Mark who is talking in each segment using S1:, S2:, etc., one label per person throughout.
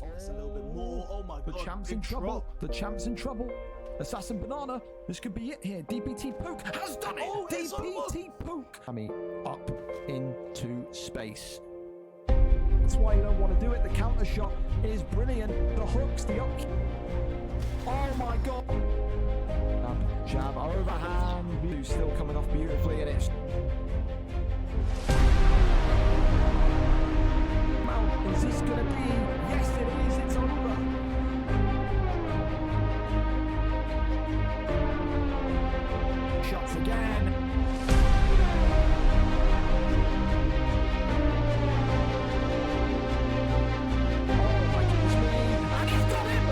S1: That's a little bit more. Oh my god.
S2: The champ's in trouble. The champ's in trouble. Assassin Banana. This could be it here. DPT Pook has done it.
S1: Oh, it's
S2: DPT Pook. I mean, up into space. That's why you don't want to do it. The counter shot is brilliant. The hooks, the up. Oh my god. Jab overhand. Who's still coming off beautifully, and it's. Is this going to be? Yes, it is. It's over. Shots again. Oh my goodness me. And he's done it.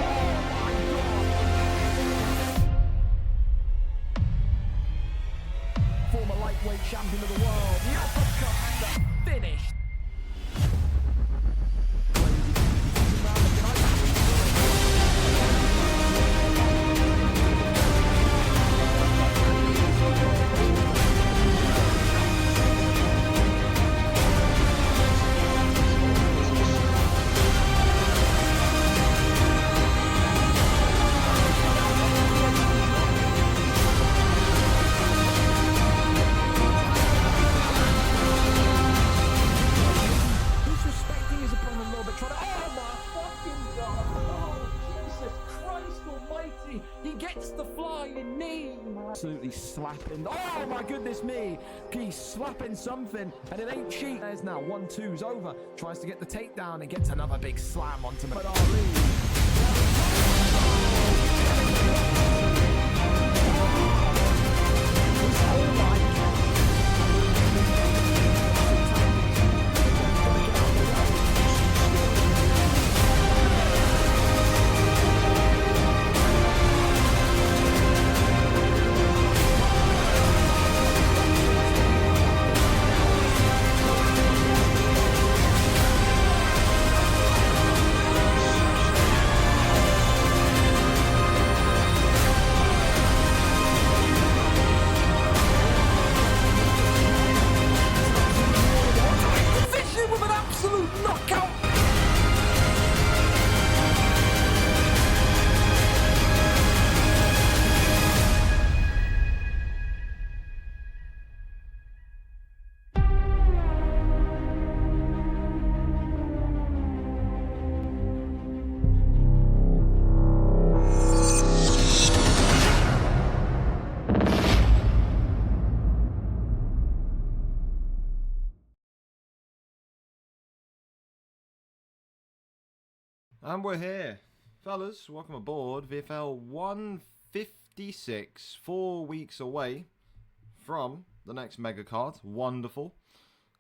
S2: Oh my god. Former lightweight champion of the world. The uppercut and the finish. He gets the flying knee. Absolutely slapping. Oh my goodness me. He's slapping something, and it ain't cheap. There's now 1-2's over. Tries to get the takedown and gets another big slam onto him. But Ali.
S3: And we're here. Fellas, welcome aboard. VFL 156, 4 weeks away from the next mega card. Wonderful.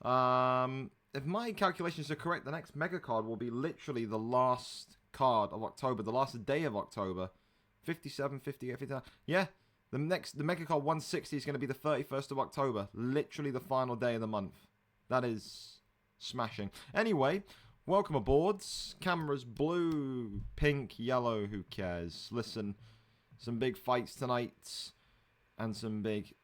S3: If my calculations are correct, the next mega card will be literally the last card of October, the last day of October. 57, 58, 59. Yeah, the mega card 160 is going to be the 31st of October. Literally the final day of the month. That is smashing. Anyway, welcome aboard. Cameras blue, pink, yellow, who cares? Listen, some big fights tonight and some big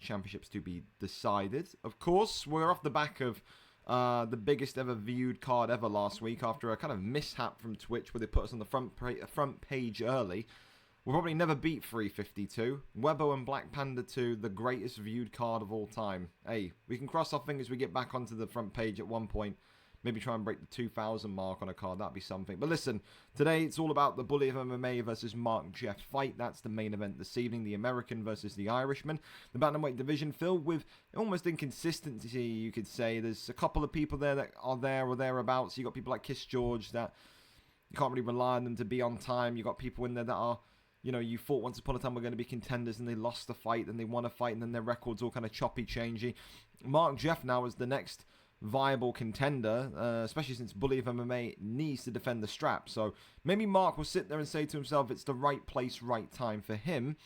S3: championships to be decided. Of course, we're off the back of the biggest ever viewed card ever last week after a kind of mishap from Twitch where they put us on the front page early. We'll probably never beat 352. Webbo and Black Panda 2, the greatest viewed card of all time. Hey, we can cross our fingers we get back onto the front page at one point. Maybe try and break the 2,000 mark on a card. That'd be something. But listen, today it's all about the Bully of MMA versus MarkJeff fight. That's the main event this evening. The American versus the Irishman. The bantamweight division filled with almost inconsistency, you could say. There's a couple of people there that are there or thereabouts. You got people like Kiss George that you can't really rely on them to be on time. You got people in there that are, you know, you thought once upon a time we're going to be contenders and they lost the fight, then they won a fight, and then their records all kind of choppy, changey. MarkJeff now is the next viable contender, especially since Bully of MMA needs to defend the strap. So maybe Mark will sit there and say to himself it's the right place, right time for him.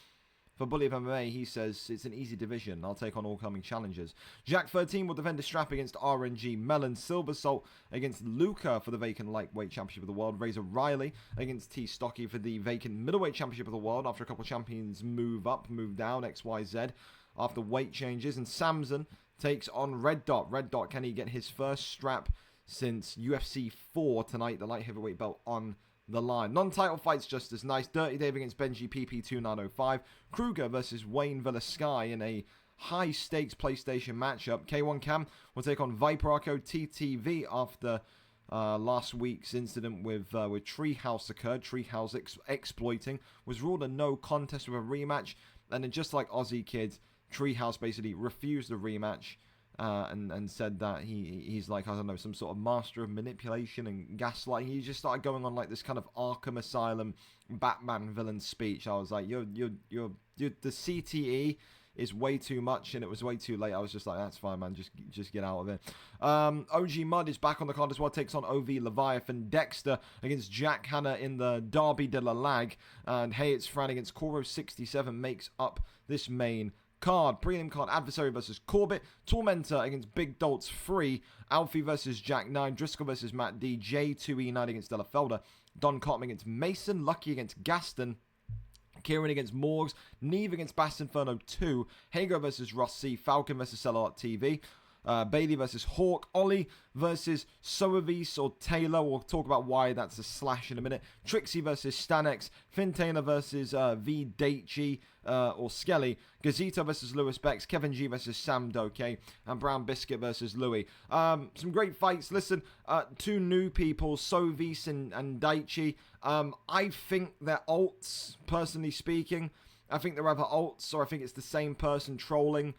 S3: For Bully of MMA, he says it's an easy division. I'll take on all coming challengers. Jack 13 will defend the strap against RNG. Melon Silver Salt against Luca for the vacant lightweight championship of the world. Razor Riley against T Stocky for the vacant middleweight championship of the world after a couple of champions move up, move down, XYZ after weight changes. And Samson takes on Red Dot. Red Dot, can he get his first strap since UFC 4 tonight, the light heavyweight belt on the line. Non-title fights just as nice. Dirty Dave against Benji PP2905. Kruger versus Wayne Velasquez in a high-stakes PlayStation matchup. K1 Cam will take on Viper Arco TTV after last week's incident with Treehouse occurred. Treehouse exploiting was ruled a no contest with a rematch, and then just like Aussie Kids, Treehouse basically refused the rematch and said that he's like, I don't know, some sort of master of manipulation and gaslighting. He just started going on like this kind of Arkham Asylum Batman villain speech. I was like, you're the CTE is way too much, and it was way too late. I was just like, that's fine, man. Just get out of it. OG Mud is back on the card as well. Takes on OV Leviathan. Dexter against Jack Hanna in the Derby de la Lag. And Hey It's Fran against Koro67 makes up this main card. Prelim card, Adversary versus Corbett. Tormentor against Big Dolts 3. Alfie versus Jack 9. Driscoll versus Matt D. J2E9 against Della Felder. Don Cotton against Mason. Lucky against Gaston. Kieran against Morgs, Neve against Bass Inferno 2, Hager versus Ross C, Falcon versus Cellar TV, Bailey versus Hawk, Ollie versus Soavis or Taylor. We'll talk about why that's a slash in a minute. Trixie versus Stanex, Finn Taylor versus V Daichi or Skelly, Gazeta versus Lewis Bex, Kevin G versus Sam Doke, and Brown Biscuit versus Louis. Some great fights. Listen, two new people, Soavis and Daichi. I think they're alts, personally speaking. I think they're either alts or I think it's the same person trolling.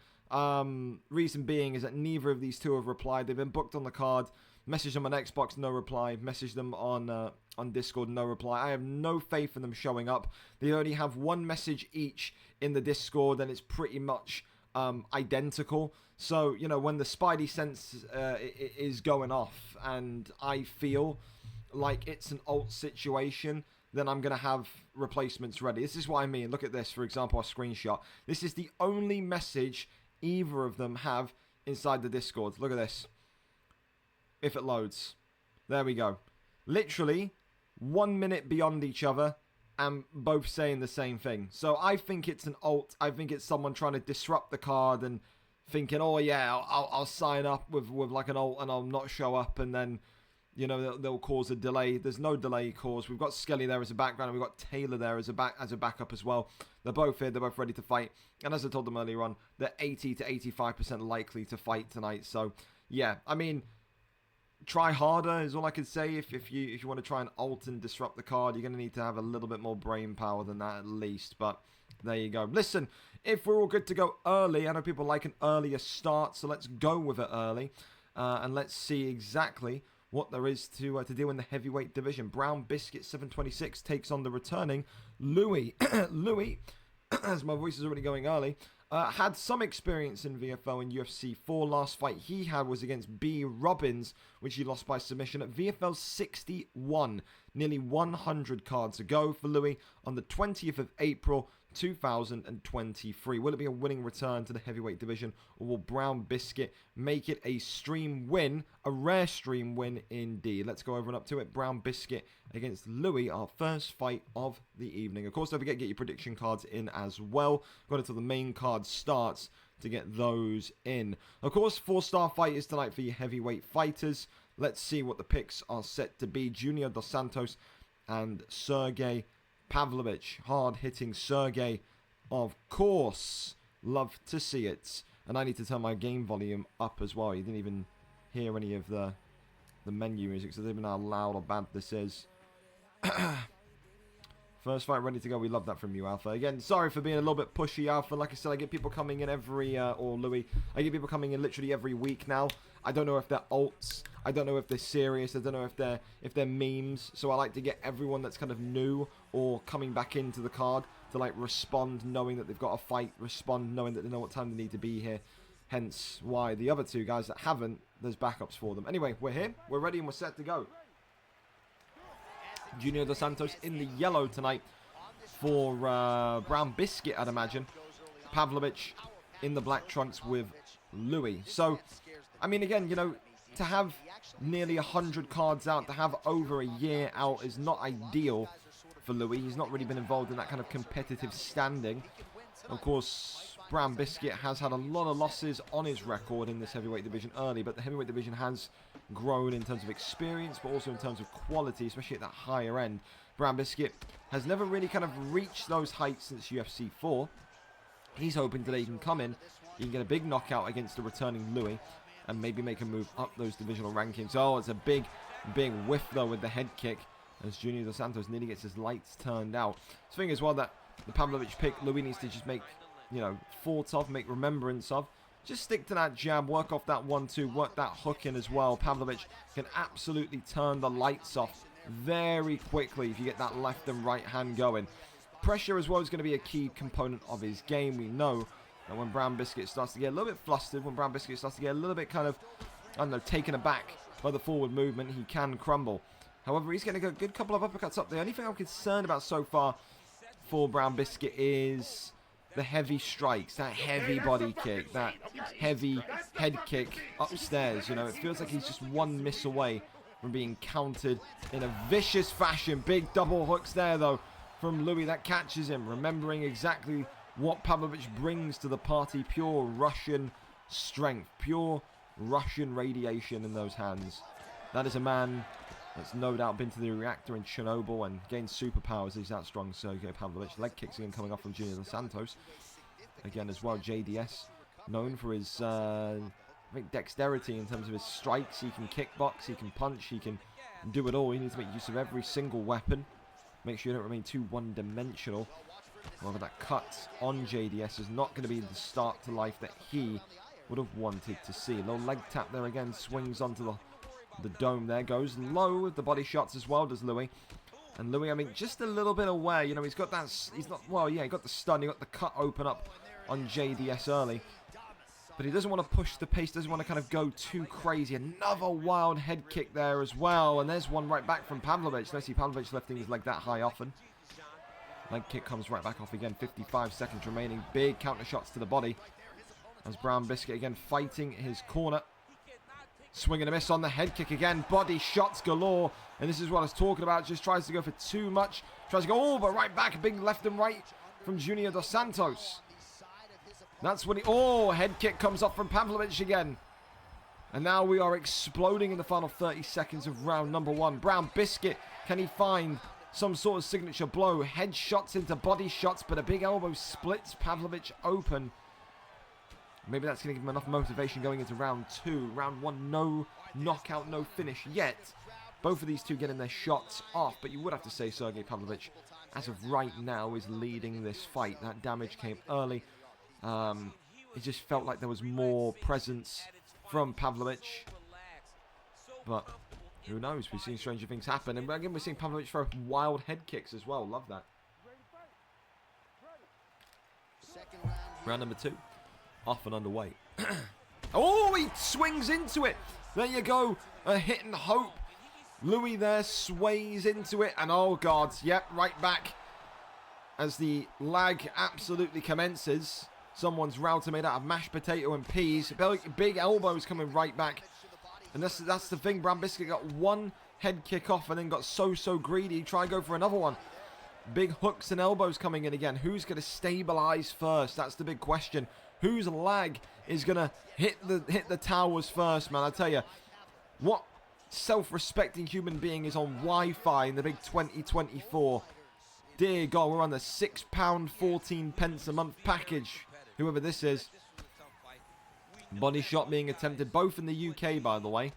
S3: Reason being is that neither of these two have replied. They've been booked on the card. Messaged them on Xbox, no reply. Messaged them on Discord, no reply. I have no faith in them showing up. They only have one message each in the Discord, and it's pretty much identical. So, you know, when the Spidey sense is going off, and I feel like it's an alt situation, then I'm going to have replacements ready. This is what I mean. Look at this, for example, a screenshot. This is the only message either of them have inside the Discord. Look at this. If it loads. There we go. Literally 1 minute beyond each other and both saying the same thing. So I think it's an alt. I think it's someone trying to disrupt the card and thinking, oh yeah, I'll sign up with like an alt and I'll not show up, and then, you know, they'll cause a delay. There's no delay caused. We've got Skelly there as a background, and we've got Taylor there as a backup as well. They're both here. They're both ready to fight. And as I told them earlier on, they're 80 to 85% likely to fight tonight. So, yeah, I mean, try harder is all I could say. If you want to try and alt and disrupt the card, you're going to need to have a little bit more brain power than that at least. But there you go. Listen, if we're all good to go early, I know people like an earlier start, so let's go with it early. And let's see exactly what there is to do in the heavyweight division. Brown Biscuit 726 takes on the returning Louis. Louis, as my voice is already going early, had some experience in VFL in UFC 4. Last fight he had was against B. Robbins, which he lost by submission at VFL 61. Nearly 100 cards ago for Louis on the 20th of April 2023. Will it be a winning return to the heavyweight division, or will Brown Biscuit make it a stream win, a rare stream win indeed? Let's go over and up to it. Brown Biscuit against Louis, our first fight of the evening. Of course, don't forget to get your prediction cards in as well. Got until the main card starts to get those in. Of course, 4-star fight is tonight for your heavyweight fighters. Let's see what the picks are set to be. Junior Dos Santos and Sergey Pavlovich. Hard-hitting Sergey, of course. Love to see it. And I need to turn my game volume up as well. You didn't even hear any of the menu music, so I don't even know how loud or bad this is. First fight ready to go. We love that from you, Alpha. Again, sorry for being a little bit pushy, Alpha. Like I said, I get people coming in every, or Louis, I get people coming in literally every week now. I don't know if they're alts. I don't know if they're serious. I don't know if they're memes. So I like to get everyone that's kind of new or coming back into the card to like respond knowing that they've got a fight, respond knowing that they know what time they need to be here. Hence why the other two guys that haven't, there's backups for them. Anyway, we're here, we're ready, and we're set to go. Junior Dos Santos in the yellow tonight for Brown Biscuit, I'd imagine. Pavlovich in the black trunks with Louis. So, I mean, again, you know, to have nearly 100 cards out, to have over a year out is not ideal for Louis. He's not really been involved in that kind of competitive standing. Of course, Brown Biscuit has had a lot of losses on his record in this heavyweight division early, but the heavyweight division has grown in terms of experience, but also in terms of quality, especially at that higher end. Brown Biscuit has never really kind of reached those heights since UFC 4. He's hoping today he can come in, he can get a big knockout against the returning Louis, and maybe make a move up those divisional rankings. Oh, it's a big whiff, though, with the head kick, as Junior Dos Santos nearly gets his lights turned out. The thing is, well, that the Pavlovich pick, Louis needs to just make, you know, thought of, make remembrance of. Just stick to that jab, work off that 1-2, work that hook in as well. Pavlovich can absolutely turn the lights off very quickly if you get that left and right hand going. Pressure as well is going to be a key component of his game. We know that when Brown Biscuit starts to get a little bit flustered, when Brown Biscuit starts to get a little bit kind of, I don't know, taken aback by the forward movement, he can crumble. However, he's getting a good couple of uppercuts up. The only thing I'm concerned about so far for Brown Biscuit is the heavy strikes, that heavy body kick, that heavy head kick upstairs. You know, it feels like he's just one miss away from being countered in a vicious fashion. Big double hooks there, though, from Louis. That catches him, remembering exactly what Pavlovich brings to the party. Pure Russian strength, pure Russian radiation in those hands. That is a man that's no doubt been to the reactor in Chernobyl and gained superpowers. He's that strong, Sergey Pavlovich. Leg kicks again coming off from Junior Dos Santos. Again as well, JDS, known for his I think dexterity in terms of his strikes. He can kickbox, he can punch, he can do it all. He needs to make use of every single weapon. Make sure you don't remain too one-dimensional. However, that cut on JDS is not going to be the start to life that he would have wanted to see. Low leg tap there again, swings onto the dome there, goes low with the body shots as well, does Louis. And Louis, I mean, just a little bit aware, you know, he's got that, he's not, well, yeah, he got the stun, he got the cut open up on JDS early. But he doesn't want to push the pace, doesn't want to kind of go too crazy. Another wild head kick there as well, and there's one right back from Pavlovich. Don't see Pavlovich lifting his leg that high often. Leg kick comes right back off again, 55 seconds remaining. Big counter shots to the body. As Brown Biscuit again fighting his corner. Swing and a miss on the head kick again. Body shots galore. And this is what I was talking about. Just tries to go for too much. Tries to go, oh, but right back. Big left and right from Junior Dos Santos. That's when he, oh, head kick comes up from Pavlovich again. And now we are exploding in the final 30 seconds of round number 1. Brown Biscuit, can he find some sort of signature blow? Head shots into body shots, but a big elbow splits Pavlovich open. Maybe that's going to give him enough motivation going into round 2. Round 1, no knockout, no finish yet. Both of these two getting their shots off, but you would have to say Sergey Pavlovich, as of right now, is leading this fight. That damage came early. It just felt like there was more presence from Pavlovich. But who knows? We've seen stranger things happen. And again, we're seeing Pavlovich throw wild head kicks as well. Love that. Round number 2. Off and underway. Oh, he swings into it. There you go. A hit and hope. Louis there sways into it. And oh, God. Yep, right back. As the lag absolutely commences. Someone's router made out of mashed potato and peas. Big elbows coming right back. And that's the thing. Brown Biscuit got one head kick off and then got so greedy. Try and go for another one. Big hooks and elbows coming in again. Who's going to stabilize first? That's the big question. Whose lag is going to hit the towers first, man? I tell you, what self-respecting human being is on Wi-Fi in the big 2024? Dear God, we're on the £6 14 pence a month package. Whoever this is. Body shot being attempted both in the UK, by the way.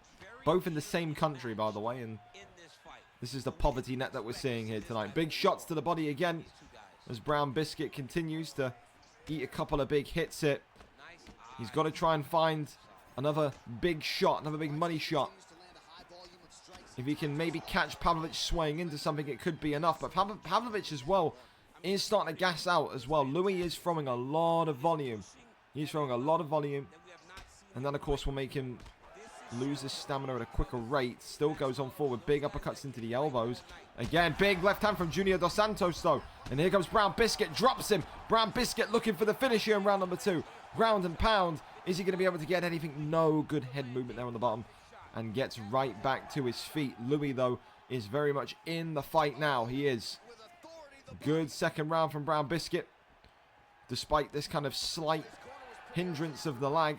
S3: Both in the same country, by the way. And this is the poverty net that we're seeing here tonight. Big shots to the body again. As Brown Biscuit continues to eat a couple of big hits here. He's got to try and find another big shot, another big money shot. If he can maybe catch Pavlovich swaying into something, it could be enough. But Pavlovich as well is starting to gas out as well. Louis is throwing a lot of volume. He's throwing a lot of volume. And that, of course, will make him lose his stamina at a quicker rate. Still goes on forward. Big uppercuts into the elbows. Again, big left hand from Junior Dos Santos, though. And here comes Brown Biscuit. Drops him. Brown Biscuit looking for the finish here in round number 2. Ground and pound. Is he going to be able to get anything? No. Good head movement there on the bottom. And gets right back to his feet. Louis, though, is very much in the fight now. He is. Good second round from Brown Biscuit. despite this kind of slight hindrance of the lag.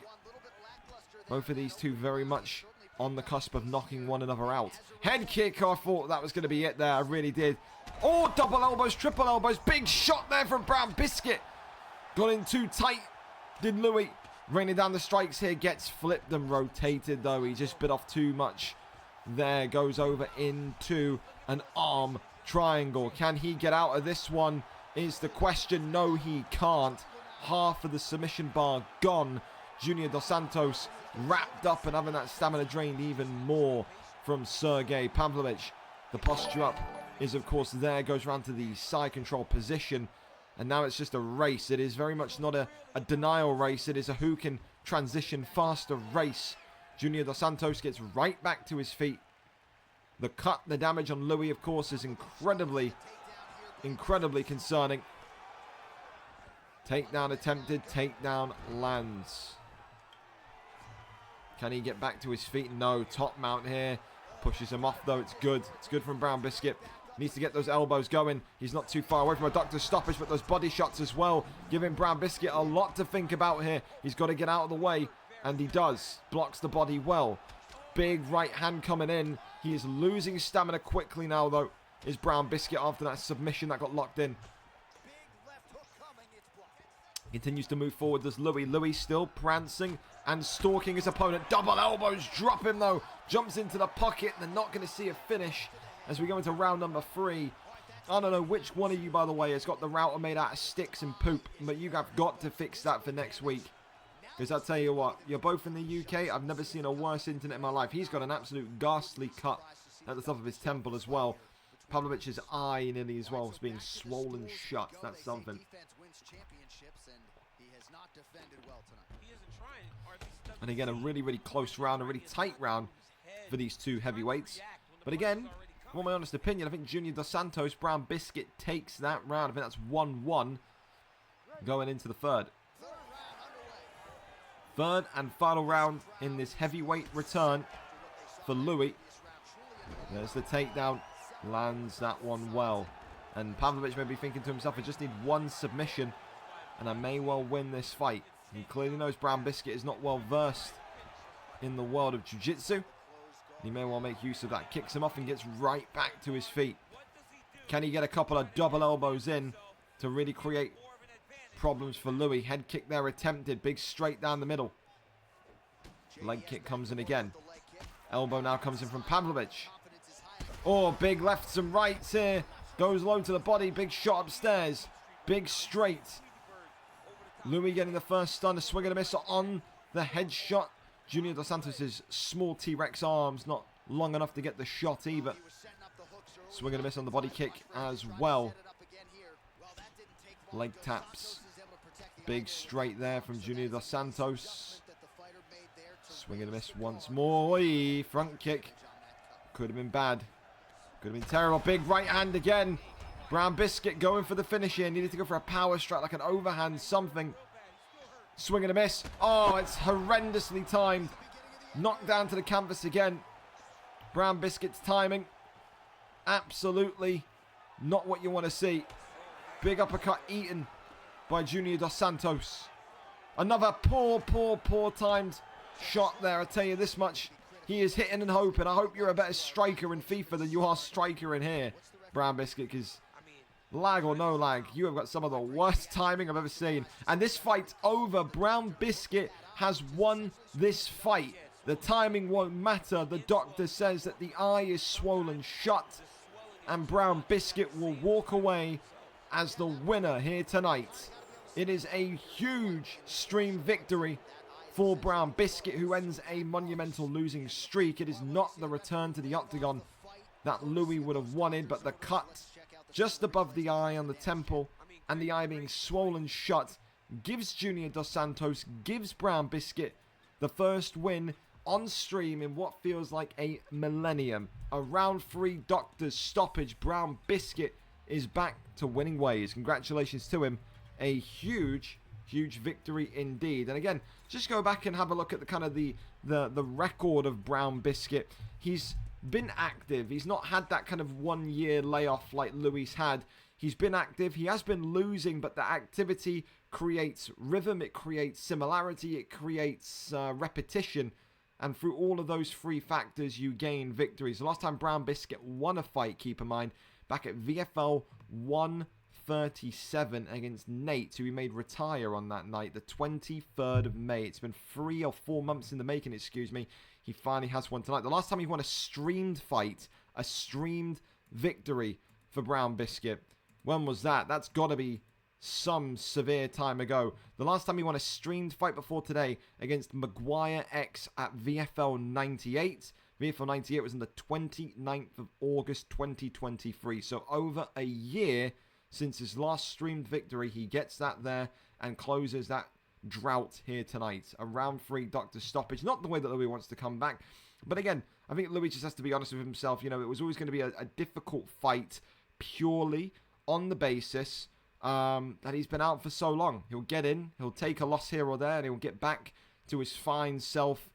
S3: Both of these two very much on the cusp of knocking one another out. Head kick, I thought that was going to be it there. I really did. Oh, double elbows, triple elbows. Big shot there from Brown Biscuit. Got in too tight, did Louis. Raining down the strikes here. Gets flipped and rotated, though. He just bit off too much there. Goes over into an arm triangle. Can he get out of this one is the question. No, he can't. Half of the submission bar gone. Junior Dos Santos wrapped up and having that stamina drained even more from Sergey Pavlovich. The posture up is, of course, there. Goes around to the side control position. And now it's just a race. It is very much not a denial race. It is a who can transition faster race. Junior Dos Santos gets right back to his feet. The cut, the damage on Louis, of course, is incredibly concerning. Takedown attempted. Takedown lands. Can he get back to his feet? No. Top mount here. Pushes him off, though. It's good. It's good from Brown Biscuit. Needs to get those elbows going. He's not too far away from a doctor's stoppage, but those body shots as well, giving Brown Biscuit a lot to think about here. He's got to get out of the way, and he does. Blocks the body well. Big right hand coming in. He is losing stamina quickly now, though, is Brown Biscuit after that submission that got locked in. Continues to move forward, does Louis. Louis still prancing and stalking his opponent. Double elbows, drop him, though. Jumps into the pocket. They're not going to see a finish as we go into round number 3. I don't know which one of you, by the way, has got the router made out of sticks and poop, but you have got to fix that for next week. Because I'll tell you what, you're both in the UK. I've never seen a worse internet in my life. He's got an absolute ghastly cut at the top of his temple as well. Pavlovich's eye nearly as well is being swollen shut. That's something. And again, a really, really close round, a really tight round for these two heavyweights. But again, for my honest opinion, I think Junior Dos Santos, Brown Biscuit takes that round. I think that's 1-1 going into the third. Third and final round in this heavyweight return for Louis. There's the takedown. Lands that one well. And Pavlovich may be thinking to himself, I just need one submission and I may well win this fight. He clearly knows Brown Biscuit is not well versed in the world of jiu-jitsu. He may well make use of that. Kicks him off and gets right back to his feet. Can he get a couple of double elbows in to really create problems for Louis? Head kick there attempted. Big straight down the middle. Leg kick comes in again. Elbow now comes in from Pavlovich. Oh, big lefts and rights here. Goes low to the body. Big shot upstairs. Big straight. Louis getting the first stun. A swing and a miss on the headshot. Junior Dos Santos' small T-Rex arms not long enough to get the shot either. Swing and a miss on the body kick as well. Leg taps. Big straight there from Junior Dos Santos. Swing and a miss once more. Oy, front kick. Could have been bad. Could have been terrible. Big right hand again. Brown Biscuit going for the finish here. Needed to go for a power strike, like an overhand something. Swing and a miss. Oh, it's horrendously timed. Knocked down to the canvas again. Brown Biscuit's timing. Absolutely not what you want to see. Big uppercut eaten by Junior Dos Santos. Another poor timed shot there. I tell you this much. He is hitting and hoping. I hope you're a better striker in FIFA than you are striker in here, Brown Biscuit, because lag or no lag, you have got some of the worst timing I've ever seen. And this fight's over. Brown Biscuit has won this fight. The timing won't matter. The doctor says that the eye is swollen shut. And Brown Biscuit will walk away as the winner here tonight. It is a huge stream victory for Brown Biscuit, who ends a monumental losing streak. It is not the return to the octagon that Louis would have wanted, but the cut just above the eye on the temple and the eye being swollen shut gives Junior Dos Santos, gives Brown Biscuit the first win on stream in what feels like a millennium. A round 3 doctor's stoppage. Brown Biscuit is back to winning ways. Congratulations to him. A huge victory indeed. And again, just go back and have a look at the kind of the record of Brown Biscuit. He's been active. He's not had that kind of 1 year layoff like Louis had. He's been active. He has been losing, but the activity creates rhythm. It creates similarity. It creates repetition. And through all of those three factors, you gain victories. The last time Brown Biscuit won a fight, keep in mind, back at VFL 137 against Nate, who he made retire on that night, the 23rd of May. It's been 3 or 4 months in the making, excuse me. He finally has one tonight. The last time he won a streamed fight, a streamed victory for Brown Biscuit, when was that? That's got to be some severe time ago. The last time he won a streamed fight before today against Maguire X at VFL 98. VFL 98 was on the 29th of August 2023. So over a year since his last streamed victory. He gets that there and closes that drought here tonight. A round 3 doctor stoppage. Not the way that Louis wants to come back. But again, I think Louis just has to be honest with himself. You know, it was always going to be a difficult fight purely on the basis that he's been out for so long. He'll get in, he'll take a loss here or there, and he'll get back to his fine self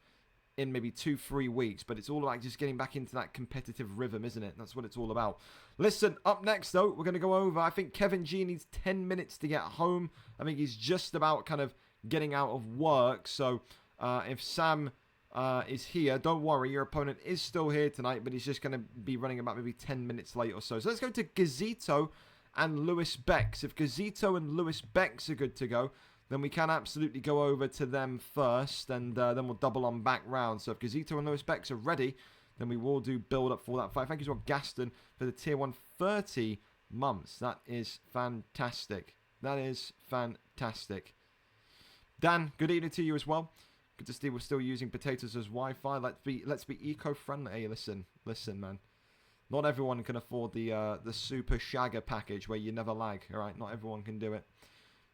S3: in maybe 2-3 weeks. But it's all about just getting back into that competitive rhythm, isn't it? That's what it's all about. Listen, up next, though, we're going to go over. I think Kevin G needs 10 minutes to get home. I think he's just about kind of getting out of work. So if Sam is here, don't worry, your opponent is still here tonight, but he's just going to be running about maybe 10 minutes late or so. So let's go to Gazito and Lewis Bex. If Gazito and Lewis Bex are good to go, then we can absolutely go over to them first, and then we'll double on back round. So if Gazito and Lewis Bex are ready, then we will do build up for that fight. Thank you as well, Gaston, for the tier 1 30 months. That is fantastic. That is fantastic. Dan, good evening to you as well. Good to see we're still using potatoes as Wi-Fi. Let's be eco-friendly. Hey, listen, man. Not everyone can afford the super shagger package where you never lag. All right, not everyone can do it.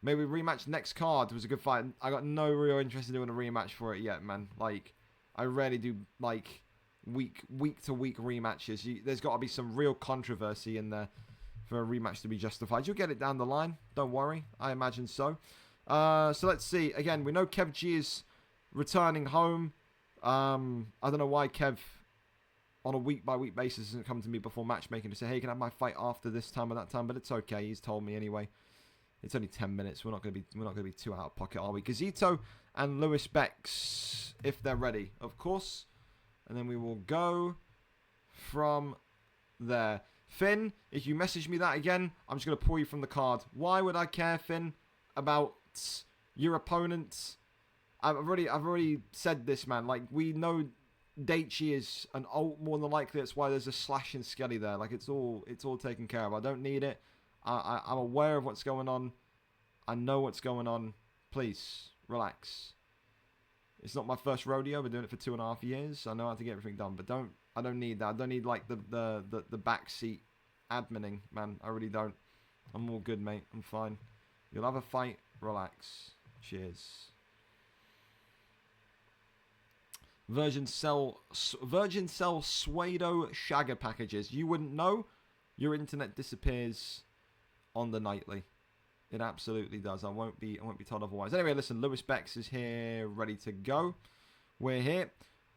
S3: Maybe rematch next card. It was a good fight. I got no real interest in doing a rematch for it yet, man. Like, I rarely do like week to week rematches. There's got to be some real controversy in there for a rematch to be justified. You'll get it down the line. Don't worry. I imagine so. So let's see. Again, we know Kev G is returning home. I don't know why Kev, on a week-by-week basis, hasn't come to me before matchmaking to say, hey, can I have my fight after this time or that time? But it's okay. He's told me anyway. It's only 10 minutes. We're not going to be too out of pocket, are we? Gazito and Lewis Bex, if they're ready, of course. And then we will go from there. Finn, if you message me that again, I'm just going to pull you from the card. Why would I care, Finn, about your opponent? I've already said this, man. Like, we know Daichi is an ult more than likely. That's why there's a slash in Skelly there. Like, it's all taken care of. I don't need it. I'm aware of what's going on. I know what's going on. Please, relax. It's not my first rodeo. I've been doing it for 2.5 years. I know how to get everything done. But I don't need that. I don't need, like, the backseat admining, man. I really don't. I'm all good, mate. I'm fine. You'll have a fight. Relax. Cheers. Virgin Cell Suedo Shagger packages. You wouldn't know. Your internet disappears on the nightly. It absolutely does. I won't be told otherwise. Anyway, listen, Lewis Bex is here, ready to go. We're here.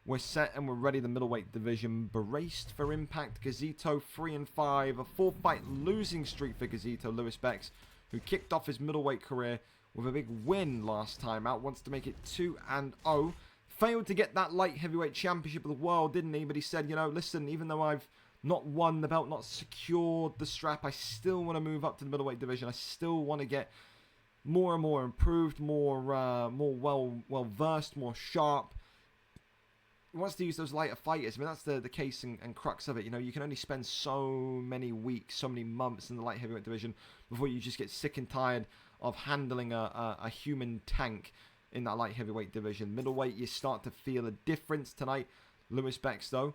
S3: We're set and we're ready. The middleweight division braced for impact. Gazito 3-5. A 4-fight losing streak for Gazito. Lewis Bex, who kicked off his middleweight career with a big win last time out, wants to make it 2-0. Failed to get that light heavyweight championship of the world, didn't he? But he said, you know, listen, even though I've not won the belt, not secured the strap, I still want to move up to the middleweight division. I still want to get more and more improved, more well versed, more sharp. He wants to use those lighter fighters. I mean, that's the case and crux of it. You know, you can only spend so many weeks, so many months in the light heavyweight division before you just get sick and tired of handling a human tank in that light heavyweight division. Middleweight, you start to feel a difference tonight. Lewis Bex, though,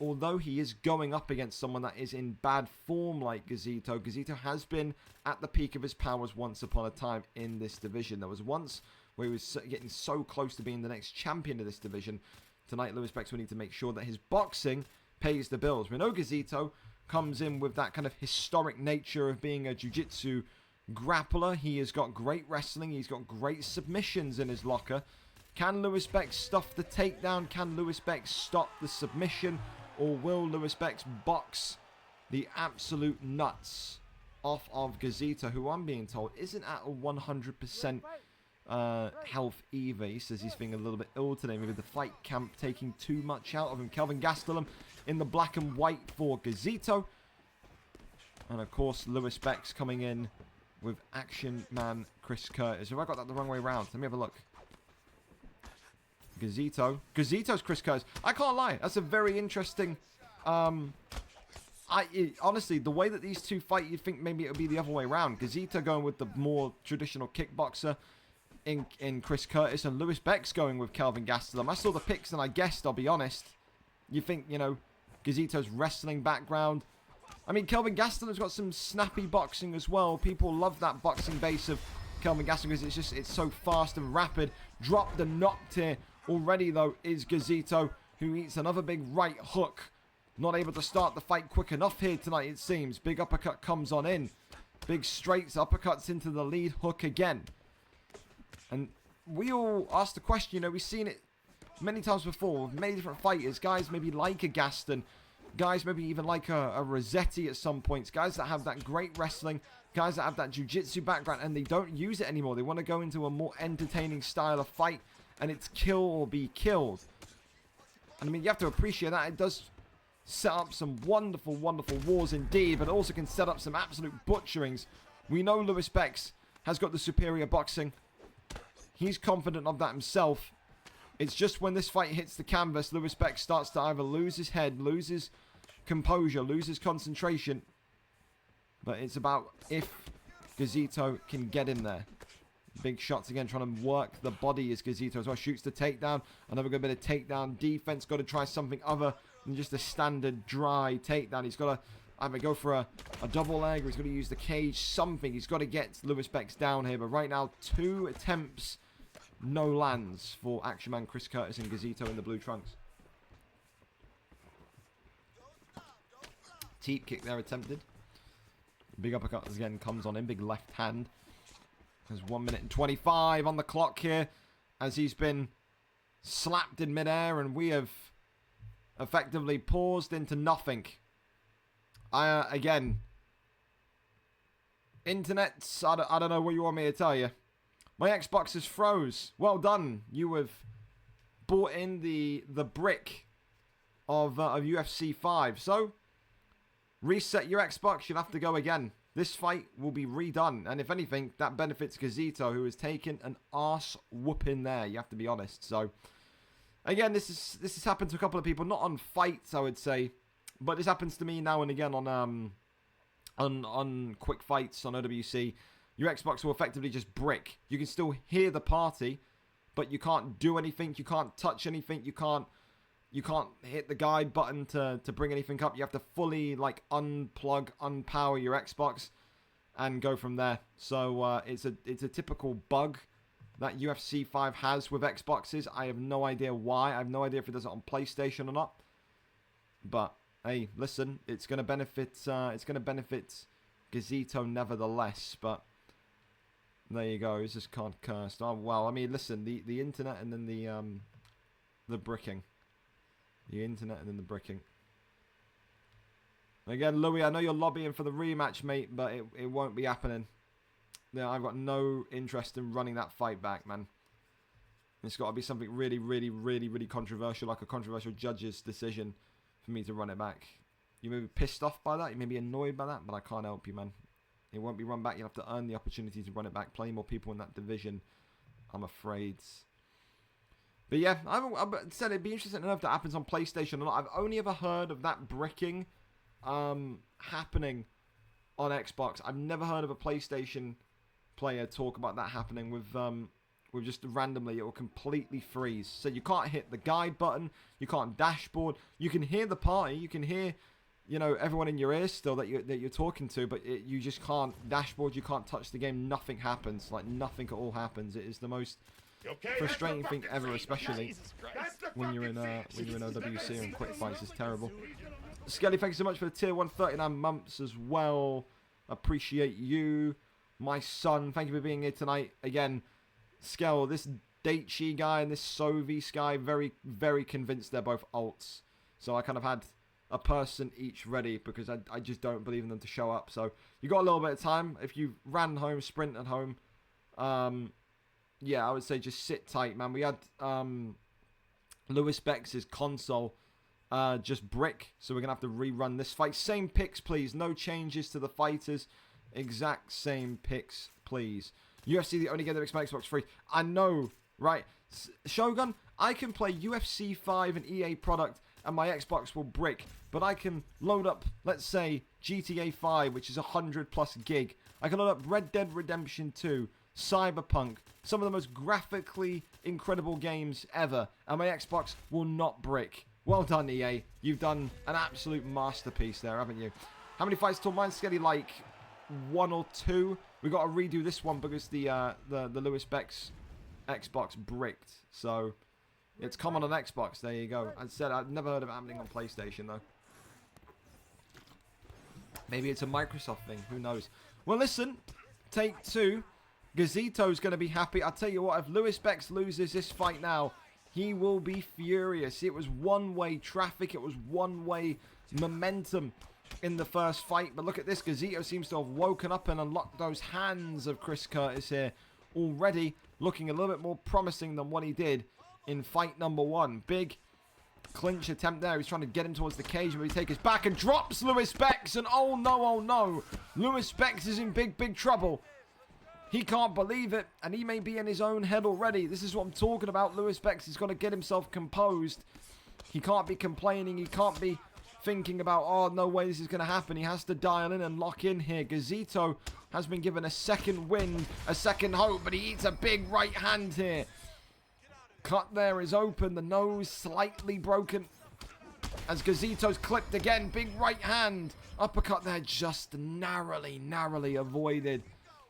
S3: although he is going up against someone that is in bad form like Gazito, Gazito has been at the peak of his powers once upon a time in this division. There was once where he was getting so close to being the next champion of this division. Tonight, Lewis Bex will need to make sure that his boxing pays the bills. We know Gazito comes in with that kind of historic nature of being a jiu-jitsu grappler. He has got great wrestling. He's got great submissions in his locker. Can Lewis Bex stuff the takedown? Can Lewis Bex stop the submission? Or will Lewis Bex box the absolute nuts off of Gazito, who I'm being told isn't at a 100% health either. He says he's feeling a little bit ill today. Maybe the fight camp taking too much out of him. Kelvin Gastelum in the black and white for Gazito. And of course, Lewis Bex coming in with Action Man Chris Curtis. Have I got that the wrong way around? Let me have a look. Gazito. Gazito's Chris Curtis. I can't lie. That's a very interesting... honestly, the way that these two fight, you'd think maybe it would be the other way around. Gazito going with the more traditional kickboxer in Chris Curtis, and Lewis Bex going with Kelvin Gastelum. I saw the pics and I guessed, I'll be honest. You think, you know, Gazito's wrestling background. I mean, Kelvin Gastelum's got some snappy boxing as well. People love that boxing base of Kelvin Gastelum because it's so fast and rapid. Dropped and knocked here already, though, is Gazito, who eats another big right hook. Not able to start the fight quick enough here tonight, it seems. Big uppercut comes on in. Big straights, uppercuts into the lead hook again. And we all asked the question, you know, we've seen it many times before with many different fighters. Guys maybe like a Gaston. Guys maybe even like a Rossetti at some points. Guys that have that great wrestling. Guys that have that jiu-jitsu background and they don't use it anymore. They want to go into a more entertaining style of fight. And it's kill or be killed. And I mean, you have to appreciate that. It does set up some wonderful, wonderful wars indeed. But it also can set up some absolute butcherings. We know Lewis Bex has got the superior boxing. He's confident of that himself. It's just when this fight hits the canvas, Lewis Bex starts to either lose his head, lose his composure, lose his concentration. But it's about if Gazito can get in there. Big shots again, trying to work the body as Gazito as well. Shoots the takedown. Another good bit of takedown defense. Got to try something other than just a standard dry takedown. He's got to either go for a double leg or he's got to use the cage. Something. He's got to get Lewis Bex down here. But right now, 2 attempts. No lands for Action Man Chris Curtis and Gazito in the blue trunks. Teep kick there attempted. Big uppercut again comes on in. Big left hand. There's 1 minute and 25 on the clock here as he's been slapped in midair and we have effectively paused into nothing. Again, internets, I don't know what you want me to tell you. My Xbox is froze. Well done. You have bought in the brick of UFC 5. So, reset your Xbox. You'll have to go again. This fight will be redone. And if anything, that benefits Gazito, who has taken an arse whooping there. You have to be honest. So, again, this has happened to a couple of people. Not on fights, I would say. But this happens to me now and again on quick fights on OWC. Your Xbox will effectively just brick. You can still hear the party, but you can't do anything. You can't touch anything. You can't hit the guide button to bring anything up. You have to fully like unplug, unpower your Xbox, and go from there. So it's a typical bug that UFC 5 has with Xboxes. I have no idea why. I have no idea if it does it on PlayStation or not. But hey, listen, it's gonna benefit. It's gonna benefit Gazito nevertheless. But there you go. It's just can't curse. Oh well. I mean, listen, the internet and then the bricking. The internet and then the bricking. Again, Louis, I know you're lobbying for the rematch, mate, but it won't be happening. Yeah, I've got no interest in running that fight back, man. It's got to be something really, really, really, really controversial, like a controversial judge's decision for me to run it back. You may be pissed off by that, you may be annoyed by that, but I can't help you, man. It won't be run back. You'll have to earn the opportunity to run it back. Plenty more people in that division, I'm afraid. But yeah, I said it'd be interesting to know if that happens on PlayStation or not. I've only ever heard of that bricking happening on Xbox. I've never heard of a PlayStation player talk about that happening with just randomly. It will completely freeze. So you can't hit the guide button. You can't dashboard. You can hear the party. You can hear, you know, everyone in your ears still that you're talking to, but you just can't dashboard. You can't touch the game. Nothing happens. Like nothing at all happens. It is the most frustrating thing ever, especially when you're in OWC and quick fights. Is terrible. Skelly, thank you so much for the tier 139 months as well. Appreciate you, my son. Thank you for being here tonight again. Skell, this Daichi guy and this Sovis guy, very, very convinced they're both alts. So I kind of had a person each ready because I just don't believe in them to show up. So you got a little bit of time. If you ran home, sprint at home, yeah, I would say just sit tight, man. We had Lewis Bex' console just brick, so we're going to have to rerun this fight. Same picks, please. No changes to the fighters. Exact same picks, please. UFC, the only game that makes my Xbox free. I know, right? Shogun, I can play UFC 5 and EA product and my Xbox will brick, but I can load up, let's say, GTA 5, which is 100 plus gig. I can load up Red Dead Redemption 2, Cyberpunk, some of the most graphically incredible games ever, and my Xbox will not brick. Well done, EA. You've done an absolute masterpiece there, haven't you? How many fights till mine's skelly? Like 1 or 2. We got to redo this one because the Lewis Bex Xbox bricked. So it's common on Xbox. There you go. As I said, I've never heard of it happening on PlayStation though. Maybe it's a Microsoft thing. Who knows? Well, listen. Take 2. Gazito's going to be happy. I'll tell you what. If Lewis Bex loses this fight now, he will be furious. It was one-way traffic. It was one-way momentum in the first fight. But look at this. Gazito seems to have woken up and unlocked those hands of Chris Curtis here. Already looking a little bit more promising than what he did in fight number 1. Big clinch attempt there. He's trying to get him towards the cage, but he takes his back and drops Lewis Bex. And oh no. Lewis Bex is in big trouble. He can't believe it, and he may be in his own head already. This is what I'm talking about. Lewis Bex has got to get himself composed. He can't be complaining. He can't be thinking about, oh, no way this is going to happen. He has to dial in and lock in here. Gazito has been given a second wind, a second hope, but he eats a big right hand here. Cut there is open. The nose slightly broken as Gazito's clipped again. Big right hand. Uppercut there just narrowly avoided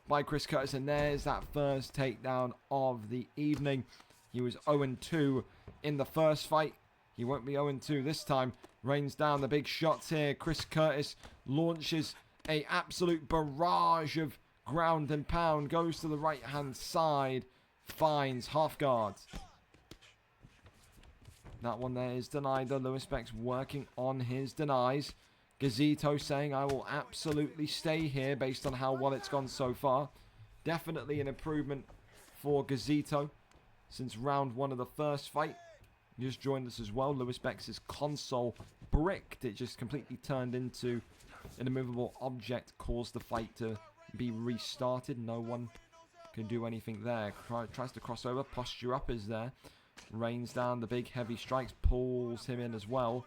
S3: by Chris Curtis, and there's that first takedown of the evening. He was 0-2 in the first fight. He won't be 0-2 this time. Rains down the big shots here. Chris Curtis launches a absolute barrage of ground and pound. Goes to the right hand side. Finds half guards. That one there is denied though. Lewis Bex working on his denies. Gazito saying, I will absolutely stay here based on how well it's gone so far. Definitely an improvement for Gazito since round 1 of the first fight. He just joined us as well. Lewis Bex's console bricked. It just completely turned into an immovable object. Caused the fight to be restarted. No one can do anything there. Tries to cross over. Posture up is there. Rains down the big heavy strikes. Pulls him in as well.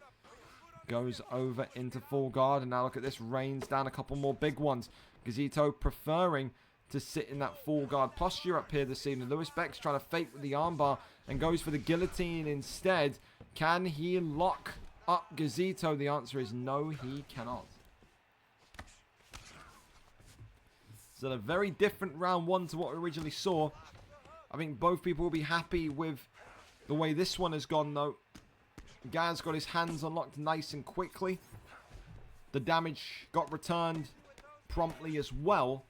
S3: Goes over into full guard, and now look at this, rains down a couple more big ones. Gazito preferring to sit in that full guard posture up here this evening. Lewis Bex trying to fake with the armbar and goes for the guillotine instead. Can he lock up Gazito? The answer is no, he cannot. So a very different round 1 to what we originally saw. I think both people will be happy with the way this one has gone though. Gaz got his hands unlocked nice and quickly. The damage got returned promptly as well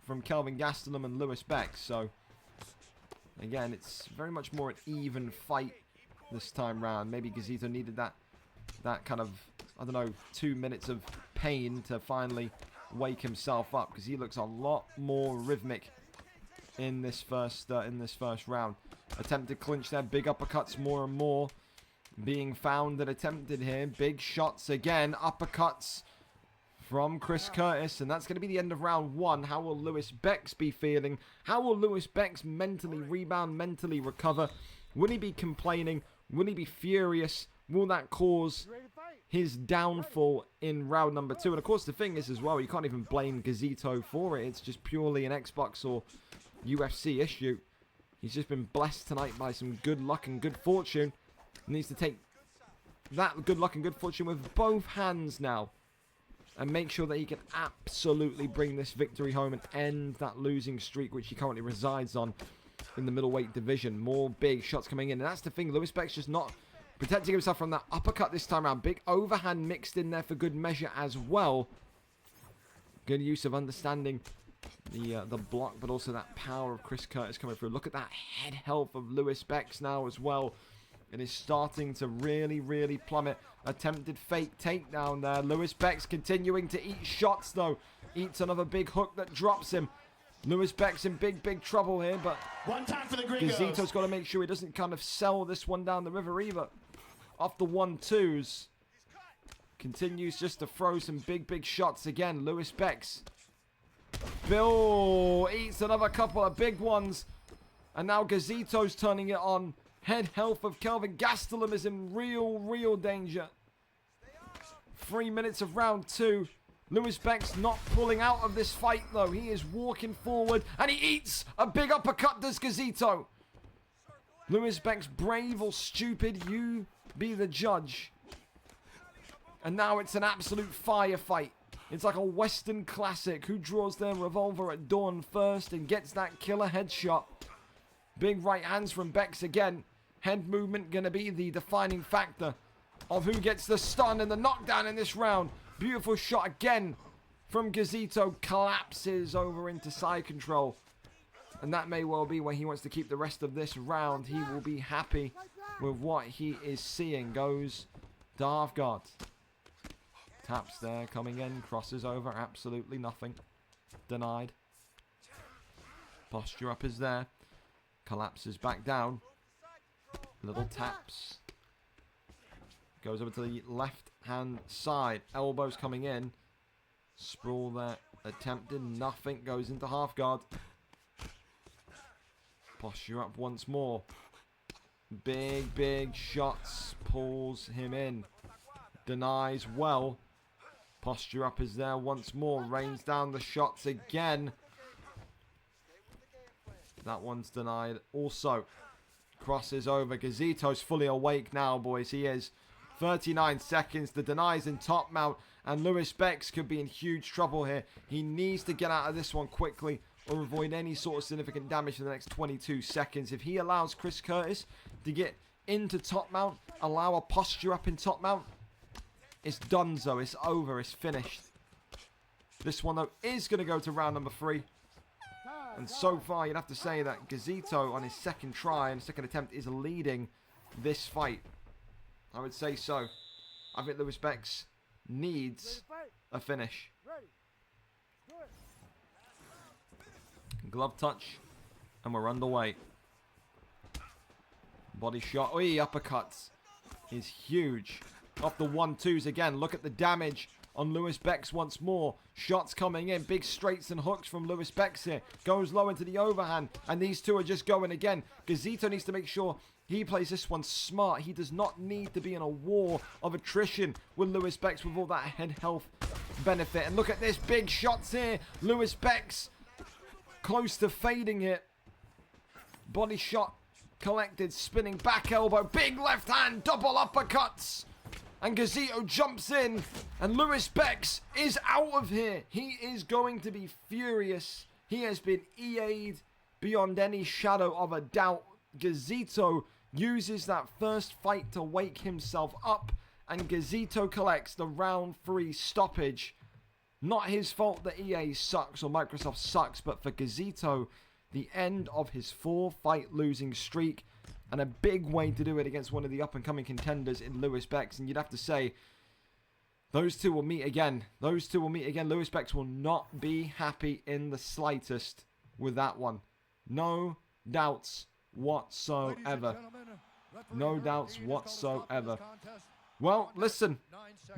S3: from Kelvin Gastelum and Lewis Bex. So, again, it's very much more an even fight this time round. Maybe Gazito needed that kind of, I don't know, 2 minutes of pain to finally wake himself up, because he looks a lot more rhythmic in this first round. Attempted clinch there, big uppercuts more and more being found and attempted here. Big shots again. Uppercuts from Chris Curtis. And that's going to be the end of round 1. How will Lewis Bex be feeling? How will Lewis Bex mentally rebound, mentally recover? Will he be complaining? Will he be furious? Will that cause his downfall in round number 2? And of course the thing is as well, you can't even blame Gazito for it. It's just purely an Xbox or UFC issue. He's just been blessed tonight by some good luck and good fortune. Needs to take that good luck and good fortune with both hands now and make sure that he can absolutely bring this victory home and end that losing streak which he currently resides on in the middleweight division. More big shots coming in, and that's the thing. Lewis Bex just not protecting himself from that uppercut this time around. Big overhand mixed in there for good measure as well. Good use of understanding the block, but also that power of Chris Curtis coming through. Look at that head health of Lewis Bex now as well. It is starting to really, really plummet. Attempted fake takedown there. Lewis Beck's continuing to eat shots, though. Eats another big hook that drops him. Lewis Beck's in big, big trouble here, but
S1: One time for the Gringos.
S3: Gazito's got to make sure he doesn't kind of sell this one down the river either. Off the 1-2s. Continues just to throw some big, big shots again. Lewis Beck's. Bill eats another couple of big ones. And now Gazito's turning it on. Head health of Kelvin Gastelum is in real, real danger. 3 minutes of round 2. Lewis Beck's not pulling out of this fight, though. He is walking forward, and he eats a big uppercut, does Gazito. Lewis Beck's brave or stupid, you be the judge. And now it's an absolute firefight. It's like a Western classic. Who draws their revolver at dawn first and gets that killer headshot? Big right hands from Beck's again. Head movement going to be the defining factor of who gets the stun and the knockdown in this round. Beautiful shot again from Gazito. Collapses over into side control. And that may well be where he wants to keep the rest of this round. He will be happy with what he is seeing. Goes to half guard. Taps there, coming in. Crosses over. Absolutely nothing. Denied. Posture up is there. Collapses back down. Little taps. Goes over to the left-hand side. Elbows coming in. Sprawl there. Attempted. Nothing. Goes into half guard. Posture up once more. Big, big shots. Pulls him in. Denies well. Posture up is there once more. Rains down the shots again. That one's denied also. Crosses over. Gazito's fully awake now, boys. He is. 39 seconds. The denies in top mount. And Lewis Beck's could be in huge trouble here. He needs to get out of this one quickly or avoid any sort of significant damage in the next 22 seconds. If he allows Chris Curtis to get into top mount, allow a posture up in top mount, it's donezo. It's over. It's finished. This one, though, is going to go to round number 3. And so far, you'd have to say that Gazito, on his second try and second attempt, is leading this fight. I would say so. I think Lewis Beck's needs a finish. Glove touch. And we're underway. Body shot. Oi, uppercuts. Is huge. Off the 1-2s again. Look at the damage on Lewis Beck's once more. Shots coming in. Big straights and hooks from Lewis Beck's here. Goes low into the overhand. And these two are just going again. Gazito needs to make sure he plays this one smart. He does not need to be in a war of attrition with Lewis Beck's with all that head health benefit. And look at this. Big shots here. Lewis Beck's close to fading it. Body shot collected. Spinning back elbow. Big left hand. Double uppercuts. And Gazito jumps in. And Lewis Beck's is out of here. He is going to be furious. He has been EA'd beyond any shadow of a doubt. Gazito uses that first fight to wake himself up. And Gazito collects the round 3 stoppage. Not his fault that EA sucks or Microsoft sucks. But for Gazito, the end of his 4-fight losing streak. And a big way to do it against one of the up-and-coming contenders in Lewis Beck's. And you'd have to say, those two will meet again. Those two will meet again. Lewis Beck's will not be happy in the slightest with that one. No doubts whatsoever. No doubts whatsoever. Well, listen.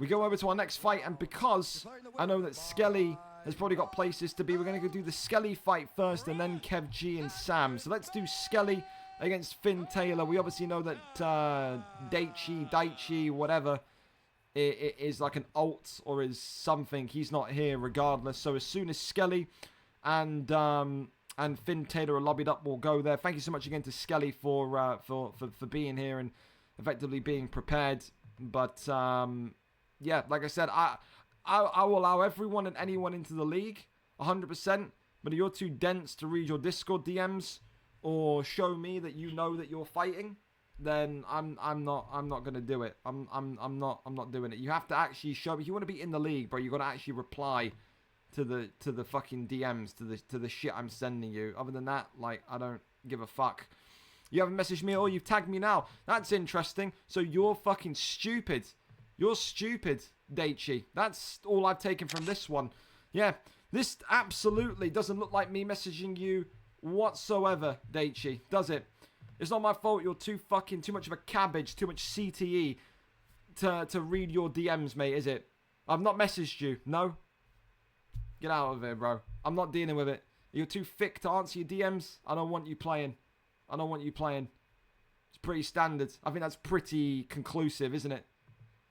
S3: We go over to our next fight. And because I know that Skelly has probably got places to be, we're going to go do the Skelly fight first. And then Kev G and Sam. So let's do Skelly against Finn Taylor. We obviously know that Daichi, whatever, it is like an alt or is something. He's not here regardless. So as soon as Skelly and Finn Taylor are lobbied up, we'll go there. Thank you so much again to Skelly for being here and effectively being prepared. But yeah, like I said, I will allow everyone and anyone into the league 100%. But if you're too dense to read your Discord DMs or show me that you know that you're fighting, then I'm not gonna do it. I'm not doing it. You have to actually show me. If you want to be in the league, bro, you got to actually reply to the fucking DMs, to the shit I'm sending you. Other than that, like, I don't give a fuck. You haven't messaged me at all. You've tagged me now. That's interesting. So you're fucking stupid. You're stupid, Daichi. That's all I've taken from this one. Yeah, this absolutely doesn't look like me messaging you whatsoever, Daichi, does it? It's not my fault you're too much of a cabbage, too much CTE to read your DMs, mate, is it? I've not messaged you, no? Get out of here, bro. I'm not dealing with it. You're too thick to answer your DMs. I don't want you playing. I don't want you playing. It's pretty standard. I think that's pretty conclusive, isn't it?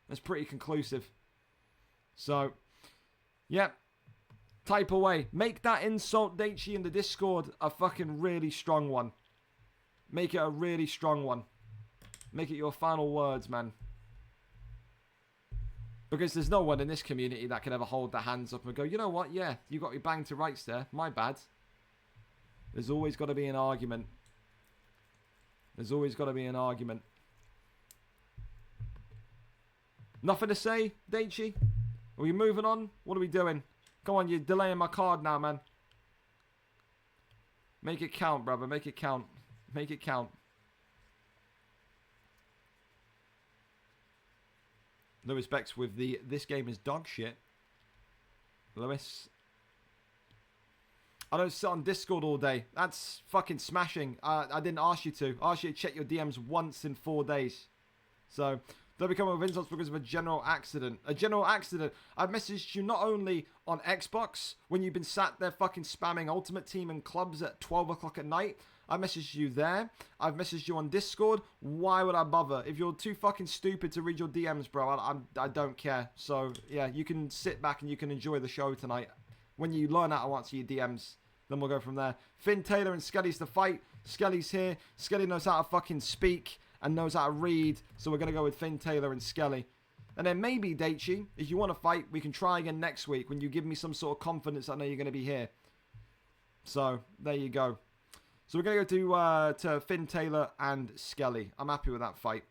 S3: That's pretty conclusive. So, yeah. Type away. Make that insult Daichi in the Discord a fucking really strong one. Make it a really strong one. Make it your final words, man. Because there's no one in this community that can ever hold their hands up and go, you know what, yeah, you got me banged to rights there. My bad. There's always got to be an argument. There's always got to be an argument. Nothing to say, Daichi? Are we moving on? What are we doing? Come on, you're delaying my card now, man. Make it count, brother. Make it count. Make it count. Lewis Bex with the this game is dog shit. Lewis. I don't sit on Discord all day. That's fucking smashing. I didn't ask you to. I asked you to check your DMs once in 4 days. So, don't become with insults because of a general accident. A general accident. I've messaged you not only on Xbox when you've been sat there fucking spamming Ultimate Team and clubs at 12 o'clock at night. I messaged you there. I've messaged you on Discord. Why would I bother? If you're too fucking stupid to read your DMs, bro, I don't care. So, yeah, you can sit back and you can enjoy the show tonight. When you learn how to answer your DMs, then we'll go from there. Finn Taylor and Skelly's the fight. Skelly's here. Skelly knows how to fucking speak and knows how to read. So we're going to go with Finn Taylor and Skelly. And then maybe, Daichi, if you want to fight, we can try again next week when you give me some sort of confidence I know you're going to be here. So, there you go. So we're going to go to Finn Taylor and Skelly. I'm happy with that fight.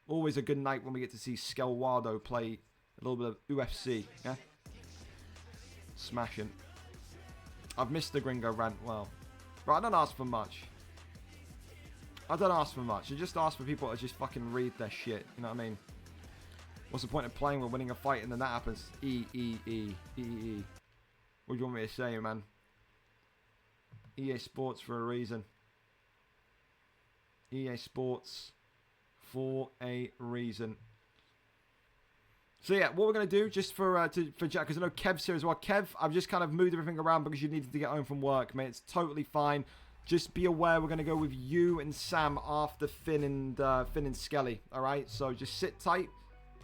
S3: Always a good night when we get to see Skelwado play a little bit of UFC. Yeah? Smashing. I've missed the Gringo rant. Well, right, I don't ask for much. I don't ask for much. I just ask for people to just fucking read their shit. You know what I mean? What's the point of playing when winning a fight and then that happens? What do you want me to say, man? EA Sports for a reason. EA Sports for a reason. So yeah, what we're going to do, just for Jack, because I know Kev's here as well. Kev, I've just kind of moved everything around because you needed to get home from work, mate. It's totally fine. Just be aware we're going to go with you and Sam after Finn and Skelly, all right? So just sit tight.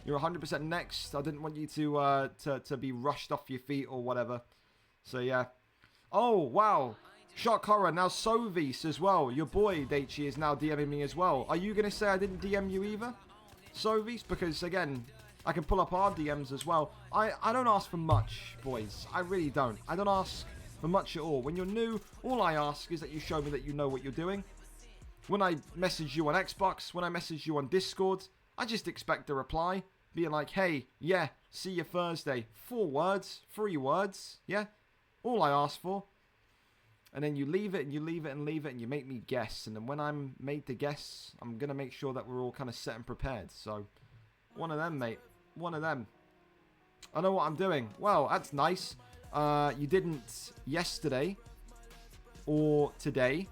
S3: You're 100% next. I didn't want you to be rushed off your feet or whatever. So yeah. Oh, wow. Shock horror. Now Sovis as well. Your boy, Daichi, is now DMing me as well. Are you going to say I didn't DM you either? Sovis? Because, again, I can pull up our DMs as well. I don't ask for much, boys. I really don't. I don't ask for much at all. When you're new, all I ask is that you show me that you know what you're doing. When I message you on Xbox, when I message you on Discord, I just expect a reply. Being like, hey, yeah, see you Thursday. 4 words, 3 words, yeah? All I ask for. And then you leave it and you leave it and leave it and you make me guess. And then when I'm made to guess, I'm going to make sure that we're all kind of set and prepared. So, one of them, mate. One of them. I know what I'm doing. Well, that's nice. You didn't yesterday or today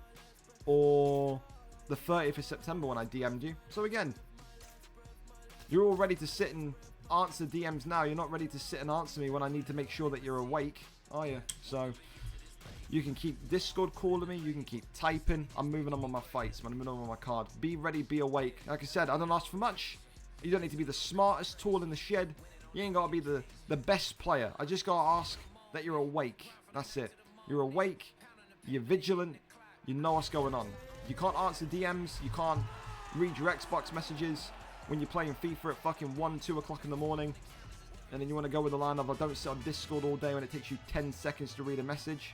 S3: or the 30th of September when I DM'd you. So again, you're all ready to sit and answer DMs now. You're not ready to sit and answer me when I need to make sure that you're awake, are you? So you can keep Discord calling me. You can keep typing. I'm moving on with my fights, man. I'm moving on with my card. Be ready, be awake. Like I said, I don't ask for much. You don't need to be the smartest tool in the shed. You ain't got to be the best player. I just got to ask that you're awake. That's it. You're awake. You're vigilant. You know what's going on. You can't answer DMs. You can't read your Xbox messages when you're playing FIFA at fucking 1, 2 o'clock in the morning. And then you want to go with the line of, I don't sit on Discord all day when it takes you 10 seconds to read a message.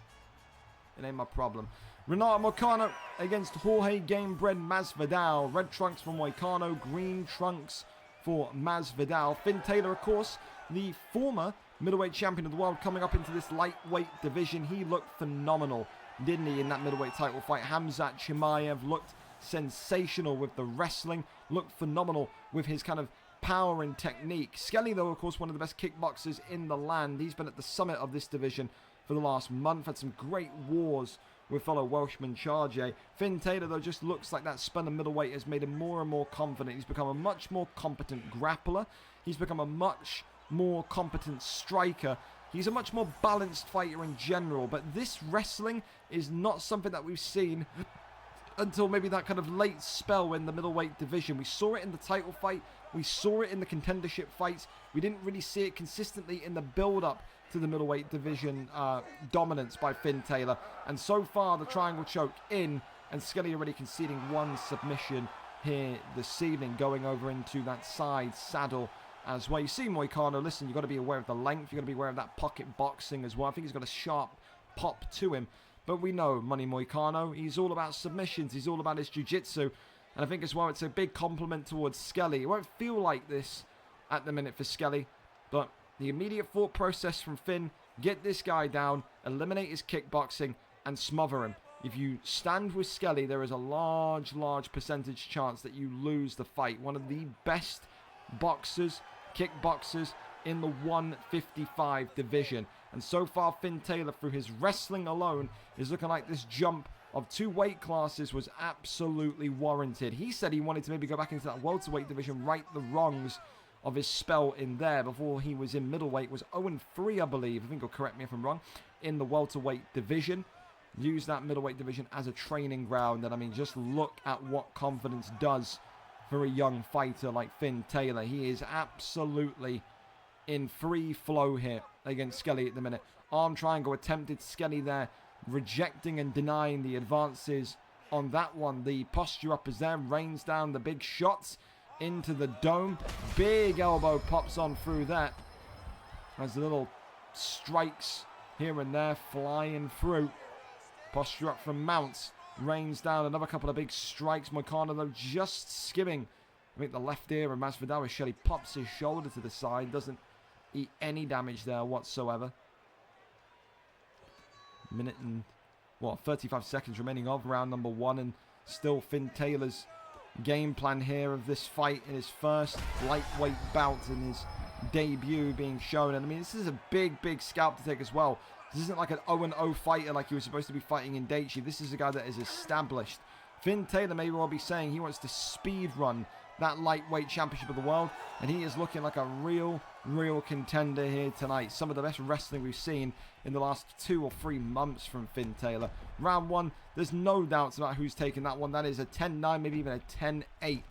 S3: It ain't my problem. Renato Moicano against Jorge Gamebred Masvidal. Red trunks for Moicano. Green trunks for Masvidal. Finn Taylor, of course, the former middleweight champion of the world, coming up into this lightweight division. He looked phenomenal, didn't he, in that middleweight title fight? Hamzat Chimaev looked sensational with the wrestling, looked phenomenal with his kind of power and technique. Skelly, though, of course, one of the best kickboxers in the land. He's been at the summit of this division for the last month, had some great wars with fellow Welshman Charge. Finn Taylor, though, just looks like that spun and middleweight has made him more and more confident. He's become a much more competent grappler. He's become a much more competent striker. He's a much more balanced fighter in general, but this wrestling is not something that we've seen until maybe that kind of late spell in the middleweight division. We saw it in the title fight. We saw it in the contendership fights. We didn't really see it consistently in the build-up to the middleweight division dominance by Finn Taylor. And so far, the triangle choke in, and Skelly already conceding one submission here this evening, going over into that side saddle as well. You see Moicano, listen, you've got to be aware of the length. You've got to be aware of that pocket boxing as well. I think he's got a sharp pop to him. But we know Money Moicano, he's all about submissions. He's all about his jiu-jitsu. And I think as well, it's a big compliment towards Skelly. It won't feel like this at the minute for Skelly, but the immediate thought process from Finn, get this guy down, eliminate his kickboxing, and smother him. If you stand with Skelly, there is a large percentage chance that you lose the fight. One of the best boxers, kickboxers in the 155 division. And so far, Finn Taylor, through his wrestling alone, is looking like this jump of 2 weight classes was absolutely warranted. He said he wanted to maybe go back into that welterweight division, right the wrongs of his spell in there before he was in middleweight. Was 0-3, I believe. I think he'll correct me if I'm wrong. In the welterweight division. Use that middleweight division as a training ground. And I mean, just look at what confidence does for a young fighter like Finn Taylor. He is absolutely in free flow here against Skelly at the minute. Arm triangle attempted. Skelly there rejecting and denying the advances on that one. The posture up is there. Rains down the big shots into the dome. Big elbow pops on through that as the little strikes here and there flying through. Posture up from Mounts. Rains down another couple of big strikes. Moicano, though, just skimming. I think the left ear of Masvidal. Shelly pops his shoulder to the side. Doesn't eat any damage there whatsoever. Minute and, 35 seconds remaining of round number 1. And still Finn Taylor's game plan here of this fight in his first lightweight bout in his debut being shown. And I mean, this is a big scalp to take as well. This isn't like an 0-0 fighter like he was supposed to be fighting in Daichi. This is a guy that is established. Finn Taylor may well be saying he wants to speed run that lightweight championship of the world, and he is looking like a real contender here tonight. Some of the best wrestling we've seen in the last 2 or 3 months from Finn Taylor. Round 1, there's no doubts about who's taking that one. That is a 10-9, maybe even a 10-8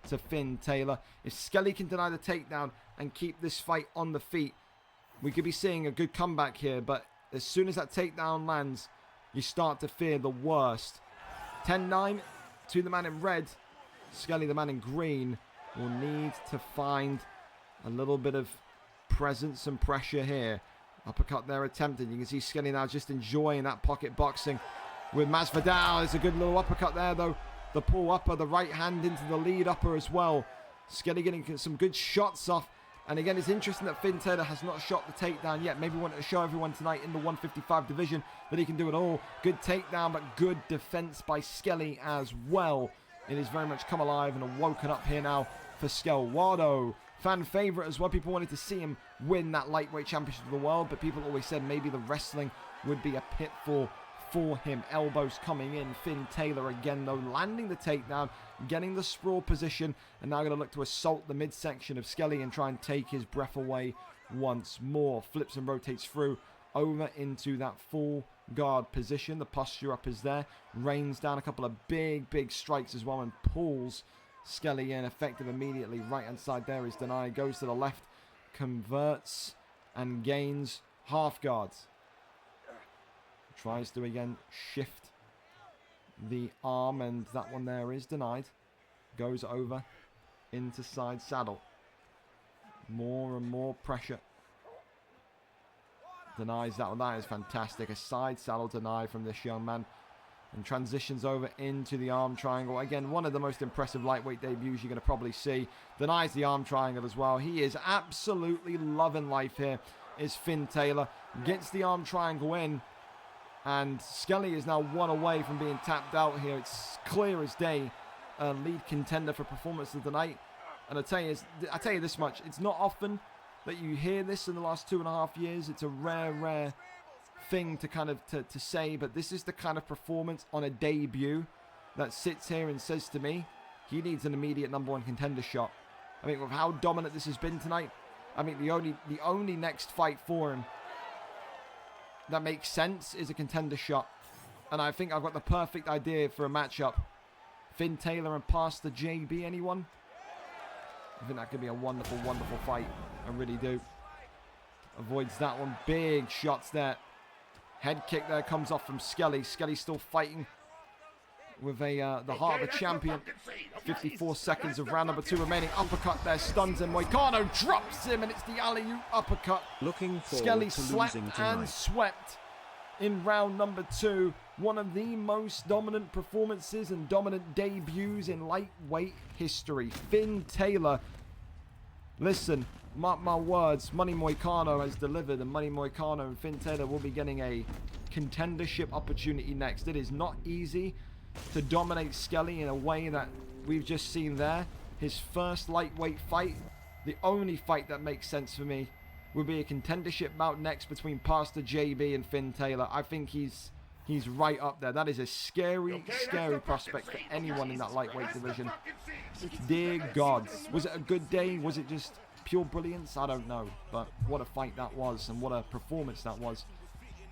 S3: to Finn Taylor. If Skelly can deny the takedown and keep this fight on the feet, we could be seeing a good comeback here, but as soon as that takedown lands, you start to fear the worst. 10-9 to the man in red. Skelly, the man in green, will need to find a little bit of presence and pressure here. Uppercut there attempted. You can see Skelly now just enjoying that pocket boxing with Masvidal. It's a good little uppercut there, though. The pull upper, the right hand into the lead upper as well. Skelly getting some good shots off. And again, it's interesting that Finn Taylor has not shot the takedown yet. Maybe wanted to show everyone tonight in the 155 division that he can do it all. Good takedown, but good defense by Skelly as well. It is very much come alive and awoken up here now for Skelwado. Fan favorite as well. People wanted to see him win that lightweight championship of the world, but people always said maybe the wrestling would be a pitfall for him. Elbows coming in. Finn Taylor again, though, landing the takedown, getting the sprawl position, and now going to look to assault the midsection of Skelly and try and take his breath away once more. Flips and rotates through over into that full guard position. The posture up is there. Rains down a couple of big strikes as well and pulls Skelly in. Effective immediately. Right hand side there is denied. Goes to the left. Converts and gains half guards. Tries to again shift the arm, and that one there is denied. Goes over into side saddle. More and more pressure. Denies that one. That is fantastic. A side saddle denied from this young man. And transitions over into the arm triangle. Again, one of the most impressive lightweight debuts you're going to probably see. Denies the arm triangle as well. He is absolutely loving life here, is Finn Taylor. Gets the arm triangle in. And Skelly is now one away from being tapped out here. It's clear as day. Lead contender for performance of the night. And I tell you this much. It's not often that you hear this in the last 2.5 years. It's a rare thing to kind of to say. But this is the kind of performance on a debut that sits here and says to me, he needs an immediate #1 contender shot. I mean, with how dominant this has been tonight, I mean, the only next fight for him that makes sense is a contender shot. And I think I've got the perfect idea for a matchup. Finn Taylor and Pastor JB, anyone? I think that could be a wonderful, wonderful fight. I really do. Avoids that one. Big shots there. Head kick there comes off from Skelly. Skelly still fighting with the heart of a champion. 54 seconds of round number 2 remaining. Uppercut there stuns him. Moicano drops him, and it's the alley-oop uppercut.
S4: Looking forward
S3: Skelly
S4: to
S3: slapped
S4: losing tonight.
S3: and swept in round number 2. One of the most dominant performances and dominant debuts in lightweight history. Finn Taylor. Listen, mark my words, Money Moicano has delivered, and Money Moicano and Finn Taylor will be getting a contendership opportunity next. It is not easy to dominate Skelly in a way that we've just seen there. His first lightweight fight, the only fight that makes sense for me, would be a contendership bout next between Pastor JB and Finn Taylor. I think he's right up there. That is a scary prospect for anyone in that lightweight division. Dear gods. Was it a good day? Was it just pure brilliance? I don't know. But what a fight that was, and what a performance that was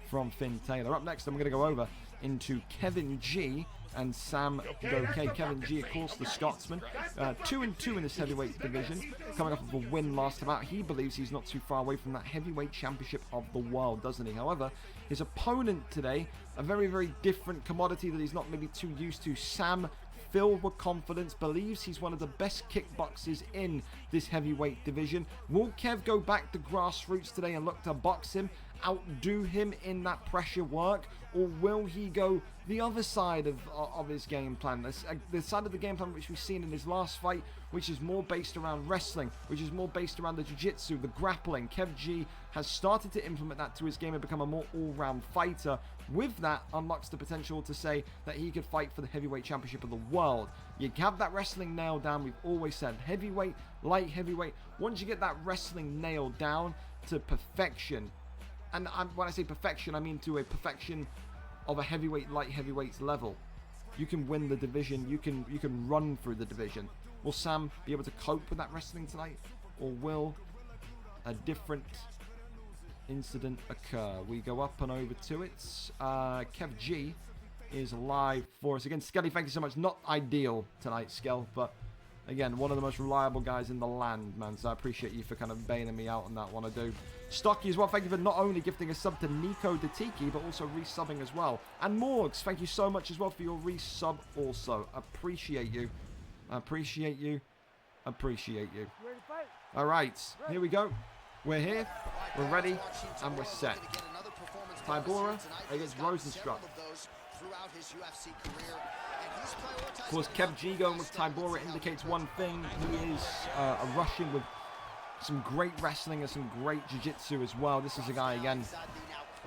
S3: from Finn Taylor. Up next, I'm going to go over into Kevin G and Sam Gokay. Kevin G, of course, the Scotsman. 2-2 in this heavyweight division. Coming off of a win last time out. He believes he's not too far away from that heavyweight championship of the world, doesn't he? However, his opponent today, a very different commodity that he's not maybe too used to. Sam, filled with confidence, believes he's one of the best kickboxers in this heavyweight division. Will Kev go back to grassroots today and look to box him, outdo him in that pressure work, or will he go the other side of his game plan, the side of the game plan which we've seen in his last fight, which is more based around wrestling, which is more based around the jiu-jitsu, the grappling? Kev G has started to implement that to his game and become a more all-round fighter. With that, unlocks the potential to say that he could fight for the heavyweight championship of the world. You have that wrestling nailed down. We've always said heavyweight, light heavyweight. Once you get that wrestling nailed down to perfection, and when I say perfection, I mean to a perfection of a heavyweight, light heavyweights level, you can win the division. You can run through the division. Will Sam be able to cope with that wrestling tonight, or will a different incident occur? We go up and over to it. Kev G is live for us again. Skelly, thank you so much. Not ideal tonight, Skel, but again, one of the most reliable guys in the land, man. So I appreciate you for kind of bailing me out on that one. I do. Stocky as well, thank you for not only gifting a sub to Nico Detiki, but also resubbing as well. And Morgs, thank you so much as well for your resub also. Appreciate you. Appreciate you. Appreciate you. All right, here we go. We're here, we're ready, and we're set. Tybura against Rosenstruck. Of course, Kev G going with Tybura indicates one thing. He is a Russian with some great wrestling and some great jiu-jitsu as well. This is a guy, again,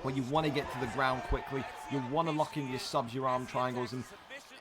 S3: where you want to get to the ground quickly. You want to lock in your subs, your arm triangles, and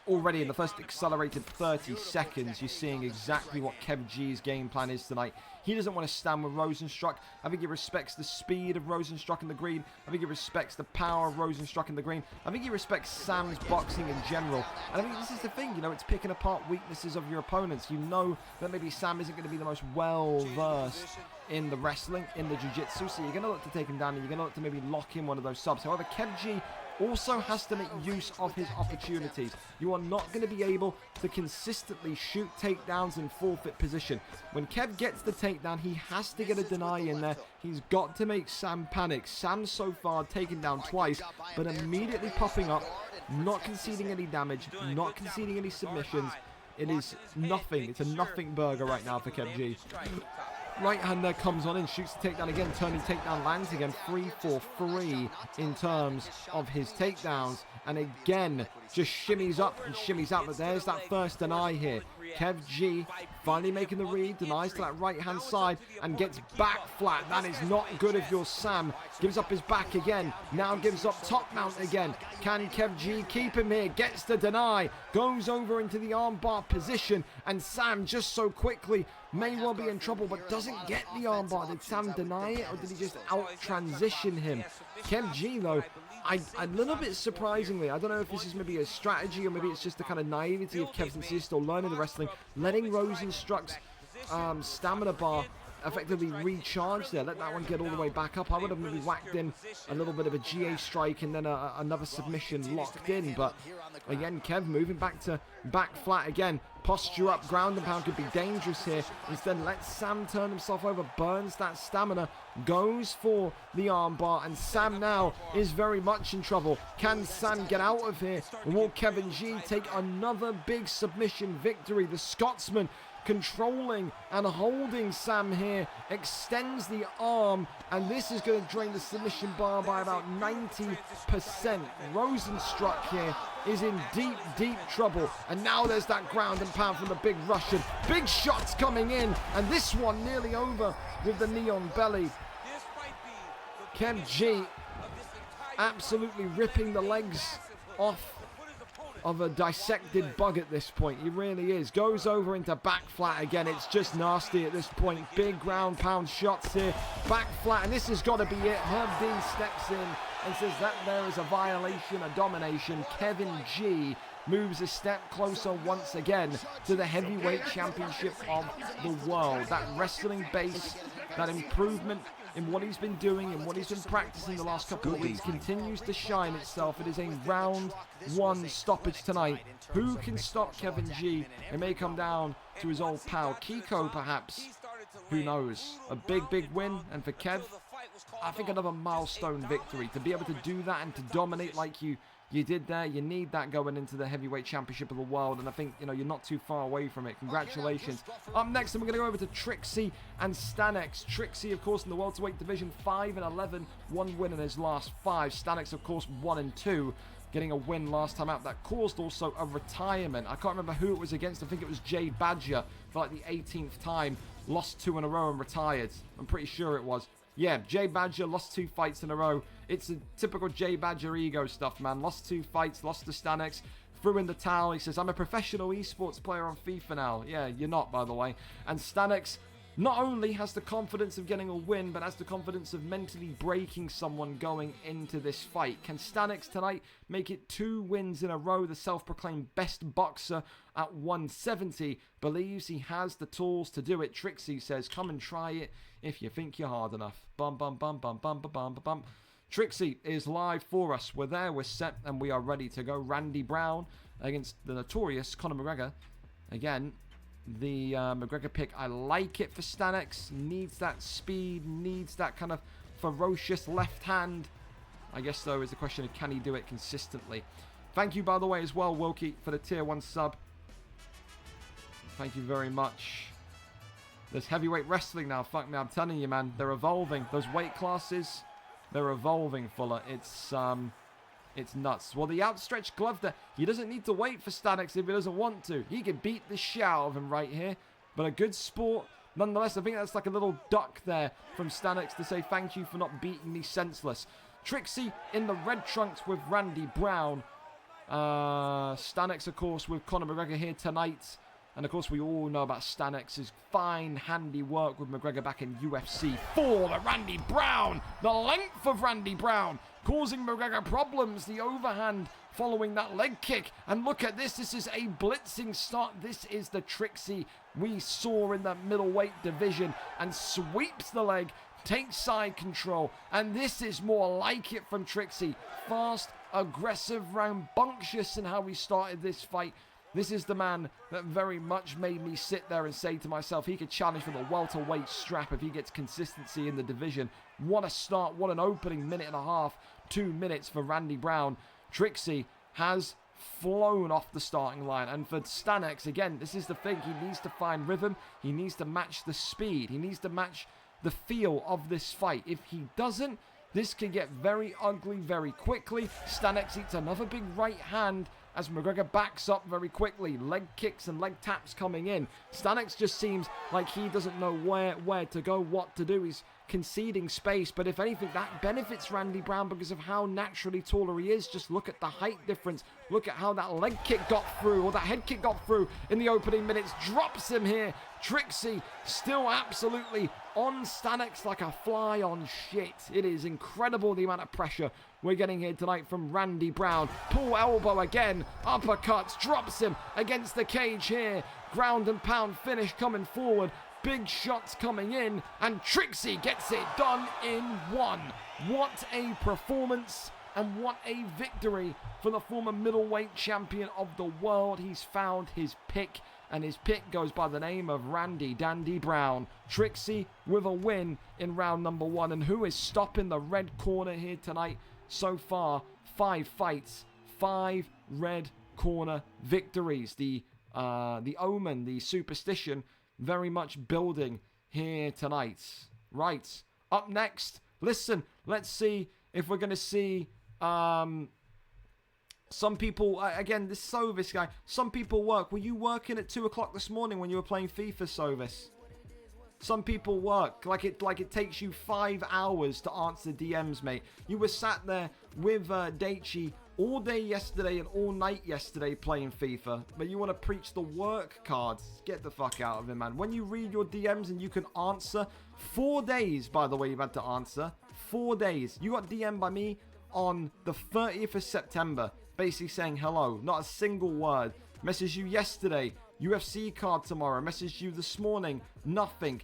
S3: already in the first accelerated 30 seconds, you're seeing exactly what Kev G's game plan is tonight. He doesn't want to stand with Rosenstruck. I think he respects the speed of Rosenstruck in the green. I think he respects the power of Rosenstruck in the green. I think he respects Sam's boxing in general. And I think this is the thing, you know, it's picking apart weaknesses of your opponents. You know that maybe Sam isn't going to be the most well-versed in the wrestling, in the jiu-jitsu, so you're going to look to take him down and you're going to look to maybe lock in one of those subs. However, Kev G also has to make use of his opportunities. You are not going to be able to consistently shoot takedowns in forfeit position. When Kev gets the takedown, he has to get a deny in there. He's got to make Sam panic. Sam so far taken down twice, but immediately popping up, not conceding any damage, not conceding any submissions. It is nothing. It's a nothing burger right now for Kev G. Right hand there comes on in, shoots the takedown again, turning takedown, lands again, 3-for-3 in terms of his takedowns, and again, just shimmies up and shimmies out, but there's that first deny here. Kev G Finally making the read, denies to that right-hand side and gets back flat. That is not good if you're Sam. Gives up his back again. Now gives up top mount again. Can Kev G keep him here? Gets the deny. Goes over into the armbar position. And Sam just so quickly may well be in trouble, but doesn't get the armbar. Did Sam deny it or did he just out-transition him? Kev G, though, a little bit surprisingly, I don't know if this is maybe a strategy or maybe it's just the kind of naivety of Kev since he's still learning the wrestling, letting Rosenstruck's stamina bar effectively recharge there. Let that one get all the way back up. I would have maybe whacked in a little bit of a GA strike and then another submission locked in. But again, Kev moving back to back flat again. Posture up, ground and pound could be dangerous here. Instead, lets Sam turn himself over, burns that stamina, goes for the armbar, and Sam now is very much in trouble. Can Sam get out of here? And will Kevin G take another big submission victory? The Scotsman controlling and holding Sam here, extends the arm, and this is going to drain the submission bar by about 90%. Rosenstruck here is in deep, deep trouble, and now there's that ground and pound from the big Russian. Big shots coming in, and this one nearly over with the knee on belly. Kev G absolutely ripping the legs off of a dissected bug at this point. He really is. Goes over into back flat again. It's just nasty at this point. Big ground pound shots here. Back flat, and this has got to be it. Herb D steps in and says that there is a violation, a domination. Kevin G moves a step closer once again to the heavyweight championship of the world. That wrestling base, that improvement in what he's been doing and what he's been practicing the last couple of weeks continues to shine itself. It is a round one stoppage tonight. Who can stop Kevin G? It may come down to his old pal Kiko, perhaps. Who knows? A big, big win. And for Kev, I think another milestone victory. To be able to do that and to dominate like you did there, you need that going into the heavyweight championship of the world, and I think, you're not too far away from it. Congratulations. Up next, we're going to go over to Trixie and Stanex. Trixie, of course, in the welterweight division, 5-11, one win in his last 5. Stanex, of course, 1-2, getting a win last time out. That caused also a retirement. I can't remember who it was against. I think it was Jay Badger for like the 18th time. Lost 2 in a row and retired. I'm pretty sure it was. Yeah, Jay Badger lost 2 fights in a row. It's a typical Jay Badger ego stuff, man. Lost 2 fights, lost to Stanex, threw in the towel. He says, I'm a professional esports player on FIFA now. Yeah, you're not, by the way. And Stanex not only has the confidence of getting a win, but has the confidence of mentally breaking someone going into this fight. Can Stanex tonight make it 2 wins in a row? The self-proclaimed best boxer at 170 believes he has the tools to do it. Trixie says, come and try it if you think you're hard enough. Bum, bum, bum, bum, bum, bum, bum, bum. Trixie is live for us. We're there, we're set, and we are ready to go. Randy Brown against the notorious Conor McGregor. Again, the McGregor pick, I like it for Stanex. Needs that speed, needs that kind of ferocious left hand. I guess, though, is the question of can he do it consistently. Thank you, by the way, as well, Wilkie, for the tier 1 sub. Thank you very much. There's heavyweight wrestling now. Fuck me, I'm telling you, man. They're evolving. Those weight classes, they're evolving, Fuller. It's nuts. Well, the outstretched glove there. He doesn't need to wait for Stanex if he doesn't want to. He can beat the shit out of him right here. But a good sport. Nonetheless, I think that's like a little duck there from Stanex to say thank you for not beating me senseless. Trixie in the red trunks with Randy Brown. Stanex, of course, with Conor McGregor here tonight. And, of course, we all know about Stanex's fine handiwork with McGregor back in UFC 4. The Randy Brown, the length of Randy Brown, causing McGregor problems. The overhand following that leg kick. And look at this. This is a blitzing start. This is the Trixie we saw in the middleweight division. And sweeps the leg, takes side control. And this is more like it from Trixie. Fast, aggressive, rambunctious in how we started this fight. This is the man that very much made me sit there and say to myself, he could challenge for the welterweight strap if he gets consistency in the division. What a start, what an opening minute and a half, 2 minutes for Randy Brown. Trixie has flown off the starting line. And for Stanex, again, this is the thing. He needs to find rhythm. He needs to match the speed. He needs to match the feel of this fight. If he doesn't,
S2: This can get very ugly very quickly. Stanex eats another big right hand as McGregor backs up very quickly. Leg kicks and leg taps coming in. Stanex just seems like he doesn't know where to go, what to do. He's conceding space, but if anything, that benefits Randy Brown because of how naturally taller he is. Just look at the height difference. Look at how that leg kick got through, or that head kick got through in the opening minutes. Drops him here. Trixie still absolutely on Stanex like a fly on shit. It is incredible the amount of pressure we're getting here tonight from Randy Brown. Pull elbow again. Uppercuts. Drops him against the cage here. Ground and pound finish coming forward. Big shots coming in, and Trixie gets it done in one. What a performance, and what a victory for the former middleweight champion of the world. He's found his pick, and his pick goes by the name of Randy Dandy Brown. Trixie with a win in round number 1, and who is stopping the red corner here tonight? So far, 5 fights, 5 red corner victories. The omen, the superstition, very much building here tonight. Right, up next, listen, let's see if we're going to see some people, again, this Sovis guy, some people work. Were you working at 2 o'clock this morning when you were playing FIFA, Sovis? Some people work like it takes you 5 hours to answer DMs, mate. You were sat there with Daichi all day yesterday and all night yesterday playing FIFA, but you want to preach the work cards. Get the fuck out of it, man. When you read your DMs and you can answer, 4 days, by the way, you've had to answer. 4 days. You got DM'd by me on the 30th of September, basically saying hello. Not a single word. Messaged you yesterday. UFC card tomorrow. Messaged you this morning. Nothing.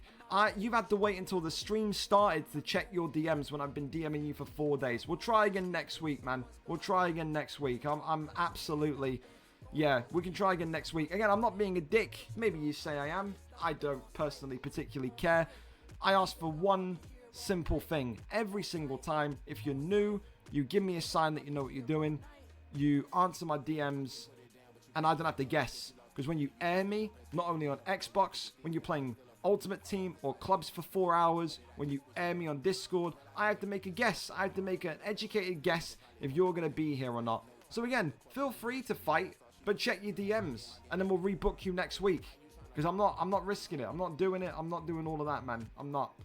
S2: You've had to wait until the stream started to check your DMs when I've been DMing you for 4 days. We'll try again next week, man. We'll try again next week. I'm absolutely... Yeah, we can try again next week. Again, I'm not being a dick. Maybe you say I am. I don't personally particularly care. I ask for one simple thing. Every single time, if you're new, you give me a sign that you know what you're doing. You answer my DMs, and I don't have to guess. Because when you air me, not only on Xbox, when you're playing Ultimate Team or clubs for 4 hours, when you air me on Discord, I have to make a guess. I have to make an educated guess if you're going to be here or not. So again, feel free to fight, but check your DMs, and then we'll rebook you next week. Because I'm not risking it. I'm not doing it. I'm not doing all of that, man. I'm not.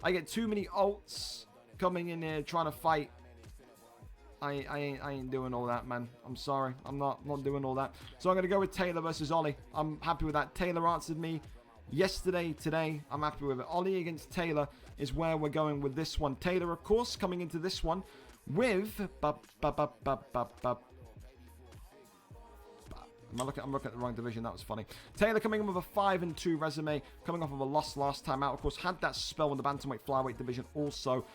S2: I get too many ults coming in here trying to fight. I ain't doing all that, man. I'm sorry. I'm not doing all that. So I'm going to go with Taylor versus Ollie. I'm happy with that. Taylor answered me yesterday, today. I'm happy with it. Ollie against Taylor is where we're going with this one. Taylor, of course, coming into this one with... I'm looking at the wrong division. That was funny. Taylor coming in with a 5-2 resume, coming off of a loss last time out. Of course, had that spell in the bantamweight flyweight division also.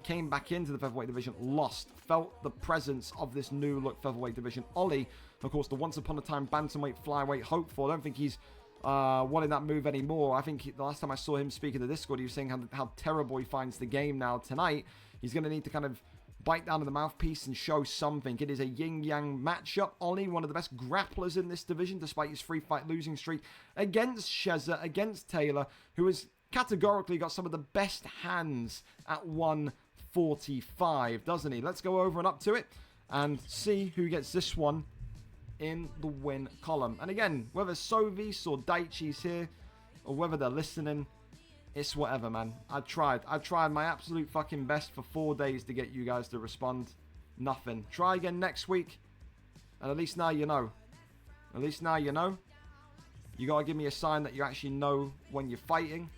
S2: Came back into the featherweight division, lost. Felt the presence of this new look featherweight division. Ollie, of course, the once upon a time bantamweight flyweight hopeful. I don't think he's wanting that move anymore. I think the last time I saw him speak in the Discord, he was saying how terrible he finds the game now. Tonight, he's going to need to kind of bite down to the mouthpiece and show something. It is a yin-yang matchup. Ollie, one of the best grapplers in this division, despite his 3-fight losing streak, against Sheza, against Taylor, who has categorically got some of the best hands at 145, doesn't he? Let's go over and up to it and see who gets this one in the win column. And again, whether Sovis or Daichi's here, or whether they're listening, it's whatever, man. I tried my absolute fucking best for 4 days to get you guys to respond. Nothing. Try again next week. And at least now you know. At least now you know. You gotta give me a sign that you actually know when you're fighting.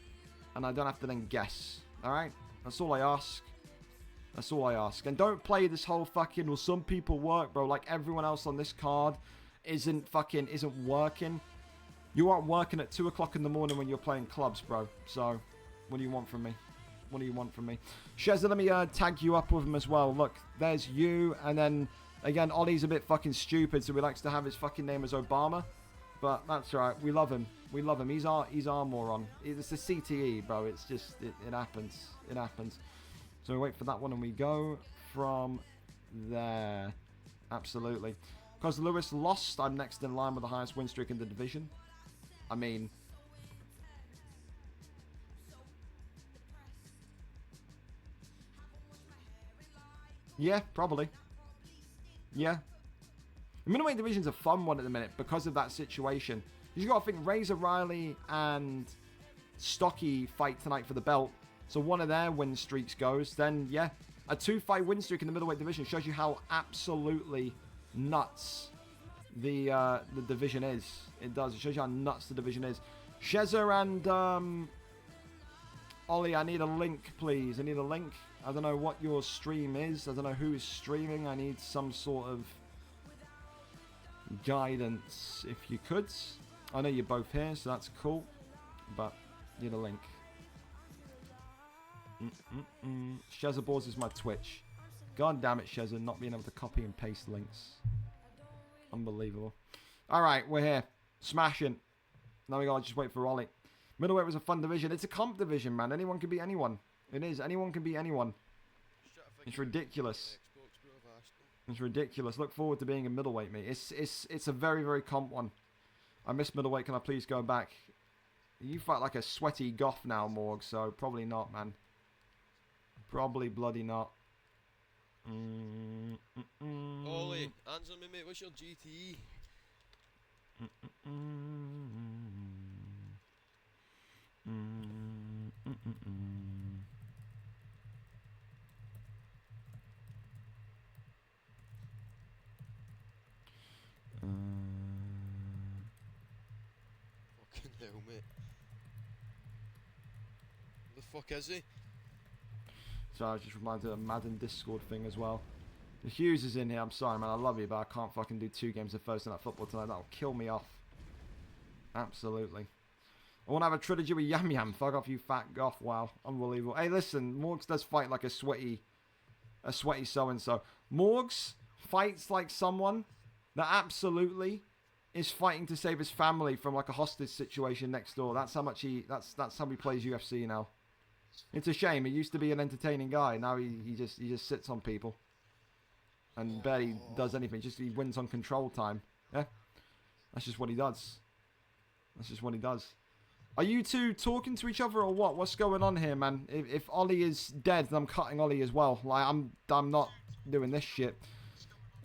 S2: And I don't have to then guess. Alright? That's all I ask. That's all I ask. And don't play this whole fucking, well, some people work, bro. Like everyone else on this card isn't working. You aren't working at 2 o'clock in the morning when you're playing clubs, bro. So, what do you want from me? What do you want from me? Sheza, let me tag you up with him as well. Look, there's you. And then, again, Ollie's a bit fucking stupid, so he likes to have his fucking name as Obama. But that's all right. We love him. We love him. He's our moron. It's the CTE, bro. It's just, it happens. It happens. So we wait for that one and we go from there. Absolutely. Because Lewis lost, I'm next in line with the highest win streak in the division. I mean,
S3: Yeah, probably. Yeah. The middleweight division's a fun one at the minute because of that situation. You got to think Razor Riley and Stocky fight tonight for the belt. So one of their win streaks goes. Then, yeah, a 2-fight win streak in the middleweight division shows you how absolutely nuts the division is. It does. It shows you how nuts the division is. Shezza and Ollie, I need a link, please. I need a link. I don't know what your stream is. I don't know who is streaming. I need some sort of guidance, if you could. I know you're both here, so that's cool. But need a link. Shezza Boards is my Twitch. God damn it, Shezza, not being able to copy and paste links. Unbelievable. Alright, we're here. Smashing. Now we gotta just wait for Ollie. Middleweight was a fun division. It's a comp division, man. Anyone can beat anyone. It is. Anyone can beat anyone. It's ridiculous. It's ridiculous. Look forward to being a middleweight, mate. It's a very, very comp one. I miss middleweight. Can I please go back? You fight like a sweaty goth now, Morg, so probably not, man. Probably bloody not.
S4: Ollie, answer me, mate. What's your GTE? Fucking hell, mate. The fuck is he?
S3: So I was just reminded of the Madden Discord thing as well. The Hughes is in here. I'm sorry, man. I love you, but I can't fucking do 2 games of Thursday Night Football tonight. That'll kill me off. Absolutely. I want to have a trilogy with Yam Yam. Fuck off, you fat goth. Wow. Unbelievable. Hey, listen. Morgs does fight like a sweaty so-and-so. Morgs fights like someone that absolutely is fighting to save his family from like a hostage situation next door. That's how much that's how he plays UFC now. It's a shame. He used to be an entertaining guy. Now he just sits on people and barely does anything. He wins on control time. Yeah, that's just what he does. That's just what he does. Are you two talking to each other or what? What's going on here, man? If Ollie is dead, then I'm cutting Ollie as well. Like I'm not doing this shit.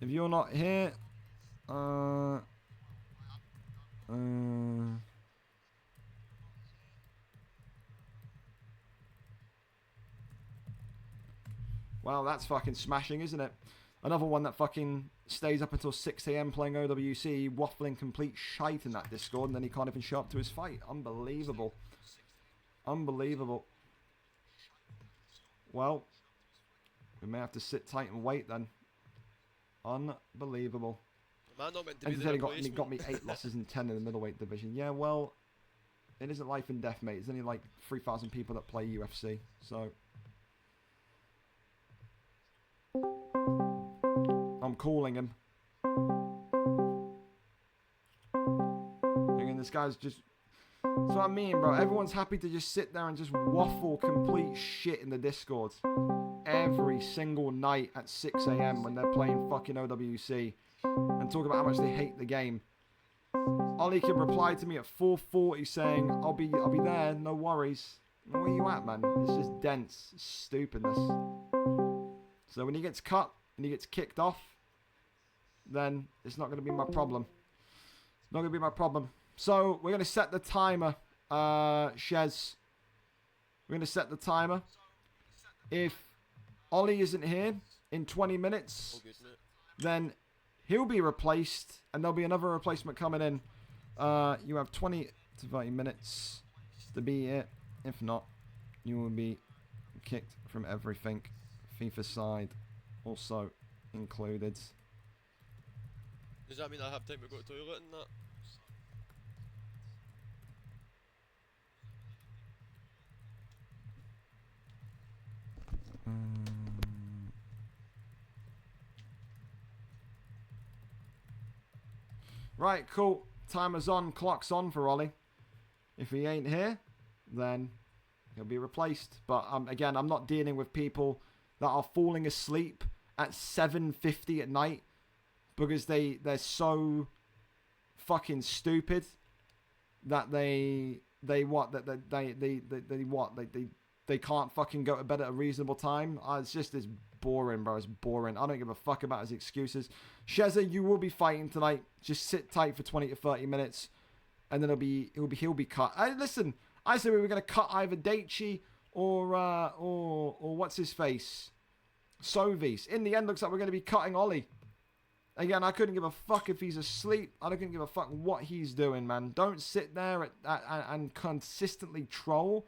S3: If you're not here, Well, that's fucking smashing, isn't it? Another one that fucking stays up until 6 AM playing OWC, waffling complete shite in that Discord, and then he can't even show up to his fight. Unbelievable. Unbelievable. Well, we may have to sit tight and wait then. Unbelievable.
S4: Man, not meant to
S3: And
S4: be
S3: he
S4: the
S3: said he got me 8 losses and 10 in the middleweight division. Yeah, well, it isn't life and death, mate. There's only like 3,000 people that play UFC, so... I'm calling him. Thinking this guy's just... That's what I mean, bro. Everyone's happy to just sit there and just waffle complete shit in the Discord. Every single night at 6 AM when they're playing fucking OWC. And talk about how much they hate the game. Ollie can reply to me at 4:40 saying, I'll be there, no worries. Where you at, man? It's just dense stupidness. So when he gets cut and he gets kicked off, then it's not going to be my problem. It's not going to be my problem. So we're going to set the timer, Shez. We're going to set the timer. If Ollie isn't here in 20 minutes, then he'll be replaced and there'll be another replacement coming in. You have 20 to 30 minutes to be here. If not, you will be kicked from everything. FIFA side also included.
S4: Does that mean I have time to go to the toilet and that?
S3: Right, cool. Timer's on, clock's on for Ollie. If he ain't here, then he'll be replaced. But again, I'm not dealing with people that are falling asleep at 7:50 at night because they're so fucking stupid that they can't fucking go to bed at a reasonable time. It's just this boring, bro. It's boring. I don't give a fuck about his excuses. Sheza, you will be fighting tonight. Just sit tight for 20 to 30 minutes. And then he'll be cut. Listen, I said we were going to cut either Daichi or what's his face? Sovis. In the end, looks like we're going to be cutting Ollie. Again, I couldn't give a fuck if he's asleep. I couldn't give a fuck what he's doing, man. Don't sit there and consistently troll.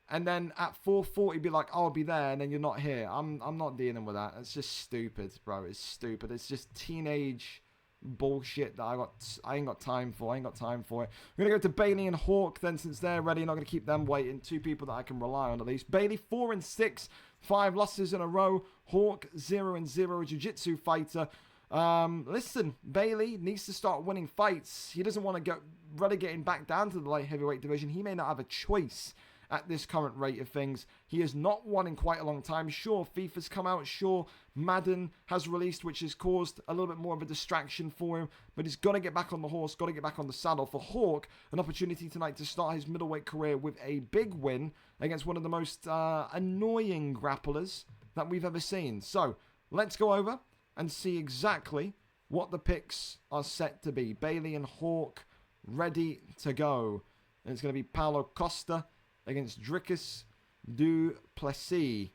S3: And then at 4:40 be like, I'll be there, and then you're not here. I'm not dealing with that. It's just stupid, bro. It's stupid. It's just teenage bullshit that I ain't got time for. I ain't got time for it. We're gonna go to Bailey and Hawk then, since they're ready. Not gonna keep them waiting. Two people that I can rely on at least. Bailey 4-6, 5 losses in a row. Hawk 0-0, jiu-jitsu fighter. Listen, Bailey needs to start winning fights. He doesn't want to go relegating back down to the light heavyweight division. He may not have a choice at this current rate of things. He has not won in quite a long time. Sure, FIFA's come out. Sure, Madden has released, which has caused a little bit more of a distraction for him. But he's got to get back on the horse, got to get back on the saddle. For Hawk, an opportunity tonight to start his middleweight career with a big win against one of the most annoying grapplers that we've ever seen. So, let's go over and see exactly what the picks are set to be. Bailey and Hawk ready to go. And it's going to be Paulo Costa against Dricus du Plessis.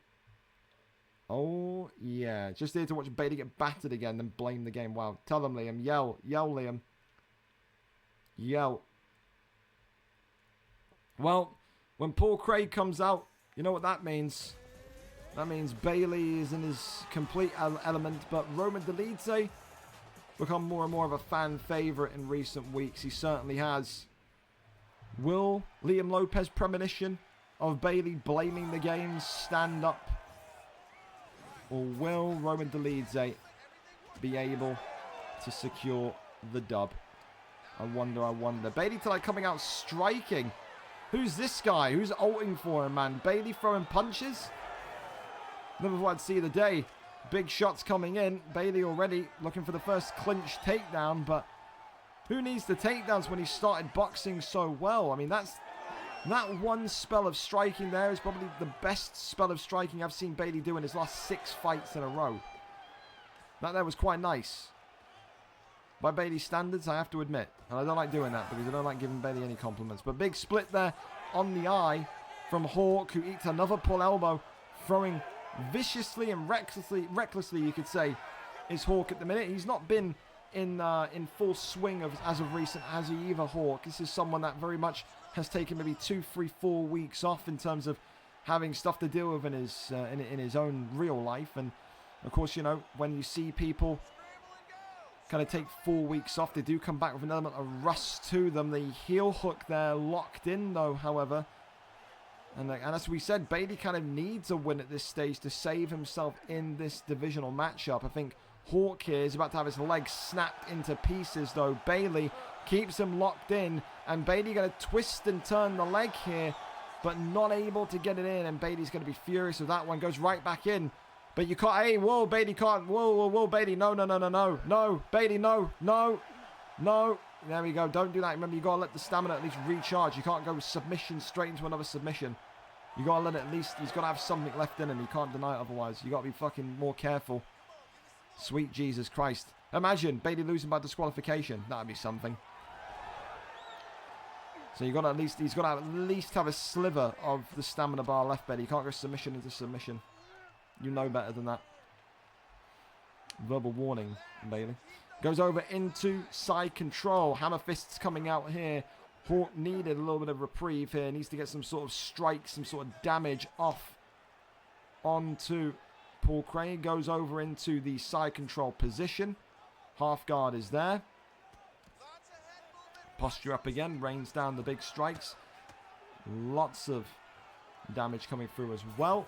S3: Oh, yeah. Just here to watch Bailey get battered again, then blame the game. Wow. Tell them, Liam. Yell. Yell, Liam. Yell. Well, when Paul Craig comes out, you know what that means. That means Bailey is in his complete element. But Roman Dolidze become more and more of a fan favorite in recent weeks. He certainly has. Will Liam Lopez premonition of Bailey blaming the game stand up? Or will Roman Dolidze be able to secure the dub? I wonder, I wonder. Bailey tonight coming out striking. Who's this guy? Who's ulting for him, man? Bailey throwing punches? Never thought I'd see the day. Big shots coming in. Bailey already looking for the first clinch takedown, but who needs the takedowns when he started boxing so well? I mean, that one spell of striking there is probably the best spell of striking I've seen Bailey do in his last 6 fights in a row. That there was quite nice. By Bailey's standards, I have to admit. And I don't like doing that because I don't like giving Bailey any compliments. But big split there on the eye from Hawk, who eats another pull elbow, throwing viciously and recklessly, you could say, is Hawk at the minute. He's not been in full swing as of recent, has he either, Hawk? This is someone that very much has taken maybe 2, 3, 4 weeks off in terms of having stuff to deal with in his own real life. And of course, you know, when you see people kind of take 4 weeks off, they do come back with an element of rust to them. The heel hook there locked in though, however. And as we said, Bailey kind of needs a win at this stage to save himself in this divisional matchup. I think Hawk here is about to have his leg snapped into pieces though. Bailey keeps him locked in, and Bailey going to twist and turn the leg here, but not able to get it in, and Bailey's going to be furious with that one. Goes right back in, but you can't. Hey, whoa, Bailey can't. Whoa, Bailey, no, Bailey, no. There we go. Don't do that. Remember, you got to let the stamina at least recharge. You can't go submission straight into another submission. You got to let it at least, he's got to have something left in him. You can't deny it otherwise. You got to be fucking more careful. Sweet Jesus Christ. Imagine Bailey losing by disqualification. That would be something. So you got to at least, he's got to at least have a sliver of the stamina bar left, Bailey. You can't go submission into submission. You know better than that. Verbal warning, Bailey. Goes over into side control. Hammer fists coming out here. Hawk needed a little bit of reprieve here. Needs to get some sort of strike, some sort of damage off onto Paul Craig. Goes over into the side control position. Half guard is there. Posture up again. Rains down the big strikes. Lots of damage coming through as well.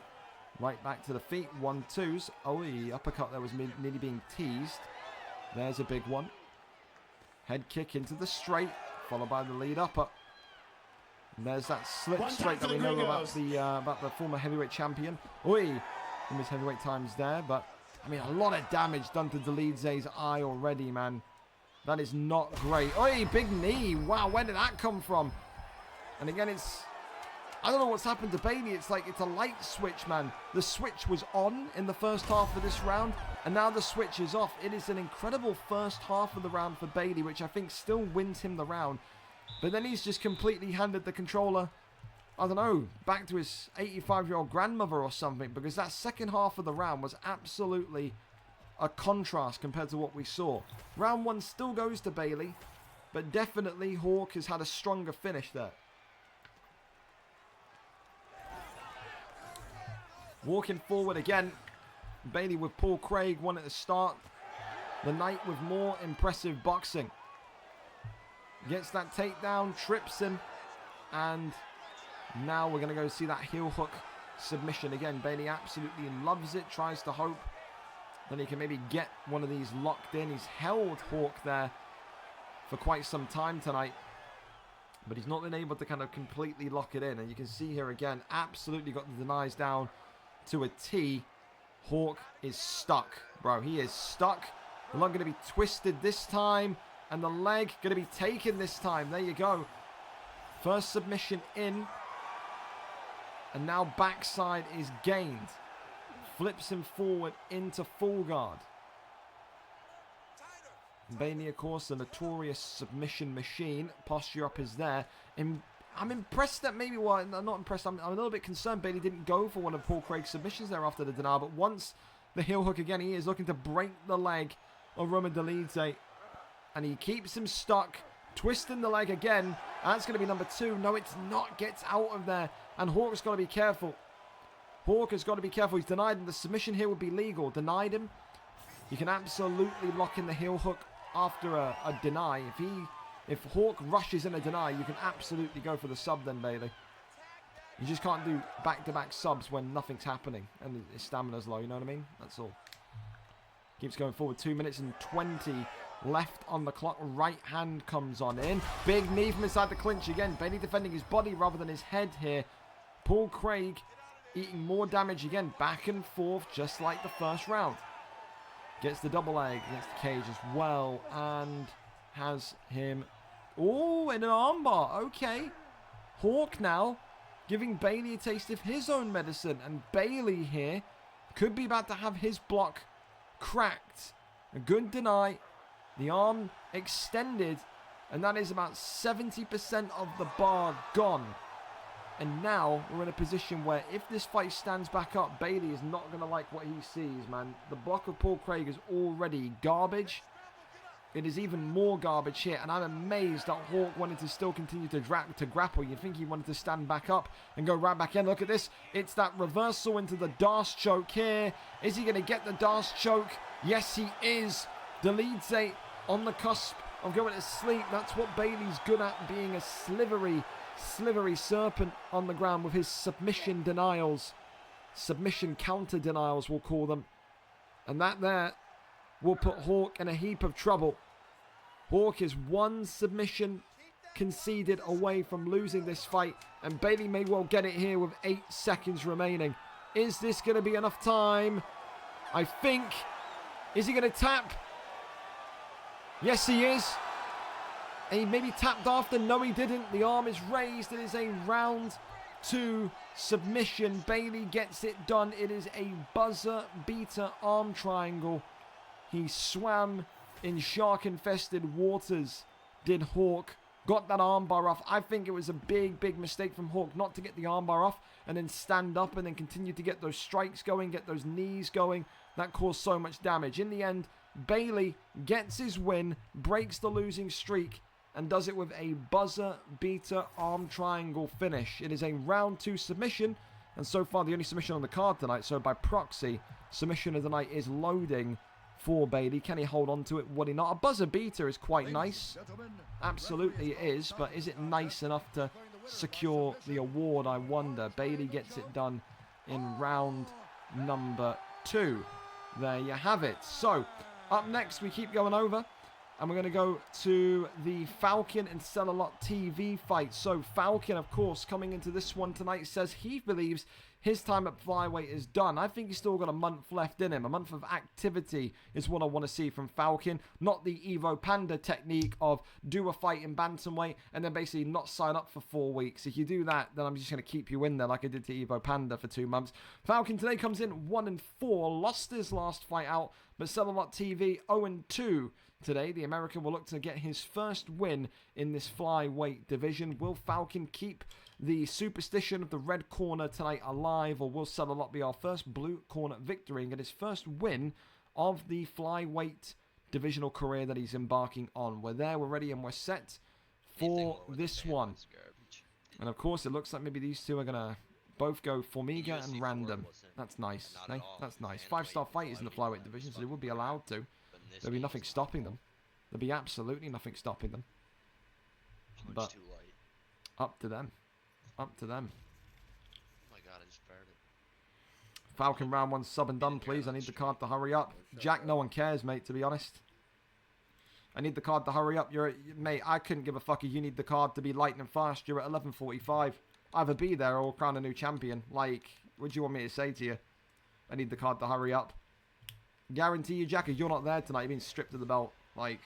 S3: Right back to the feet. 1-2s. Oh, the uppercut there was nearly being teased. There's a big one. Head kick into the straight, followed by the lead upper. And there's that slip straight that we know about the former heavyweight champion. Oi, from his heavyweight times there. But, I mean, a lot of damage done to Dolidze's eye already, man. That is not great. Oi, big knee. Wow, where did that come from? And again, it's I don't know what's happened to Bailey. It's like it's a light switch, man. The switch was on in the first half of this round, and now the switch is off. It is an incredible first half of the round for Bailey, which I think still wins him the round. But then he's just completely handed the controller, I don't know, back to his 85-year-old grandmother or something, because that second half of the round was absolutely a contrast compared to what we saw. Round 1 still goes to Bailey, but definitely Hawk has had a stronger finish there. Walking forward again, Bailey with Paul Craig, one at the start. The Knight with more impressive boxing. Gets that takedown, trips him, and now we're going to go see that heel hook submission again. Bailey absolutely loves it, tries to hope that he can maybe get one of these locked in. He's held Hawk there for quite some time tonight, but he's not been able to kind of completely lock it in. And you can see here again, absolutely got the denies down to a T. Hawk is stuck, bro. He is stuck. The leg going to be twisted this time, and the leg going to be taken this time. There you go. First submission in, and now backside is gained. Flips him forward into full guard. Bailey, of course, a notorious submission machine. Posture up is there. I'm impressed that maybe, well, I'm not impressed. I'm a little bit concerned Bailey didn't go for one of Paul Craig's submissions there after the denial. But once the heel hook again, he is looking to break the leg of Roman Dolidze. And he keeps him stuck, twisting the leg again. That's going to be number 2. No, it's not. Gets out of there. And Hawk's got to be careful. Hawk has got to be careful. He's denied him. The submission here would be legal. Denied him. You can absolutely lock in the heel hook after a deny. If Hawk rushes in a deny, you can absolutely go for the sub then, Bailey. You just can't do back-to-back subs when nothing's happening and his stamina's low, you know what I mean? That's all. Keeps going forward. 2 minutes and 20 left on the clock. Right hand comes on in. Big knee from inside the clinch again. Bailey defending his body rather than his head here. Paul Craig eating more damage again. Back and forth just like the first round. Gets the double leg against the cage as well. And has him... Oh, in an armbar. Okay. Hawk now giving Bailey a taste of his own medicine. And Bailey here could be about to have his block cracked. A good deny. The arm extended. And that is about 70% of the bar gone. And now we're in a position where if this fight stands back up, Bailey is not going to like what he sees, man. The block of Paul Craig is already garbage. It is even more garbage here, and I'm amazed that Hawk wanted to still continue to grapple. You'd think he wanted to stand back up and go right back in. Look at this. It's that reversal into the Darce choke here. Is he going to get the Darce choke? Yes, he is. Dolidze on the cusp of going to sleep. That's what Bailey's good at, being a slivery serpent on the ground with his submission denials. Submission counter denials, we'll call them. And that there will put Hawk in a heap of trouble. Hawk is one submission conceded away from losing this fight, and Bailey may well get it here with 8 seconds remaining. Is this going to be enough time? I think. Is he going to tap? Yes, he is. And he maybe tapped after. No, he didn't. The arm is raised. It is a round 2 submission. Bailey gets it done. It is a buzzer beater arm triangle. He swam in shark-infested waters, did Hawk. Got that armbar off. I think it was a big mistake from Hawk not to get the armbar off and then stand up and then continue to get those strikes going, get those knees going. That caused so much damage. In the end, Bailey gets his win, breaks the losing streak, and does it with a buzzer beater arm triangle finish. It is a round 2 submission, and so far the only submission on the card tonight. So by proxy, submission of the night is loading for Bailey. Can he hold on to it? Would he not? A buzzer beater is quite nice. Absolutely it is, but is it nice enough to secure the award? I wonder. Bailey gets it done in round number 2. There you have it. So, up next, we keep going over. And we're going to go to the Falcon and Cell-A-Lot TV fight. So Falcon, of course, coming into this one tonight, says he believes his time at flyweight is done. I think he's still got a month left in him. A month of activity is what I want to see from Falcon. Not the Evo Panda technique of do a fight in bantamweight and then basically not sign up for 4 weeks. If you do that, then I'm just going to keep you in there like I did to Evo Panda for 2 months. Falcon today comes in 1-4. Lost his last fight out, but Cell-A-Lot TV 0-2. Today, the American will look to get his first win in this flyweight division. Will Falcon keep the superstition of the red corner tonight alive, or will Cell-A-Lot be our first blue corner victory and get his first win of the flyweight divisional career that he's embarking on? We're there, we're ready, and we're set for this one. And of course, it looks like maybe these two are going to both go Formiga and Random. That's nice. Eh? That's nice. 5-star fighters in the flyweight division, so they would be allowed to. There'll be nothing stopping them. There'll be absolutely nothing stopping them. But up to them. Up to them.
S4: Oh my god, I just farted.
S3: Falcon round 1 sub and done, please. I need the card to hurry up. Jack, no one cares, mate, to be honest. I need the card to hurry up. Mate, I couldn't give a fuck if you need the card to be lightning fast. You're at 11:45. Either be there or crown a new champion. Like, what do you want me to say to you? I need the card to hurry up. Guarantee you, Jack, if you're not there tonight, you've been stripped of the belt. Like,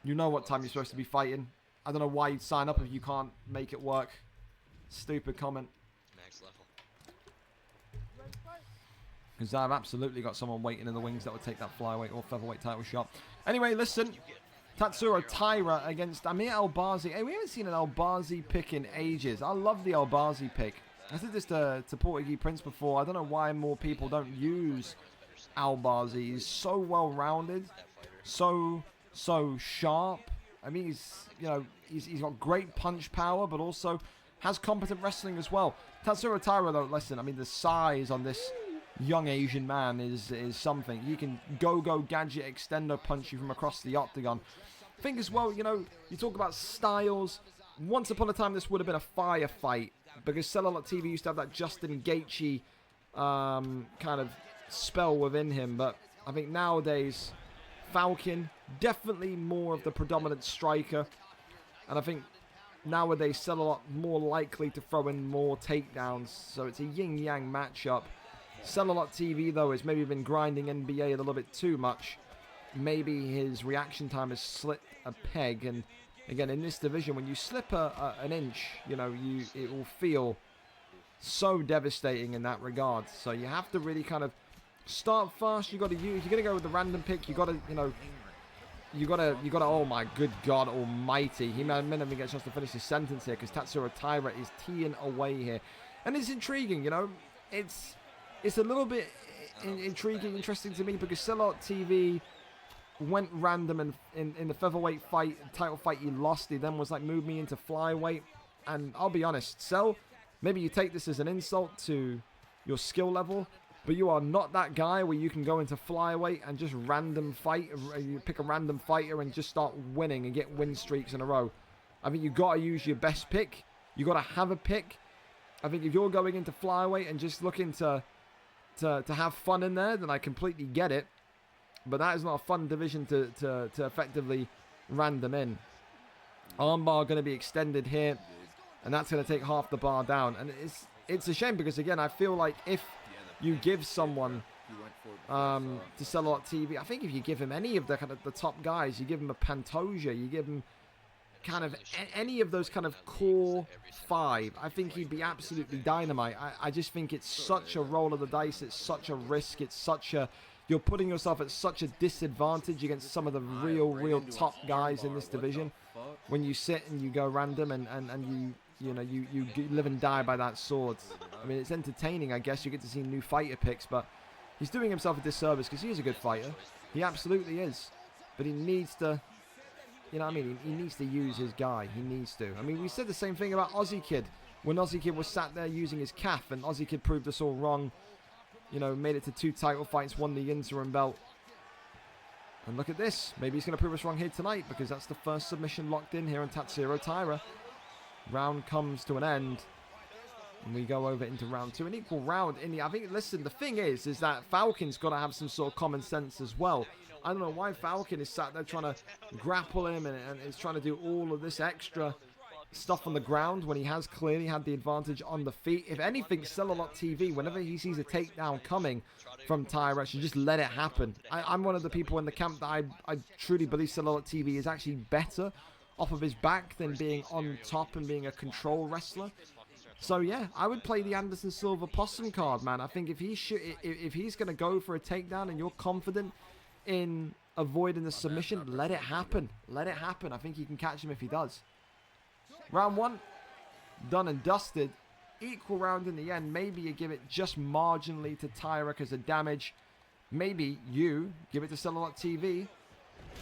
S3: you know what time you're supposed to be fighting. I don't know why you'd sign up if you can't make it work. Stupid comment.
S4: Next level.
S3: Because I've absolutely got someone waiting in the wings that would take that flyweight or featherweight title shot. Anyway, listen. Tatsuro Taira against Amir Albazi. Hey, we haven't seen an Albazi pick in ages. I love the Albazi pick. I said this to Portuguese Prince before. I don't know why more people don't use Albazi. He's so well-rounded, so sharp. I mean, he's got great punch power, but also has competent wrestling as well. Tatsuro Taira, though, listen, I mean, the size on this young Asian man is something. He can go gadget extendo punch you from across the octagon. I think as well, you talk about styles. Once upon a time, this would have been a firefight, because Cell-A-Lot TV used to have that Justin Gaethje kind of spell within him. But I think nowadays, Falcon, definitely more of the predominant striker. And I think nowadays, Cell-A-Lot more likely to throw in more takedowns. So it's a yin-yang matchup. Cell-A-Lot TV, though, has maybe been grinding NBA a little bit too much. Maybe his reaction time has slipped a peg. And again, in this division, when you slip an inch, it will feel so devastating in that regard. So you have to really kind of start fast. You got to use. If you're gonna go with the random pick, you got to, you got to. Oh my good God Almighty! He may not even get a chance to finish his sentence here because Tatsuro Taira is teeing away here, and it's intriguing. It's a little bit intriguing, interesting to me because Cell-A-Lot TV went random in the featherweight fight, title fight he lost. He then was like, move me into flyweight. And I'll be honest, Cell, maybe you take this as an insult to your skill level, but you are not that guy where you can go into flyweight and just random fight. You pick a random fighter and just start winning and get win streaks in a row. I think you got to use your best pick. You got to have a pick. I think if you're going into flyweight and just looking to have fun in there, then I completely get it. But that is not a fun division to effectively random in. Armbar going to be extended here, and that's going to take half the bar down. And it's a shame because, again, I feel like if you give someone to Cell-A-Lot TV, I think if you give him any of the kind of the top guys, you give him a Pantoja, you give him kind of any of those kind of core 5, I think he'd be absolutely dynamite. I just think it's such a roll of the dice. It's such a risk. It's such a... You're putting yourself at such a disadvantage against some of the real top guys in this division when you sit and you go random and you live and die by that sword. I mean, it's entertaining, I guess. You get to see new fighter picks, but he's doing himself a disservice because he is a good fighter. He absolutely is. But he needs to, he needs to use his guy. He needs to. I mean, we said the same thing about Aussie Kid when Aussie Kid was sat there using his calf, and Aussie Kid proved us all wrong. Made it to 2 title fights, won the interim belt. And look at this. Maybe he's going to prove us wrong here tonight because that's the first submission locked in here on Tatsuro Taira. Round comes to an end. And we go over into round 2. An equal round. I think, listen, the thing is that Falcon's got to have some sort of common sense as well. I don't know why Falcon is sat there trying to grapple him and is trying to do all of this extra stuff on the ground when he has clearly had the advantage on the feet. If anything, Celluloid TV, whenever he sees a takedown coming from Tyra, should just let it happen. I'm one of the people in the camp that I truly believe Celluloid TV is actually better off of his back than being on top and being a control wrestler. So yeah, I would play the Anderson Silva Possum card, man. I think if he's going to go for a takedown and you're confident in avoiding the submission, let it happen. Let it happen. I think he can catch him if he does. Round 1, done and dusted. Equal round in the end. Maybe you give it just marginally to Tyra because of damage. Maybe you give it to Celluloid TV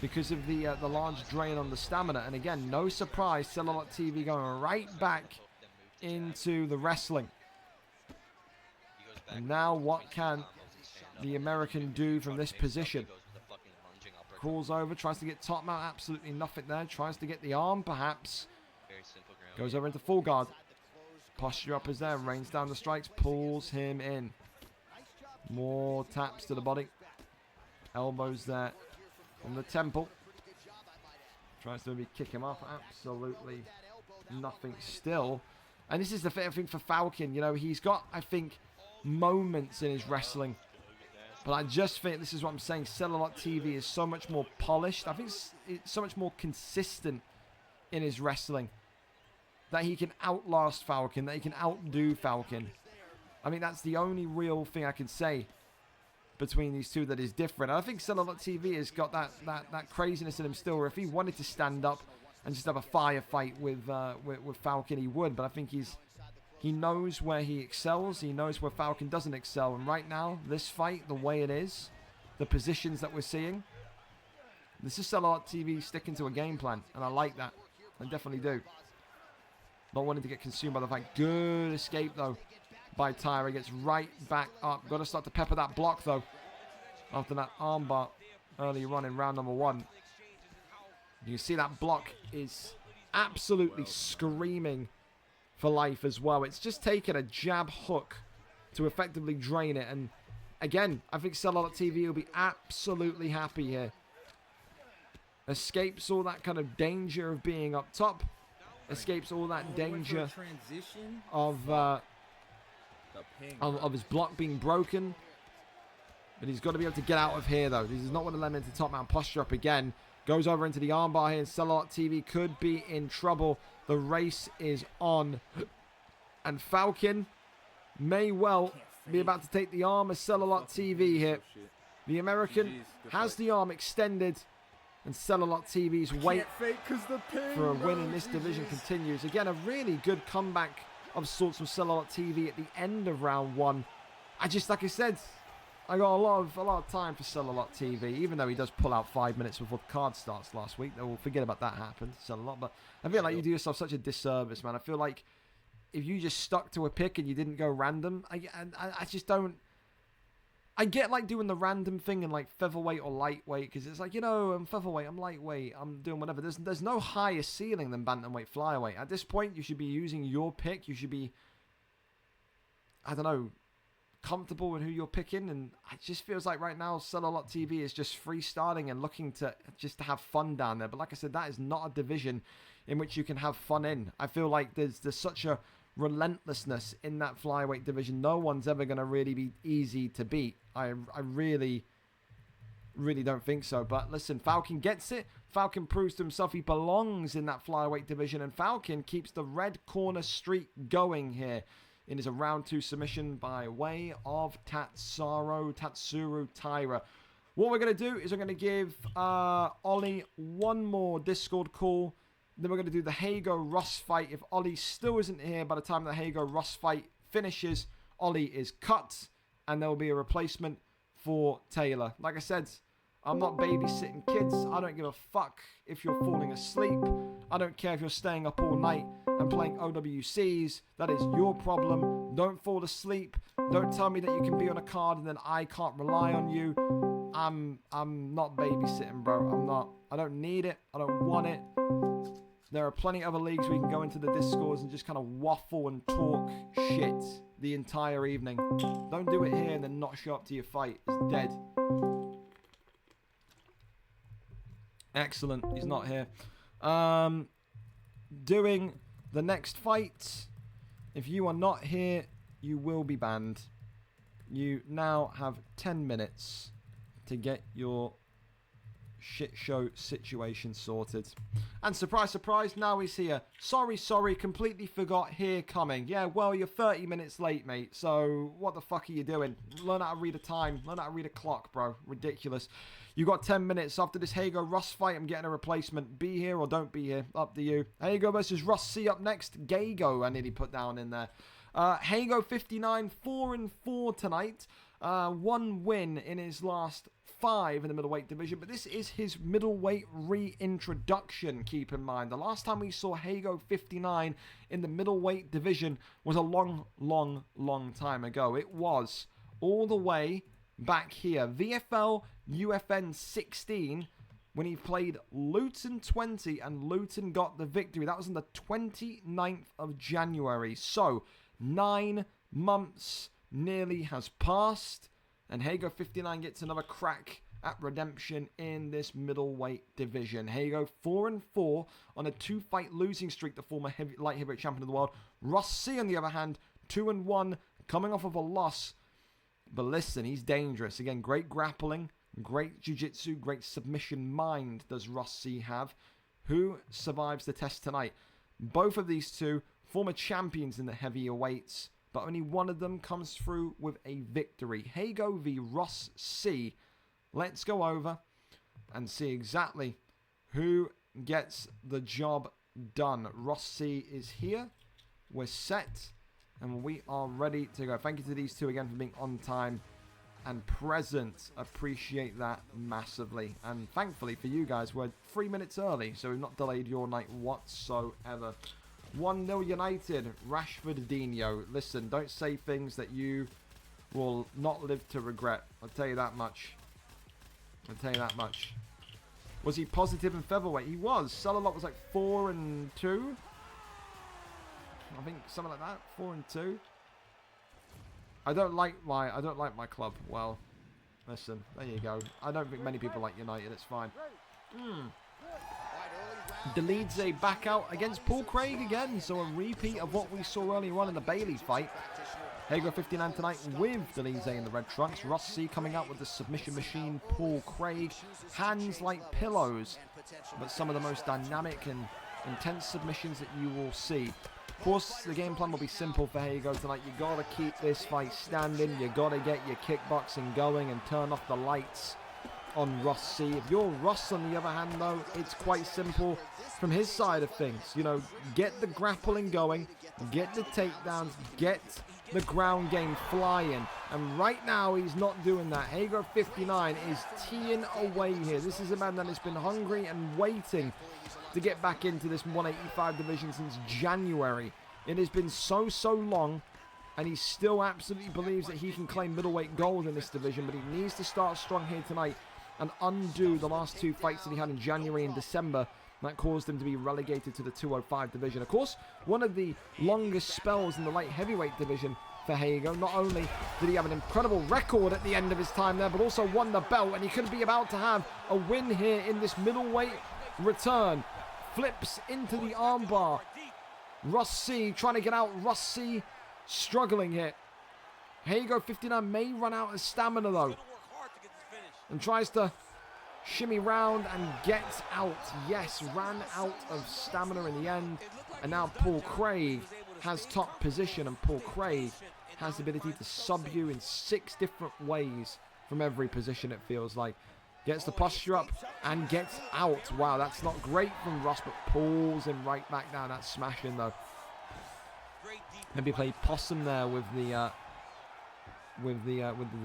S3: because of the large drain on the stamina. And again, no surprise, Celluloid TV going right back into the wrestling. And now what can the American do from this position? Crawls over, tries to get top mount, absolutely nothing there. Tries to get the arm perhaps. Goes over into full guard. Posture up is there, rains down the strikes, pulls him in. More taps to the body. Elbows there on the temple. Tries to maybe kick him off, absolutely nothing still. And this is the thing for Falcon, you know, he's got, I think, moments in his wrestling. But I just think, this is what I'm saying, Celluloid TV is so much more polished. I think it's so much more consistent in his wrestling. That he can outlast Falcon, that he can outdo Falcon. I mean, that's the only real thing I can say between these two that is different. And I think Celluloid TV has got that craziness in him still, where if he wanted to stand up and just have a firefight with Falcon, he would. But I think he knows where he excels. He knows where Falcon doesn't excel. And right now, this fight, the way it is, the positions that we're seeing, this is Celluloid TV sticking to a game plan. And I like that. I definitely do. Not wanting to get consumed by the fact. Good escape, though, by Tyra. Gets right back up. Got to start to pepper that block, though, after that armbar earlier on in round number 1. You can see that block is absolutely screaming for life as well. It's just taken a jab hook to effectively drain it. And again, I think Celluloid TV will be absolutely happy here. Escapes all that kind of danger of being up top. Escapes all that danger of his block being broken. But he's got to be able to get out of here, though. This is not what to let him into top mount. Posture up again. Goes over into the armbar here. Celluloid TV could be in trouble. The race is on. And Falcon may well be about to take the arm of Celluloid TV here. The American has the arm extended. And Celluloid TV's wait for a win in this division continues. Again, a really good comeback of sorts from Celluloid TV at the end of round 1. Like I said, I got a lot of time for Celluloid TV, even though he does pull out 5 minutes before the card starts last week. We'll forget about that happened, Celluloid. But I feel like you do yourself such a disservice, man. I feel like if you just stuck to a pick and you didn't go random, I just don't. I get like doing the random thing in like featherweight or lightweight because it's like, you know, I'm featherweight, I'm lightweight, I'm doing whatever. There's no higher ceiling than bantamweight, flyweight. At this point, you should be using your pick. You should be, I don't know, comfortable with who you're picking. And it just feels like right now, Celluloid TV is just freestyling and looking to just to have fun down there. But like I said, that is not a division in which you can have fun in. I feel like there's such a relentlessness in that flyweight division. No one's ever going to really be easy to beat. I really don't think so. But listen, Falcon gets it. Falcon proves to himself he belongs in that flyweight division. And Falcon keeps the red corner streak going here. It is a round 2 submission by way of Tatsuro Taira. What we're going to do is we're going to give Ollie one more Discord call. Then we're going to do the Hago-Ross fight. If Ollie still isn't here by the time the Hago-Ross fight finishes, Ollie is cut. And there will be a replacement for Taylor. Like I said, I'm not babysitting kids. I don't give a fuck if you're falling asleep. I don't care if you're staying up all night and playing OWCs. That is your problem. Don't fall asleep. Don't tell me that you can be on a card and then I can't rely on you. I'm not babysitting, bro. I'm not. I don't need it. I don't want it. There are plenty of other leagues we can go into the Discords and just kind of waffle and talk shit the entire evening. Don't do it here and then not show up to your fight. It's dead. Excellent. He's not here. Doing the next fight. If you are not here, you will be banned. You now have 10 minutes to get your shit show situation sorted. And surprise, surprise, now he's here. Sorry, completely forgot, here coming. Yeah, well, you're 30 minutes late, mate. So what the fuck are you doing? Learn how to read a time. Learn how to read a clock, bro. Ridiculous. You got 10 minutes. After this Hago Russ fight, I'm getting a replacement. Be here or don't be here. Up to you. Hago versus Russ C up next. Gago, I nearly put down in there. Hago 59, 4-4 tonight. One win in his last 5 in the middleweight division, but this is his middleweight reintroduction, keep in mind. The last time we saw Hago 59 in the middleweight division was a long time ago. It was all the way back here. VFL UFN 16 when he played Luton 20 and Luton got the victory. That was on the 29th of January. So 9 months nearly has passed, and Hago 59 gets another crack at redemption in this middleweight division. Hago 4-4 on a 2-fight losing streak, the former light heavyweight champion of the world. Russ C, on the other hand, 2-1, coming off of a loss. But listen, he's dangerous. Again, great grappling, great jiu-jitsu, great submission mind does Russ C have. Who survives the test tonight? Both of these two, former champions in the heavyweights, but only one of them comes through with a victory. Hago v Russ C. Let's go over and see exactly who gets the job done. Russ C is here. We're set, and we are ready to go. Thank you to these two again for being on time and present. Appreciate that massively. And thankfully for you guys, we're 3 minutes early, so we've not delayed your night whatsoever. 1-0 United, Rashford Dino. Listen, don't say things that you will not live to regret. I'll tell you that much. Was he positive in featherweight? He was. Salalot was like 4-2. I think something like that. 4-2. I don't like my club. Well, listen, there you go. I don't think many people like United. It's fine. Delize back out against Paul Craig again, so a repeat of what we saw earlier on in the Bailey fight. Hago 59 tonight with Delize in the red trunks. Russ C coming out with the submission machine. Paul Craig, hands like pillows, but some of the most dynamic and intense submissions that you will see. Of course, the game plan will be simple for Hago tonight. You gotta keep this fight standing. You gotta get your kickboxing going and turn off the lights on Russ C. If you're Russ, on the other hand, though, it's quite simple from his side of things. You know, get the grappling going, get the takedowns, get the ground game flying. And right now, he's not doing that. Hago 59 is teeing away here. This is a man that has been hungry and waiting to get back into this 185 division since January. It has been so long, and he still absolutely believes that he can claim middleweight gold in this division, but he needs to start strong here tonight and undo the last 2 fights that he had in January and December that caused him to be relegated to the 205 division. Of course, one of the longest spells in the light heavyweight division for Hago. Not only did he have an incredible record at the end of his time there, but also won the belt, and he could be about to have a win here in this middleweight return. Flips into the armbar. Russ C trying to get out. Russ C struggling here. Hago 59 may run out of stamina though, and tries to shimmy round and gets out. Yes, ran out of stamina in the end. And now Paul Craig has top position, and Paul Craig has the ability to sub you in 6 different ways from every position, it feels like. Gets the posture up and gets out. Wow, that's not great from Russ, but pulls him right back down. That's smashing though. Maybe play possum there with the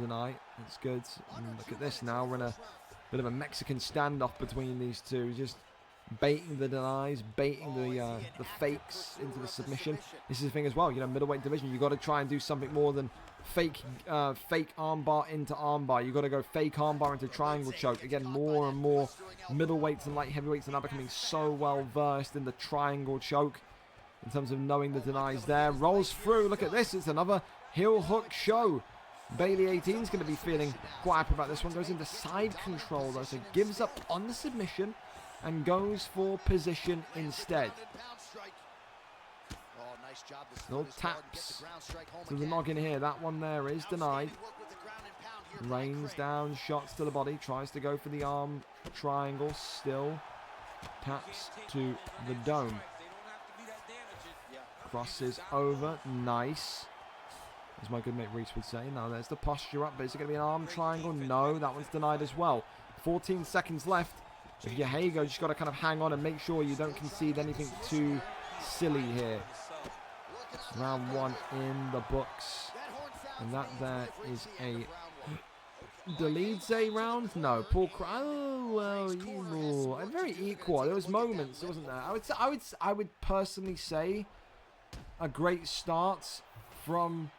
S3: deny. That's good. And look at this now. We're in a bit of a Mexican standoff between these two. Just baiting the denies, baiting the fakes into the submission. This is the thing as well. You know, middleweight division, you got to try and do something more than fake armbar into armbar. You got to go fake armbar into triangle choke. Again, more and more middleweights and light heavyweights are now becoming so well versed in the triangle choke in terms of knowing the denies there. Rolls through. Look at this. It's another heel hook show. Bailey 18 is going to be feeling quite happy about this one. Goes into side control though, so gives up on the submission. and goes for position instead. Little taps to the noggin here. That one there is denied. Rains down, shots to the body. Tries to go for the arm triangle. Still taps to the dome. Crosses over. Nice. As my good mate Reese would say. Now there's the posture up. But is it going to be an arm triangle? No, that one's denied as well. 14 seconds left. If you're Hago, you just got to kind of hang on and make sure you don't concede anything too silly here. Round 1 in the books. And that there is a Delize round? No, Paul oh, well, very equal. There was moments, wasn't there? I would personally say a great start from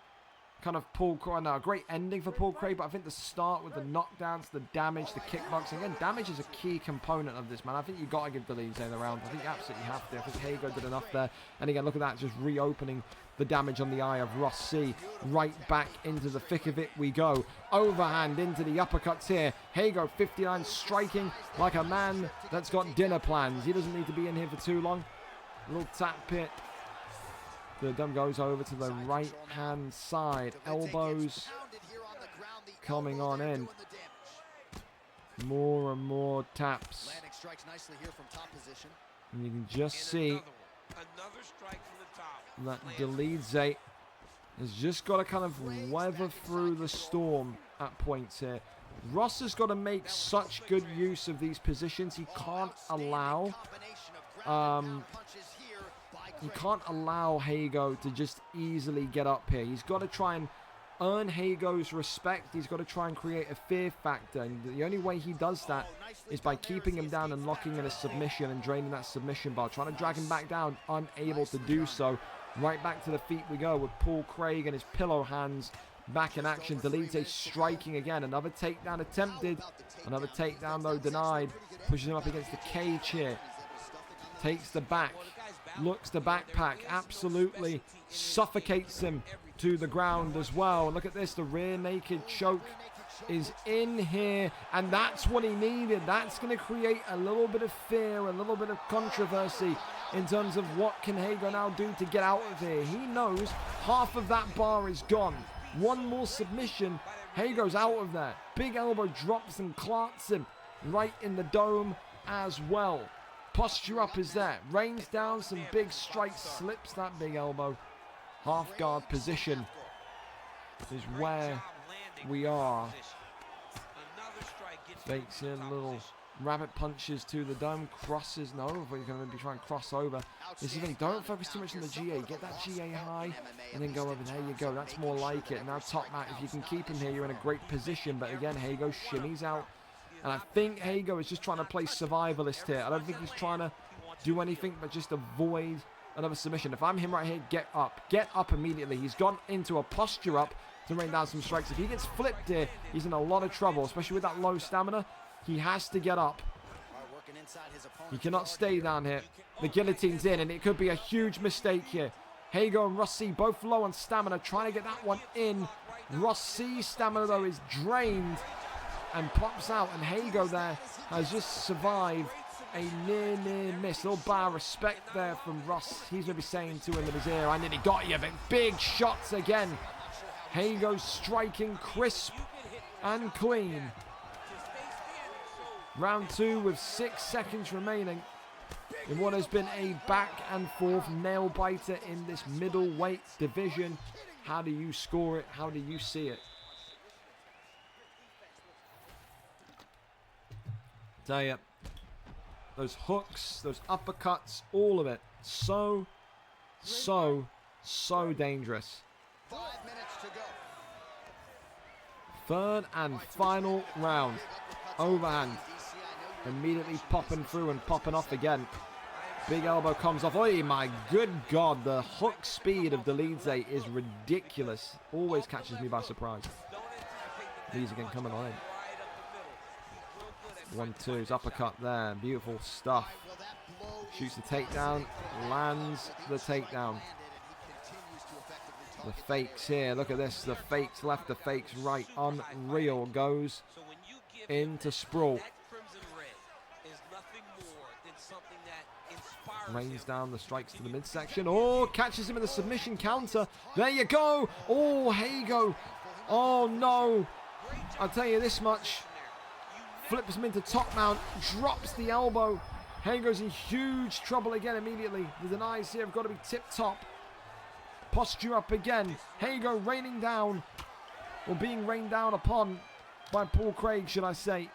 S3: kind of Paul Cray. No, a great ending for Paul Cray, but I think the start with the knockdowns, the damage, the kickboxing. Again, damage is a key component of this, man. I think you got to give Delize the round. I think you absolutely have to. I think Hago did enough there. And again, look at that, just reopening the damage on the eye of Ross C. Right back into the thick of it we go. Overhand into the uppercuts here. Hago 59 striking like a man that's got dinner plans. He doesn't need to be in here for too long. Little tap pit. The dumb goes over to the right hand side. Elbows coming on in. More and more taps. And you can just see that Delize has just got to kind of weather through the storm at points here. Ross has got to make such good use of these positions. He can't allow Hago to just easily get up here. He's got to try and earn Hago's respect. He's got to try and create a fear factor. And the only way he does that is by keeping him down and locking in a submission and draining that submission bar. Trying to drag him back down, unable to do so. Right back to the feet we go with Paul Craig and his pillow hands back in action. Delize striking again. Another takedown attempted. Another takedown though denied. Pushes him up against the cage here. Takes the back. Looks the backpack. Absolutely suffocates him to the ground as well. Look at this. The rear naked choke is in here. And that's what he needed. That's going to create a little bit of fear, a little bit of controversy in terms of what can Hago now do to get out of here. He knows half of that bar is gone. One more submission. Hago's out of there. Big elbow drops and clarts him right in the dome as well. Posture up is there. Rains down some big strikes. Slips that big elbow. Half guard position is where we are. Fakes in little rabbit punches to the dome. Crosses. No, we're going to be trying to cross over. This is the thing. Don't focus too much on the GA. Get that GA high and then go over. There you go. That's more like it. Now top mat. If you can keep him here, you're in a great position. But again, Hago shimmies out. And I think Hago is just trying to play survivalist here. I don't think he's trying to do anything but just avoid another submission. If I'm him right here, get up. Get up immediately. He's gone into a posture up to rain down some strikes. If he gets flipped here, he's in a lot of trouble, especially with that low stamina. He has to get up. He cannot stay down here. The guillotine's in, and it could be a huge mistake here. Hago and Ross C both low on stamina, trying to get that one in. Ross C's stamina, though, is drained and pops out, and Hago there has just survived a near miss. Little bar of respect there from Ross. He's going to be saying to him in his ear, I nearly got you, but big shots again. Hago striking crisp and clean. Round 2 with 6 seconds remaining in what has been a back and forth nail biter in this middleweight division. How do you score it? How do you see it? Tell you, those hooks, those uppercuts, all of it, so dangerous.
S1: 5 minutes to go.
S3: Third and final round. Overhand. Immediately popping through and popping off again. Big elbow comes off. Oh my good God, the hook speed of Delize is ridiculous. Always catches me by surprise. These again coming on in. 1-2's uppercut there. Beautiful stuff. Shoots the takedown. Lands the takedown. The fakes here. Look at this. The fakes left, the fakes right. Unreal. Goes into sprawl. Rains down the strikes to the midsection. Oh, catches him in the submission counter. There you go. Oh, Hago. Oh, no. I'll tell you this much. Flips him into top mount. Drops the elbow. Hago's in huge trouble again immediately. The denies here have got to be tip-top. Posture up again. Hago raining down. Or being rained down upon by Paul Craig, should I say.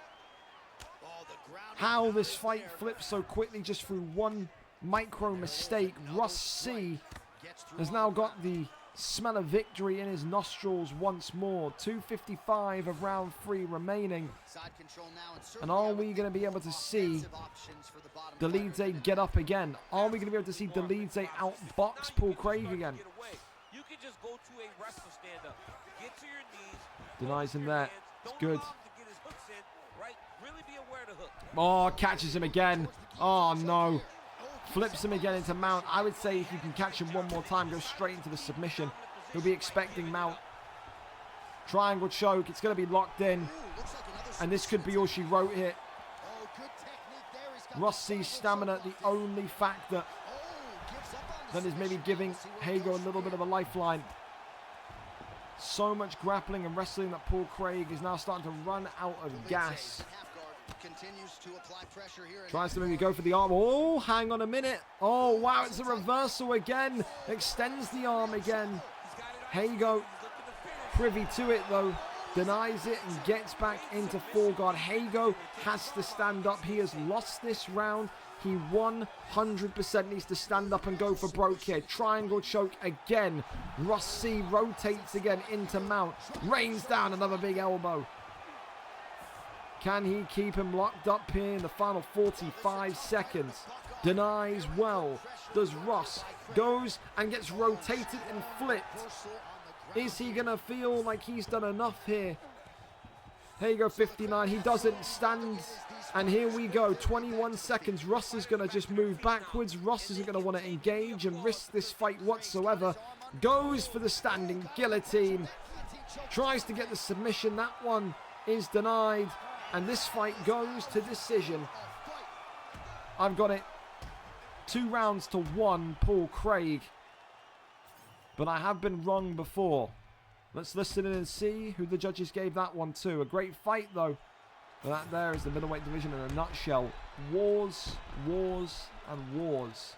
S3: How this fight flips so quickly just through one micro mistake. Russ C has now got the smell of victory in his nostrils once more. 2:55 of round 3 remaining. And are we going to be able to see Delize get up again? Are we going to be able to see Delize outbox Paul Craig again?
S5: You can just go to a wrestler stand-up. Get to your knees.
S3: Denies him there. It's good.
S5: Really be aware of the hook.
S3: Oh, catches him again. Oh, no. Flips him again into mount. I would say if you can catch him one more time, go straight into the submission. He'll be expecting mount. Triangle choke. It's going to be locked in. And this could be all she wrote here. Ross C's stamina, the only factor that is maybe giving Hago a little bit of a lifeline. So much grappling and wrestling that Paul Craig is now starting to run out of gas. Tries to maybe go for the arm. Oh, hang on a minute. Oh, wow, it's a reversal again. Extends the arm again. Hago, privy to it though, denies it and gets back into full guard. Hago has to stand up. He has lost this round. He 100% needs to stand up and go for broke here. Triangle choke again. Ross C rotates again into mount. Rains down another big elbow. Can he keep him locked up here in the final 45 seconds? Denies well. Does Ross. Goes and gets rotated and flipped. Is he going to feel like he's done enough here? Hago 59. He doesn't stand. And here we go. 21 seconds. Ross is going to just move backwards. Ross isn't going to want to engage and risk this fight whatsoever. Goes for the standing guillotine. Tries to get the submission. That one is denied. And this fight goes to decision. I've got it 2-1 Paul Craig. But I have been wrong before. Let's listen in and see who the judges gave that one to. A great fight though. But that there is the middleweight division in a nutshell. Wars, wars, and wars.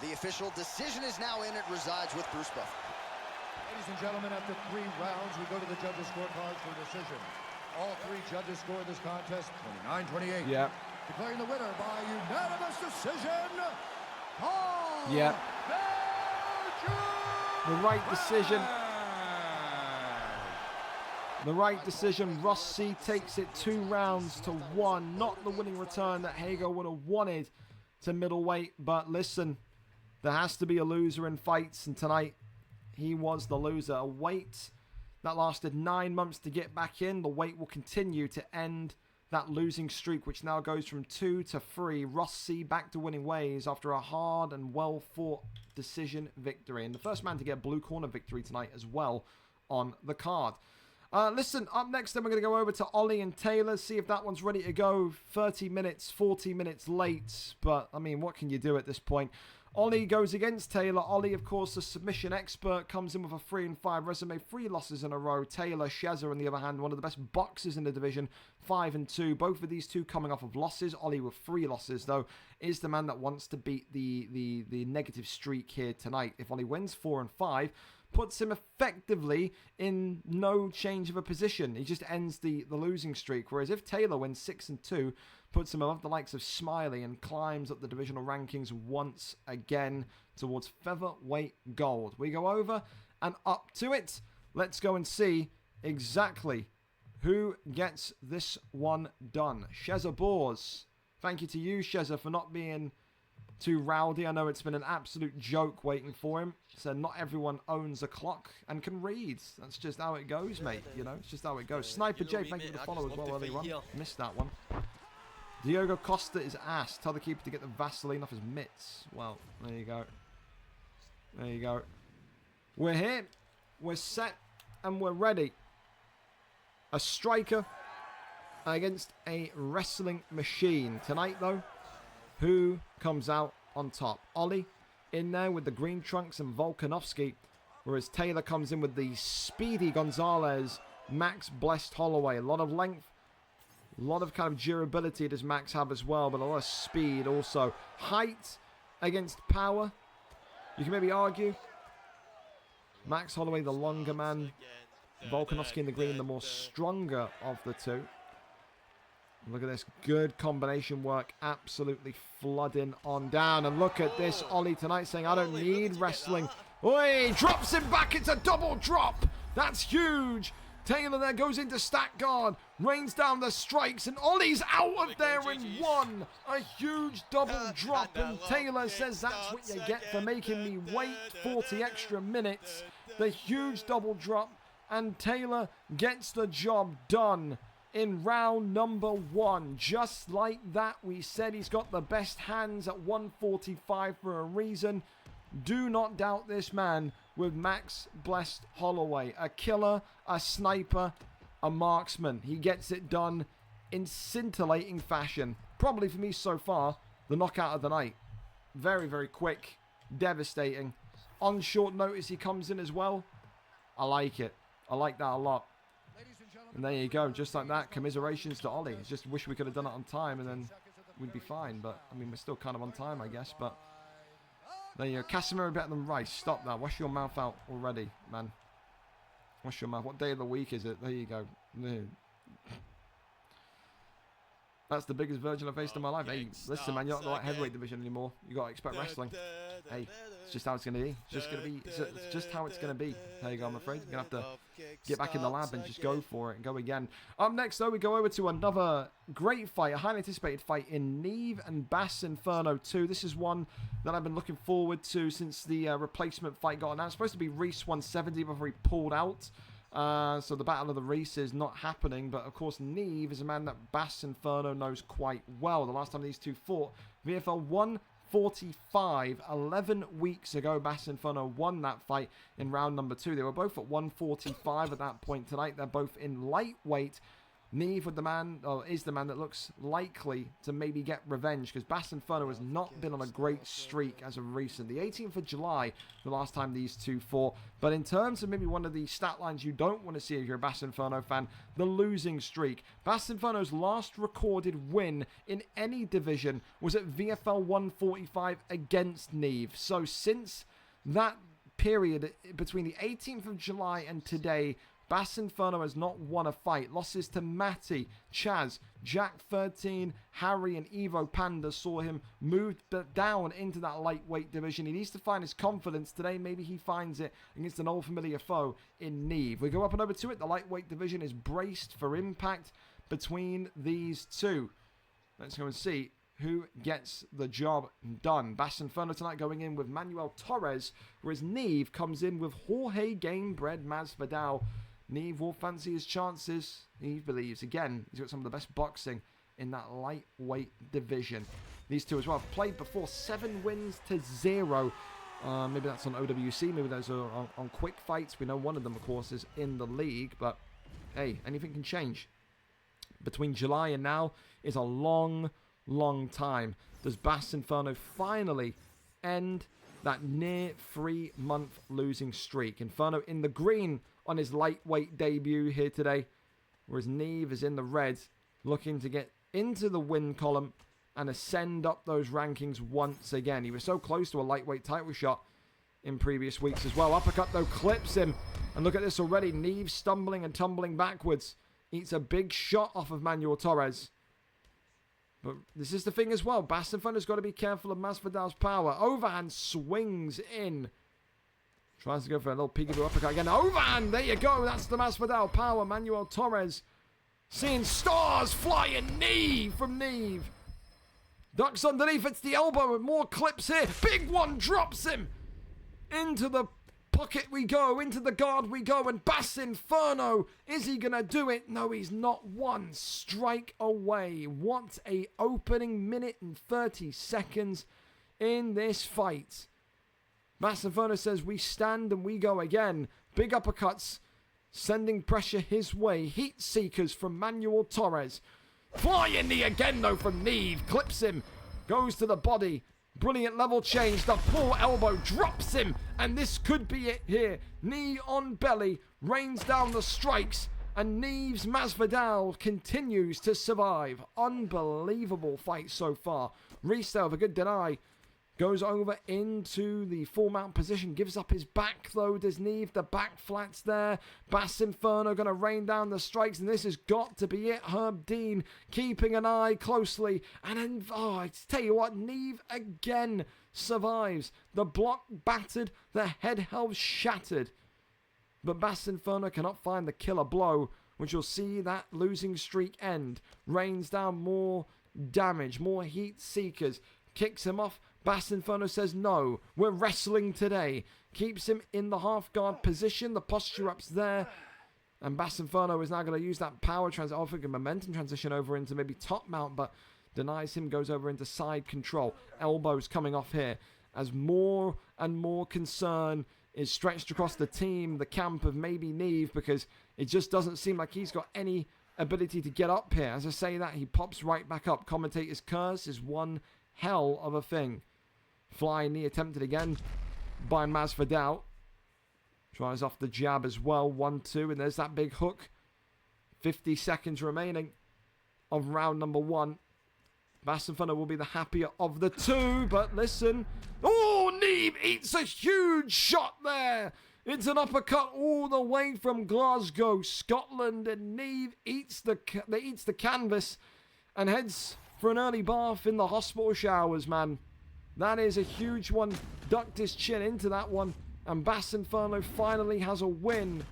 S1: The official decision is now in. It resides with Bruce Buffer.
S6: Ladies and gentlemen, after 3 rounds, we go to the judges' scorecards for decision. All 3 judges scored this contest 29-28.
S3: Yeah.
S6: Declaring the winner by unanimous decision, Paul.
S3: Yeah. The right decision. The right decision. Ross C takes it 2-1. Not the winning return that Hago would have wanted to middleweight. But listen, there has to be a loser in fights. And tonight, he was the loser. A weight that lasted 9 months to get back in. The weight will continue to end that losing streak, which now goes from 2 to 3. Ross C back to winning ways after a hard and well-fought decision victory. And the first man to get a blue corner victory tonight as well on the card. Listen, up next then we're going to go over to Ollie and Taylor, see if that one's ready to go. 30 minutes, 40 minutes late, but I mean, what can you do at this point? Ollie goes against Taylor. Ollie, of course, a submission expert, comes in with a 3-5 resume, 3 losses in a row. Taylor Shezza, on the other hand, one of the best boxers in the division, 5-2. Both of these two coming off of losses. Ollie with 3 losses, though, is the man that wants to beat the negative streak here tonight. If Ollie wins 4-5, puts him effectively in no change of a position. He just ends the losing streak. Whereas if Taylor wins 6-2, puts him above the likes of Smiley and climbs up the divisional rankings once again towards featherweight gold. We go over and up to it. Let's go and see exactly who gets this one done. Shezza Bors. Thank you to you, Shezza, for not being too rowdy. I know it's been an absolute joke waiting for him. So not everyone owns a clock and can read. That's just how it goes, mate. You know, it's just how it goes. Sniper J, thank you for the follow as well, earlier on. Missed that one. Diogo Costa is asked. Tell the keeper to get the Vaseline off his mitts. Well, there you go. There you go. We're here. We're set. And we're ready. A striker against a wrestling machine. Tonight, though, who comes out on top? Ollie in there with the green trunks and Volkanovski, whereas Taylor comes in with the speedy Gonzalez, Max Blessed Holloway. A lot of length, a lot of kind of durability does Max have as well, but a lot of speed also. Height against power, you can maybe argue. Max Holloway, the longer man. Volkanovski in the green, the more stronger of the two. Look at this good combination work, absolutely flooding on down. And look at this, Ollie tonight saying, I don't need wrestling. Oi, drops him back, it's a double drop. That's huge. Taylor there goes into stack guard, rains down the strikes, and Ollie's out of there in one. A huge double drop, and Taylor says that's what you get for making me wait 40 extra minutes. The huge double drop, and Taylor gets the job done in round number 1. Just like that, we said he's got the best hands at 145 for a reason. Do not doubt this man with Max Blessed Holloway. A killer, a sniper, a marksman. He gets it done in scintillating fashion. Probably for me so far, the knockout of the night. Very, very quick, devastating. On short notice he comes in as well. I like it. I like that a lot. And there you go, just like that. Commiserations to Ollie. Just wish we could have done it on time and then we'd be fine. But, I mean, we're still kind of on time, I guess. But there you go. Casemiro better than Rice. Stop that. Wash your mouth out already, man. Wash your mouth. What day of the week is it? There you go. That's the biggest virgin I've faced in my life. Hey, listen, man, you're not the right heavyweight division anymore. You got to expect wrestling. Hey, it's just how it's going to be. It's just going to be. It's just how it's going to be. There you go, I'm afraid. You're going to have to get back in the lab and just go for it and go again. Up next, though, we go over to another great fight, a highly anticipated fight in Neve and Bass Inferno 2. This is one that I've been looking forward to since the replacement fight got announced. It's supposed to be Reese 170 before he pulled out. So the Battle of the Reese is not happening, but of course Neve is a man that Bass Inferno knows quite well. The last time these two fought, VFL 145, 11 weeks ago, Bass Inferno won that fight in round number 2. They were both at 145 at that point tonight. They're both in lightweight. Neve with the man, is the man that looks likely to maybe get revenge, because Bass Inferno has not been on a great streak as of recent. The 18th of July, the last time these two fought. But in terms of maybe one of the stat lines you don't want to see if you're a Bass Inferno fan, the losing streak. Bass Inferno's last recorded win in any division was at VFL 145 against Neve. So since that period between the 18th of July and today, Bass Inferno has not won a fight. Losses to Matty, Chaz, Jack 13, Harry and Evo Panda saw him moved down into that lightweight division. He needs to find his confidence today. Maybe he finds it against an old familiar foe in Neve. We go up and over to it. The lightweight division is braced for impact between these two. Let's go and see who gets the job done. Bass Inferno tonight going in with Manuel Torres, whereas Neve comes in with Jorge Gamebred Masvidal. Neve will fancy his chances. He believes, again, he's got some of the best boxing in that lightweight division. These two as well have played before, 7 wins to 0. Maybe that's on OWC, maybe those are on quick fights. We know one of them, of course, is in the league, but hey, anything can change. Between July and now is a long, long time. Does Bass Inferno finally end that near 3-month losing streak? Inferno in the green on his lightweight debut here today, whereas Neve is in the red, looking to get into the win column and ascend up those rankings once again. He was so close to a lightweight title shot in previous weeks as well. Uppercut, though, clips him. And look at this already. Neve stumbling and tumbling backwards. Eats a big shot off of Manuel Torres. But this is the thing as well. Bass Inferno's got to be careful of Masvidal's power. Overhand swings in. Tries to go for a little peekaboo uppercut again. Overhand, there you go. That's the Masvidal power. Manuel Torres seeing stars flying knee from Neve. Ducks underneath. It's the elbow with more clips here. Big one drops him. Into the pocket we go. Into the guard we go. And Bass Inferno, is he going to do it? No, he's not. One strike away. What a opening minute and 30 seconds in this fight. Bass Inferno says we stand and we go again. Big uppercuts.
S2: sending pressure his way. Heat seekers from Manuel Torres. Flying knee again though from Neve. Clips him. Goes to the body. Brilliant level change. The full elbow drops him. And this could be it here. Knee on belly. Rains down the strikes. And Neve's Masvidal continues to survive. Unbelievable fight so far. Restyle, a good deny. Goes over into the full mount position. Gives up his back though. Does Neve? The back flats there. Bass Inferno going to rain down the strikes. And this has got to be it. Herb Dean keeping an eye closely. And then, I tell you what, Neve again survives. The block battered. The head held shattered. But Bass Inferno cannot find the killer blow, which will see that losing streak end. Rains down more damage, more heat seekers. Kicks him off. Bass Inferno says, no, we're wrestling today. Keeps him in the half guard position. The posture up's there. And Bass Inferno is now going to use that power momentum transition over into maybe top mount, but denies him, goes over into side control. Elbows coming off here as more and more concern is stretched across the team, the camp of maybe Neve, because it just doesn't seem like he's got any ability to get up here. As I say that, he pops right back up. Commentator's curse is one hell of a thing. Flying knee attempted again by Masvidal. Tries off the jab as well. 1-2, and there's that big hook. 50 seconds remaining of round number 1. Bass Inferno will be the happier of the two, but listen. Oh, Neve eats a huge shot there. It's an uppercut all the way from Glasgow, Scotland, and Neve eats the canvas and heads for an early bath in the hospital showers, man. That is a huge one. Ducked his chin into that one, and Bass Inferno finally has a win.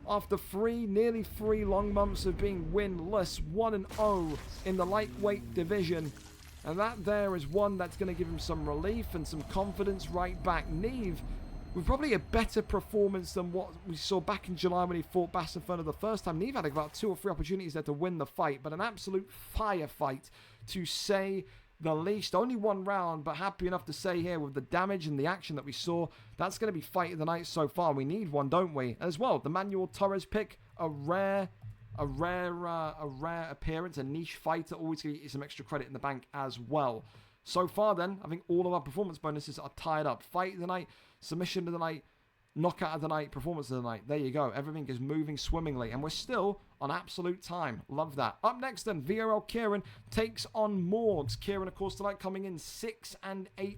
S2: After nearly 3 long months of being winless, 1-0 in the lightweight division. And that there is one that's going to give him some relief and some confidence right back. Neve, with probably a better performance than what we saw back in July when he fought Bass Inferno the first time. Neve had about 2 or 3 opportunities there to win the fight, but an absolute firefight to say the least. Only 1 round, but happy enough to say here with the damage and the action that we saw, that's going to be fight of the night so far. We need one, don't we? As well, the Manuel Torres pick, a rare appearance, a niche fighter, always going to get you some extra credit in the bank as well. So far then, I think all of our performance bonuses are tied up. Fight of the night, submission of the night, knockout of the night, performance of the night. There you go. Everything is moving swimmingly, and we're still on absolute time. Love that. Up next then, VRL Kieran takes on Morgs. Kieran, of course, tonight coming in 6-8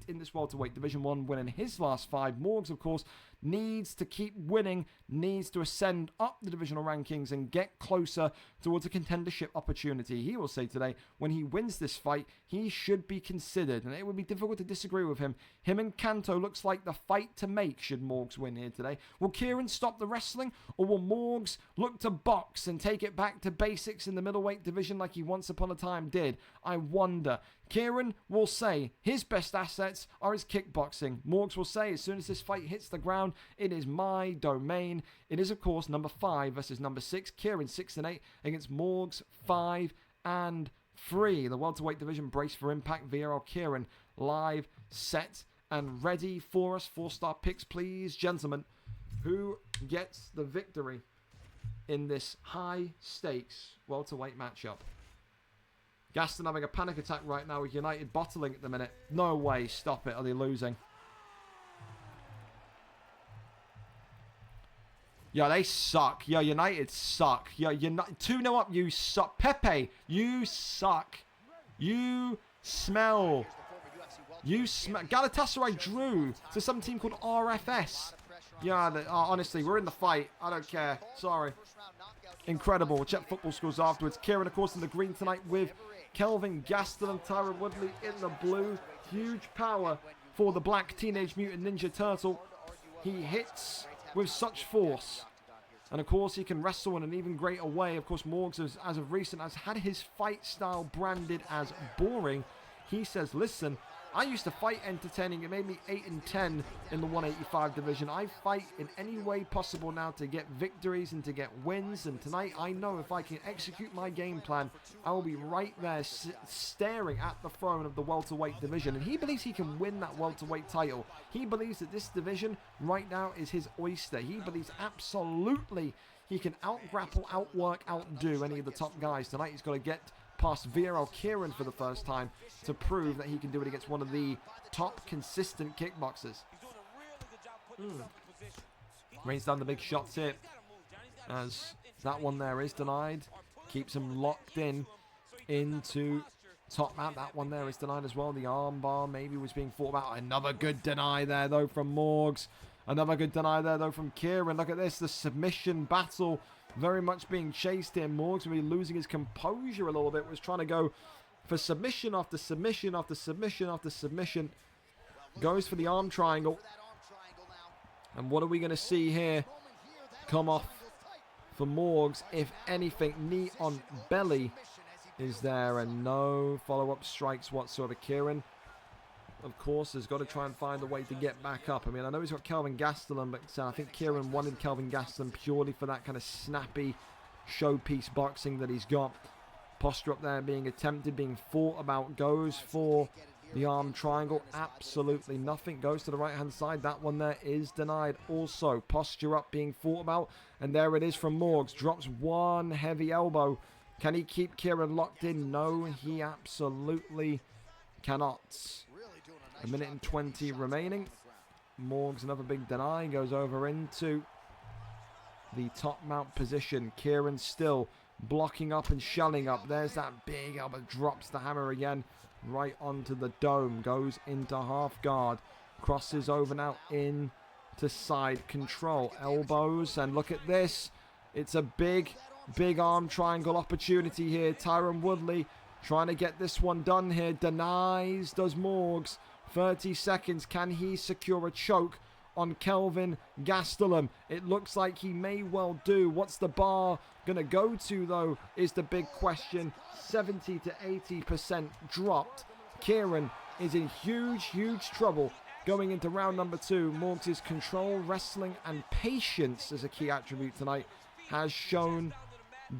S2: in this welterweight Division 1, winning his last 5. Morgs, of course, needs to keep winning, needs to ascend up the divisional rankings and get closer towards a contendership opportunity. He will say today, when he wins this fight, he should be considered, and it would be difficult to disagree with him. Him and Kanto looks like the fight to make should Morgs win here today. Will Kieran stop the wrestling, or will Morgs look to box and take it back to basics in the middleweight division like he once upon a time did? I wonder. Kieran will say his best assets are his kickboxing. Morgs will say as soon as this fight hits the ground, it is my domain. It is, of course, number 5 versus number 6. Kieran 6-8 against Morgs 5-3. The welterweight division brace for impact. VRL Kieran live, set, and ready for us. 4-star picks, please, gentlemen. Who gets the victory in this high-stakes welterweight matchup? Gaston having a panic attack right now with United bottling at the minute. No way. Stop it. Are they losing? Yeah, they suck. Yeah, United suck. Yeah, 2-0 up. You suck. Pepe, you suck. You smell. You smell. Galatasaray drew to some team called RFS. Yeah, honestly, we're in the fight. I don't care. Sorry. Incredible. We'll check football scores afterwards. Kieran, of course, in the green tonight with Kelvin Gaston and Tyron Woodley in the blue. Huge power for the black Teenage Mutant Ninja Turtle. He hits with such force. And of course, he can wrestle in an even greater way. Of course, Morgs, as of recent, has had his fight style branded as boring. He says, listen, I used to fight entertaining. It made me 8-10 in the 185 division. I fight in any way possible now to get victories and to get wins. And tonight, I know if I can execute my game plan, I will be right there staring at the throne of the welterweight division. And he believes he can win that welterweight title. He believes that this division right now is his oyster. He believes absolutely
S3: he can out-grapple, outwork, outdo any of the top guys. Tonight he's got to get past VRL Kieran for the first time to prove that he can do it against one of the top consistent kickboxers. Rains down the big shots here as that one there is denied. Keeps him locked in into top mount. That one there is denied as well. The arm bar maybe was being thought about. Another good deny there though from Morgs. Another good deny there though from Kieran. Look at this, the submission battle very much being chased here. Morgs will be losing his composure a little bit. Was trying to go for submission after submission after submission after submission. Goes for the arm triangle. And what are we going to see here come off for Morgs? If anything, knee on belly is there, and no follow-up strikes whatsoever. Kieran, of course, has got to try and find a way to get back up. I mean, I know he's got Kelvin Gastelum, but I think Kieran wanted Kelvin Gastelum purely for that kind of snappy showpiece boxing that he's got. Posture up there being attempted, being thought about, goes for the arm triangle. Absolutely nothing. Goes to the right-hand side. That one there is denied. Also, posture up being thought about. And there it is from Morgs. Drops one heavy elbow. Can he keep Kieran locked in? No, he absolutely cannot. A minute and 20 remaining. Morgs, another big deny. Goes over into the top mount position. Kieran still blocking up and shelling up. There's that big elbow. Drops the hammer again. Right onto the dome. Goes into half guard. Crosses over now into side control. Elbows. And look at this. It's a big arm triangle opportunity here. Tyron Woodley trying to get this one done here. Denies. Does Morgs. 30 seconds. Can he secure a choke on Kelvin Gastelum? It looks like he may well do. What's the bar going to go to, though, is the big question. 70 to 80% dropped. Kieran is in huge trouble going into round number 2. Morgs' control, wrestling, and patience as a key attribute tonight has shown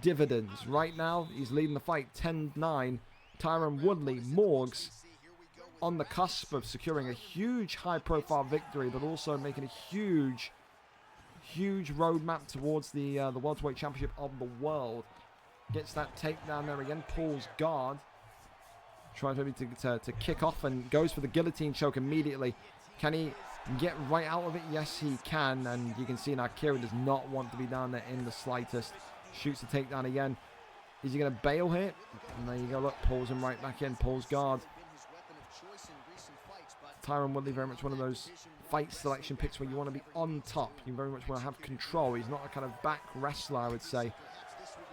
S3: dividends. Right now, he's leading the fight 10-9. Tyron Woodley, Morgs, on the cusp of securing a huge high-profile victory, but also making a huge roadmap towards the welterweight championship of the world. Gets that takedown there again. Pulls guard. Tries maybe to kick off and goes for the guillotine choke immediately. Can he get right out of it? Yes, he can. And you can see now Kieran does not want to be down there in the slightest. Shoots the takedown again. Is he going to bail here? And there you go. Look, pulls him right back in. Pulls guard. Tyron Woodley, very much one of those fight selection picks where you want to be on top. You very much want to have control. He's not a kind of back wrestler, I would say.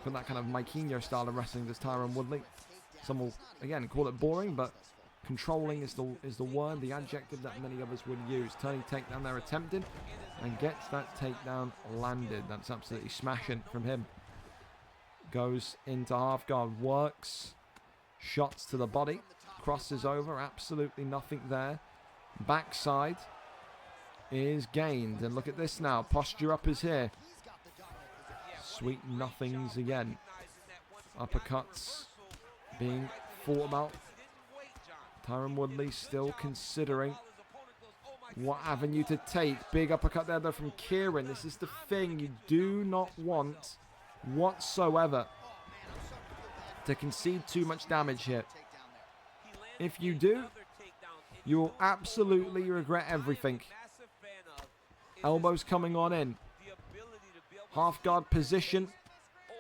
S3: From that kind of Maikinho style of wrestling, does Tyron Woodley. Some will, again, call it boring, but controlling is the word, the adjective that many of us would use. Turning takedown there attempted, and gets that takedown landed. That's absolutely smashing from him. Goes into half guard, works, shots to the body, crosses over, absolutely nothing there. Backside is gained, and look at this now. Posture up is here. Sweet nothings again. Uppercuts being thought about. Tyron Woodley still considering what avenue to take. Big uppercut there though from Kieran. This is the thing you do not want whatsoever, to concede too much damage here. If you do, you will absolutely regret everything. Elbows coming on in. Half guard position.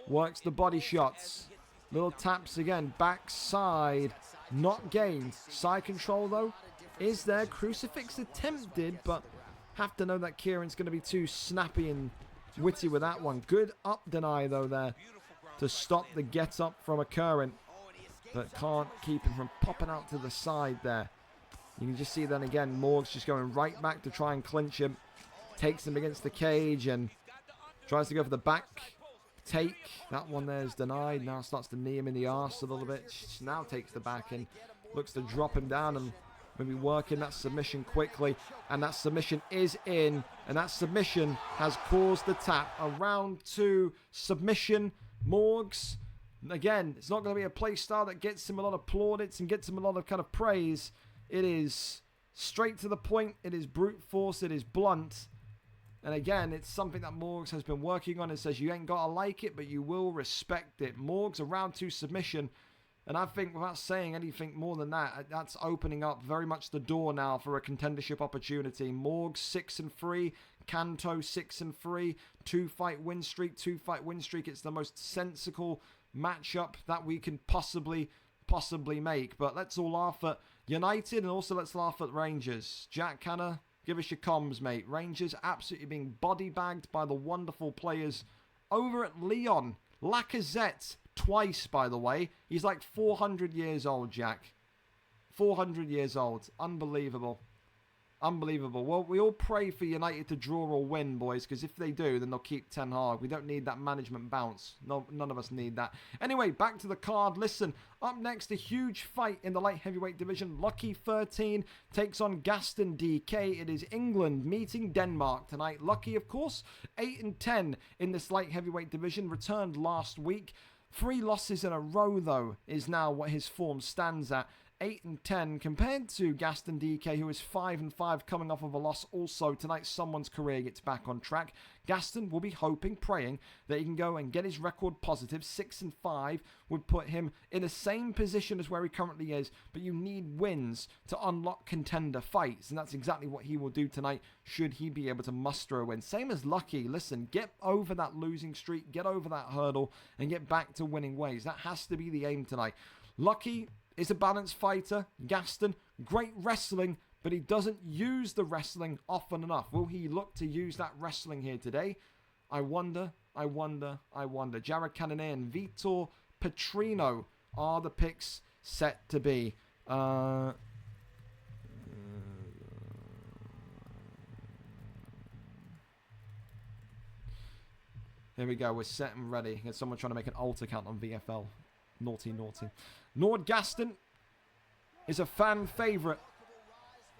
S3: Works the body shots. Little taps again. Backside. Not gained. Side control though is there. Crucifix attempted, but have to know that Kieran's going to be too snappy and witty with that one. Good up deny though there to stop the get up from occurring, but can't keep him from popping out to the side there. You can just see then again Morgs just going right back to try and clinch him. Takes him against the cage and tries to go for the back take. That one there is denied. Now starts to knee him in the arse a little bit. Now takes the back and looks to drop him down and maybe working that submission quickly. And that submission is in. And that submission has caused the tap. A round 2 submission. Morgs, again, it's not going to be a play style that gets him a lot of plaudits and gets him a lot of kind of praise. It is straight to the point. It is brute force. It is blunt. And again, it's something that Morgs has been working on. It says you ain't got to like it, but you will respect it. Morgs a round 2 submission. And I think without saying anything more than that, that's opening up very much the door now for a contendership opportunity. Morgs 6-3, Kanto 6-3, 2-fight win streak, 2-fight win streak. It's the most sensible matchup that we can possibly make. But let's all laugh at United and also let's laugh at Rangers. Jack Canner, give us your comms, mate. Rangers absolutely being body bagged by the wonderful players over at Lyon. Lacazette. Twice, by the way. He's like 400 years old, Jack. 400 years old. Unbelievable. Unbelievable. Well, we all pray for United to draw or win, boys, because if they do, then they'll keep Ten Hag. We don't need that management bounce. No, none of us need that. Anyway, back to the card. Listen, up next, a huge fight in the light heavyweight division. Lucky 13 takes on Gaston DK. It is England meeting Denmark tonight. Lucky, of course, 8-10 in this light heavyweight division. Returned last week. 3 losses in a row, though, is now what his form stands at. 8-10 compared to Gaston DK, who is 5-5 coming off of a loss. Also, tonight, someone's career gets back on track. Gaston will be hoping, praying that he can go and get his record positive. 6-5 would put him in the same position as where he currently is, but you need wins to unlock contender fights, and that's exactly what he will do tonight should he be able to muster a win. Same as Lucky. Listen, get over that losing streak, get over that hurdle, and get back to winning ways. That has to be the aim tonight. Lucky is a balanced fighter. Gaston, great wrestling, but he doesn't use the wrestling often enough. Will he look to use that wrestling here today? I wonder. Jared Cannonier and Vitor Petrino are the picks set to be. Here we go. We're set and ready. There's someone trying to make an alt account on VFL. Naughty. Nord Gaston is a fan favourite.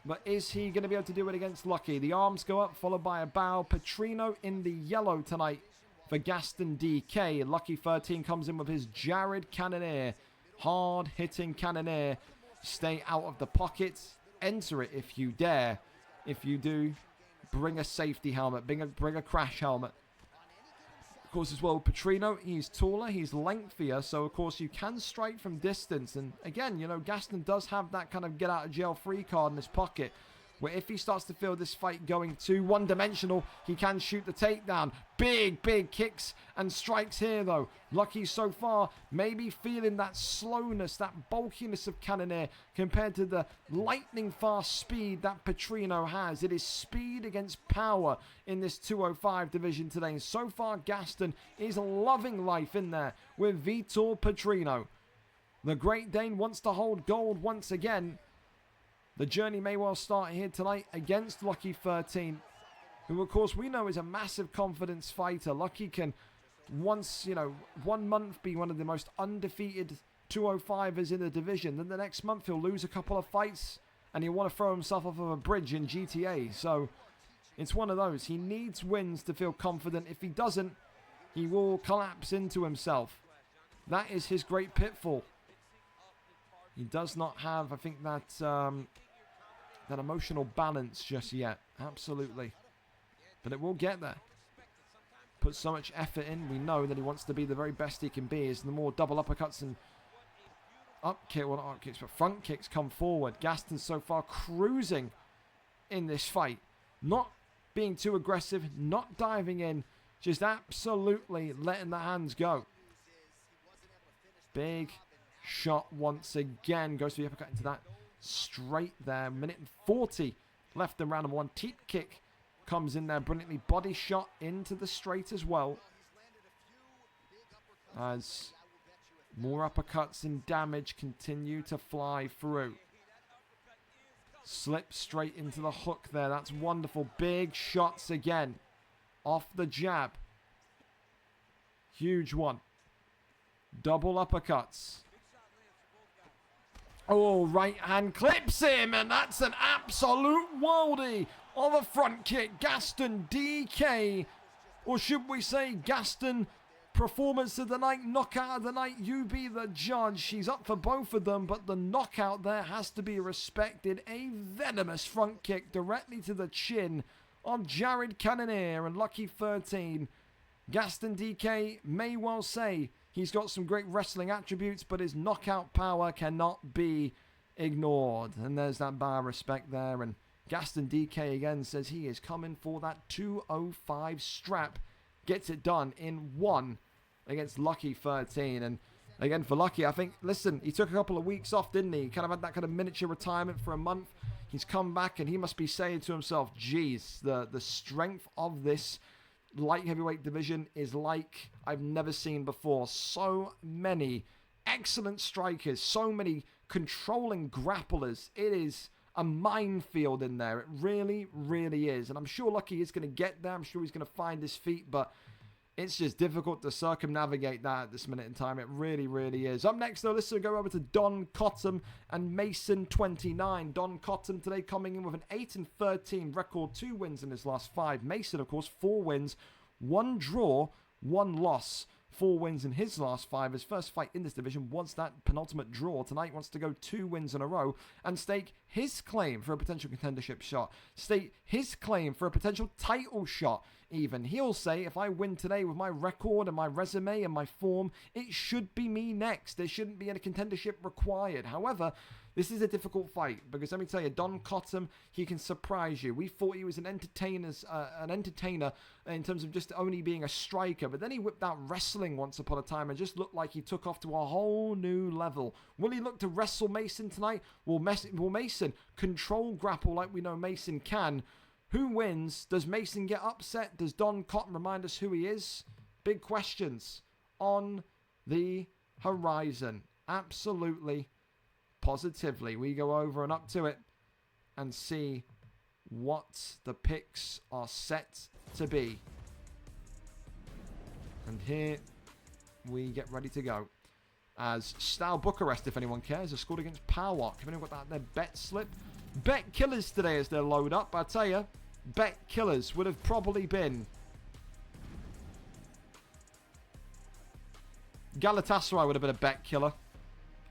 S3: But is he going to be able to do it against Lucky? The arms go up, followed by a bow. Petrino in the yellow tonight for Gaston DK. Lucky 13 comes in with his Jared Cannonier. Hard-hitting Cannonier. Stay out of the pocket. Enter it if you dare. If you do, bring a safety helmet. Bring a crash helmet. Of course, as well, Petrino, he's taller, he's lengthier, so of course you can strike from distance. And again, you know, Gaston does have that kind of get-out-of-jail-free card in his pocket, where if he starts to feel this fight going too one-dimensional, he can shoot the takedown. Big kicks and strikes here, though. Lucky so far, maybe feeling that slowness, that bulkiness of Cannonier compared to the lightning-fast speed that Petrino has. It is speed against power in this 205 division today. And so far, Gaston is loving life in there with Vitor Petrino. The Great Dane wants to hold gold once again. The journey may well start here tonight against Lucky 13, who of course we know is a massive confidence fighter. Lucky can once, 1 month be one of the most undefeated 205ers in the division. Then the next month he'll lose a couple of fights and he'll want to throw himself off of a bridge in GTA. So it's one of those. He needs wins to feel confident. If he doesn't, he will collapse into himself. That is his great pitfall. He does not have, I think, that emotional balance just yet. Absolutely. But it will get there. Put so much effort in. We know that he wants to be the very best he can be. As the more double uppercuts and front kicks come forward. Gaston so far cruising in this fight. Not being too aggressive. Not diving in. Just absolutely letting the hands go. Big shot once again. Goes for the uppercut into that straight there. Minute and 40 left in round number 1. Teep kick comes in there brilliantly. Body shot into the straight as well. As more uppercuts and damage continue to fly through. Slip straight into the hook there. That's wonderful. Big shots again. Off the jab. Huge one. Double uppercuts. Oh, right hand clips him, and that's an absolute worldie of a front kick. Gaston DK, or should we say Gaston performance of the night, knockout of the night. You be the judge. He's up for both of them, but the knockout there has to be respected. A venomous front kick directly to the chin
S2: of Jared Cannonier and Lucky 13. Gaston DK may well say he's got some great wrestling attributes, but his knockout power cannot be ignored. And there's that bar of respect there. And Gaston DK again says he is coming for that 205 strap. Gets it done in 1 against Lucky 13. And again, for Lucky, I think, listen, he took a couple of weeks off, didn't he? He kind of had that kind of miniature retirement for a month. He's come back and he must be saying to himself, geez, the strength of this light heavyweight division is like I've never seen before. So many excellent strikers, so many controlling grapplers. It is a minefield in there. It really, really is. And I'm sure Lucky is going to get there. I'm sure he's going to find his feet, but it's just difficult to circumnavigate that at this minute in time. It really, really is. Up next, though, let's go over to Don Cottam and Mason 29. Don Cottam today coming in with an 8-13 record, 2 wins in his last 5. Mason, of course, 4 wins, 1 draw, 1 loss. 4 wins in his last 5. His first fight in this division was that penultimate draw. Tonight he wants to go 2 wins in a row and stake his claim for a potential contendership shot. Stake his claim for a potential title shot even. He'll say, if I win today with my record and my resume and my form, it should be me next. There shouldn't be any contendership required. However, this is a difficult fight because let me tell you, Don Cottam, he can surprise you. We thought he was an entertainer in terms of just only being a striker, but then he whipped out wrestling once upon a time and just looked like he took off to a whole new level. Will he look to wrestle Mason tonight? Will Mason control grapple like we know Mason can? Who wins? Does Mason get upset? Does Don Cottam remind us who he is? Big questions on the horizon. Absolutely. Positively, we go over and up to it and see what the picks are set to be. And here we get ready to go. As Style Bucharest, if anyone cares, has scored against Power. Have anyone got that their bet slip? Bet killers today as they load up. I tell you, bet killers would have probably been Galatasaray would have been a bet killer.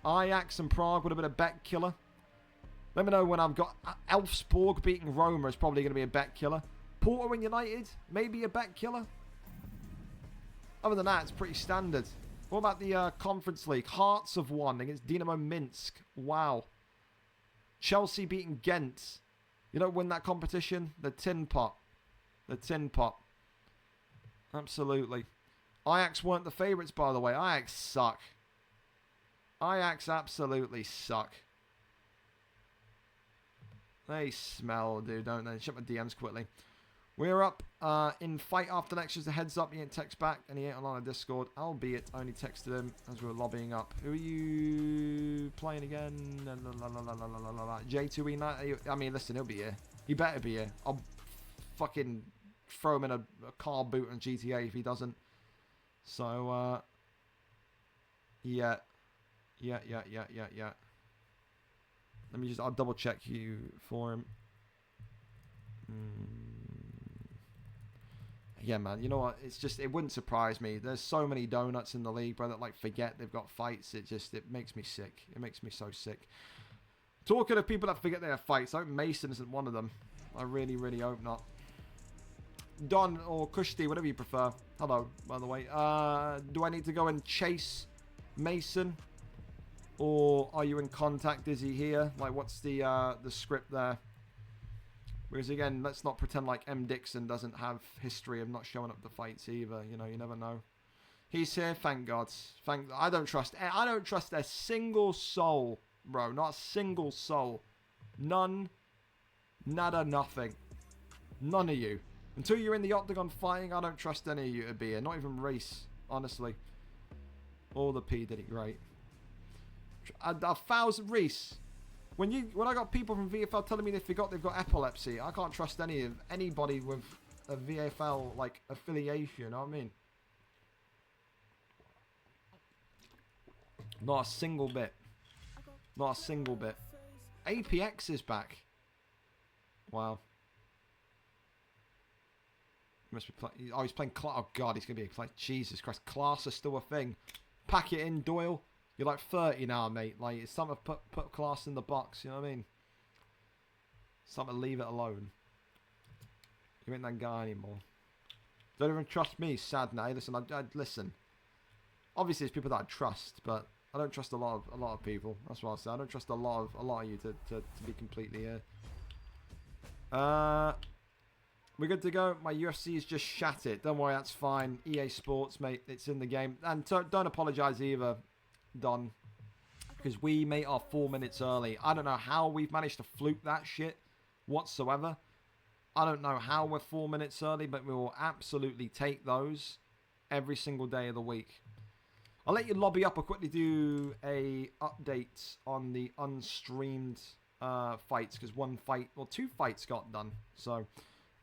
S2: Ajax and Prague would have been a bet killer. Let me know when I've got Elfsborg beating Roma is probably going to be a bet killer. Porto and United, maybe a bet killer. Other than that, it's pretty standard. What about the Conference League? Hearts have won against Dinamo Minsk. Wow. Chelsea beating Ghent. You don't win that competition? The tin pot. The tin pot. Absolutely. Ajax weren't the favourites, by the way. Ajax suck. Ajax absolutely suck. They smell, dude, don't they? Shut my DMs quickly. We're up in fight after next. Just a heads up, he ain't text back and he ain't on a Discord. Albeit, I only texted him as we were lobbying up. Who are you playing again? J2E9. I mean, listen, he'll be here. He better be here. I'll fucking throw him in a car boot on GTA if he doesn't. So, yeah. Yeah. Let me I'll double check you for him. Yeah, man. You know what? It's just, it wouldn't surprise me. There's so many donuts in the league, bro, that like forget they've got fights. It makes me sick. It makes me so sick. Talking of people that forget they have fights, I hope Mason isn't one of them. I really, really hope not. Don or Kushti, whatever you prefer. Hello, by the way. Do I need to go and chase Mason? Or are you in contact? Is he here? Like, what's the script there? Because again, let's not pretend like M. Dixon doesn't have history of not showing up to fights either. You know, you never know. He's here, thank God. I don't trust a single soul, bro. Not a single soul. None. Nada. Nothing. None of you. Until you're in the octagon fighting, I don't trust any of you to be here. Not even Reese, honestly. Or the P Diddy, great. 1,000 Reese. When I got people from VFL telling me they forgot they've got epilepsy, I can't trust anybody with a VFL like affiliation. You know what I mean? Not a single bit. Not a single bit. APX is back. Wow. Must be playing. Oh, he's playing. Oh God, he's gonna be playing. Jesus Christ, class is still a thing. Pack it in, Doyle. You're like 30 now, mate. Like, it's time to put class in the box, you know what I mean? It's time to leave it alone.
S3: You ain't that guy anymore. Don't even trust me, sad now. Listen, I'd listen. Obviously, it's people that I trust, but I don't trust a lot of people. That's what I say. I don't trust a lot of you to be completely here. We're good to go. My UFC is just shattered. Don't worry, that's fine. EA Sports, mate. It's in the game. And don't apologise either, Don. Because we, mate, are 4 minutes early. I don't know how we've managed to fluke that shit whatsoever. I don't know how we're 4 minutes early, but we will absolutely take those every single day of the week. I'll let you lobby up. I'll quickly do a update on the unstreamed fights. Because one fight, or 2 fights got done. So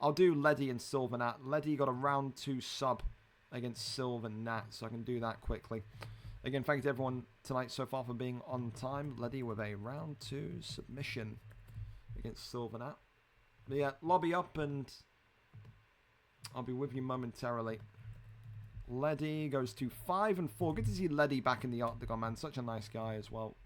S3: I'll do Leddy and Silvernat. Leddy got a round 2 sub against Silvernat, so I can do that quickly. Again, thank you to everyone tonight so far for being on time. Leddy with a round 2 submission against Silvernat. But yeah, lobby up and I'll be with you momentarily. Leddy goes to 5-4. Good to see Leddy back in the octagon, man. Such a nice guy as well.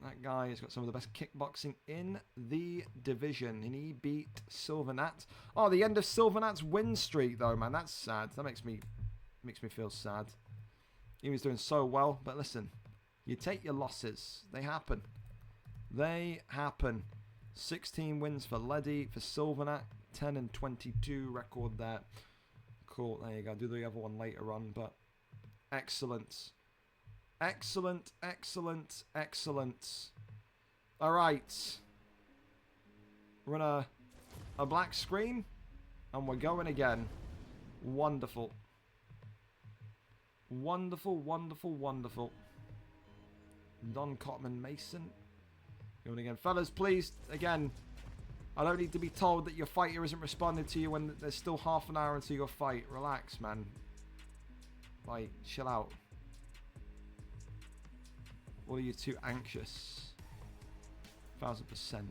S3: That guy has got some of the best kickboxing in the division. And he beat Silvernat. Oh, the end of Silvernat's win streak, though, man. That's sad. That makes me feel sad. He was doing so well. But listen, you take your losses. They happen. They happen. 16 wins for Leddy. For Silvernat, 10-22 record there. Cool. There you go. I'll do the other one later on. But excellent. Excellent, excellent, excellent. All right. We're on a black screen. And we're going again. Wonderful. Wonderful, wonderful, wonderful. Don Cotman Mason. Going again. Fellas, please, again, I don't need to be told that your fighter isn't responding to you when there's still half an hour until your fight. Relax, man. Like, chill out. Or are you too anxious? 1000%.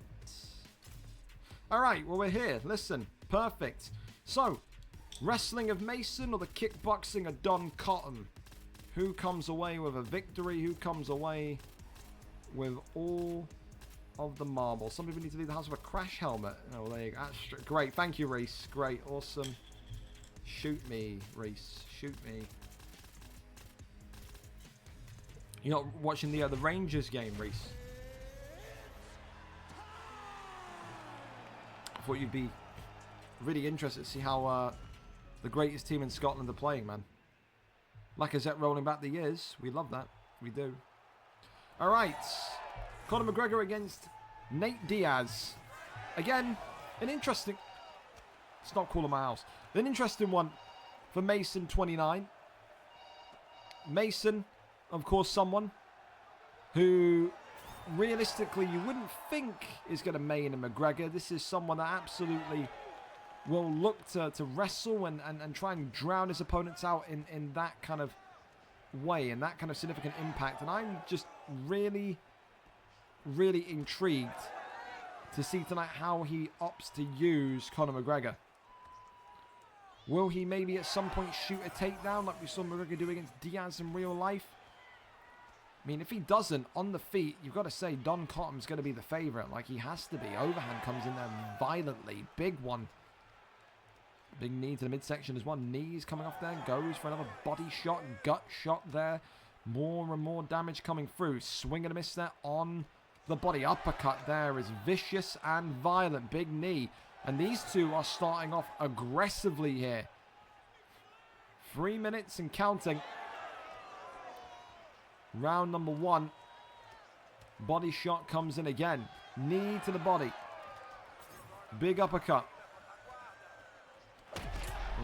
S3: Alright, well, we're here. Listen, perfect. So, wrestling of Mason or the kickboxing of Don Cotton? Who comes away with a victory? Who comes away with all of the marbles? Some people need to leave the house with a crash helmet. Oh, there you go. That's great. Thank you, Reese. Great. Awesome. Shoot me, Reese. Shoot me. You're not watching the Rangers game, Reese? I thought you'd be really interested to see how the greatest team in Scotland are playing, man. Lacazette rolling back the years. We love that. We do. All right. Conor McGregor against Nate Diaz. Again, an interesting... It's not cool in my house. An interesting one for Mason, 29. Mason, of course, someone who realistically you wouldn't think is going to main a McGregor. This is someone that absolutely will look to wrestle and try and drown his opponents out in that kind of way and that kind of significant impact. And I'm just really, really intrigued to see tonight how he opts to use Conor McGregor. Will he maybe at some point shoot a takedown like we saw McGregor do against Diaz in real life? I mean, if he doesn't, on the feet, you've got to say Don Cotton's going to be the favourite. Like, he has to be. Overhand comes in there violently. Big one. Big knee to the midsection as well. Knees coming off there. Goes for another body shot. Gut shot there. More and more damage coming through. Swing and a miss there on the body. Uppercut there is vicious and violent. Big knee. And these two are starting off aggressively here. 3 minutes and counting. Round number 1. Body shot comes in again. Knee to the body. Big uppercut.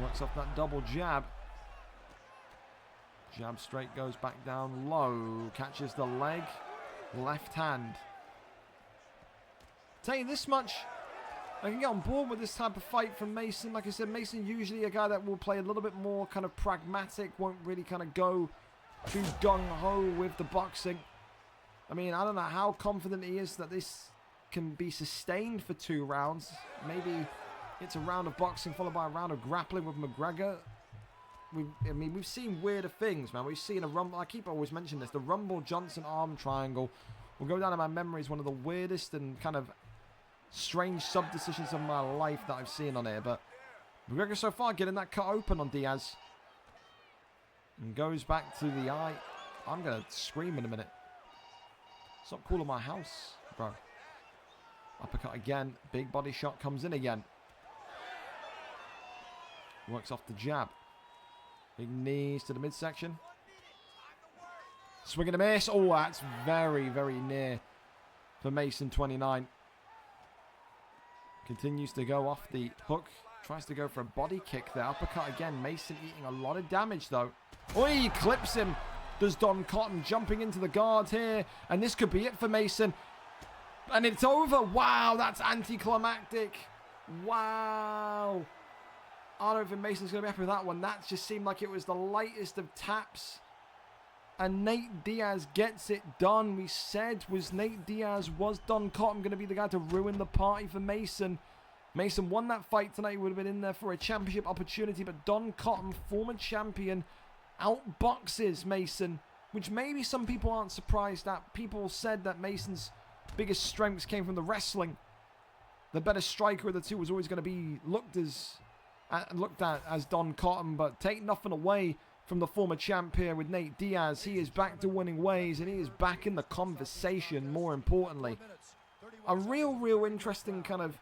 S3: Works off that double jab. Jab straight, goes back down low. Catches the leg. Left hand. Tell you this much, I can get on board with this type of fight from Mason. Like I said, Mason usually a guy that will play a little bit more kind of pragmatic. Won't really kind of go too gung-ho with the boxing. I mean, I don't know how confident he is that this can be sustained for 2 rounds. Maybe it's a round of boxing followed by a round of grappling with McGregor. We've seen weirder things, man. We've seen a Rumble. I keep always mentioning this. The Rumble Johnson arm triangle will go down in my memory as one of the weirdest and kind of strange sub-decisions of my life that I've seen on here. But McGregor so far getting that cut open on Diaz. And goes back to the eye. I'm going to scream in a minute. Stop calling my house, bro. Uppercut again. Big body shot comes in again. Works off the jab. Big knees to the midsection. Swing and a miss. Oh, that's very, very near for Mason 29. Continues to go off the hook. Tries to go for a body kick there. Uppercut again. Mason eating a lot of damage, though. Oh, he clips him. Does Don Cotton jumping into the guard here. And this could be it for Mason. And it's over. Wow, that's anticlimactic. Wow. I don't think Mason's going to be happy with that one. That just seemed like it was the lightest of taps. And Nate Diaz gets it done. We said, was Don Cotton going to be the guy to ruin the party for Mason? Mason won that fight tonight. He would have been in there for a championship opportunity. But Don Cotton, former champion, outboxes Mason. Which maybe some people aren't surprised at. People said that Mason's biggest strengths came from the wrestling. The better striker of the two was always going to be looked at as Don Cotton, but take nothing away from the former champ here with Nate Diaz. He is back to winning ways, and he is back in the conversation, more importantly. A real interesting kind of,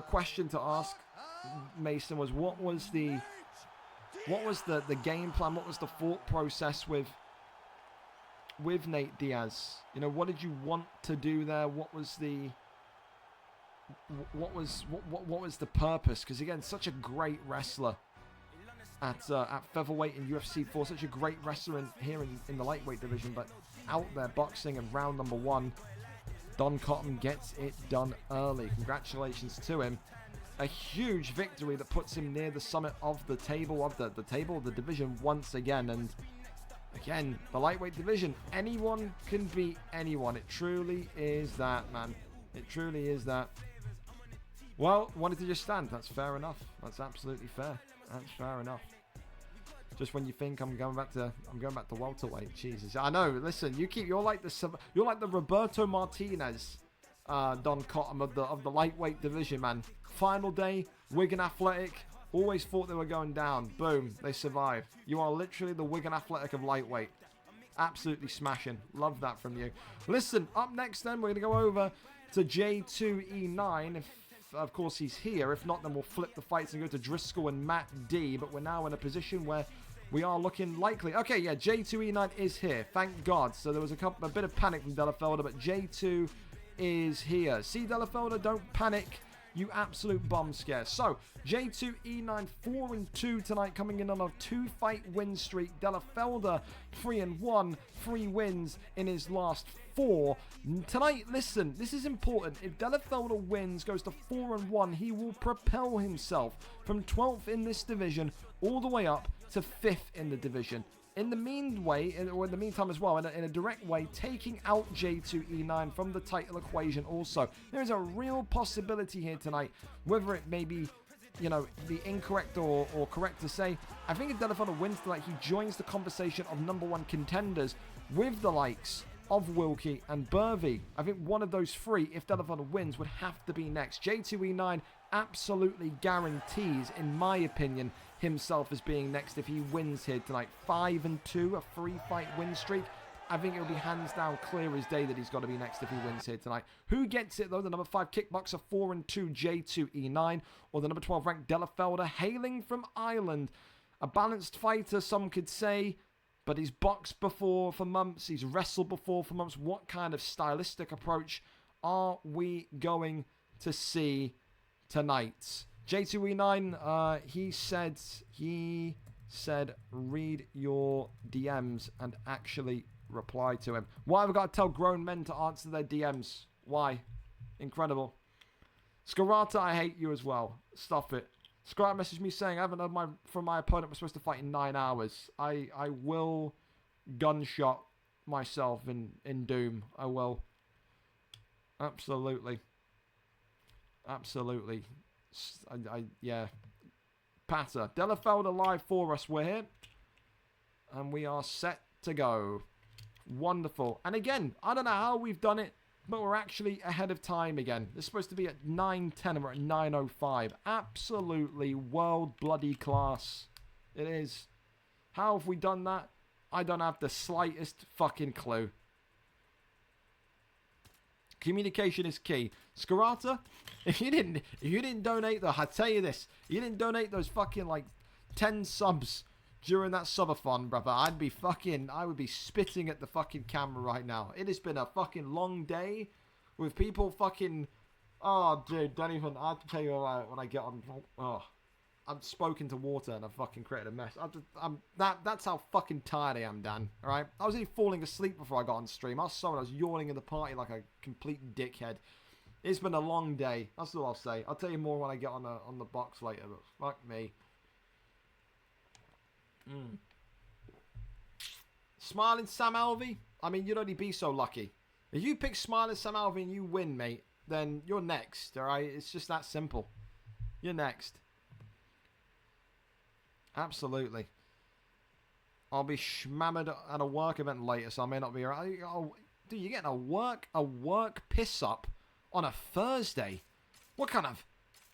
S3: question to ask Mason was what was the game plan, what was the thought process with Nate Diaz? What did you want to do there? What was the purpose? Because again, such a great wrestler at featherweight in UFC 4, such a great wrestler here in the lightweight division, but out there boxing in round number 1, Don Cotton gets it done early. Congratulations to him. A huge victory that puts him near the summit of the table of the division once again. And again, the lightweight division, anyone can beat anyone. It truly is that, man. It truly is that. Well, wanted to just stand. That's fair enough. That's absolutely fair. That's fair enough. Just when you think I'm going back to welterweight, Jesus. I know. Listen, you're like the Roberto Martinez, Don Cotton of the lightweight division, man. Final day, Wigan Athletic. Always thought they were going down. Boom, they survived. You are literally the Wigan Athletic of lightweight. Absolutely smashing. Love that from you. Listen, up next then, we're going to go over to J2E9. If, of course, he's here. If not, then we'll flip the fights and go to Driscoll and Matt D. But we're now in a position where we are looking likely. Okay, yeah, J2E9 is here. Thank God. So there was a bit of panic from Delafelder, but J2 is here. See, Delafelder, don't panic. You absolute bomb scare. So, J2E9 4-2 tonight, coming in on a 2-fight win streak. Delafelder 3-1, 3 wins in his last 4. Tonight, listen, this is important. If Delafelder wins, goes to 4-1, he will propel himself from 12th in this division all the way up to 5th in the division. In the meantime as well, in a direct way, taking out J2E9 from the title equation also. There is a real possibility here tonight, whether it may be, the incorrect or correct to say. I think if Delafelder wins tonight, he joins the conversation of #1 contenders with the likes of Wilkie and Burvey. I think one of those 3, if Delafelder wins, would have to be next. J2E9 absolutely guarantees, in my opinion, himself as being next if he wins here tonight. 5-2, a 3-fight win streak. I think it'll be hands down clear as day that he's got to be next if he wins here tonight. Who gets it though? The #5 kickboxer 4-2 J2E9, or the #12 ranked Delafelder, hailing from Ireland. A balanced fighter, some could say, but he's boxed before for months. He's wrestled before for months. What kind of stylistic approach are we going to see tonight? J2E9, he said, read your DMs and actually reply to him. Why have I got to tell grown men to answer their DMs? Why? Incredible. Scarata, I hate you as well. Stop it. Scarata messaged me saying, I haven't heard from my opponent. We're supposed to fight in 9 hours. I will gunshot myself in Doom. I will. Absolutely. Absolutely. Yeah. Patter. Delafelder live for us. We're here. And we are set to go. Wonderful. And again, I don't know how we've done it,
S2: But we're actually ahead of time again. It's supposed to be at 9:10 and we're at 9:05. Absolutely world bloody class. It is. How have we done that? I don't have the slightest fucking clue. Communication is key. Scarata, if you didn't donate though, I tell you this, you didn't donate those fucking like 10 subs during that subathon, brother, I would be spitting at the fucking camera right now. It has been a fucking long day with people fucking, oh dude, don't even, I have to tell you when I get on, oh, I've spoken to water and I've fucking created a mess. That's how fucking tired I am, Dan, alright? I was even falling asleep before I got on stream. I was yawning in the party like a complete dickhead. It's been a long day, that's all I'll say. I'll tell you more when I get on the box later, but fuck me. Smiling Sam Alvey? I mean, you'd only be so lucky. If you pick Smiling Sam Alvey and you win, mate, then you're next, alright? It's just that simple. You're next. Absolutely. I'll be schmammered at a work event later, so I may not be around. Oh, dude, you're getting a work piss up on a Thursday? What kind of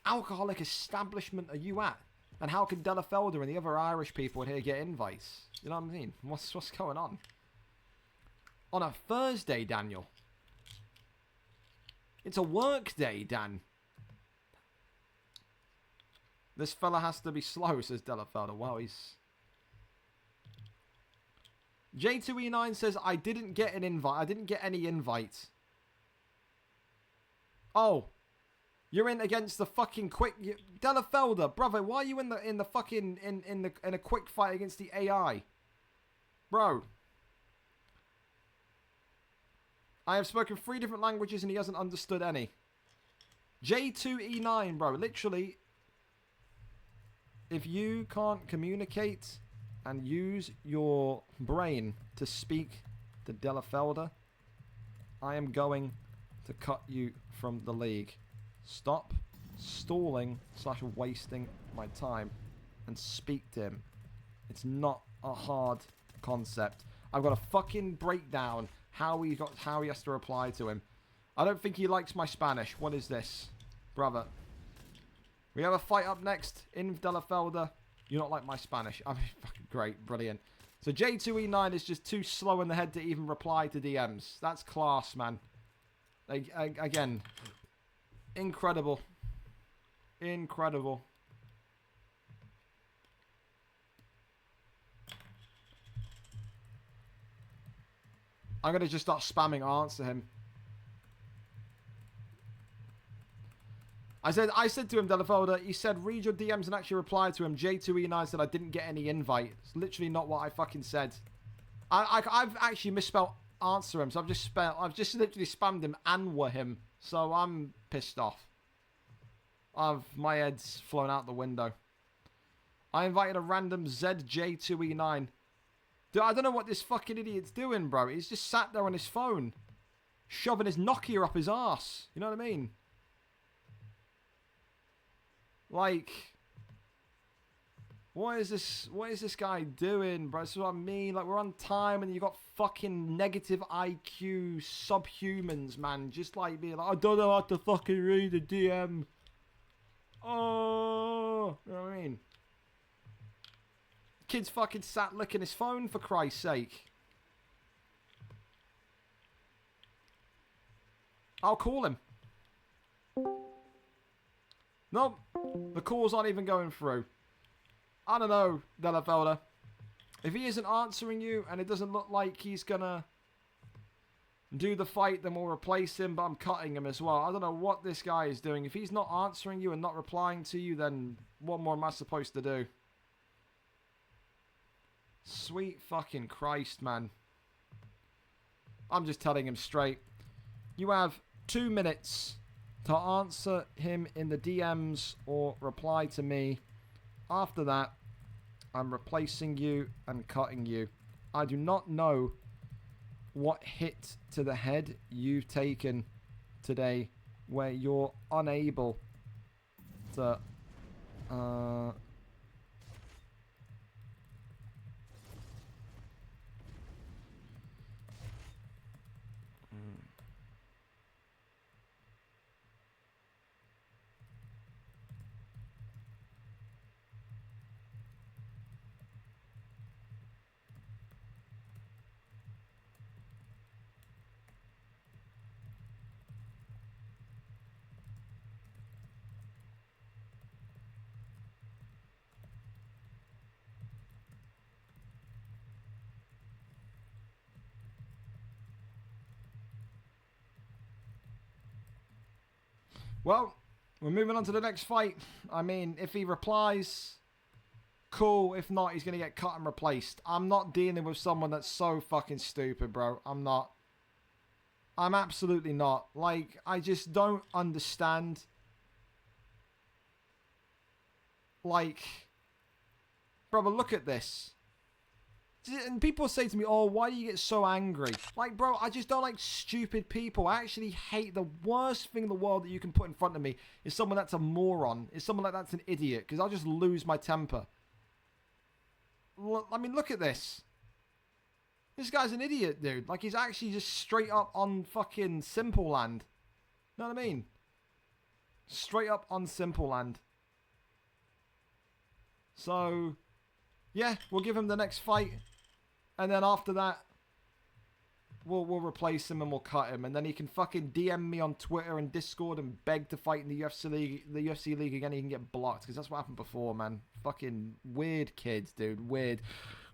S2: alcoholic establishment are you at? And how can Delafelder and the other Irish people in here get invites? You know what I mean? What's going on? On a Thursday, Daniel. It's a work day, Dan. This fella has to be slow, says Delafelder. Wow, he's... J2E9 says, I didn't get an invite. I didn't get any invites. Oh. You're in against the fucking quick... Delafelder, brother, why are you in the fucking... In a quick fight against the AI? Bro. I have spoken 3 different languages and he hasn't understood any. J2E9, bro. Literally... If you can't communicate and use your brain to speak to Delafelder, I am going to cut you from the league. Stop stalling / wasting my time and speak to him. It's not a hard concept. I've got to fucking break down how he has to reply to him. I don't think he likes my Spanish. What is this? Brother. We have a fight up next in Delafelder. You don't like my Spanish. I mean, fucking great. Brilliant. So J2E9 is just too slow in the head to even reply to DMs. That's class, man. Again, incredible. Incredible. I'm going to just start spamming answer him. I said to him, Delafolder, he said, read your DMs and actually reply to him. J2E9 said I didn't get any invite. It's literally not what I fucking said. I've actually misspelled answer him, so I've just literally spammed him and were him. So I'm pissed off. My head's flown out the window. I invited a random ZJ2E9. Dude, I don't know what this fucking idiot's doing, bro. He's just sat there on his phone, shoving his Nokia up his arse. You know what I mean? Like, what is this guy doing, bro? This is what I mean. Like, we're on time and you got fucking negative IQ subhumans, man. Just like being like, I don't know how to fucking read a DM. Oh, you know what I mean? Kid's fucking sat licking his phone, for Christ's sake. I'll call him. Nope. The calls aren't even going through. I don't know, Delafelder. If he isn't answering you and it doesn't look like he's gonna do the fight, then we'll replace him, but I'm cutting him as well. I don't know what this guy is doing. If he's not answering you and not replying to you, then what more am I supposed to do? Sweet fucking Christ, man. I'm just telling him straight. You have 2 minutes to answer him in the DMs or reply to me. After that, I'm replacing you and cutting you. I do not know what hit to the head you've taken today where you're unable to
S3: Well, we're moving on to the next fight. I mean, if he replies, cool. If not, he's going to get cut and replaced. I'm not dealing with someone that's so fucking stupid, bro. I'm not. I'm absolutely not. Like, I just don't understand. Like, brother, look at this. And people say to me, oh, why do you get so angry? Like, bro, I just don't like stupid people. I actually hate the worst thing in the world that you can put in front of me is someone that's a moron. Is someone like that's an idiot. Because I'll just lose my temper. I mean, look at this. This guy's an idiot, dude. Like, he's actually just straight up on fucking Simple Land. Know what I mean? Straight up on Simple Land. So, yeah, we'll give him the next fight. And then after that, we'll replace him and we'll cut him. And then he can fucking DM me on Twitter and Discord and beg to fight in the UFC league again. He can get blocked because that's what happened before, man. Fucking weird kids, dude. Weird.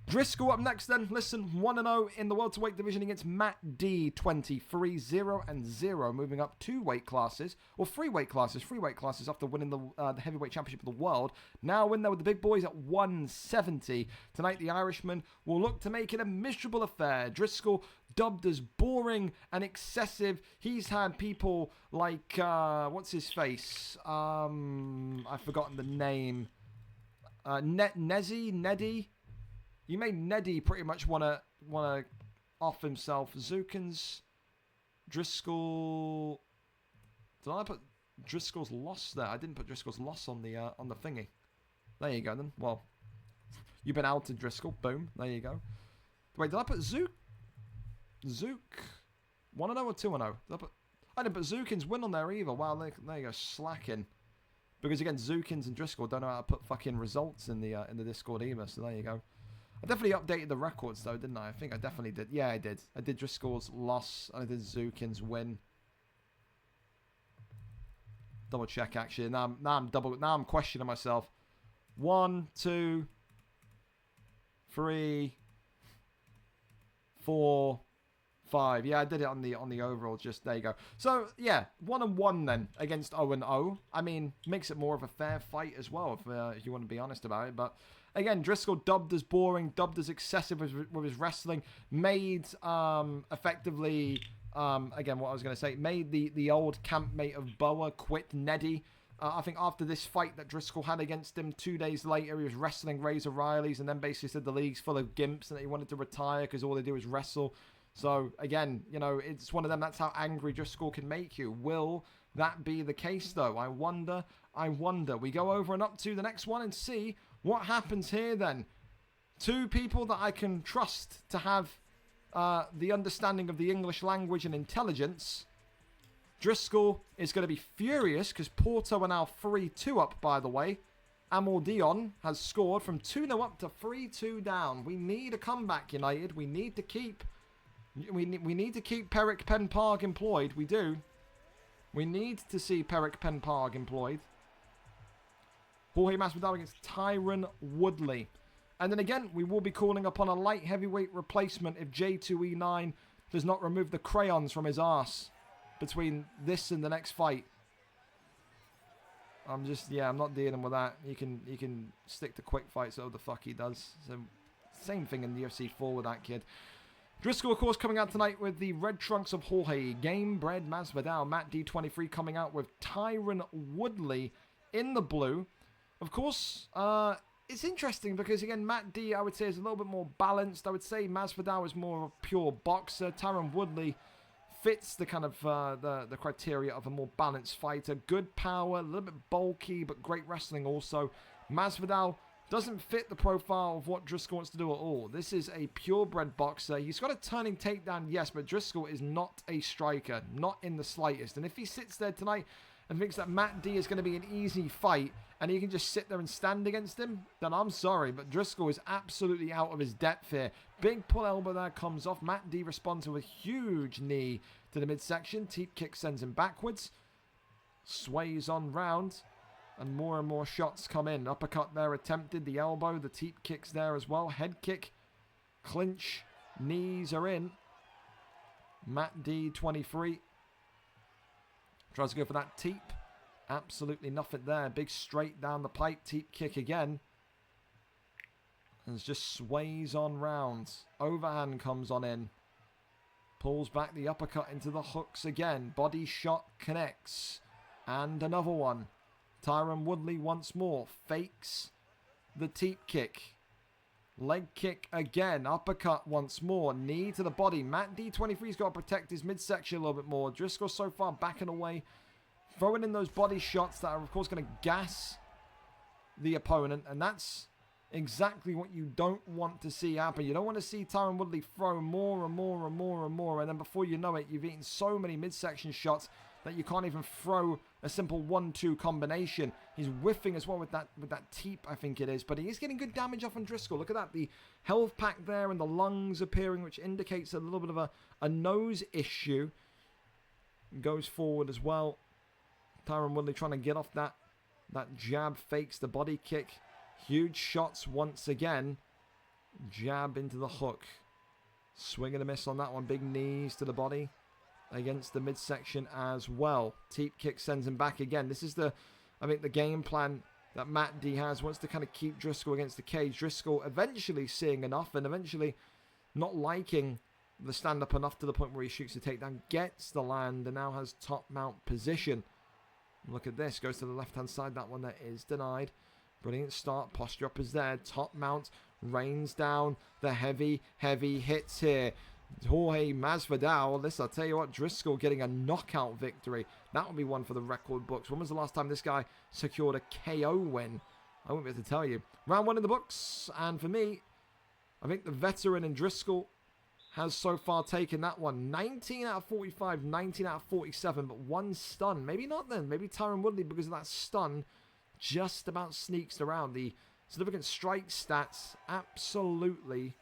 S3: Driscoll up next then. Listen, 1-0 in the welterweight division against Matt D. 23-0-0. Moving up 2 weight classes. Or 3 weight classes. 3 weight classes after winning the heavyweight championship of the world. Now in there with the big boys at 170. Tonight the Irishman will look to make it a miserable affair. Driscoll dubbed as boring and excessive. He's had people like, what's his face? I've forgotten the name. Neddy? You made Neddy pretty much wanna off himself. Zukins, Driscoll. Did I put Driscoll's loss there? I didn't put Driscoll's loss on the thingy. There you go then. Well, you've been outed, Driscoll. Boom. There you go. Wait, did I put Zook? 1-0 or 2-0? I didn't put Zukins win on there either. Wow, there you go, slacking. Because again, Zukins and Driscoll don't know how to put fucking results in the Discord either. So there you go. I definitely updated the records though, didn't I? I think I definitely did. Yeah, I did. I did Driscoll's loss. I did Zukin's win. Double check actually. Now I'm questioning myself. 1, 2, 3, 4, 5. Yeah, I did it on the overall. Just there you go. So yeah, 1-1 then against 0-0. I mean, makes it more of a fair fight as well, if you want to be honest about it. But again, Driscoll dubbed as boring, dubbed as excessive with his wrestling, made effectively again what I was going to say, made the old campmate of Boa quit Neddy. I think after this fight that Driscoll had against him 2 days later, he was wrestling Razor Riley's and then basically said the league's full of gimps and that he wanted to retire because all they do is wrestle. So, again, you know, it's one of them. That's how angry Driscoll can make you. Will that be the case, though? I wonder. We go over and up to the next one and see what happens here, then. 2 people that I can trust to have the understanding of the English language and intelligence. Driscoll is going to be furious because Porto are now 3-2 up, by the way. Amor Dion has scored from 2-0 up to 3-2 down. We need a comeback, United. We need to keep... We need to keep Peric Penparg employed. We do. We need to see Peric Penparg employed. Jorge Masvidal against Tyron Woodley. And then again, we will be calling upon a light heavyweight replacement if J2E9 does not remove the crayons from his arse between this and the next fight. I'm not dealing with that. He can stick to quick fights, so the fuck he does. So same thing in the UFC 4 with that kid. Driscoll, of course, coming out tonight with the red trunks of Jorge. Gamebred Masvidal. Matt D23 coming out with Tyron Woodley in the blue. Of course, it's interesting because, again, Matt D, I would say, is a little bit more balanced. I would say Masvidal is more of a pure boxer. Tyron Woodley fits the kind of the criteria of a more balanced fighter. Good power, a little bit bulky, but great wrestling also. Masvidal doesn't fit the profile of what Driscoll wants to do at all. This is a purebred boxer. He's got a turning takedown, yes, but Driscoll is not a striker, not in the slightest. And if he sits there tonight and thinks that Matt D is going to be an easy fight and he can just sit there and stand against him, then I'm sorry, but Driscoll is absolutely out of his depth here. Big pull elbow there comes off. Matt D responds with a huge knee to the midsection. Teep kick sends him backwards. Sways on round. And more shots come in. Uppercut there attempted. The elbow. The teep kicks there as well. Head kick. Clinch. Knees are in. Matt D23 tries to go for that teep. Absolutely nothing there. Big straight down the pipe. Teep kick again. And it just sways on rounds. Overhand comes on in. Pulls back the uppercut into the hooks again. Body shot connects. And another one. Tyron Woodley once more. Fakes the teep kick. Leg kick again. Uppercut once more. Knee to the body. Matt D23's got to protect his midsection a little bit more. Driscoll so far backing away. Throwing in those body shots that are, of course, going to gas the opponent. And that's exactly what you don't want to see happen. You don't want to see Tyron Woodley throw more and more and more and more. And then before you know it, you've eaten so many midsection shots that you can't even throw a simple 1-2 combination. He's whiffing as well with that teep, I think it is. But he is getting good damage off on Driscoll. Look at that. The health pack there and the lungs appearing, which indicates a little bit of a nose issue. Goes forward as well. Tyron Woodley trying to get off that jab. Fakes the body kick. Huge shots once again. Jab into the hook. Swing and a miss on that one. Big knees to the body against the midsection as well. Teep kick sends him back again. This is the game plan that Matt D has. Wants to kind of keep Driscoll against the cage. Driscoll eventually seeing enough and eventually not liking the stand-up enough to the point where he shoots the takedown. Gets the land and now has top mount position. Look at this. Goes to the left-hand side. That one that is denied. Brilliant start. Posture up is there. Top mount. Rains down. The heavy hits here. Jorge Masvidal. Listen, I'll tell you what. Driscoll getting a knockout victory. That would be one for the record books. When was the last time this guy secured a KO win? I won't be able to tell you. Round 1 in the books. And for me, I think the veteran in Driscoll has so far taken that one. 19 out of 45, 19 out of 47, but one stun. Maybe not then. Maybe Tyron Woodley, because of that stun, just about sneaks around. The significant strike stats, absolutely,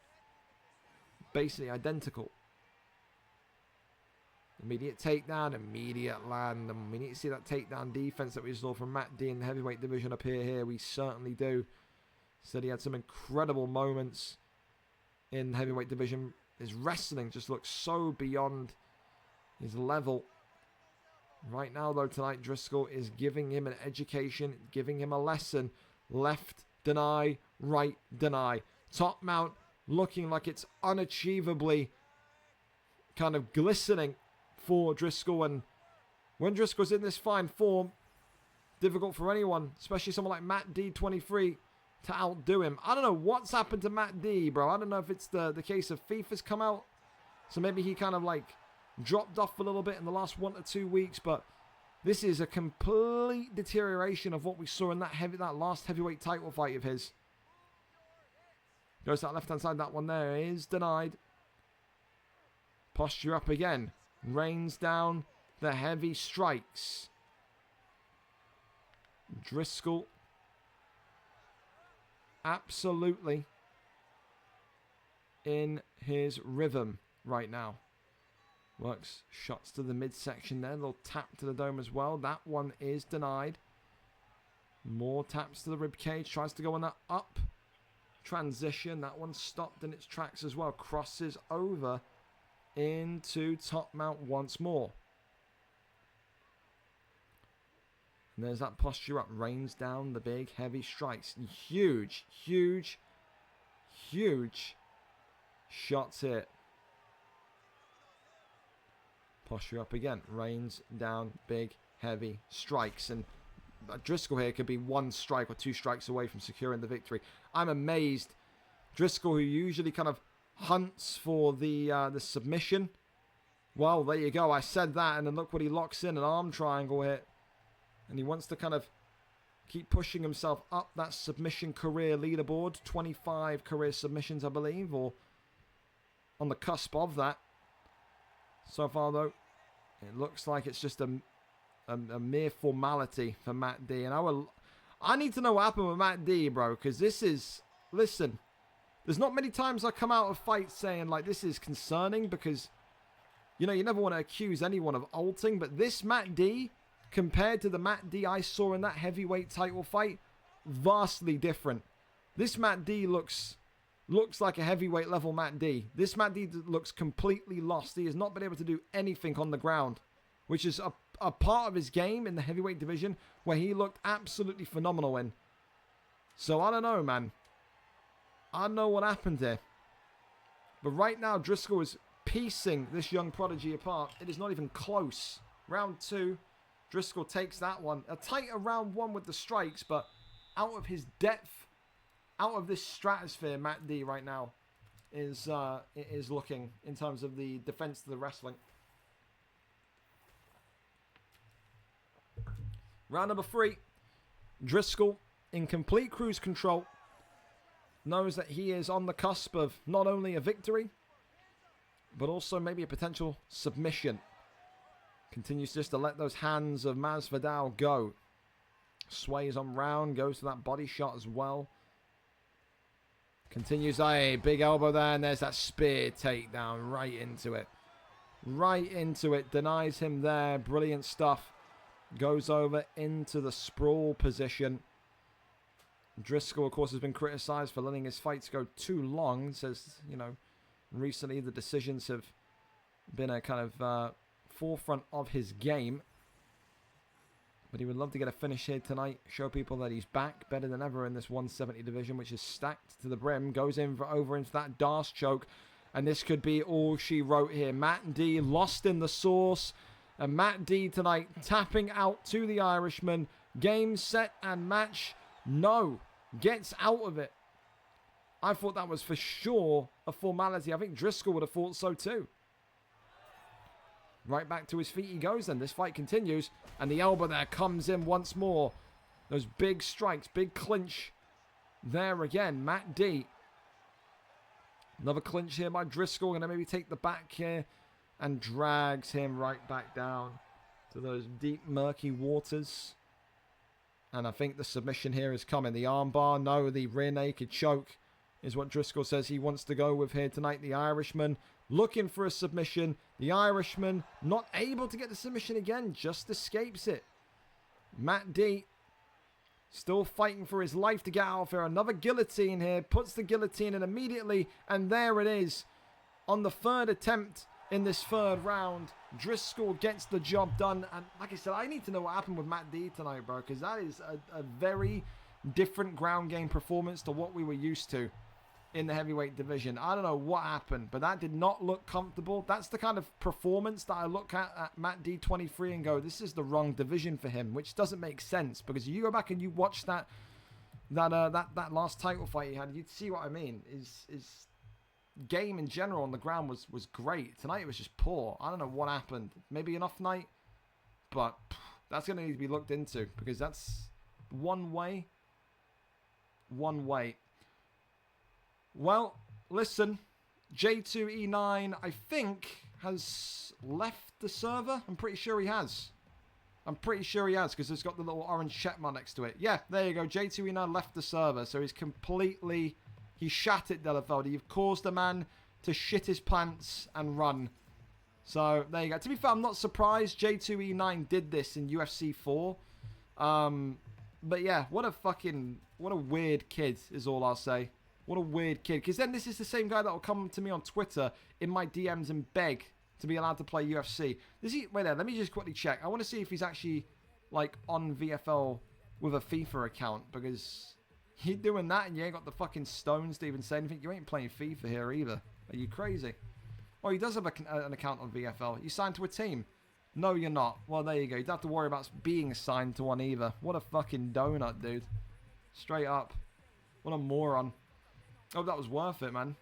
S3: basically identical. Immediate takedown, immediate land. And we need to see that takedown defense that we saw from Matt D in the heavyweight division up here. We certainly do. Said he had some incredible moments in the heavyweight division. His wrestling just looks so beyond his level. Right now, though, tonight, Driscoll is giving him an education, giving him a lesson. Left deny, right deny. Top mount looking like it's unachievably kind of glistening for Driscoll. And when Driscoll's in this fine form, difficult for anyone, especially someone like Matt D23, to outdo him. I don't know what's happened to Matt D, bro. I don't know if it's the case of FIFA's come out, so maybe he kind of like dropped off a little bit in the last 1 to 2 weeks, but this is a complete deterioration of what we saw in that last heavyweight title fight of his. Goes to that left-hand side. That one there is denied. Posture up again. Rains down the heavy strikes. Driscoll absolutely in his rhythm right now. Works shots to the midsection there. A little tap to the dome as well. That one is denied. More taps to the ribcage. Tries to go on that up transition. That one stopped in its tracks as well. Crosses over into top mount once more. And there's that posture up. Rains down the big heavy strikes. Huge shots here. Posture up again. Rains down big heavy strikes. And Driscoll here could be 1 strike or 2 strikes away from securing the victory. I'm amazed. Driscoll, who usually kind of hunts for the submission. Well, there you go. I said that, and then look what he locks in. An arm triangle here. And he wants to kind of keep pushing himself up that submission career leaderboard. 25 career submissions, I believe, or on the cusp of that. So far, though, it looks like it's just a mere formality for Matt D. And I need to know what happened with Matt D, bro, because this is... Listen, there's not many times I come out of fights saying, like, this is concerning, because, you know, you never want to accuse anyone of ulting, but this Matt D, compared to the Matt D I saw in that heavyweight title fight, vastly different. This Matt D looks like a heavyweight level Matt D. This Matt D looks completely lost. He has not been able to do anything on the ground, which is a part of his game in the heavyweight division where he looked absolutely phenomenal in. So I don't know, man. I don't know what happened here. But right now, Driscoll is piecing this young prodigy apart. It is not even close. Round 2, Driscoll takes that one. A tighter round 1 with the strikes, but out of his depth, out of this stratosphere, Matt D right now is looking in terms of the defense to the wrestling. Round number 3, Driscoll in complete cruise control. Knows that he is on the cusp of not only a victory, but also maybe a potential submission. Continues just to let those hands of Masvidal go. Sways on round, goes to that body shot as well. Continues, a big elbow there, and there's that spear takedown right into it. Right into it, denies him there, brilliant stuff. Goes over into the sprawl position. Driscoll, of course, has been criticised for letting his fights go too long. Says, you know, recently the decisions have been a kind of forefront of his game. But he would love to get a finish here tonight. Show people that he's back better than ever in this 170 division, which is stacked to the brim. Goes in for over into that Darce choke. And this could be all she wrote here. Matt D lost in the sauce. And Matt D tonight tapping out to the Irishman. Game, set, and match. No. Gets out of it. I thought that was for sure a formality. I think Driscoll would have thought so too. Right back to his feet he goes then. This fight continues. And the elbow there comes in once more. Those big strikes. Big clinch. There again. Matt D. Another clinch here by Driscoll. Going to maybe take the back here. And drags him right back down to those deep murky waters. And I think the submission here is coming. The armbar. No, the rear naked choke is what Driscoll says he wants to go with here tonight. The Irishman looking for a submission. The Irishman not able to get the submission again. Just escapes it. Matt D still fighting for his life to get out of here. Another guillotine here. Puts the guillotine in immediately. And there it is. On the third attempt in this third round, Driscoll gets the job done. And like I said, I need to know what happened with Matt D tonight, bro. Because that is a very different ground game performance to what we were used to in the heavyweight division. I don't know what happened, but that did not look comfortable. That's the kind of performance that I look at Matt D 23 and go, this is the wrong division for him, which doesn't make sense, because you go back and you watch that last title fight he had, you'd see what I mean. His game in general on the ground was great. Tonight it was just poor. I don't know what happened. Maybe an off night, but that's going to need to be looked into, because that's one way. Well, listen, J2E9, I think, has left the server. I'm pretty sure he has. Because it's got the little orange check mark next to it. Yeah, there you go. J2E9 left the server, so he shat it, Delafelder. You've caused a man to shit his pants and run. So, there you go. To be fair, I'm not surprised J2E9 did this in UFC 4. But yeah, what a weird kid is all I'll say. What a weird kid. Because then this is the same guy that will come to me on Twitter in my DMs and beg to be allowed to play UFC. Wait there, let me just quickly check. I want to see if he's actually, like, on VFL with a FIFA account. Because you're doing that and you ain't got the fucking stones to even say anything. You ain't playing FIFA here either. Are you crazy? Oh, he does have an account on VFL. You signed to a team? No, you're not. Well, there you go. You don't have to worry about being assigned to one either. What a fucking donut, dude. Straight up. What a moron. Hope that was worth it, man.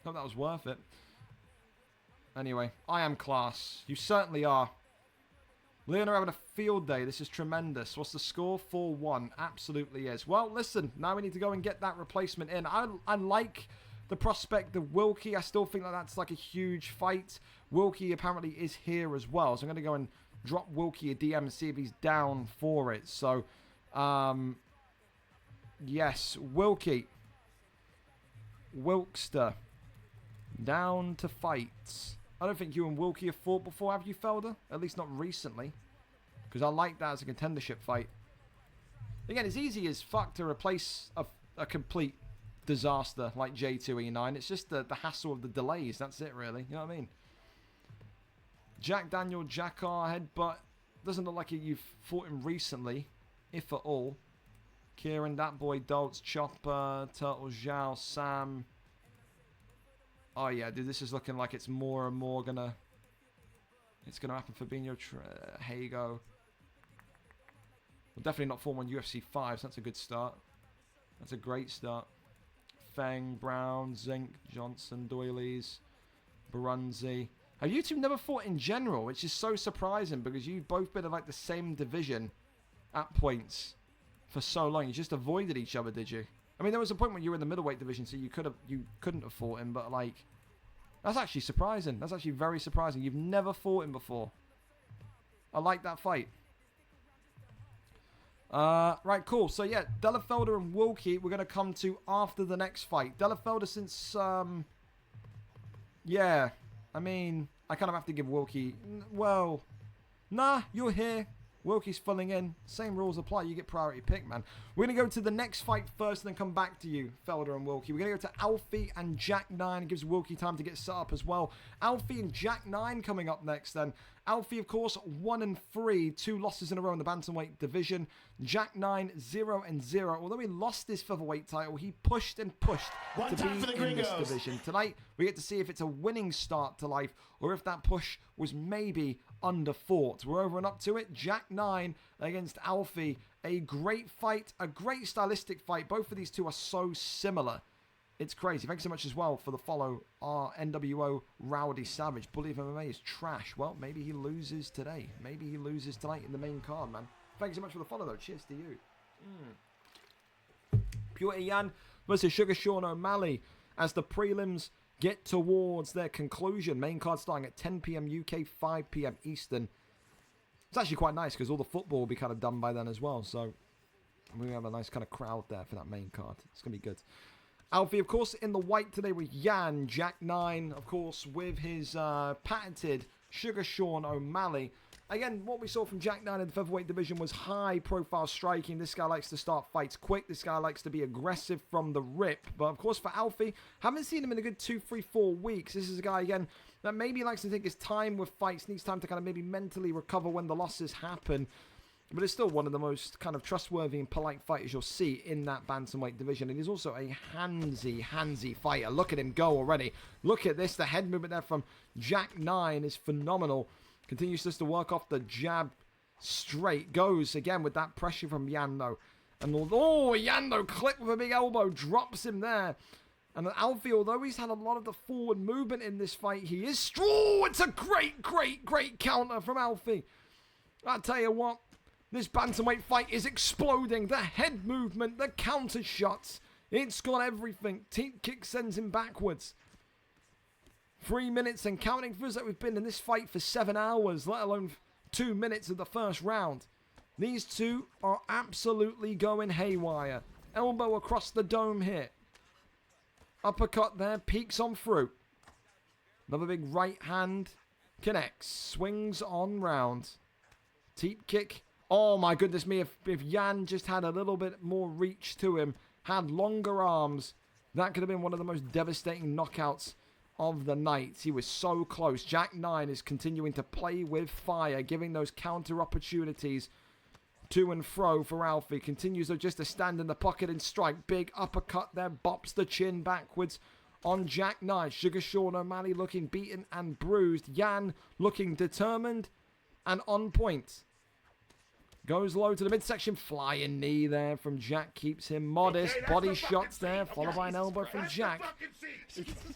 S3: Hope that was worth it. Anyway, I am class. You certainly are. Leon are having a field day. This is tremendous. What's the score? 4-1. Absolutely is. Well, listen. Now we need to go and get that replacement in. I like the prospect of Wilkie. I still think that's like a huge fight. Wilkie apparently is here as well. So I'm going to go and drop Wilkie a DM and see if he's down for it. So, yes, Wilkie. Wilkster. Down to fight. I don't think you and Wilkie have fought before, have you, Felder? At least not recently. Because I like that as a contendership fight. Again, it's easy as fuck to replace a complete disaster like J2E9. It's just the hassle of the delays. That's it, really. You know what I mean? Jack Daniel, Jackar, headbutt. doesn't look like you've fought him recently, if at all. Kieran, that boy, Doltz, Chopper, Turtle, Zhao, Sam. Oh yeah, dude, this is looking like it's more and more gonna... It's gonna happen for Fabinho, Hago. Well, definitely not form on UFC 5, so that's a good start. That's a great start. Feng, Brown, Zink, Johnson, Doilies, Barunzi. Have you two never fought in general, which is so surprising because you've both been in like the same division at points for so long. You just avoided each other, did you? I mean, there was a point when you were in the middleweight division, so you couldn't have fought him, but like, that's actually surprising. That's actually very surprising. You've never fought him before. I like that fight. Right, cool. So yeah, Delafelder and Wilkie we're going to come to after the next fight. Delafelder since, yeah, I mean, I kind of have to give Wilkie, well, nah, you're here. Wilkie's filling in. Same rules apply. You get priority pick, man. We're going to go to the next fight first and then come back to you, Felder and Wilkie. We're going to go to Alfie and Jack 9. It gives Wilkie time to get set up as well. Alfie and Jack 9 coming up next then. Alfie, of course, 1-3. 2 losses in a row in the bantamweight division. Jack 9, 0-0. Although he lost his featherweight title, he pushed and pushed to be in this division. Tonight, we get to see if it's a winning start to life or if that push was maybe underfought. We're over and up to it. Jack 9 against Alfie. A great fight, a great stylistic fight. Both of these two are so similar. It's crazy. Thanks so much as well for the follow. Our NWO Rowdy Savage. Bully of MMA is trash. Well, maybe he loses today. Maybe he loses tonight in the main card, man. Thanks so much for the follow, though. Cheers to you. Pure Yan versus Sugar Sean O'Malley as the prelims get towards their conclusion. Main card starting at 10 p.m. UK, 5 p.m. Eastern. It's actually quite nice because all the football will be kind of done by then as well. So we have a nice kind of crowd there for that main card. It's going to be good. Alfie, of course, in the white today with Yan. Jack 9, of course, with his patented Sugar Sean O'Malley. Again, what we saw from Jack 9 in the featherweight division was high-profile striking. This guy likes to start fights quick. This guy likes to be aggressive from the rip. But, of course, for Alfie, haven't seen him in a good 2, 3, 4 weeks. This is a guy, again, that maybe likes to take his time with fights, needs time to kind of maybe mentally recover when the losses happen. But it's still one of the most kind of trustworthy and polite fighters you'll see in that bantamweight division. And he's also a handsy fighter. Look at him go already. Look at this. The head movement there from Jack 9 is phenomenal. Continues just to work off the jab straight. Goes again with that pressure from Yando. And Yando clipped with a big elbow. Drops him there. And Alfie, although he's had a lot of the forward movement in this fight, he is strong. It's a great counter from Alfie. I tell you what. This bantamweight fight is exploding. The head movement, the counter shots. It's got everything. Teep kick sends him backwards. 3 minutes and counting. Feels like we've been in this fight for 7 hours, let alone 2 minutes of the first round. These two are absolutely going haywire. Elbow across the dome here. Uppercut there, peeks on through. Another big right hand. Connects. Swings on round. Teep kick. Oh my goodness me, if Yan just had a little bit more reach to him, had longer arms, that could have been one of the most devastating knockouts of the night. He was so close. Jack 9 is continuing to play with fire, giving those counter opportunities to and fro for Alfie. Continues though just to stand in the pocket and strike. Big uppercut there, bops the chin backwards on Jack 9. Sugar Sean O'Malley looking beaten and bruised. Yan looking determined and on point. Goes low to the midsection. Flying knee there from Jack. Keeps him modest. Body shots there. Followed by an elbow from Jack.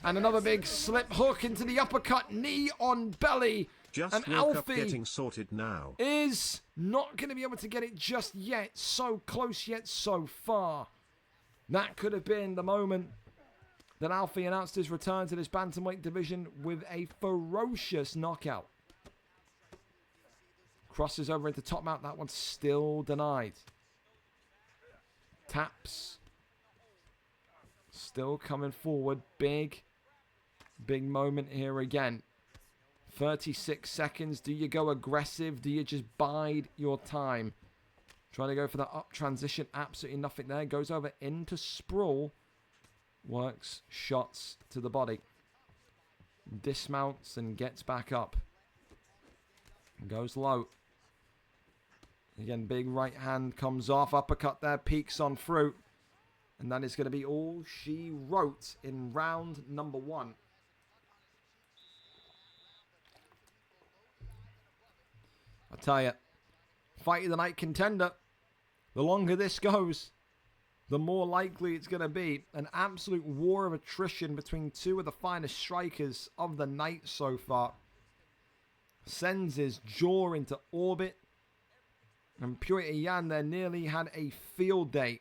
S3: And another big slip hook into the uppercut. Knee on belly. And Alfie
S7: getting sorted now.
S3: Is not going to be able to get it just yet. So close yet so far. That could have been the moment that Alfie announced his return to this bantamweight division with a ferocious knockout. Crosses over into top mount. That one's still denied. Taps. Still coming forward. Big moment here again. 36 seconds. Do you go aggressive? Do you just bide your time? Trying to go for that up transition. Absolutely nothing there. Goes over into sprawl. Works shots to the body. Dismounts and gets back up. Goes low. Again, big right hand comes off. Uppercut there, peeks on through. And that is going to be all she wrote in round number 1. I tell you, fight of the night contender. The longer this goes, the more likely it's going to be an absolute war of attrition between two of the finest strikers of the night so far. Sends his jaw into orbit. And Purity Yan there nearly had a field day.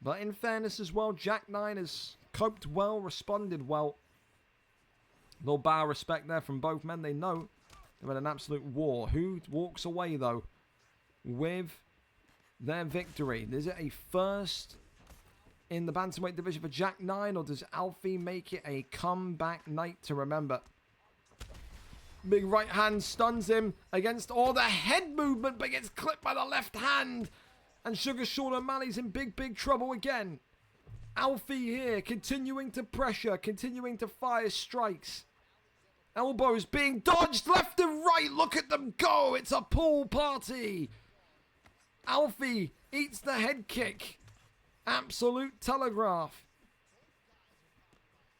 S3: But in fairness as well, Jack 9 has coped well, responded well. Little bow of respect there from both men. They know they're in an absolute war. Who walks away though with their victory? Is it a first in the bantamweight division for Jack 9, or does Alfie make it a comeback night to remember? Big right hand stuns him against all the head movement, but gets clipped by the left hand. And Sugar Sean O'Malley's in big, big trouble again. Alfie here continuing to pressure, continuing to fire strikes. Elbows being dodged left and right. Look at them go. It's a pool party. Alfie eats the head kick. Absolute telegraph.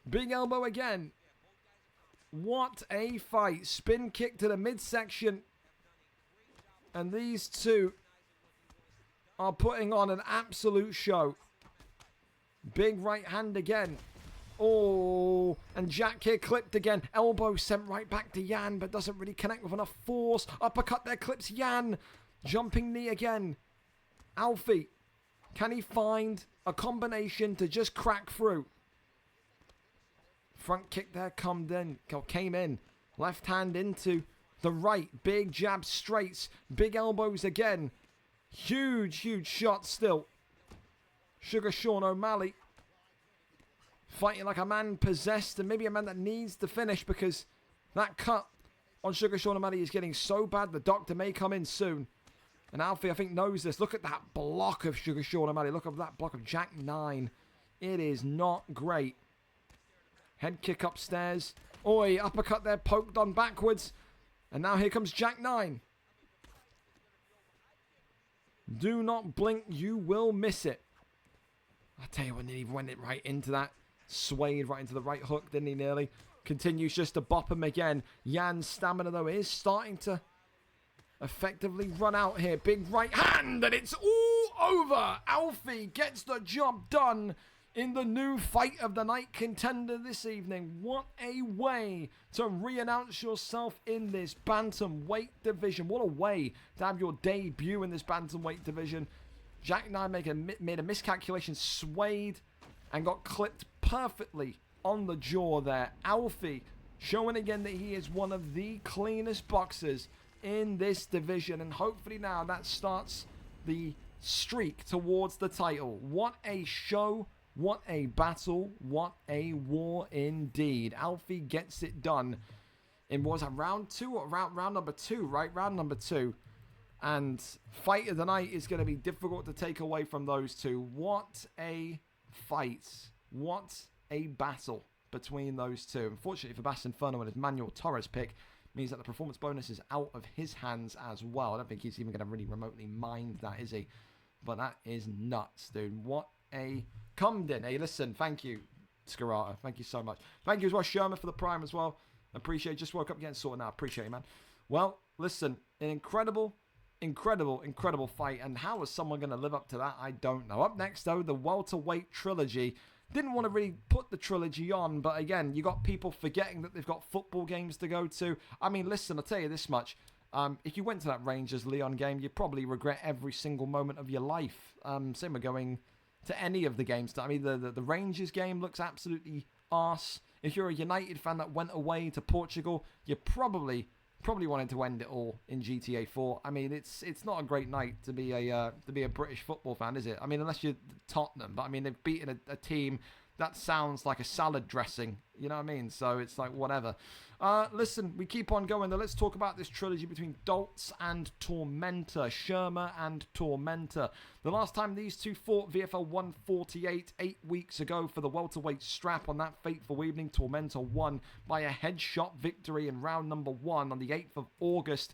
S3: Big elbow again. What a fight. Spin kick to the midsection. And these two are putting on an absolute show. Big right hand again. Oh, and Jack here clipped again. Elbow sent right back to Yan, but doesn't really connect with enough force. Uppercut there clips Yan. Jumping knee again. Alfie, can he find a combination to just crack through? Front kick there came in. Left hand into the right. Big jab straights. Big elbows again. Huge, huge shot still. Sugar Sean O'Malley fighting like a man possessed, and maybe a man that needs to finish, because that cut on Sugar Sean O'Malley is getting so bad the doctor may come in soon. And Alfie, I think, knows this. Look at that block of Sugar Sean O'Malley. Look at that block of Jack 9. It is not great. Head kick upstairs. Oi, uppercut there, poked on backwards. And now here comes Jack 9. Do not blink, you will miss it. I tell you what, he went it right into that. Swayed right into the right hook, didn't he, nearly? Continues just to bop him again. Yan's stamina, though, is starting to effectively run out here. Big right hand, and it's all over. Alfie gets the job done in the new fight of the night contender this evening. What a way to re-announce yourself in this bantamweight division. What a way to have your debut in this bantamweight division. Jack 9 made a miscalculation, swayed, and got clipped perfectly on the jaw there. Alfie showing again that he is one of the cleanest boxers in this division, and hopefully now that starts the streak towards the title. What a show. What a battle. What a war indeed. Alfie gets it done in, what was that, round 2 or round number 2, right? Round number 2. And fight of the night is going to be difficult to take away from those two. What a fight. What a battle between those two. Unfortunately for Bass Inferno and his Manuel Torres pick, means that the performance bonus is out of his hands as well. I don't think he's even going to really remotely mind that, is he? But that is nuts, dude. What a Cumden. Hey, listen, thank you, Scarata. Thank you so much. Thank you as well, Sherman, for the prime as well. Appreciate it. Just woke up getting sorted now. Appreciate it, man. Well, listen, an incredible fight. And how is someone going to live up to that? I don't know. Up next, though, the welterweight trilogy. Didn't want to really put the trilogy on, but again, you got people forgetting that they've got football games to go to. I mean, listen, I'll tell you this much. If you went to that Rangers-Leon game, you'd probably regret every single moment of your life. Same with going to any of the games. I mean, the Rangers game looks absolutely arse. If you're a United fan that went away to Portugal, you probably wanted to end it all in GTA 4. I mean, it's not a great night to be a British football fan, is it? I mean, unless you're Tottenham, but I mean, they've beaten a team that sounds like a salad dressing. You know what I mean? So it's like, whatever. Listen, we keep on going, though. Let's talk about this trilogy between Doltz and Tormentor. Sherma and Tormentor. The last time these two fought, VFL 148, 8 weeks ago for the welterweight strap on that fateful evening. Tormentor won by a headshot victory in round number 1 on the 8th of August.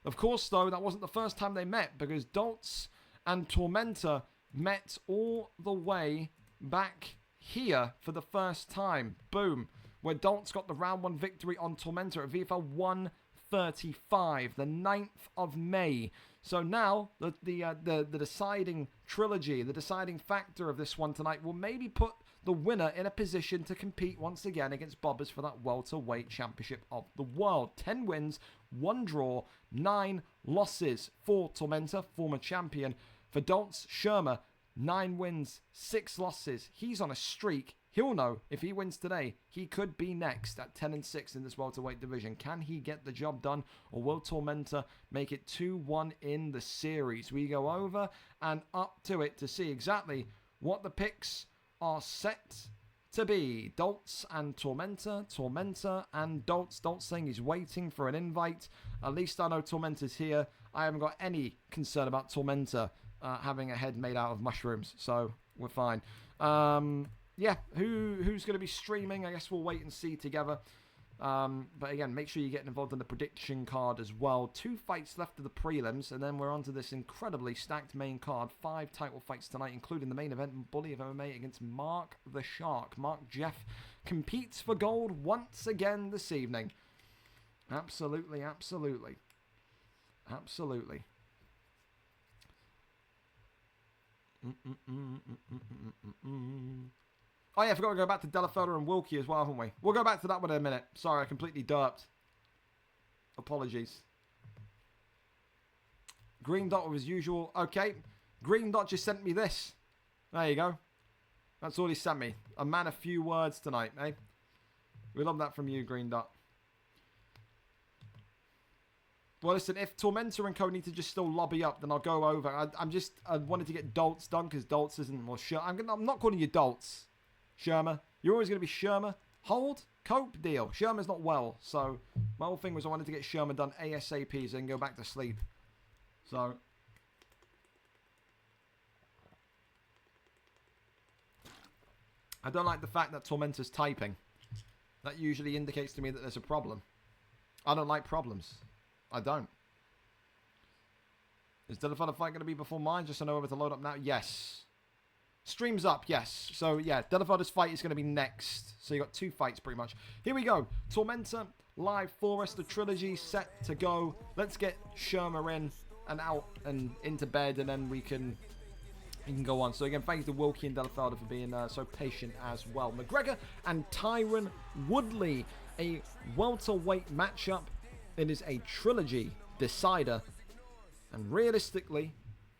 S3: Of course, though, that wasn't the first time they met, because Dolts and Tormentor met all the way back here for the first time. Boom. Where Dolts got the round 1 victory on Tormentor at VFL 135, the 9th of May. So now, the deciding trilogy, the deciding factor of this one tonight will maybe put the winner in a position to compete once again against Bobbers for that welterweight championship of the world. 10 wins, 1 draw, 9 losses for Tormentor, former champion. For Dolts, Shermer, 9 wins, 6 losses. He's on a streak. He'll know if he wins today, he could be next at 10-6 in this welterweight division. Can he get the job done, or will Tormentor make it 2-1 in the series? We go over and up to it to see exactly what the picks are set to be. Dolts and Tormentor, Tormentor and Dolts. Dolts saying he's waiting for an invite. At least I know Tormentor's here. I haven't got any concern about Tormentor having a head made out of mushrooms, so we're fine. Yeah, who's going to be streaming? I guess we'll wait and see together. But again, make sure you get involved in the prediction card as well. 2 fights left of the prelims, and then we're on to this incredibly stacked main card. 5 title fights tonight, including the main event, Bully of MMA against Mark the Shark. MarkJeff competes for gold once again this evening. Absolutely, absolutely. Absolutely. Oh yeah, I forgot to go back to Delafelder and Wilkie as well, haven't we? We'll go back to that one in a minute. Sorry, I completely derped. Apologies. Green Dot with his usual. Okay, Green Dot just sent me this. There you go. That's all he sent me. A man of few words tonight, eh? We love that from you, Green Dot. Well, listen, if Tormentor and Co need to just still lobby up, then I'll go over. I wanted to get Dolts done because Dolts isn't more sure. I'm not calling you Dolts, Shermer. You're always going to be Shermer. Hold, cope, deal. Shermer's not well, so my whole thing was I wanted to get Shermer done ASAP so I can go back to sleep. So I don't like the fact that Tormentor's typing. That usually indicates to me that there's a problem. I don't like problems. I don't. Is Delafelder fight going to be before mine? Just so I know whether to load up now. Yes. Stream's up, yes. So, yeah, Delafelder's fight is going to be next. So, you got 2 fights, pretty much. Here we go. Tormentor, live for us. The trilogy set to go. Let's get Shermer in and out and into bed, and then we can go on. So, again, thanks to Wilkie and Delafelder for being so patient as well. McGregor and Tyron Woodley. A welterweight matchup. It is a trilogy decider. And realistically,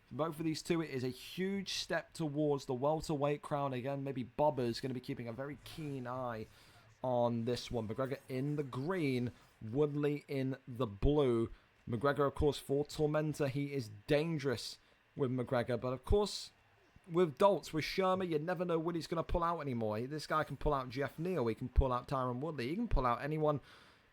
S3: for both of these two, it is a huge step towards the welterweight crown. Again, maybe Bobber's going to be keeping a very keen eye on this one. McGregor in the green, Woodley in the blue. McGregor, of course, for Tormentor. He is dangerous with McGregor. But, of course, with Dolts, with Shermer, you never know when he's going to pull out anymore. This guy can pull out Jeff Neal. He can pull out Tyron Woodley. He can pull out anyone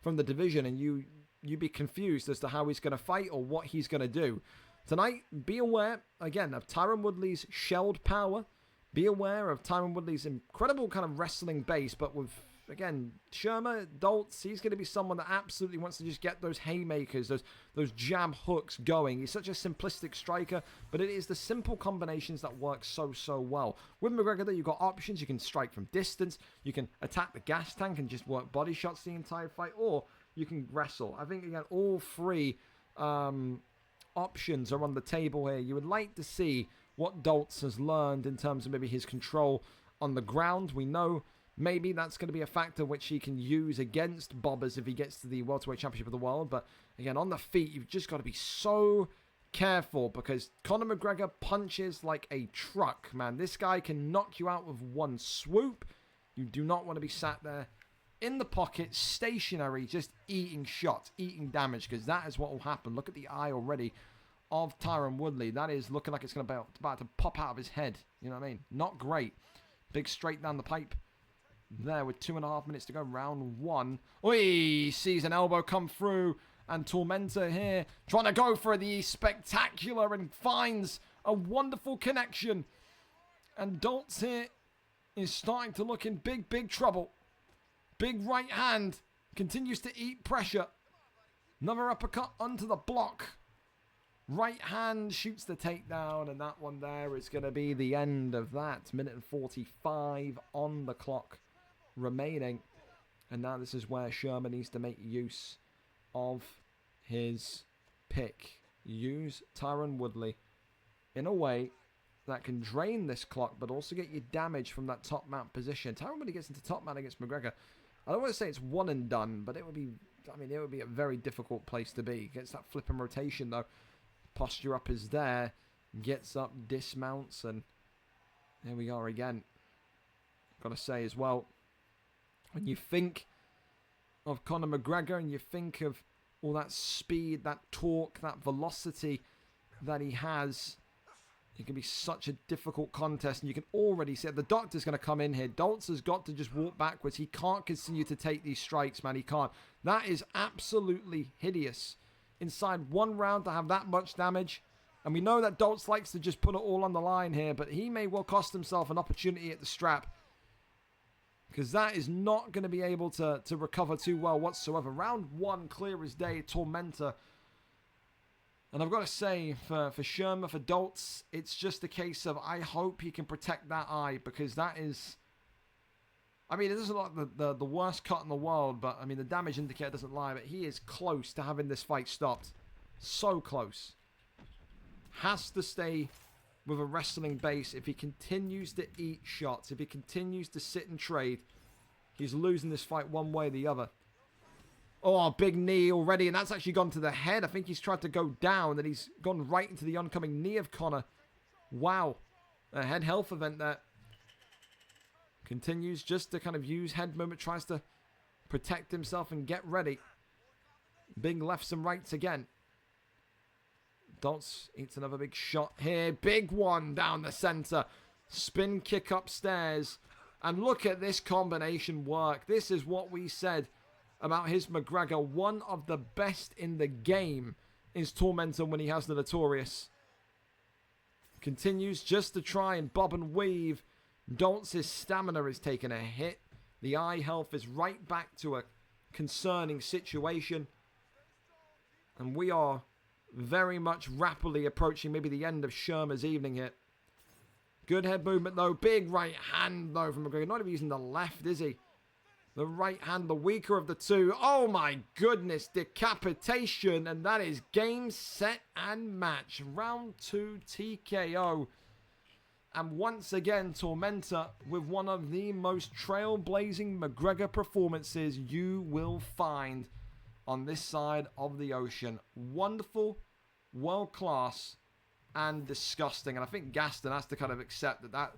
S3: from the division, and you'd be confused as to how he's going to fight or what he's going to do. Tonight, be aware, again, of Tyron Woodley's shelled power. Be aware of Tyron Woodley's incredible kind of wrestling base, but with, again, Shermer, Dolts, he's going to be someone that absolutely wants to just get those haymakers, those jab hooks going. He's such a simplistic striker, but it is the simple combinations that work so well. With McGregor, though, you've got options. You can strike from distance. You can attack the gas tank and just work body shots the entire fight, or you can wrestle. I think, again, all 3 options are on the table here. You would like to see what Dolts has learned in terms of maybe his control on the ground. We know maybe that's going to be a factor which he can use against Bobbers if he gets to the welterweight championship of the world. But again, on the feet, you've just got to be so careful because Conor McGregor punches like a truck, man. This guy can knock you out with one swoop. You do not want to be sat there in the pocket, stationary, just eating shots, eating damage, because that is what will happen. Look at the eye already of Tyron Woodley. That is looking like it's going to be about to pop out of his head. You know what I mean? Not great. Big straight down the pipe there with 2.5 minutes to go. Round 1. Oi! Sees an elbow come through, and Tormentor here trying to go for the spectacular and finds a wonderful connection. And Dolts here is starting to look in big trouble. Big right hand continues to eat pressure.
S2: Another uppercut onto the block. Right hand shoots the takedown, and that one there is going to be the end of that. Minute and 45 on the clock remaining. And now this is where Sherman needs to make use of his pick. Use Tyron Woodley in a way that can drain this clock, but also get you damage from that top mount position. Tyron Woodley gets into top mount against McGregor. I don't want to say it's one and done, but it would be, I mean, it would be a very difficult place to be. Gets that flip and rotation though. Posture up is there. Gets up, dismounts, and there we are again. Got to say as well, when you think of Conor McGregor and you think of all that speed, that torque, that velocity that he has, it can be such a difficult contest. And you can already see the doctor's going to come in here. Doltz has got to just walk backwards. He can't continue to take these strikes, man. He can't. That is absolutely hideous. Inside one round to have that much damage. And we know that Doltz likes to just put it all on the line here, but he may well cost himself an opportunity at the strap, because that is not going to be able to recover too well whatsoever. Round one, clear as day, Tormentor. And I've got to say, for Sherman, for Doltz, it's just a case of, I hope he can protect that eye, because that is, I mean, it isn't like the worst cut in the world, but I mean, the damage indicator doesn't lie, but he is close to having this fight stopped. So close. Has to stay with a wrestling base. If he continues to eat shots, if he continues to sit and trade, he's losing this fight one way or the other. Oh, big knee already, and that's actually gone to the head. I think he's tried to go down, and he's gone right into the oncoming knee of Conor. Wow. A head health event there. Continues just to kind of use head movement, tries to protect himself and get ready. Big lefts and rights again. Doltz eats another big shot here. Big one down the center. Spin kick upstairs. And look at this combination work. This is what we said about his McGregor. One of the best in the game is Tormentor when he has the Notorious. Continues just to try and bob and weave. Doltz's stamina is taking a hit. The eye health is right back to a concerning situation. And we are very much rapidly approaching maybe the end of Sherman's evening here. Good head movement though. Big right hand though from McGregor. Not even using the left, is he? The right hand, the weaker of the two. Oh my goodness. Decapitation. And that is game, set, and match. Round 2 TKO. And once again, Tormentor with one of the most trailblazing McGregor performances you will find on this side of the ocean. Wonderful, world-class, and disgusting. And I think Gaston has to kind of accept that that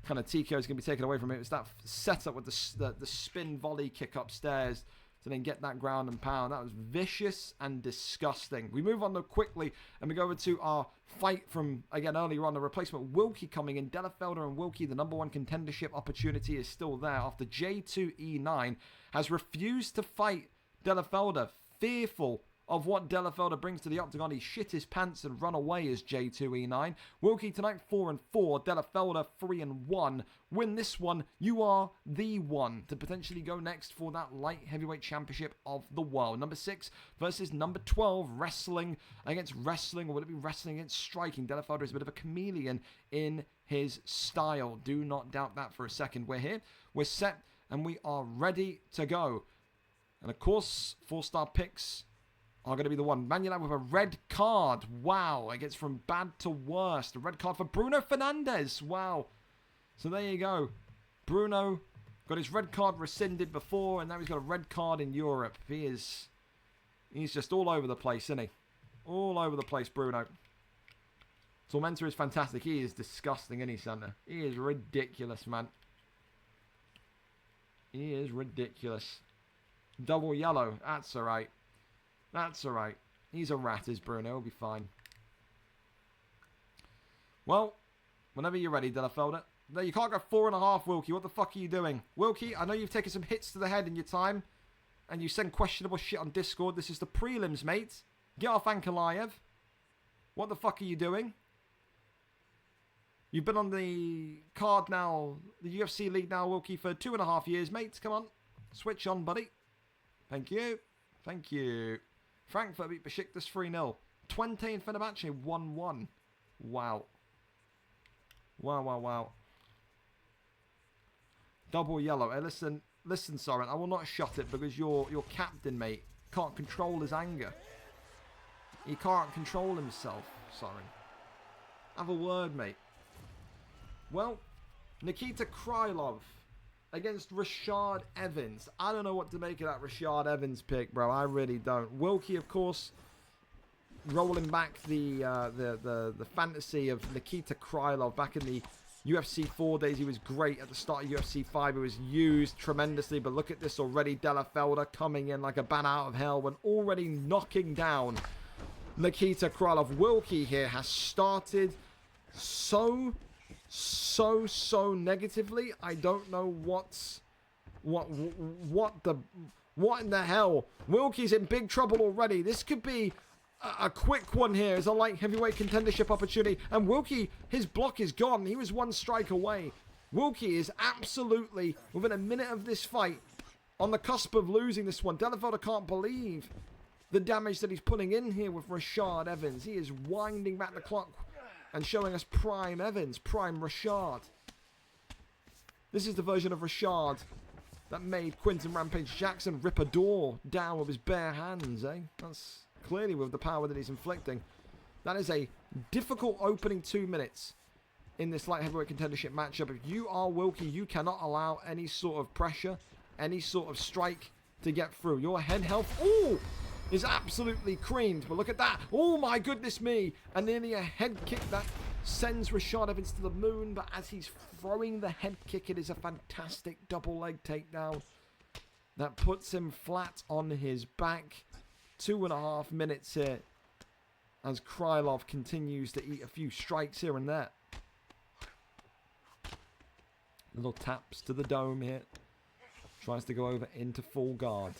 S2: kind of TKO is going to be taken away from him. It's that setup with the spin volley kick upstairs to then get that ground and pound. That was vicious and disgusting. We move on though quickly, and we go over to our fight from, again, earlier on, the replacement Wilkie coming in. Delafelder and Wilkie, the #1 contendership opportunity is still there after J2E9 has refused to fight Delafelder, fearful of what Delafelder brings to the octagon. He shit his pants and run away as J2E9. Wilkie tonight 4-4. Delafelder 3-1. Win this one, you are the one to potentially go next for that light heavyweight championship of the world. Number 6 versus number 12. Wrestling against wrestling, or would it be wrestling against striking? Delafelder is a bit of a chameleon in his style. Do not doubt that for a second. We're here, we're set, and we are ready to go. And of course, 4-star picks are going to be the one. Manuel with a red card. Wow. It gets from bad to worst. A red card for Bruno Fernandes. Wow. So there you go. Bruno got his red card rescinded before, and now he's got a red card in Europe. He's just all over the place, isn't he? All over the place, Bruno. Tormentor is fantastic. He is disgusting, isn't he, Sander? He is ridiculous, man. He is ridiculous. Double yellow. That's alright. That's alright. He's a rat, is Bruno. He'll be fine. Well, whenever you're ready, Delafelder. No, you can't go 4.5, Wilkie. What the fuck are you doing? Wilkie, I know you've taken some hits to the head in your time, and you send questionable shit on Discord. This is the prelims, mate. Get off Ankalaev. What the fuck are you doing? You've been on the card now, the UFC league now, Wilkie, for 2.5 years, mate. Come on. Switch on, buddy. Thank you. Thank you.
S3: Frankfurt beat Besiktas 3-0. 20 in Fenerbahce 1-1. Wow. Wow. Double yellow. Hey, listen, Soren. I will not shut it because your captain, mate, can't control his anger. He can't control himself, Soren. Have a word, mate. Well, Nikita Krylov against Rashad Evans. I don't know what to make of that Rashad Evans pick, bro. I really don't. Wilkie, of course, rolling back the fantasy of Nikita Krylov back in the UFC 4 days. He was great at the start of UFC 5. He was used tremendously, but look at this already. Della Felder coming in like a bat out of hell when already knocking down Nikita Krylov. Wilkie here has started so negatively. I don't know what in the hell. Wilkie's in big trouble already. This could be a quick one here as a light heavyweight contendership opportunity. And Wilkie, his block is gone. He was one strike away. Wilkie is absolutely, within a minute of this fight, on the cusp of losing this one. Della Felder can't believe the damage that he's putting in here with Rashad Evans. He is winding back the clock and showing us prime Evans, prime Rashad. This is the version of Rashad that made Quinton Rampage Jackson rip a door down with his bare hands, eh? That's clearly with the power that he's inflicting. That is a difficult opening 2 minutes in this light heavyweight contendership matchup. If you are Wilkie, you cannot allow any sort of pressure, any sort of strike to get through. Your head health, ooh, is absolutely creamed. But look at that. Oh my goodness me. And nearly a head kick that sends Rashad Evans to the moon. But as he's throwing the head kick, it is a fantastic double leg takedown that puts him flat on his back. 2.5 minutes here as Krylov continues to eat a few strikes here and there. Little taps to the dome here. Tries to go over into full guard.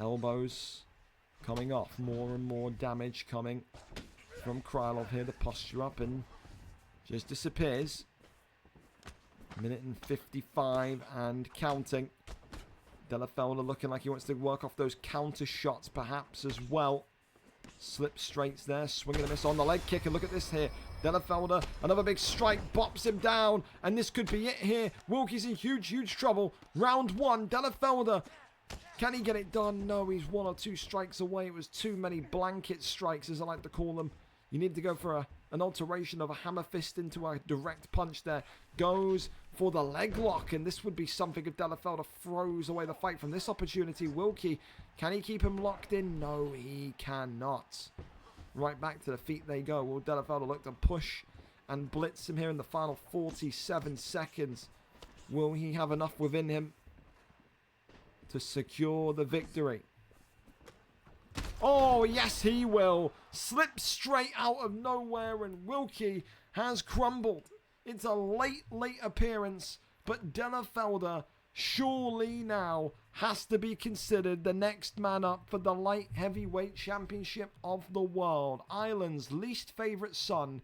S3: Elbows coming off. More and more damage coming from Krylov here. The posture up and just disappears. Minute and 55 and counting. Della Felder looking like he wants to work off those counter shots perhaps as well. Slip straights there. Swinging a miss on the leg kick. And look at this here. Della Felder, another big strike, bops him down. And this could be it here. Wilkie's in huge trouble. Round 1. Della Felder. Can he get it done? No, he's 1 or 2 strikes away. It was too many blanket strikes, as I like to call them. You need to go for an alteration of a hammer fist into a direct punch there. Goes for the leg lock, and this would be something if Della Felder throws away the fight from this opportunity. Wilkie, can he keep him locked in? No, he cannot. Right back to the feet they go. Will Della Felder look to push and blitz him here in the final 47 seconds? Will he have enough within him to secure the victory? Oh, yes, he will. Slip straight out of nowhere, and Wilkie has crumbled. It's a late appearance, but Della Felder surely now has to be considered the next man up for the light heavyweight championship of the world. Ireland's least favourite son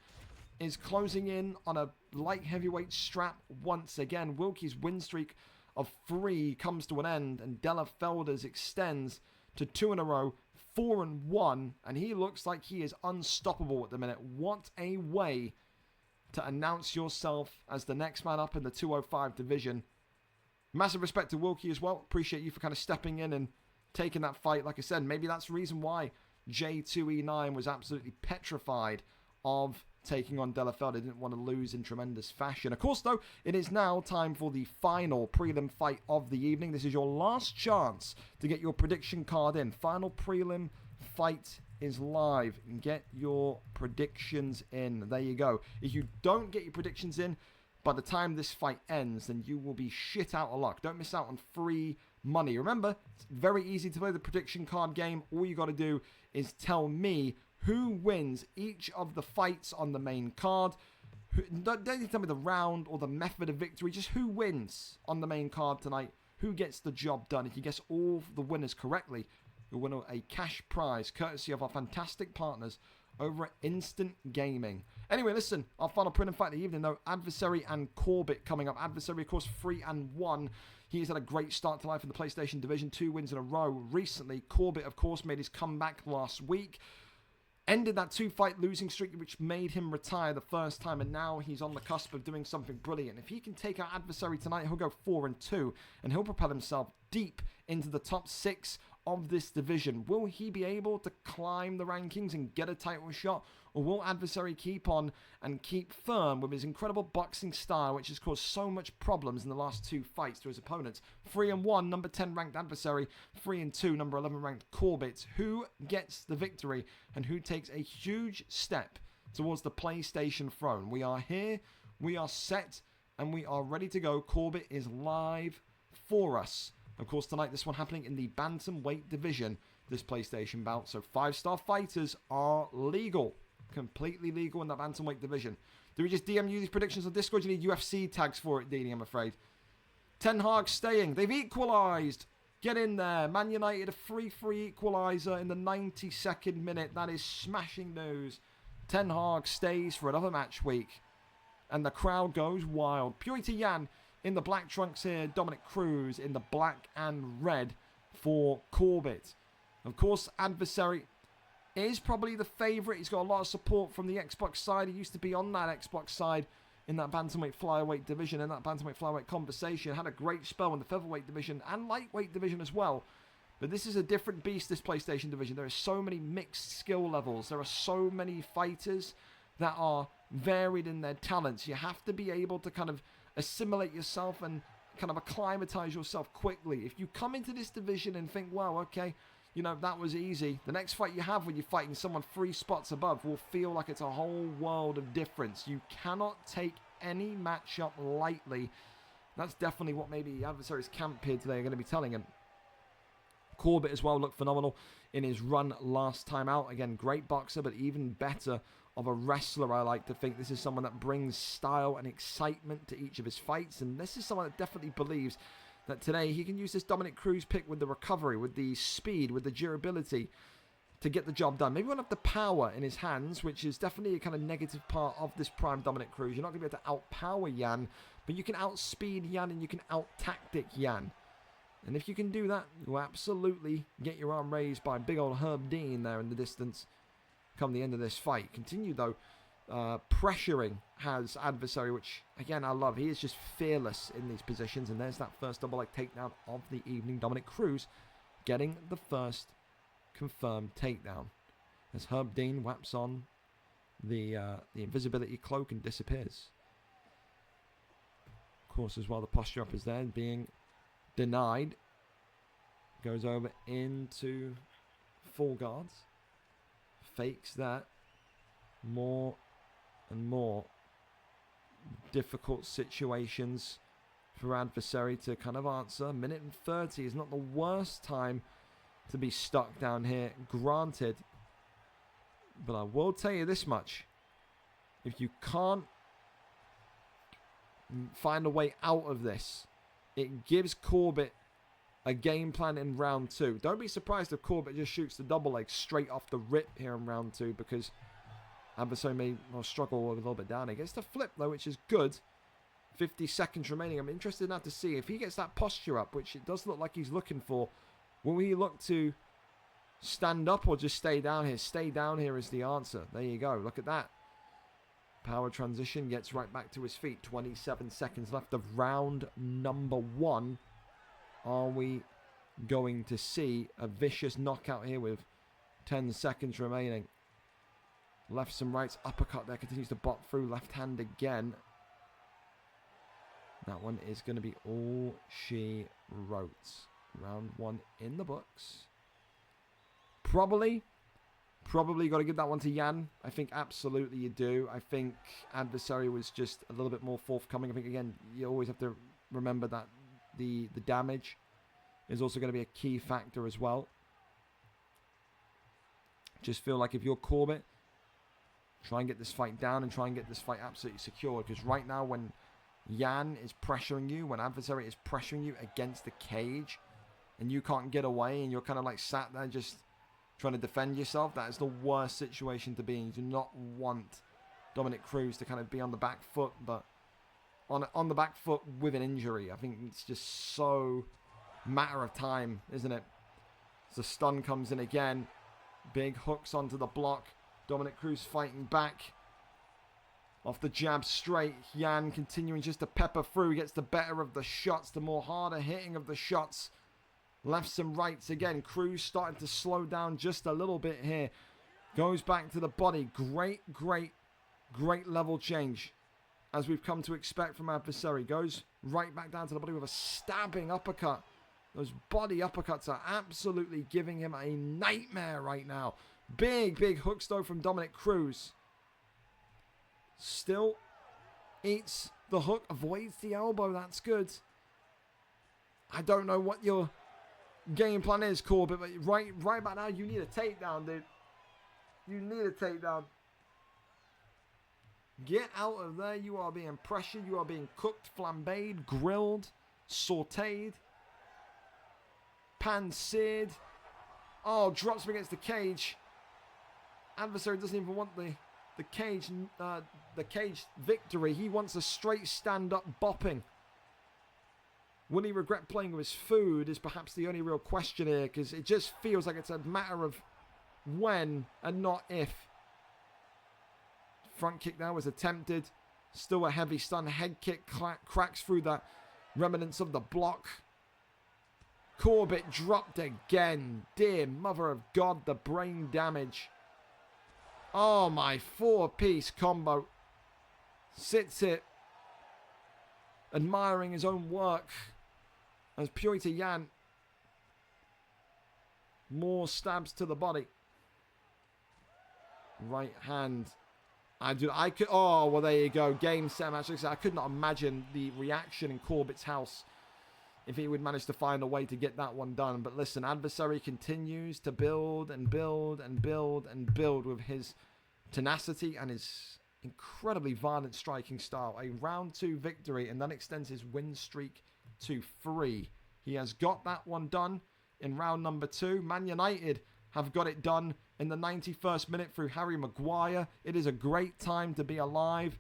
S3: is closing in on a light heavyweight strap once again. Wilkie's win streak of 3 comes to an end, and Della Felder's extends to 2 in a row, 4-1, and he looks like he is unstoppable at the minute. What a way to announce yourself as the next man up in the 205 division. Massive respect to Wilkie as well. Appreciate you for kind of stepping in and taking that fight. Like I said, maybe that's the reason why J2E9 was absolutely petrified of taking on Della Felder. Didn't want to lose in tremendous fashion. Of course, though, it is now time for the final prelim fight of the evening. This is your last chance to get your prediction card in. Final prelim fight is live. Get your predictions in. There you go. If you don't get your predictions in by the time this fight ends, then you will be shit out of luck. Don't miss out on free money. Remember, it's very easy to play the prediction card game. All you got to do is tell me who wins each of the fights on the main card. Don't need to tell me the round or the method of victory. Just who wins on the main card tonight. Who gets the job done. If you guess all the winners correctly, you'll win a cash prize courtesy of our fantastic partners over at Instant Gaming. Anyway, listen, our final print and fight of the evening, though, Adversary and Corbett coming up. Adversary, of course, 3-1. He's had a great start to life in the PlayStation Division, 2 wins in a row recently. Corbett, of course, made his comeback last week. Ended that 2-fight losing streak, which made him retire the first time, and now he's on the cusp of doing something brilliant. If he can take out Adversary tonight, he'll go 4-2, and he'll propel himself deep into the top 6 of this division. Will he be able to climb the rankings and get a title shot, or will Adversary keep on and keep firm with his incredible boxing style, which has caused so much problems in the last 2 fights to his opponents? 3-1, number 10 ranked Adversary. 3-2, number 11 ranked Corbett. Who gets the victory and who takes a huge step towards the PlayStation throne? We are here, we are set, and we are ready to go. Corbett is live for us. Of course, tonight, this one happening in the bantamweight division, this PlayStation bout. So 5-star fighters are legal. Completely legal in the bantamweight division. Do we just DM you these predictions on Discord? You need UFC tags for it, Dini, I'm afraid. Ten Hag staying. They've equalised. Get in there. Man United, a 3-3 equaliser in the 92nd minute. That is smashing news. Ten Hag stays for another match week. And the crowd goes wild. Purity Yan in the black trunks here. Dominic Cruz in the black and red for Corbett. Of course, Adversary is probably the favourite. He's got a lot of support from the Xbox side. He used to be on that Xbox side in that bantamweight flyweight division, in that bantamweight flyweight conversation. Had a great spell in the featherweight division and lightweight division as well. But this is a different beast, this PlayStation division. There are so many mixed skill levels. There are so many fighters that are varied in their talents. You have to be able to kind of assimilate yourself and kind of acclimatize yourself quickly. If you come into this division and think, wow, okay, you know, that was easy. The next fight you have when you're fighting someone 3 spots above will feel like it's a whole world of difference. You cannot take any matchup lightly. That's definitely what maybe Adversary's camp here today are going to be telling him. Corbett as well looked phenomenal in his run last time out. Again, great boxer, but even better of a wrestler, I like to think. This is someone that brings style and excitement to each of his fights, and this is someone that definitely believes that today he can use this Dominic Cruz pick with the recovery, with the speed, with the durability to get the job done. Maybe he won't have the power in his hands, which is definitely a kind of negative part of this prime Dominic Cruz. You're not going to be able to outpower Yan, but you can outspeed Yan and you can out-tactic Yan. And if you can do that, you absolutely get your arm raised by big old Herb Dean there in the distance come the end of this fight. Continue, though, pressuring has Adversary, which, again, I love. He is just fearless in these positions. And there's that first double leg takedown of the evening. Dominic Cruz getting the first confirmed takedown as Herb Dean whaps on the invisibility cloak and disappears. Of course, as well, the posture up is there, being denied. Goes over into full guards. Fakes that. More and more difficult situations for Adversary to kind of answer. 1:30 is not the worst time to be stuck down here, granted. But I will tell you this much. If you can't find a way out of this, it gives Corbett a game plan in round 2. Don't be surprised if Corbett just shoots the double leg straight off the rip here in round 2, because Adversary may struggle a little bit down. He gets the flip, though, which is good. 50 seconds remaining. I'm interested now to see if he gets that posture up, which it does look like he's looking for. Will he look to stand up or just stay down here? Stay down here is the answer. There you go. Look at that. Power transition, gets right back to his feet. 27 seconds left of round number 1. Are we going to see a vicious knockout here with 10 seconds remaining? Lefts and rights, uppercut there, continues to bot through, left hand again. That one is going to be all she wrote. Round 1 in the books. Probably got to give that one to Yan. I think absolutely you do. I think Adversary was just a little bit more forthcoming. I think, again, you always have to remember that the damage is also going to be a key factor as well. Just feel like if you're Corbett, try and get this fight down and try and get this fight absolutely secured. Because right now, when Yan is pressuring you, when Adversary is pressuring you against the cage, and you can't get away, and you're kind of like sat there just trying to defend yourself. That is the worst situation to be in. You do not want Dominic Cruz to kind of be on the back foot, but on the back foot with an injury. I think it's just so matter of time, isn't it? As the stun comes in again. Big hooks onto the block. Dominic Cruz fighting back. Off the jab straight. Yan continuing just to pepper through. Gets the better of the shots. The more harder hitting of the shots. Lefts and rights again. Cruz starting to slow down just a little bit here. Goes back to the body. Great level change, as we've come to expect from adversary. Goes right back down to the body with a stabbing uppercut. Those body uppercuts are absolutely giving him a nightmare right now. Big hooks though from Dominic Cruz. Still eats the hook, avoids the elbow. That's good. I don't know what your game plan is, Corbett, but right about now, you need a takedown, dude. You need a takedown. Get out of there. You are being pressured. You are being cooked, flambéed, grilled, sautéed, pan-seared. Oh, drops him against the cage. Adversary doesn't even want the cage victory. He wants a straight stand-up bopping. Will he regret playing with his food is perhaps the only real question here, because it just feels like it's a matter of when and not if. Front kick there was attempted. Still a heavy stun. Head kick cracks through the remnants of the block. Corbett dropped again. Dear mother of God, the brain damage. Oh my, 4-piece combo. Sits it. Admiring his own work. As Pyotr Yan. More stabs to the body. Right hand. I could. Oh, well, there you go. Game, set, match. I could not imagine the reaction in Corbett's house if he would manage to find a way to get that one done. But listen, adversary continues to build and build and build and build with his tenacity and his incredibly violent striking style. A round 2 victory, and that extends his win streak to 3. He has got that one done in round number 2. Man United have got it done in the 91st minute through Harry Maguire. It is a great time to be alive.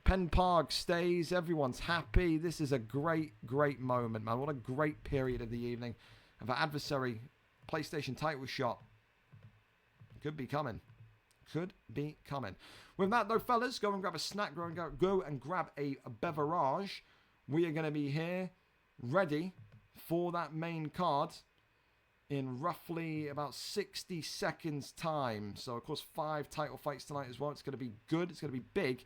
S3: Pen Park stays. Everyone's happy. This is a great moment, man. What a great period of the evening. Of our adversary PlayStation title shot. Could be coming. Could be coming. With that, though, fellas, go and grab a snack. Go and grab a beverage. We are going to be here ready for that main card in roughly about 60 seconds time. So, of course, 5 title fights tonight as well. It's going to be good. It's going to be big.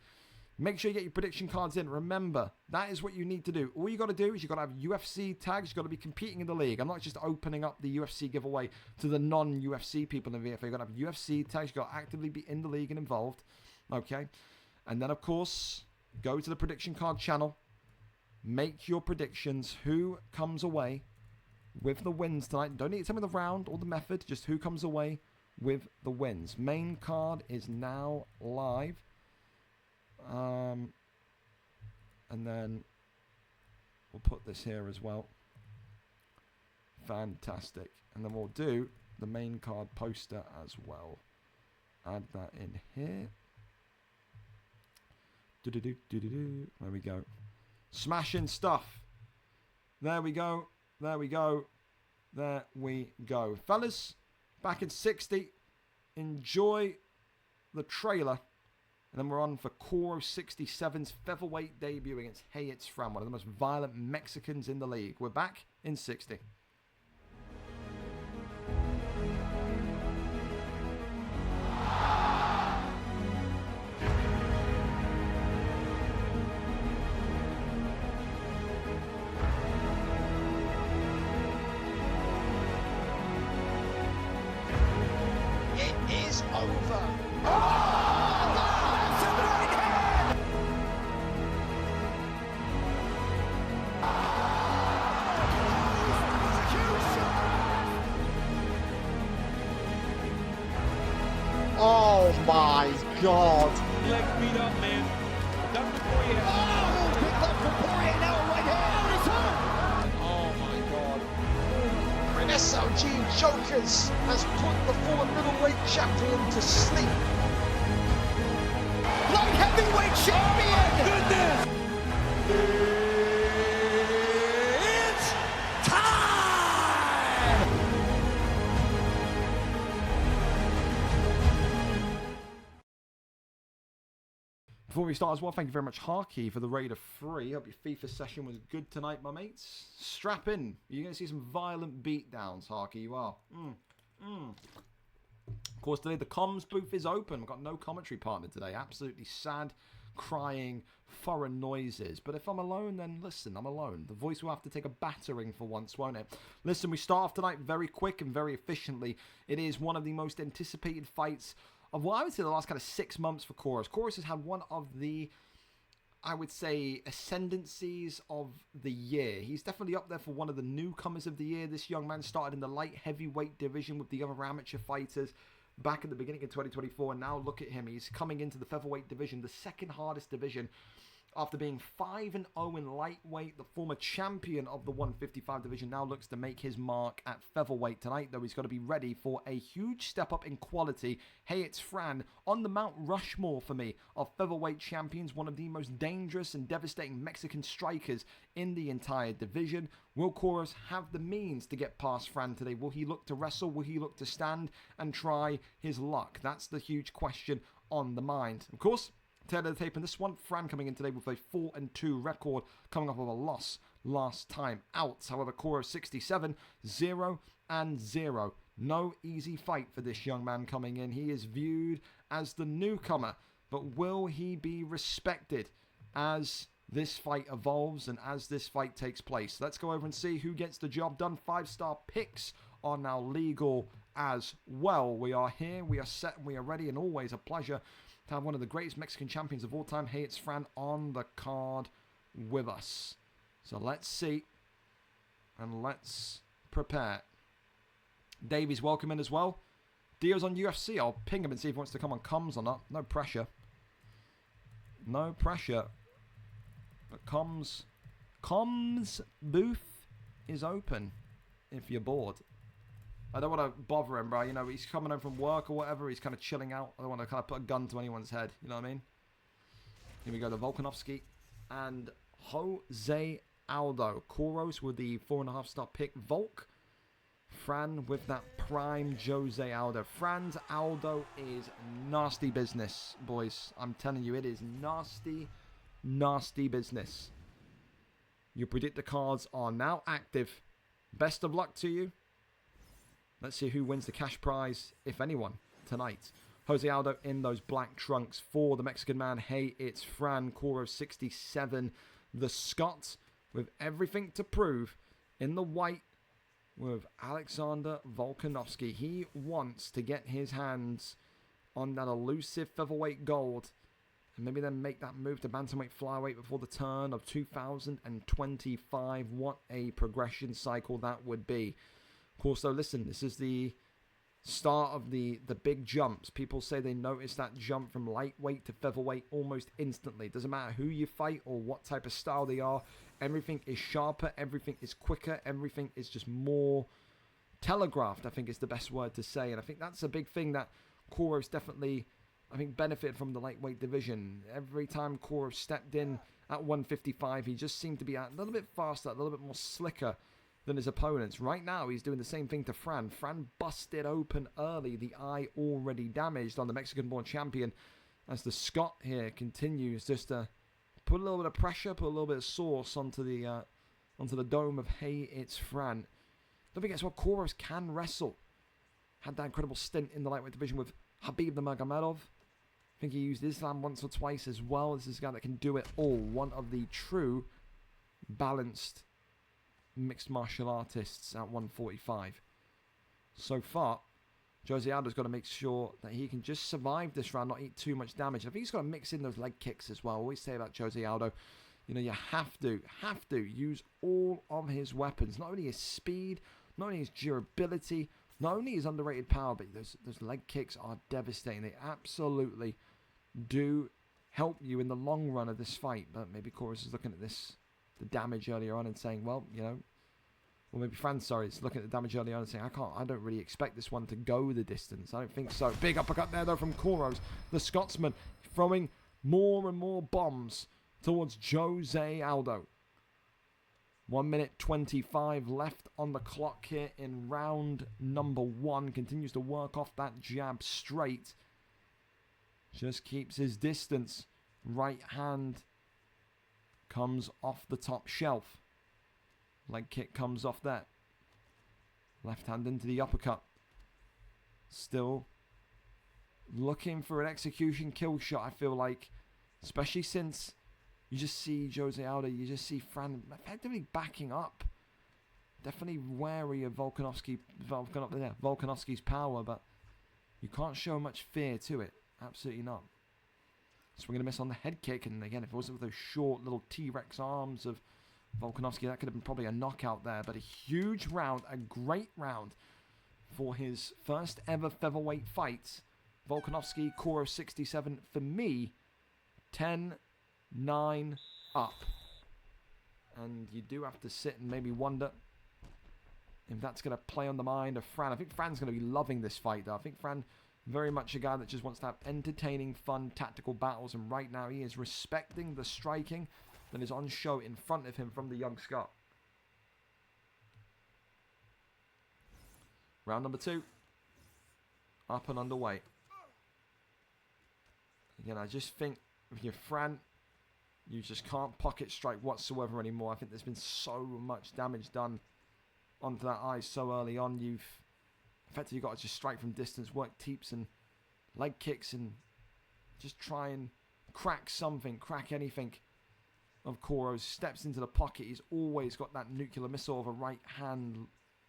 S3: Make sure you get your prediction cards in. Remember, that is what you need to do. All you got to do is you got to have UFC tags. You got to be competing in the league. I'm not just opening up the UFC giveaway to the non-UFC people in VFL. You got to have UFC tags. You got to actively be in the league and involved. Okay. And then, of course, go to the prediction card channel. Make your predictions. Who comes away with the wins tonight? Don't need to tell me the round or the method. Just who comes away with the wins. Main card is now live. And then we'll put this here as well. Fantastic. And then we'll do the main card poster as well. Add that in here. There we go. Smashing stuff. There we go. There we go. There we go. Fellas, back in 60. Enjoy the trailer. And then we're on for Coro 67's featherweight debut against Hayits Fram, one of the most violent Mexicans in the league. We're back in 60.
S1: It is over.
S3: Oh my God.
S5: Leg beat up, man. Done before you.
S1: Oh, big left from Poirier, now a right hand.
S3: Oh my God.
S7: SLG Jokers has put the former middleweight champion to sleep.
S2: Light heavyweight champion! Goodness! It's time! Before we start as well, thank you very much, Harky, for the raid of 3. Hope your FIFA session was good tonight, my mates. Strap in. You're going to see some violent beatdowns, Harky. You are. Of course, today the comms booth is open. We've got no commentary partner today. Absolutely sad, crying, foreign noises. But if I'm alone, then listen, I'm alone. The voice will have to take a battering for once, won't it? Listen, we start off tonight very quick and very efficiently. It is one of the most anticipated fights of what I would say the last kind of 6 months for Chorus. Chorus has had one of the, I would say, ascendancies of the year. He's definitely up there for one of the newcomers of the year. This young man started in the light heavyweight division with the other amateur fighters back at the beginning of 2024, and now look at him. He's coming into the featherweight division, the second hardest division, after being 5-0 in lightweight. The former champion of the 155 division now looks to make his mark at featherweight tonight, though he's got to be ready for a huge step up in quality. Hey, it's Fran on the Mount Rushmore for me of featherweight champions, one of the most dangerous and devastating Mexican strikers in the entire division. Will Chorus have the means to get past Fran today? Will he look to wrestle? Will he look to stand and try his luck? That's the huge question on the mind. Of course, tail of the tape in this one, Fran coming in today with a 4-2 record, coming off of a loss last time out. However, Chorus 67, 0-0. No easy fight for this young man coming in. He is viewed as the newcomer, but will he be respected as this fight evolves and as this fight takes place? Let's go over and see who gets the job done. 5-star picks are now legal as well. We are here, we are set, and we are ready, and always a pleasure to have one of the greatest Mexican champions of all time. Hey, it's Fran on the card with us. So let's see, and let's prepare. Davey's welcome in as well. Dio's on UFC. I'll ping him and see if he wants to come on comms or not. No pressure. No pressure. But comms booth is open if you're bored. I don't want to bother him, bro. You know, he's coming home from work or whatever. He's kind of chilling out. I don't want to kind of put a gun to anyone's head. You know what I mean? Here we go. The Volkanovski and Jose Aldo. Koros with the 4.5-star pick. Volk. Fran with that prime Jose Aldo. Fran's Aldo is nasty business, boys. I'm telling you, it is nasty, nasty business. Your predictor cards are now active. Best of luck to you. Let's see who wins the cash prize, if anyone, tonight. Jose Aldo in those black trunks for the Mexican man. Hey, it's Fran. Coro 67. The Scot with everything to prove in the white with Alexander Volkanovski. He wants to get his hands on that elusive featherweight gold and maybe then make that move to bantamweight flyweight before the turn of 2025. What a progression cycle that would be. Of course, though, listen, this is the start of the big jumps. People say they notice that jump from lightweight to featherweight almost instantly. It doesn't matter who you fight or what type of style they are. Everything is sharper. Everything is quicker. Everything is just more telegraphed, I think is the best word to say. And I think that's a big thing that Koros definitely, I think, benefited from the lightweight division. Every time Koros stepped in at 155, he just seemed to be a little bit faster, a little bit more slicker than his opponents. Right now, he's doing the same thing to Fran. Fran busted open early, the eye already damaged on the Mexican-born champion, as the Scot here continues just to put a little bit of pressure, put a little bit of sauce onto the dome of Hey, it's Fran. Don't forget as well, Koros can wrestle. Had that incredible stint in the lightweight division with Habib Nurmagomedov. I think he used Islam once or twice as well. This is a guy that can do it all. One of the true balanced mixed martial artists at 145. So far, Jose Aldo's got to make sure that he can just survive this round, not eat too much damage. I think he's got to mix in those leg kicks as well. I always say about Jose Aldo, you know, you have to use all of his weapons. Not only his speed, not only his durability, not only his underrated power, but those leg kicks are devastating. They absolutely do help you in the long run of this fight. But maybe Koros is looking at this, the damage earlier on, and saying, well, you know,
S3: Or maybe Fran, sorry, is looking at the damage early on and saying, I don't really expect this one to go the distance. I don't think so. Big uppercut there, though, from Koros. The Scotsman throwing more and more bombs towards Jose Aldo. 1 minute 25 left on the clock here in round number 1. Continues to work off that jab straight. Just keeps his distance. Right hand comes off the top shelf. Leg kick comes off that. Left hand into the uppercut. Still looking for an execution kill shot, I feel like. Especially since you just see Jose Aldo, you just see Fran effectively backing up. Definitely wary of Volkanovski's power, but you can't show much fear to it. Absolutely not. Swing and a miss on the head kick, and again, if it wasn't for those short little T-Rex arms of Volkanovski, that could have been probably a knockout there. But a huge round, a great round for his first ever featherweight fight. Volkanovski, Koro 67, for me, 10-9 up. And you do have to sit and maybe wonder if that's going to play on the mind of Fran. I think Fran's going to be loving this fight, though. I think Fran, very much a guy that just wants to have entertaining, fun, tactical battles. And right now he is respecting the striking that is on show in front of him from the young Scot. Round number 2. Up and underway. Again, I just think if you're Fran, you just can't pocket strike whatsoever anymore. I think there's been so much damage done onto that eye so early on. You've effectively got to just strike from distance, work teeps and leg kicks, and just try and crack something, crack anything. Of Koros steps into the pocket. He's always got that nuclear missile of a right hand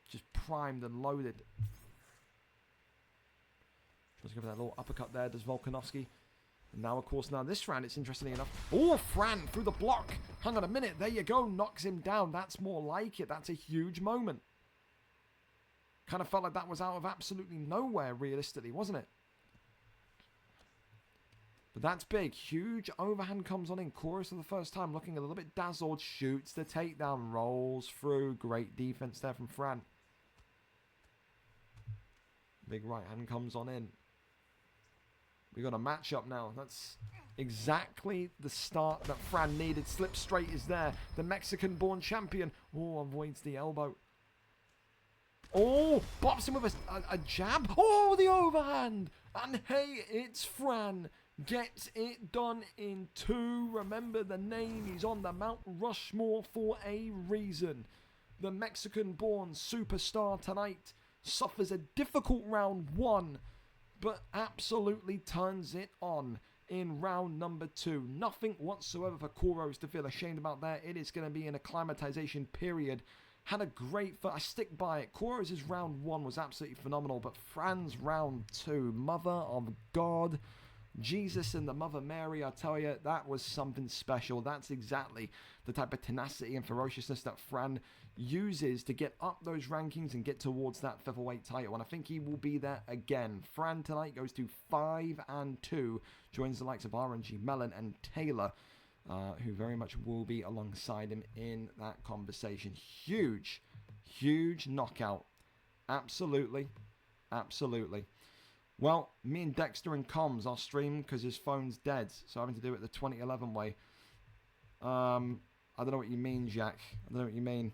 S3: just primed and loaded. Tries to go for that little uppercut there, does Volkanovski. And now, of course, now this round, it's interesting enough. Oh, Fran through the block. Hang on a minute. There you go. Knocks him down. That's more like it. That's a huge moment. Kind of felt like that was out of absolutely nowhere, realistically, wasn't it? But that's big. Huge overhand comes on in. Chorus for the first time, looking a little bit dazzled. Shoots the takedown. Rolls through. Great defense there from Fran. Big right hand comes on in. We got a matchup now. That's exactly the start that Fran needed. Slip straight is there. The Mexican-born champion. Oh, avoids the elbow. Oh, bops him with a jab. Oh, the overhand. And hey, it's Fran. Gets it done in 2. Remember the name. He's on the Mount Rushmore for a reason. The Mexican-born superstar tonight suffers a difficult round 1, but absolutely turns it on in round number 2. Nothing whatsoever for Koros to feel ashamed about there. It is going to be an acclimatization period. Had a great I stick by it. Koros' round 1 was absolutely phenomenal, but Fran's round 2, Mother of God, Jesus and the Mother Mary, I tell you, that was something special. That's exactly the type of tenacity and ferociousness that Fran uses to get up those rankings and get towards that featherweight title. And I think he will be there again. Fran tonight goes to 5-2, joins the likes of RNG, Mellon and Taylor, who very much will be alongside him in that conversation. Huge, huge knockout. Absolutely, absolutely. Well, me and Dexter and comms, I'll stream because his phone's dead, so I'm having to do it the 2011 way. I don't know what you mean, Jack. I don't know what you mean.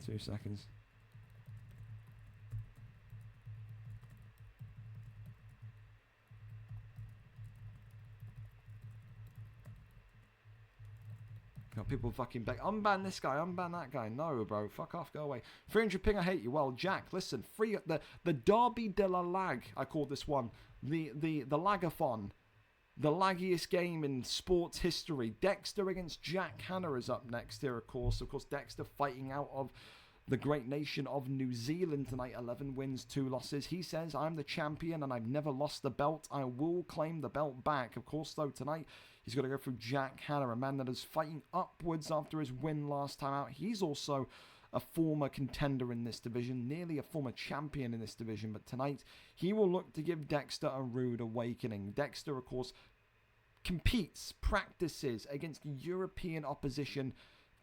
S3: Two seconds. People fucking beg, unban this guy, unban that guy. No, bro, fuck off, go away. 300 ping, I hate you. Well, Jack, listen, free the Derby de la Lag, I call this one. The Lagathon. The laggiest game in sports history. Dexter against Jack Hanna is up next here, of course. Of course, Dexter fighting out of the great nation of New Zealand tonight. 11 wins, 2 losses. He says, I'm the champion and I've never lost the belt. I will claim the belt back. Of course, though, tonight he's got to go through Jack Hanna, a man that is fighting upwards after his win last time out. He's also
S2: a former contender in this division, nearly a former champion in this division. But tonight, he will look to give Dexter a rude awakening. Dexter, of course, competes, practices against European opposition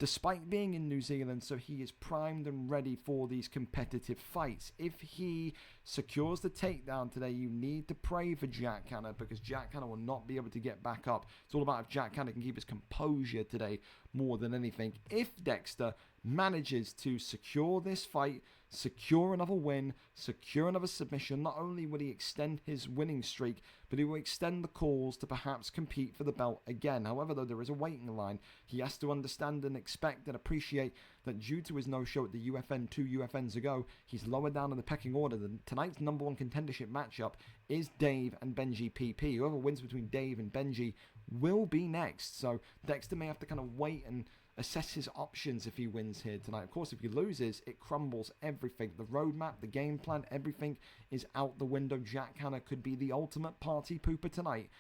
S2: despite being in New Zealand, so he is primed and ready for these competitive fights. If he secures the takedown today, you need to pray for Jack Hanna, because Jack Hanna will not be able to get back up. It's all about if Jack Hanna can keep his composure today more than anything. If Dexter manages to secure this fight, secure another win, secure another submission, not only will he extend his winning streak, but he will extend the calls to perhaps compete for the belt again. However, though there is a waiting line, he has to understand and expect and appreciate that due to his no-show at the UFN 2 UFNs ago, he's lower down in the pecking order. Tonight's number one contendership matchup is Dave and Benji PP. Whoever wins between Dave and Benji will be next. So Dexter may have to kind of wait and assess his options if he wins here tonight. Of course, if he loses, it crumbles everything. The roadmap, the game plan, everything is out the window. Jack Hanna could be the ultimate party pooper tonight,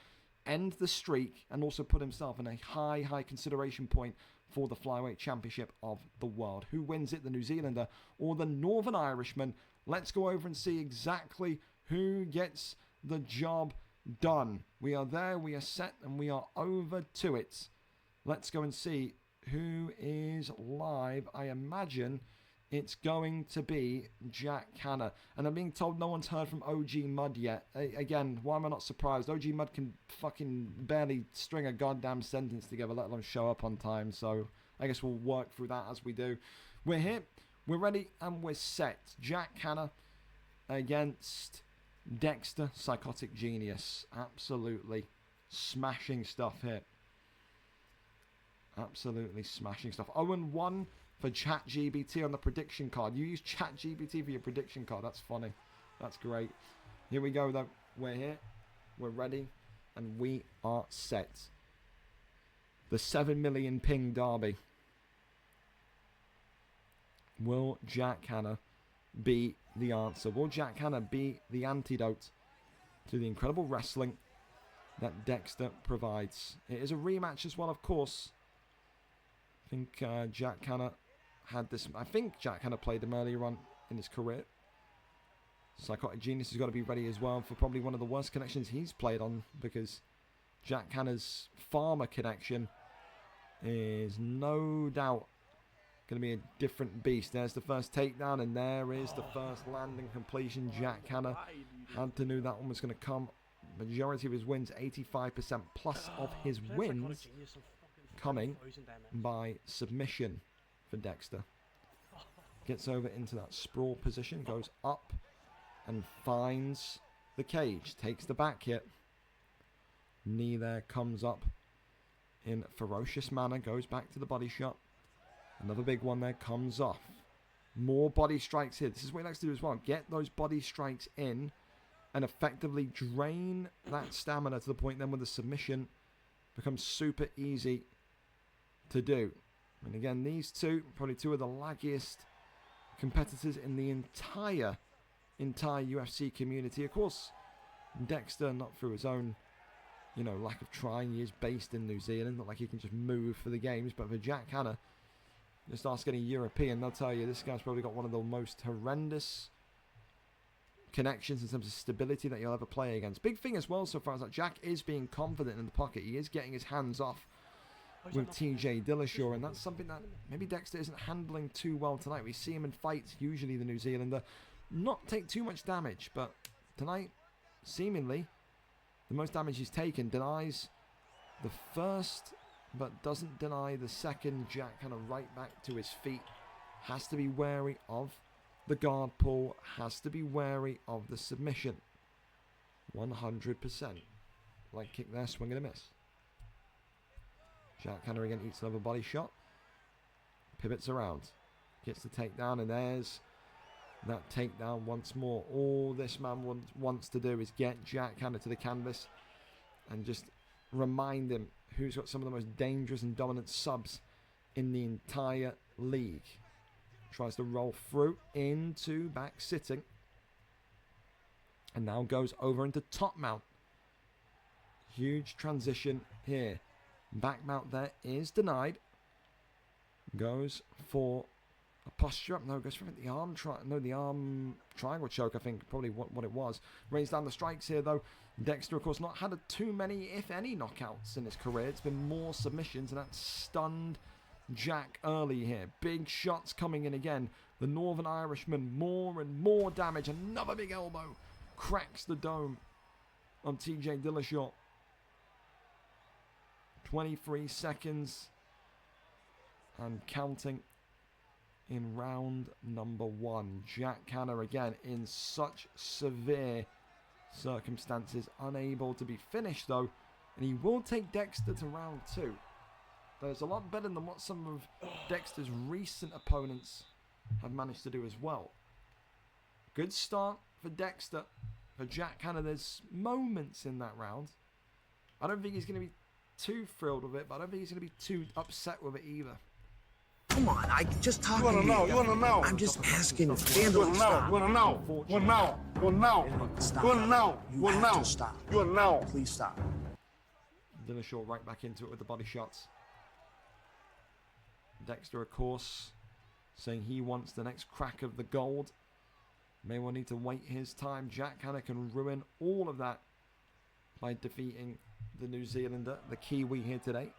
S2: end the streak, and also put himself in a high consideration point for the flyweight championship of the world. Who wins it, the New Zealander or the Northern Irishman? Let's go over and see exactly who gets the job done. We are there, we are set, and we are over to it. Let's go and see who is live. I imagine it's going to be Jack Hanna. And I'm being told no one's heard from OG Mud yet. Again, why am I not surprised? OG Mud can fucking barely string a goddamn sentence together, let alone show up on time. So I guess we'll work through that as we do. We're here, we're ready, and we're set. Jack Hanna against Dexter, Psychotic Genius. Absolutely smashing stuff here. Absolutely smashing stuff. 0-1 for ChatGPT on the prediction card. You use ChatGPT for your prediction card. That's funny. That's great. Here we go, though. We're here. We're ready. And we are set. The 7 million ping derby. Will Jack Hanna be the answer? Will Jack Hanna be the antidote to the incredible wrestling that Dexter provides? It is a rematch as well, of course. I think Jack Hanna had this. I think Jack Hanna played him earlier on in his career. Psychotic Genius has got to be ready as well for probably one of the worst connections he's played on, because Jack Hanna's farmer connection is no doubt going to be a different beast. There's the first takedown, and there is the first landing completion. Jack Hanna had to know that one was going to come. Majority of his wins, 85% plus of his wins coming by submission for Dexter. Gets over into that sprawl position, goes up and finds the cage, takes the back hit. Knee there comes up in ferocious manner, goes back to the body shot. Another big one there comes off. More body strikes here. This is what he likes to do as well. Get those body strikes in and effectively drain that stamina to the point then with the submission becomes super easy to do. And again, these two, probably two of the laggiest competitors in the entire UFC community. Of course, Dexter, not through his own, lack of trying. He is based in New Zealand, not like he can just move for the games. But for Jack Hanna, just ask any European, they'll tell you this guy's probably got one of the most horrendous connections in terms of stability that you'll ever play against. Big thing as well so far is that Jack is being confident in the pocket. He is getting his hands off with TJ Dillashaw, and that's something that maybe Dexter isn't handling too well tonight. We see him in fights, usually the New Zealander, not take too much damage, but tonight, seemingly, the most damage he's taken, denies the first, but doesn't deny the second. Jack kind of right back to his feet. Has to be wary of the guard pull, has to be wary of the submission. 100%. Leg kick there, swing and a miss. Jack Hanna again eats another body shot. Pivots around. Gets the takedown, and there's that takedown once more. All this man wants to do is get Jack Hanna to the canvas and just remind him who's got some of the most dangerous and dominant subs in the entire league. Tries to roll through into back sitting. And now goes over into top mount. Huge transition here. Back mount there is denied. Goes for A posture up. No, goes for the arm. The arm triangle choke, I think, probably what it was. Rains down the strikes here, though. Dexter, of course, not had too many, if any, knockouts in his career. It's been more submissions, and that stunned Jack early here. Big shots coming in again. The Northern Irishman, more and more damage. Another big elbow. Cracks the dome on TJ Dillashaw. 23 seconds and counting in round number 1. Jack Hanna again in such severe circumstances, unable to be finished though, and he will take Dexter to round 2. There's a lot better than what some of Dexter's recent opponents have managed to do as well. Good start for Dexter. For Jack Hanna, there's moments in that round. I don't think he's going to be too thrilled with it, but I don't think he's going to be too upset with it either.
S8: Come on, I just talk.
S7: You wanna know? You wanna know?
S8: I'm just asking.
S7: You wanna know? You wanna know? You wanna know? You wanna know?
S8: Stop.
S7: You wanna know?
S8: You
S7: You wanna
S8: have
S7: know?
S8: to stop.
S7: You wanna know?
S8: Please stop.
S2: Dillashaw right back into it with the body shots. Dexter, of course, saying he wants the next crack of the gold. May well need to wait his time. Jack Hanna can ruin all of that by defeating the New Zealander, the Kiwi here today.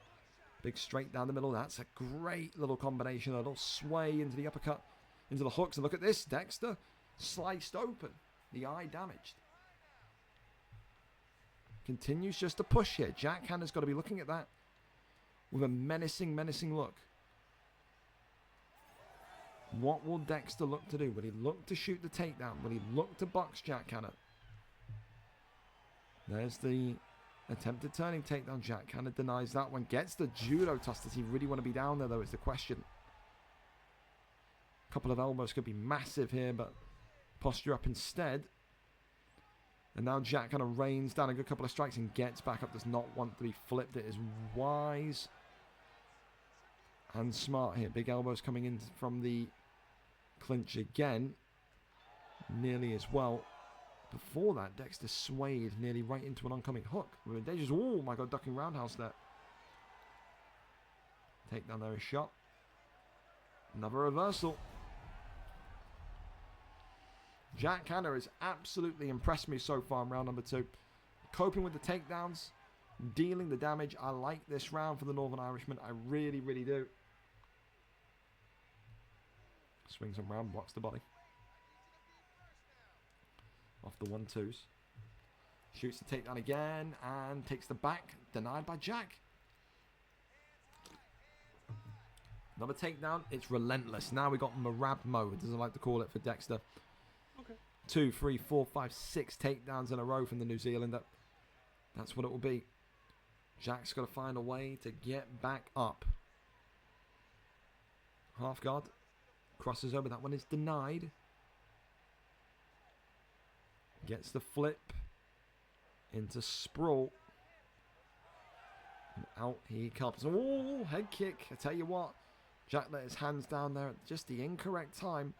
S2: Big straight down the middle. That's a great little combination. A little sway into the uppercut, into the hooks. And look at this. Dexter sliced open. The eye damaged. Continues just to push here. Jack Hanna's got to be looking at that with a menacing look. What will Dexter look to do? Will he look to shoot the takedown? Will he look to box Jack Hanna? There's the attempted turning takedown. Jack Hanna denies that one. Gets the judo toss. Does he really want to be down there, though, is the question. A couple of elbows could be massive here, but posture up instead. And now Jack Hanna rains down a good couple of strikes and gets back up. Does not want to be flipped. It is wise and smart here. Big elbows coming in from the clinch again. Nearly as well. Before that, Dexter swayed nearly right into an oncoming hook. Oh my god, ducking roundhouse there. Takedown there, a shot. Another reversal. Jack Hanna has absolutely impressed me so far in round number 2. Coping with the takedowns, dealing the damage. I like this round for the Northern Irishman. I really, really do. Swings him round, blocks the body. Off the 1-2s. Shoots the takedown again and takes the back. Denied by Jack. Another takedown. It's relentless. Now we got Marab mode, as I like to call it, for Dexter.
S4: Okay.
S2: 2, 3, 4, 5, 6 takedowns in a row from the New Zealander. That's what it will be. Jack's got to find a way to get back up. Half guard. Crosses over. That one is denied. Gets the flip into sprawl. And out he comes. Oh, head kick. I tell you what. Jack let his hands down there at just the incorrect time.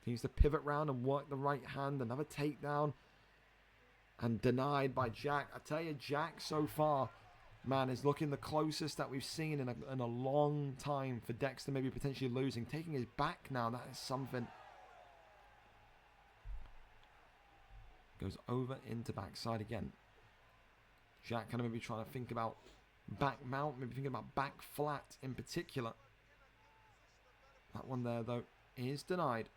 S2: He needs to pivot round and work the right hand. Another takedown. And denied by Jack. I tell you, Jack so far, man, is looking the closest that we've seen in a long time for Dexter maybe potentially losing. Taking his back now, that is something. Goes over into backside again. Jack kind of maybe trying to think about back mount, maybe thinking about back flat in particular. That one there, though, is denied.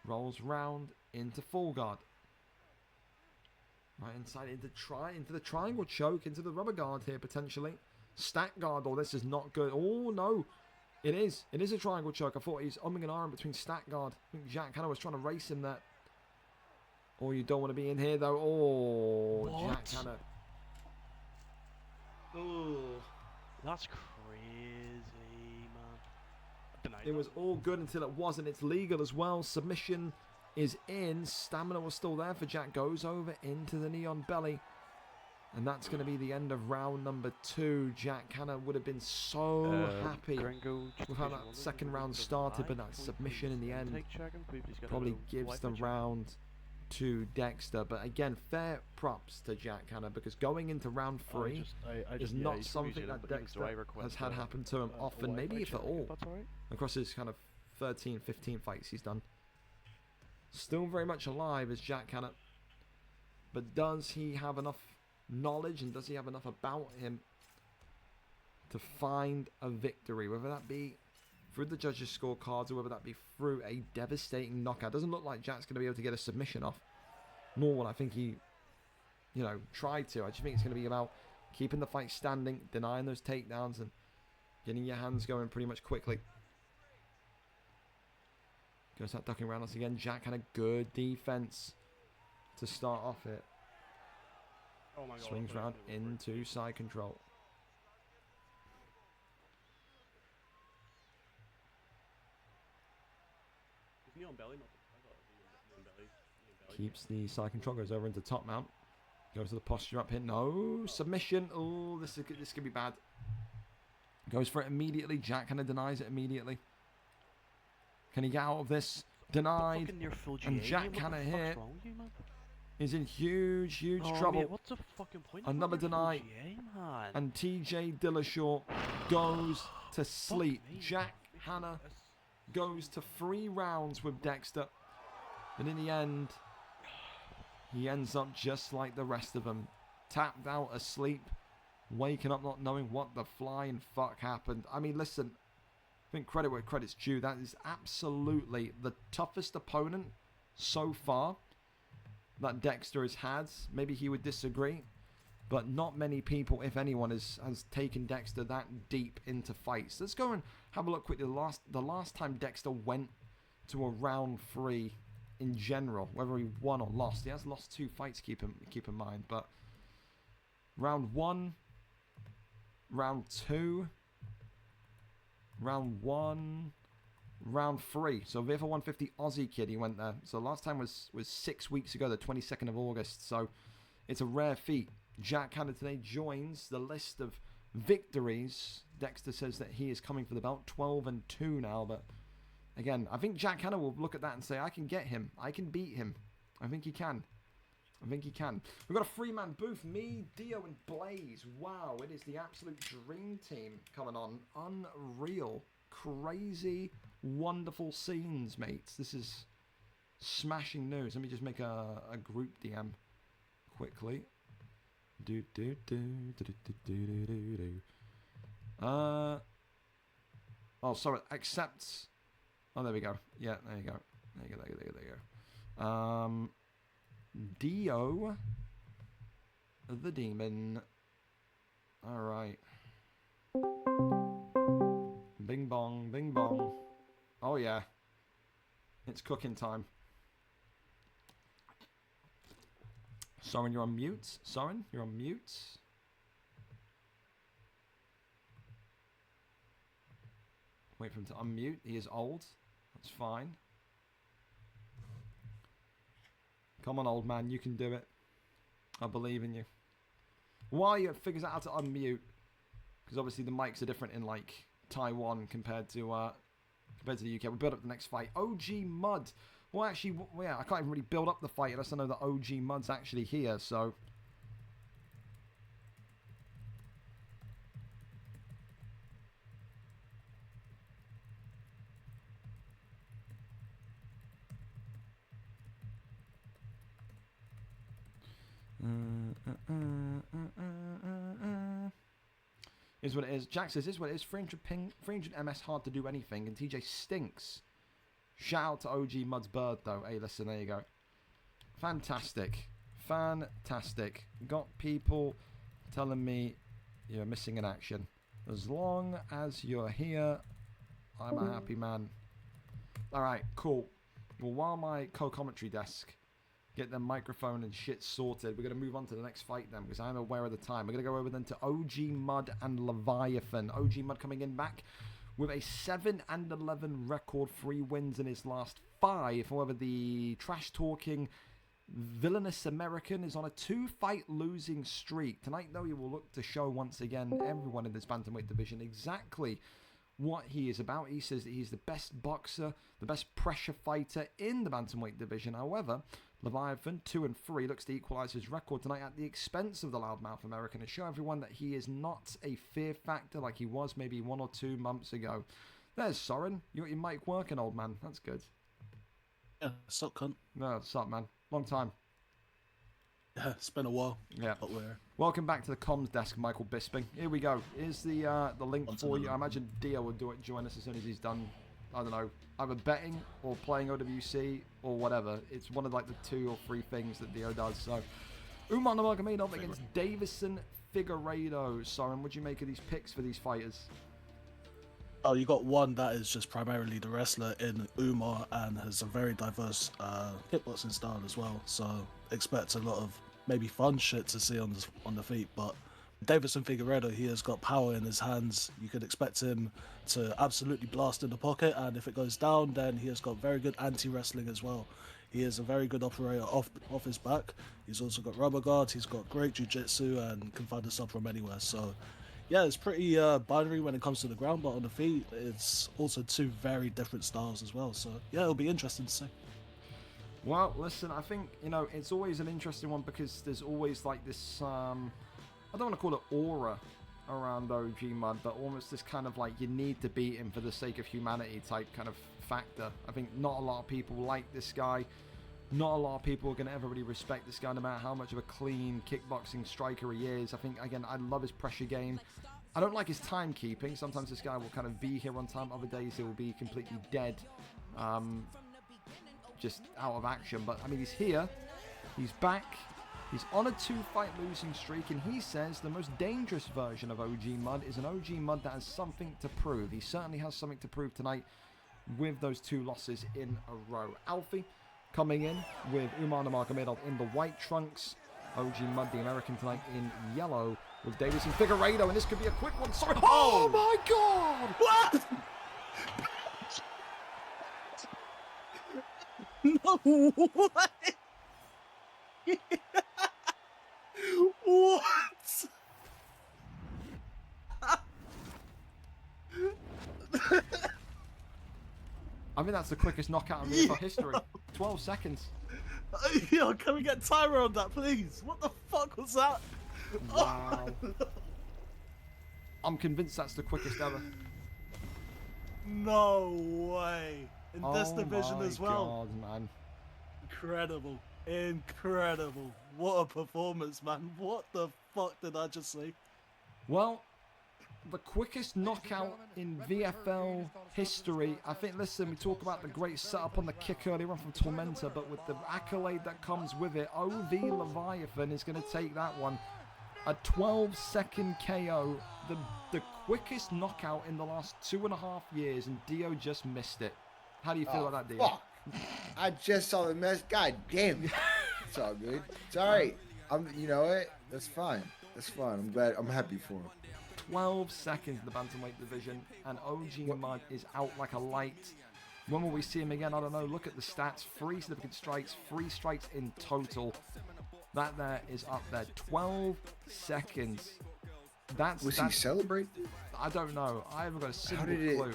S2: Rolls round into full guard. Right inside into the triangle choke, into the rubber guard here potentially. Stack guard, oh, this is not good. Oh, no. It is. It is a triangle choke. I thought he's umming and ahhing between stack guard. I think Jack Hanna was trying to race him there. Oh, you don't want to be in here, though. Oh,
S9: What?
S2: Jack Hanna.
S9: Oh, that's crazy, man.
S2: It was all good until it wasn't. It's legal as well. Submission is in. Stamina was still there for Jack. Goes over into the knee on belly. And that's going to be the end of round number 2. Jack Hanna would have been so happy with how that second round started, but that submission in the end probably gives the round
S3: to Dexter. But again, fair props to Jack Hanna, because going into round 3 is not something that Dexter has had happen to him often, maybe if at all, across his kind of 13, 15 fights he's done. Still very much alive is Jack Hanna. But does he have enough knowledge and does he have enough about him to find a victory? Whether that be through the judges' scorecards or whether that be through a devastating knockout. Doesn't look like Jack's going to be able to get a submission off. Nor will I think he, you know, try to. I just think it's going to be about keeping the fight standing, denying those takedowns, and getting your hands going pretty much quickly. Goes that ducking round once again. Jack had a good defense to start off it.
S9: Oh my God,
S3: swings round into side control.
S9: Is knee on belly? I thought it was knee on belly. Knee on belly.
S3: Keeps the side control, goes over into top mount. Goes to the posture up here. No submission. Oh, this could be bad. Goes for it immediately. Jack kind of denies it immediately. Can he get out of this? Denied. And Jack kind of here is in huge trouble.
S9: Mate, what's the fucking point?
S3: Another deny. And TJ Dillashaw goes to sleep. Jack Hanna goes to 3 rounds with Dexter. And in the end, he ends up just like the rest of them. Tapped out, asleep, waking up not knowing what the flying fuck happened. I mean, listen, I think credit where credit's due. That is absolutely the toughest opponent so far that Dexter has had. Maybe he would disagree, but not many people, if anyone, has taken Dexter that deep into fights. Let's go and have a look quickly. The last time Dexter went to a round 3 in general, whether he won or lost. He has lost 2 fights, keep in mind, but round 1, round 2, round 1, round 3. So VFL 150 Aussie kid, he went there. So last time was 6 weeks ago, the 22nd of August. So it's a rare feat. Jack Hanna today joins the list of victories. Dexter says that he is coming for the belt, 12-2 now. But again, I think Jack Hanna will look at that and say, I can get him. I can beat him. I think he can. I think he can. We've got a 3-man booth. Me, Dio, and Blaze. Wow, it is the absolute dream team coming on. Unreal. Crazy, wonderful scenes, mates. This is smashing news. Let me just make a group DM quickly. Oh, sorry. Accepts. Oh, there we go. Yeah, there you go. There you go. Dio the Demon. Alright. Bing bong, bing bong. Oh yeah. It's cooking time. Soren, you're on mute. Soren, you're on mute. Wait for him to unmute. He is old. That's fine. Come on, old man. You can do it. I believe in you. While you figures out how to unmute, because obviously the mics are different in like Taiwan compared to the UK. We build up the next fight. OG Mud. Well, actually, yeah, I can't even really build up the fight unless I know that OG Mud's actually here. So. Is what it is. Jack says, is what it is. 300 ping, 300 MS, hard to do anything. And TJ stinks. Shout out to OG Mud's bird, though. Hey, listen, there you go. Fantastic. Fantastic. Got people telling me you're missing in action. As long as you're here, I'm a happy man. Alright, cool. Well, while my co-commentary desk get the microphone and shit sorted, we're going to move on to the next fight then, because I'm aware of the time. We're going to go over then to OG Mud and Leviathan. OG Mud coming in back with a 7-11 record, 3 wins in his last 5. However, the trash-talking villainous American is on a 2-fight losing streak. Tonight, though, he will look to show once again everyone in this bantamweight division exactly what he is about. He says that he's the best boxer, the best pressure fighter in the bantamweight division. However, Leviathan, 2-3, looks to equalise his record tonight at the expense of the loudmouth American and show everyone that he is not a fear factor like he was maybe 1 or 2 months ago. There's Soren. You got your mic working, old man. That's good.
S10: Yeah, sup, cunt.
S3: No, what's up, man? Long time.
S10: Yeah, it's been a while.
S3: Yeah.
S10: But we're...
S3: Welcome back to the comms desk, Michael Bisping. Here we go. Here's the link for you. I imagine Dio will join us as soon as he's done, I don't know, either betting or playing OWC or whatever. It's one of like the 2 or 3 things that Dio does. So, Umar Nurmagomedov against Davison Figueiredo. Soren, what do you make of these picks for these fighters?
S10: Oh, you got one that is just primarily the wrestler in Umar and has a very diverse kickboxing style as well. So expect a lot of maybe fun shit to see on the feet. But Davison Figueiredo, he has got power in his hands. You could expect him to absolutely blast in the pocket, and if it goes down, then he has got very good anti-wrestling as well. He is a very good operator off his back. He's also got rubber guards. He's got great jiu-jitsu and can find a sub from anywhere. So yeah, it's pretty binary when it comes to the ground, but on the feet, it's also 2 very different styles as well. So yeah, it'll be interesting to see.
S3: Well, listen, I think, you know, it's always an interesting one because there's always like this, I don't want to call it aura around OG Mud, but almost this kind of like you need to beat him for the sake of humanity type kind of factor. I think not a lot of people like this guy. Not a lot of people are going to ever really respect this guy no matter how much of a clean kickboxing striker he is. I think, again, I love his pressure game. I don't like his timekeeping. Sometimes this guy will kind of be here on time. Other days he will be completely dead. Just out of action. But, I mean, he's here. He's back. He's on a 2-fight losing streak. And he says the most dangerous version of OG Mud is an OG Mud that has something to prove. He certainly has something to prove tonight with those 2 losses in a row. Alfie coming in with Umar Nurmagomedov in the white trunks. OG Mud, the American, tonight in yellow with Davison Figueiredo. And this could be a quick one. Sorry. Oh my God!
S10: What? No way! What?
S3: I think that's the quickest knockout in VFL history. 12 seconds.
S10: Yo, can we get timer on that, please? What the fuck was that?
S3: Wow. I'm convinced that's the quickest ever.
S10: No way. In this division as well.
S3: God, man.
S10: Incredible. Incredible. What a performance, man. What the fuck did I just see?
S3: Well, the quickest knockout in VFL history. I think, listen, we talk about the great setup on the kick earlier on from Tormentor, but with the accolade that comes with it, OV Leviathan is going to take that one. A 12-second KO, the quickest knockout in the last 2.5 years, and Dio just missed it. How do you feel about that, Dio?
S11: Fuck. I just saw the mess. God damn it. It's all good. It's all right. You know what? That's fine. That's fine. I'm glad. I'm happy for him.
S3: 12 seconds in the bantamweight division, and OG Mud is out like a light. When will we see him again? I don't know. Look at the stats. 3 significant strikes, 3 strikes in total. That there is up there. 12 seconds.
S11: Was he celebrating?
S3: I don't know. I haven't got a single clue.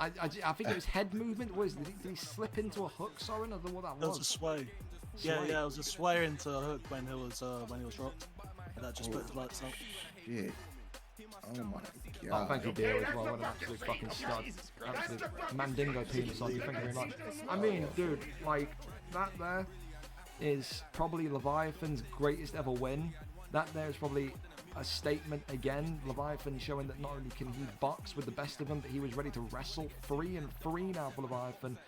S3: I think it was head movement. Did he slip into a hook, Soren? I don't know what that was.
S10: It was a sway. Yeah, it was a sway into a hook when he was dropped. And that just put the lights out.
S11: Shit. Oh my
S3: Oh,
S11: God.
S3: thank you, Dio, as well. What an absolute fucking stud. Absolute mandingo penis on you. Thank you very much. I mean, dude, like, that there is probably Leviathan's greatest ever win. That there is probably a statement again. Leviathan showing that not only can he box with the best of them, but he was ready to wrestle. 3-3 now for Leviathan.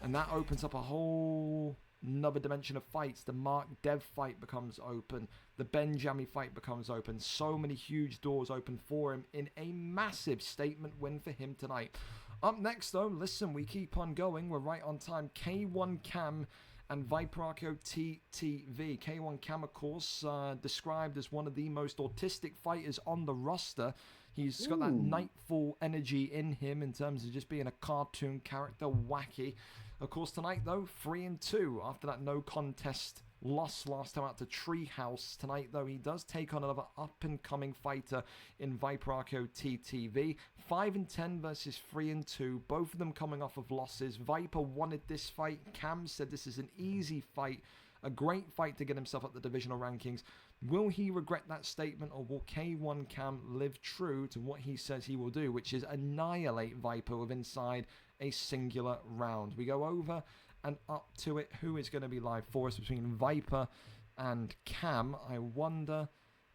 S3: And that opens up a whole another dimension of fights. The MarkJeff fight becomes open. The Benjami fight becomes open. So many huge doors open for him in a massive statement win for him tonight. Up next, though, listen, we keep on going. We're right on time. K1 Cam and Viperarchio TTV. K1 Cam, of course, described as one of the most autistic fighters on the roster. He's got that Nightfall energy in him in terms of just being a cartoon character, wacky. Of course, tonight, though, 3-2 after that no contest loss last time out to Treehouse. Tonight, though, he does take on another up-and-coming fighter in Viper Arco TTV. 5-10 versus 3-2, both of them coming off of losses. Viper wanted this fight. Cam said this is an easy fight, a great fight to get himself up the divisional rankings. Will he regret that statement, or will K1 Cam live true to what he says he will do, which is annihilate Viper with inside a singular round? We go over and up to it. Who is going to be live for us between Viper and Cam? I wonder.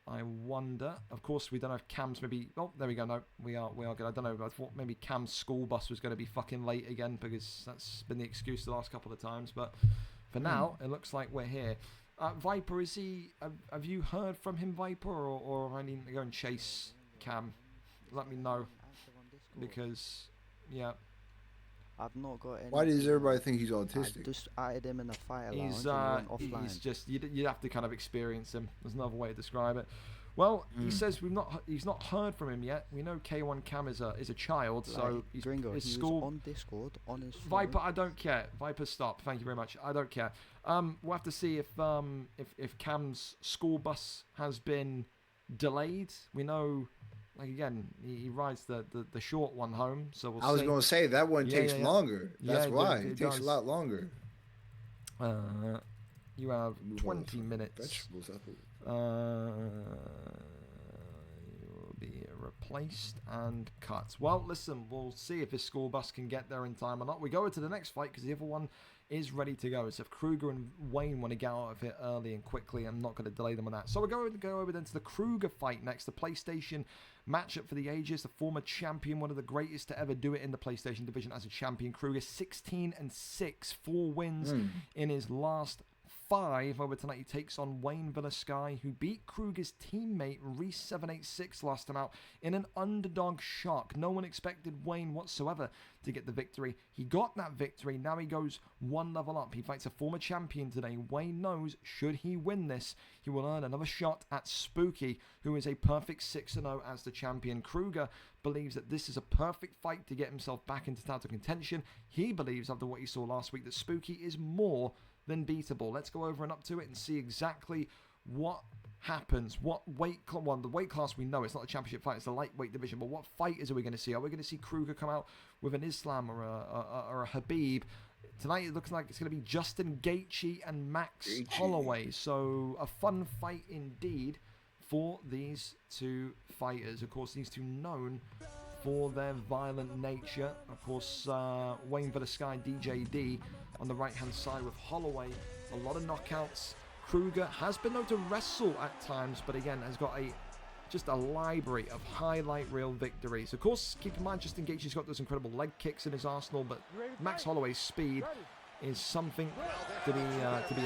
S3: Of course, we don't know if Cam's maybe... Oh, there we go. No, we are good. I don't know. I thought maybe Cam's school bus was going to be fucking late again, because that's been the excuse the last couple of times. But for now, it looks like we're here. Viper, is he... Have you heard from him, Viper, or I need to go and chase Cam? Let me know. Because, yeah...
S12: I've not got any.
S11: Why does everybody think he's autistic?
S12: I just added him in a fire
S3: He's
S12: offline.
S3: He's just you'd have to kind of experience him. There's no other way to describe it. Well, he says he's not heard from him yet. We know K1 Cam is a child,
S12: Like,
S3: so he's
S12: Gringo,
S3: his
S12: he
S3: school
S12: was on Discord on his phone.
S3: Viper. I don't care. Viper, stop. Thank you very much. I don't care. We'll have to see if Cam's school bus has been delayed. We know. Like again, he rides the short one home, so we'll see.
S11: I was going to say that one takes longer. That's why it takes a lot longer.
S3: You have 20 minutes. You'll be replaced and cut. Well, listen, we'll see if his school bus can get there in time or not. We go to the next fight because the other one is ready to go. So if Kruger and Wayne want to get out of it early and quickly, I'm not going to delay them on that. So we're going to go over then to the Kruger fight next, the PlayStation matchup for the ages. The former champion, one of the greatest to ever do it in the PlayStation division as a champion. Kruger 16-6, 4 wins in his last 5. Over tonight, he takes on Wayne Villasky, who beat Kruger's teammate Reese 786 last time out in an underdog shock. No one expected Wayne whatsoever to get the victory. He got that victory. Now he goes one level up. He fights a former champion today. Wayne knows, should he win this, he will earn another shot at Spooky, who is a perfect 6-0 as the champion. Kruger believes that this is a perfect fight to get himself back into title contention. He believes, after what he saw last week, that Spooky is more than beatable. Let's go over and up to it and see exactly what happens. What weight class? Well, the weight class we know, it's not a championship fight, it's a lightweight division, but what fighters are we going to see? Are we going to see Kruger come out with an Islam or a Habib? Tonight it looks like it's going to be Justin Gaethje and Max Holloway. So a fun fight indeed for these two fighters. Of course, these two known for their violent nature. Of course, Wayne Villasky, DJD on the right-hand side with Holloway. A lot of knockouts. Kruger has been known to wrestle at times, but again, has got just a library of highlight reel victories. Of course, keep in mind, Justin Gaethje's got those incredible leg kicks in his arsenal, but Max Holloway's speed is something to be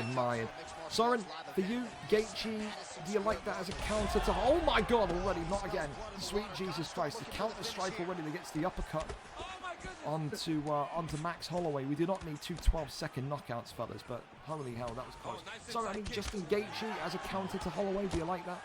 S3: admired. Soren, for you, Gaethje, do you like that as a counter to... Oh my god, already, not again. Sweet Jesus Christ, the counter strike already that gets the uppercut onto Max Holloway. We do not need 2 12-second knockouts, fellas, but holy hell, that was close. Sorry, I mean, Justin Gaethje as a counter to Holloway, do you like that?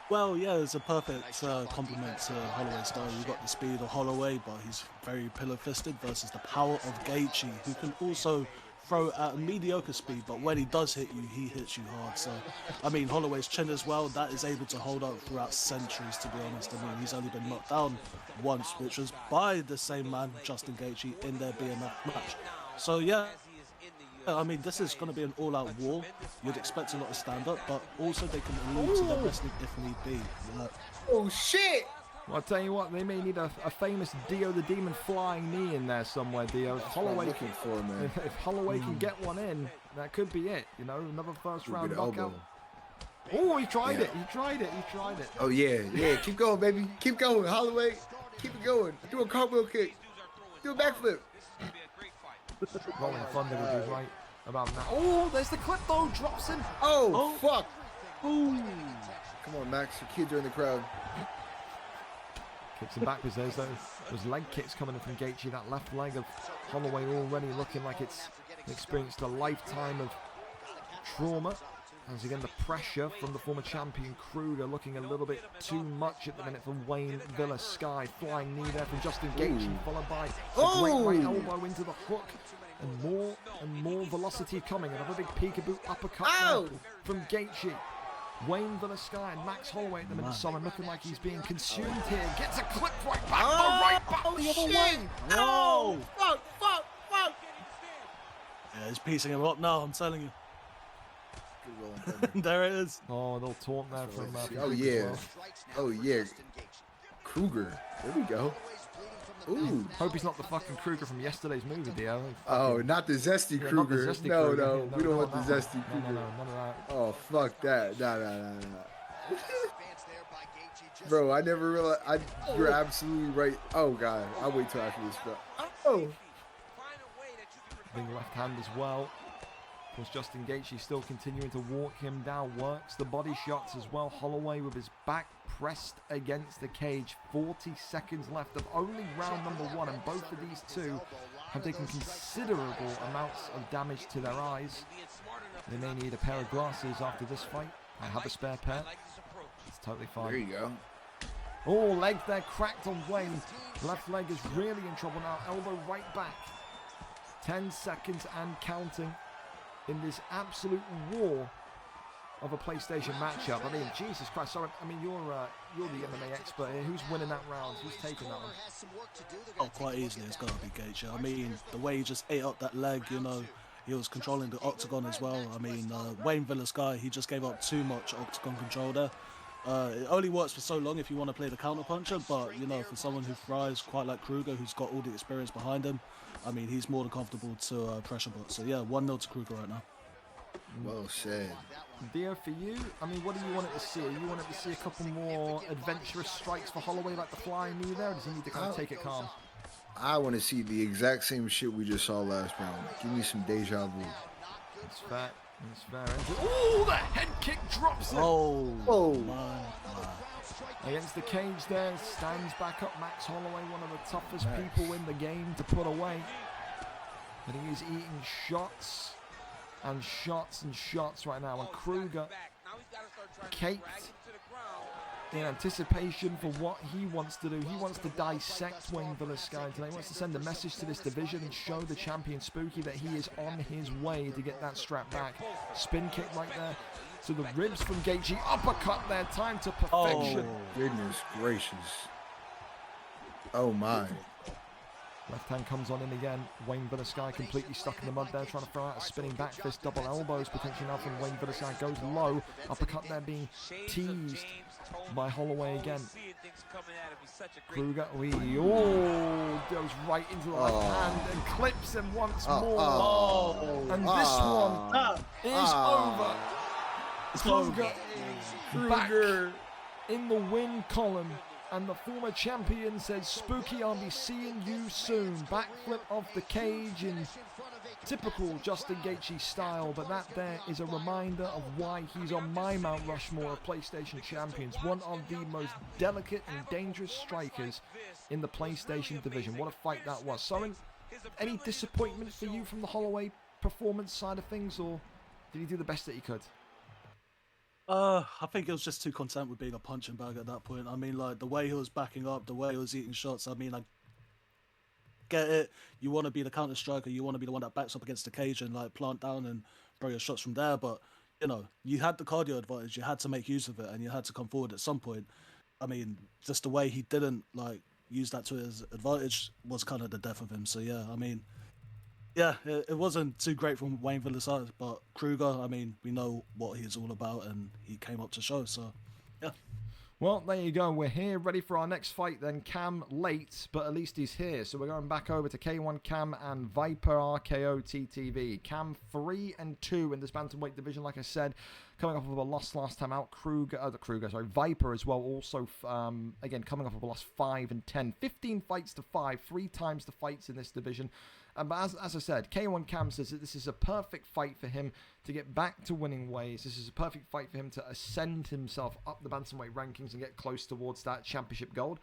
S10: Well, yeah, it's a perfect complement to Holloway's style. You've got the speed of Holloway, but he's very pillar-fisted versus the power of Gaethje, who can also throw at a mediocre speed, but when he does hit you, he hits you hard. So, I mean, Holloway's chin as well, that is able to hold up throughout centuries, to be honest. I mean, he's only been knocked down once, which was by the same man, Justin Gaethje, in their BMF match. So, yeah. I mean, this is going to be an all-out war. You'd expect a lot of stand-up, but also they can allude to their wrestling if need be.
S11: Oh, shit!
S3: Well, I'll tell you what, they may need a famous Dio the Demon flying knee in there somewhere, Dio. If Holloway, if Holloway can get one in, that could be it. You know, another first-round knockout. Oh, he tried it. He tried it.
S11: Oh, yeah. Keep going, baby. Keep going, Holloway. Keep it going. Do a cartwheel kick. Do a backflip.
S3: Rolling Thunder will be right about that. Oh, there's the clip though. Drops him.
S11: Oh, fuck. Ooh. Come on, Max. Your kids are in the crowd.
S3: Kicks him backwards. There's those leg kicks coming in from Gaethje. That left leg of Holloway already looking like it's experienced a lifetime of trauma. As again, the pressure from the former champion Kruger looking a little bit too much at the minute for Wayne Villasky. Flying knee there from Justin Gaethje, followed by a great right elbow into the hook
S2: and more velocity coming. Another big peekaboo uppercut
S11: Ow!
S2: there from Gaethje. Wayne Villasky and Max Holloway at the minute. Someone looking like he's being consumed here. Gets a clip right back. Right back the other way.
S10: Whoa!
S11: Fuck!
S10: Yeah, he's piecing him up now, I'm telling you. There it is.
S2: Oh, they'll taunt there from
S11: Oh yeah. Oh yeah. Kruger. There we go. Ooh.
S2: Hope he's not the fucking Kruger from yesterday's movie, Dio.
S11: Oh, not the zesty
S2: Yeah,
S11: Kruger.
S2: not the zesty
S11: No,
S2: Kruger.
S11: no,
S2: Yeah,
S11: we don't want
S2: not
S11: the
S2: that
S11: zesty
S2: one.
S11: Kruger.
S2: No, none of that.
S11: Oh, fuck that. No. Bro, I never realized. You're absolutely right. Oh, God. I'll wait till after this. Oh.
S2: Big left hand as well. Of course, Justin Gaethje still continuing to walk him down. Works the body shots as well. Holloway with his back pressed against the cage. 40 seconds left of only round number 1. And both of these two have taken considerable amounts of damage to their eyes. They may need a pair of glasses after this fight. I have a spare pair. It's totally fine.
S11: There you go.
S2: Oh, leg there cracked on Wayne. Left leg is really in trouble now. Elbow right back. 10 seconds and counting in this absolute war of a PlayStation matchup. I mean, Jesus Christ. Sorry, I mean, you're the MMA expert here. Who's winning that round? Who's taking that one?
S10: Oh, quite easily, it's got to be Gaethje. I mean, the way he just ate up that leg, you know, he was controlling the octagon as well. I mean, Wayne Villasky, he just gave up too much octagon control there. It only works for so long if you want to play the counter puncher, but, you know, for someone who thrives quite like Kruger, who's got all the experience behind him, I mean, he's more than comfortable to pressure box. So, yeah, 1-0 to Kruger right now.
S11: Well said.
S2: Dio, for you, I mean, what do you want it to see? You want it to see a couple more adventurous strikes for Holloway, like the flying knee there, or does he need to kind of take it calm?
S11: I want to see the exact same shit we just saw last round. Give me some deja vu.
S2: It's fair. It's fair. Oh, the head kick drops it.
S10: Oh, my.
S2: Against the cage there, stands back up Max Holloway, one of the toughest people in the game to put away. But he is eating shots and shots and shots right now. And Kruger caped in anticipation for what he wants to do. He wants to dissect Wayne Villasky today. He wants to send a message to this division and show the champion Spooky that he is on his way to get that strap back. Spin kick right there to the ribs from Gaethje. Uppercut there, time to perfection.
S11: Oh, goodness gracious. Oh, my.
S2: Left hand comes on in again. Wayne Villasky completely stuck in the mud there, trying to throw out a spinning back fist, double elbows potentially now from Wayne Villasky. Goes low. Uppercut there being teased by Holloway again. Kruger, goes right into the left hand and clips him once more. And this one is over. Kruger back in the win column. And the former champion says, Spooky, I'll be seeing you soon. Backflip off the cage in typical Justin Gaethje style. But that there is a reminder of why he's on my Mount Rushmore of PlayStation champions. One of the most delicate and dangerous strikers in the PlayStation division. What a fight that was. Soren, any disappointment for you from the Holloway performance side of things? Or did he do the best that he could?
S10: I think he was just too content with being a punching bag at that point. I mean, like, the way he was backing up, the way he was eating shots, I mean, I get it. You want to be the counter striker, you want to be the one that backs up against the cage and, like, plant down and throw your shots from there. But, you know, you had the cardio advantage, you had to make use of it, and you had to come forward at some point. I mean, just the way he didn't, like, use that to his advantage was kind of the death of him. So, yeah, I mean, yeah, it wasn't too great from Wayne Villasky, but Kruger, I mean, we know what he's all about, and he came up to show, so, yeah.
S2: Well, there you go. We're here, ready for our next fight then. Cam late, but at least he's here. So we're going back over to K1 Cam and Viper RKO TTV. Cam 3-2 in this bantamweight division, like I said, coming off of a loss last time out. Viper as well, also, again, coming off of a loss 5-10. 15 fights to 5, 3 times the fights in this division. But as I said, K1 Cam says that this is a perfect fight for him to get back to winning ways. This is a perfect fight for him to ascend himself up the bantamweight rankings and get close towards that championship gold.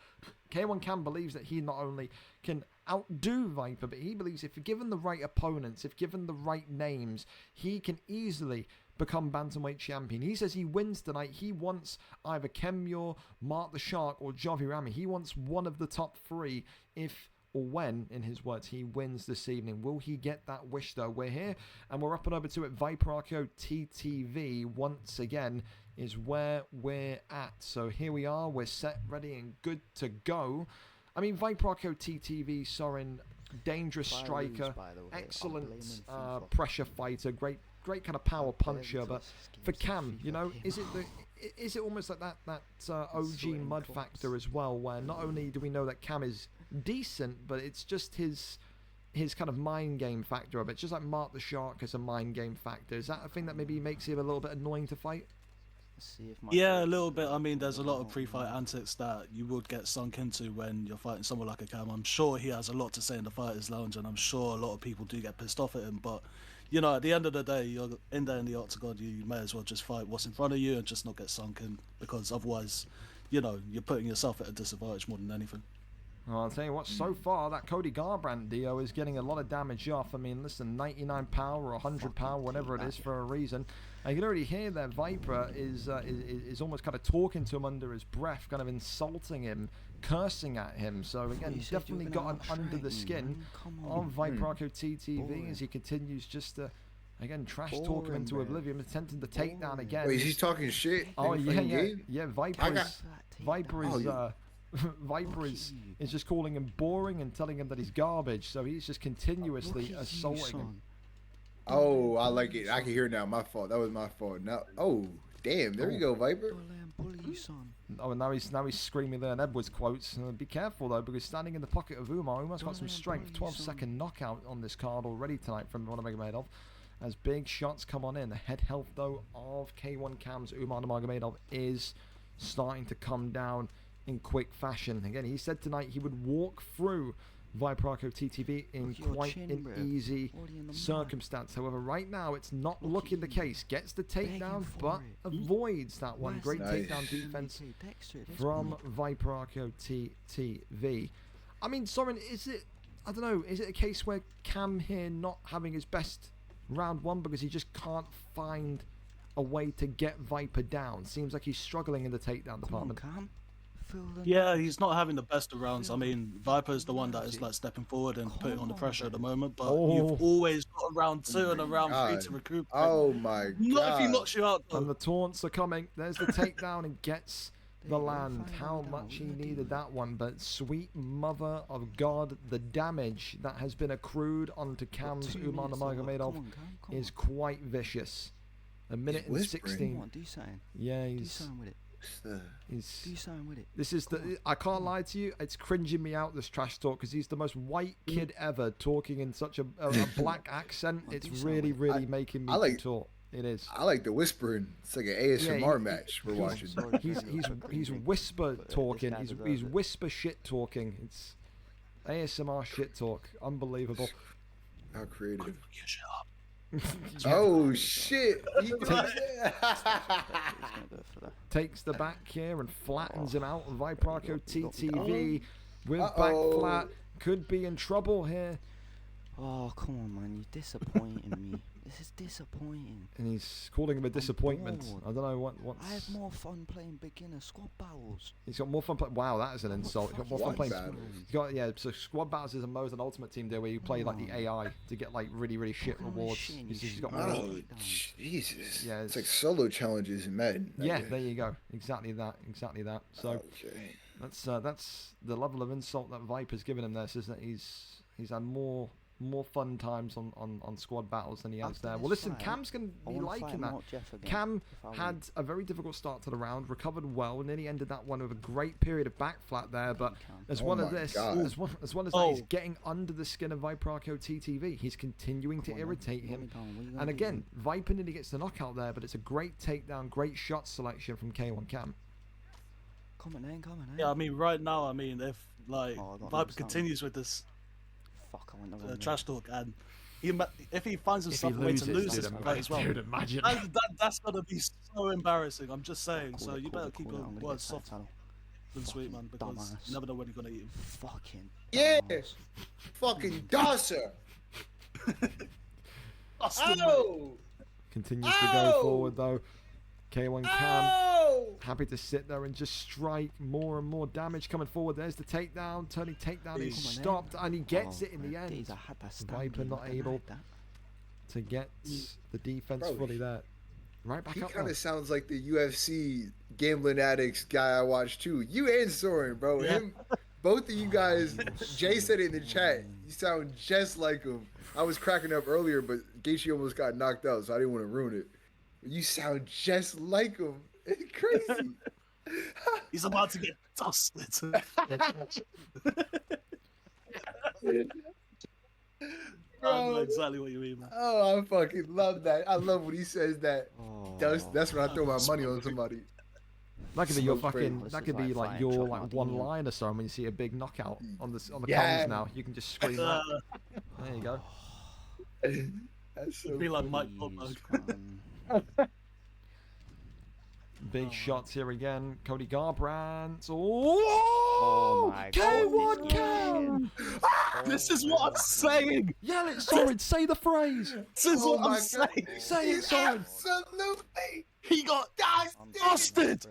S2: K1 Cam believes that he not only can outdo Viper, but he believes if given the right opponents, if given the right names, he can easily become bantamweight champion. He says he wins tonight. He wants either Kemure, Mark the Shark, or Jovi Rami. He wants one of the top 3 if
S3: or when, in his words, he wins this evening. Will he get that wish, though? We're here, and we're up and over to it. Viper Arco TTV, once again, is where we're at. So here we are. We're set, ready, and good to go. I mean, Viper Arco TTV, Soren, dangerous striker, excellent pressure fighter, great kind of power puncher. But for Cam, you know, is it almost like that OG mud factor as well, where not only do we know that Cam is decent, but it's just his kind of mind game factor of it. Just like Mark the Shark has a mind game factor. Is that a thing that maybe makes him a little bit annoying to fight?
S10: Yeah, a little bit. I mean, there's a lot of pre-fight antics that you would get sunk into when you're fighting someone like a Cam. I'm sure he has a lot to say in the fighters' lounge, and I'm sure a lot of people do get pissed off at him. But you know, at the end of the day, you're in there in the octagon. You may as well just fight what's in front of you and just not get sunk in, because otherwise, you know, you're putting yourself at a disadvantage more than anything.
S3: Well, I'll tell you what, so far, that Cody Garbrandt Dio is getting a lot of damage off. I mean, listen, 99 power or 100 power, whatever it is, for a reason. And you can already hear that Viper is almost kind of talking to him under his breath, kind of insulting him, cursing at him. So, again, definitely got under the skin of Viper Arco TTV as he continues just to, again, trash talk him into oblivion, attempting the takedown again.
S11: Wait, he's talking shit?
S3: Oh, yeah, Viper is just calling him boring and telling him that he's garbage, so he's just continuously assaulting him.
S11: Oh, I like it. I can hear now. My fault. That was my fault. Now, oh, damn. There you go, Viper.
S3: Oh, and now he's screaming there in Edwards quotes. Be careful though, because standing in the pocket of Umar, Umar's got some strength. 12-second knockout on this card already tonight from Nurmagomedov. As big shots come on in. The head health though of K1 Cam's Umar Nurmagomedov is starting to come down in quick fashion. Again, he said tonight he would walk through Viper Arco TTV in quite an easy circumstance. However, right now it's not looking the case. Gets the takedown, but avoids that one. Great takedown defense from Viper Arco TTV. I mean, Soren, is it a case where Cam here not having his best round one because he just can't find a way to get Viper down? Seems like he's struggling in the takedown department.
S10: Yeah, he's not having the best of rounds. I mean, Viper's the one that is like stepping forward and putting on the pressure at the moment, but you've always got a round 2 and a round 3 to recuperate.
S11: Oh my god.
S10: Not if he knocks you out, though.
S3: And the taunts are coming. There's the takedown and gets the land. How much he needed that one, but sweet mother of God, the damage that has been accrued onto Cam's Umar Nurmagomedov is quite vicious. A minute and 16. Yeah, he's this is the, I can't lie to you, it's cringing me out, this trash talk, because he's the most white kid ever talking in such a black accent. It's really making me talk. It is.
S11: I like the whispering. It's like an ASMR match we're watching.
S3: He's whisper talking. He's whisper shit talking. It's ASMR shit talk. Unbelievable.
S11: How creative. Oh shit!
S3: Takes the back here and flattens him out. Viper Arco TTV with back flat could be in trouble here.
S12: Oh come on, man! You're disappointing me. This is disappointing.
S3: And he's calling him a disappointment. I don't know what's...
S12: I have more fun playing beginner squad battles.
S3: He's got more fun playing... Wow, that is an insult. He's got more fun playing... He's got, yeah, so squad battles is a mode an ultimate team deal where you play like the AI to get like really shit rewards. He's got more...
S11: Oh, Jesus. Yeah, it's like solo challenges in Madden.
S3: Yeah, there you go. Exactly that. So that's the level of insult that Viper's given him there. Says that he's had more fun times on squad battles than he has there. Well, listen, Cam's going to be liking that. Cam had a very difficult start to the round, recovered well, and then he ended that one with a great period of back flat there. But as well as this, as well as that, he's getting under the skin of Viper Arco TTV. He's continuing to irritate him. And again, Viper nearly gets the knockout there, but it's a great takedown, great shot selection from K1 Cam.
S12: Come on.
S10: Yeah, I mean, right now, if like Viper continues with this trash talk, and if he finds himself a way to lose this fight as well,
S3: imagine.
S10: That's gonna be so embarrassing. I'm just saying. So you better keep your words soft and sweet, man, because you never know when you're gonna eat him.
S11: Fucking Dawser.
S3: Continues to go forward though. K1 Cam happy to sit there and just strike more and more damage coming forward. There's the takedown. Turning takedown is stopped, and he gets it in the end. Viper not able to get the defense fully there. Right back up.
S11: He kind of sounds like the UFC gambling addicts guy I watched too. You and Soren, bro. Him, both of you guys. Jay said it in the chat. You sound just like him. I was cracking up earlier, but Gaethje almost got knocked out, so I didn't want to ruin it. You sound just like him. It's crazy.
S10: He's about to get dusted. I know exactly what you mean, man.
S11: Oh, I fucking love that. I love when he says that. That's when I throw my money on somebody.
S3: That could be your fucking. That could be like your one line or something when you see a big knockout on the comms now. You can just scream that. There you go.
S11: That's so
S10: be like Mike Goldberg.
S3: Big shots here again. Cody Garbrandt. Oh my God. K1 Cam.
S10: This is what I'm saying.
S3: Yell it, Soren. Say the phrase.
S10: This is what I'm saying.
S3: Say it, Soren.
S11: Absolutely.
S10: He got dusted.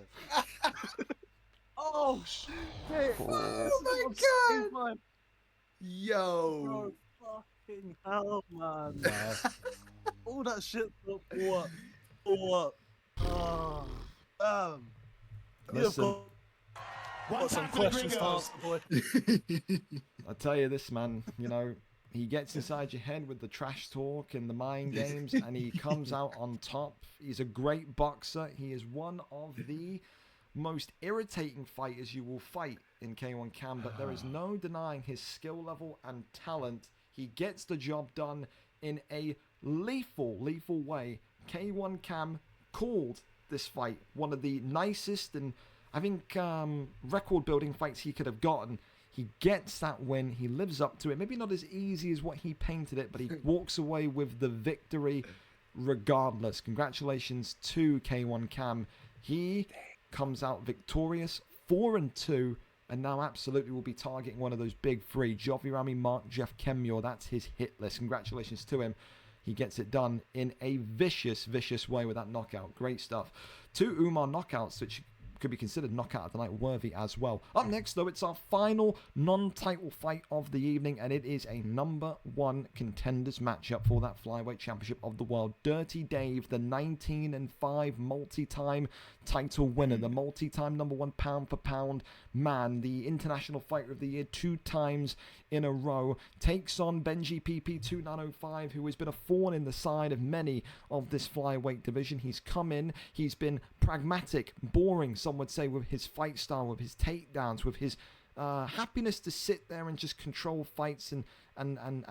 S10: Oh shit.
S11: Oh my God. Yo.
S10: Bro, fucking hell, man. All that shit for what? For what? Oh, damn.
S3: Listen.
S10: Got some questions to ask, boy.
S3: I tell you this, man, you know, he gets inside your head with the trash talk and the mind games, and he comes out on top. He's a great boxer. He is one of the most irritating fighters you will fight in K1 Cam, but there is no denying his skill level and talent. He gets the job done in a lethal way. K1 Cam called this fight one of the nicest and I think record-building fights he could have gotten. He gets that win. He lives up to it. Maybe not as easy as what he painted it, but he walks away with the victory regardless. Congratulations to K1 Cam. He comes out victorious, 4-2, and now absolutely will be targeting one of those big three. Joffrey Rami, MarkJeff, Kemure. That's his hit list. Congratulations to him. He gets it done in a vicious way with that knockout. Great stuff. 2 Umar knockouts, which could be considered knockout of the night worthy as well. Up next, though, it's our final non-title fight of the evening, and it is a #1 contenders matchup for that flyweight championship of the world. Dirty Dave, the 19-5 multi-time title winner, the multi-time #1 pound-for-pound man, the international fighter of the year 2 times in a row, takes on Benji PP 2905, who has been a thorn in the side of many of this flyweight division. He's come in, he's been pragmatic, boring, some would say, with his fight style, with his takedowns, with his happiness to sit there and just control fights and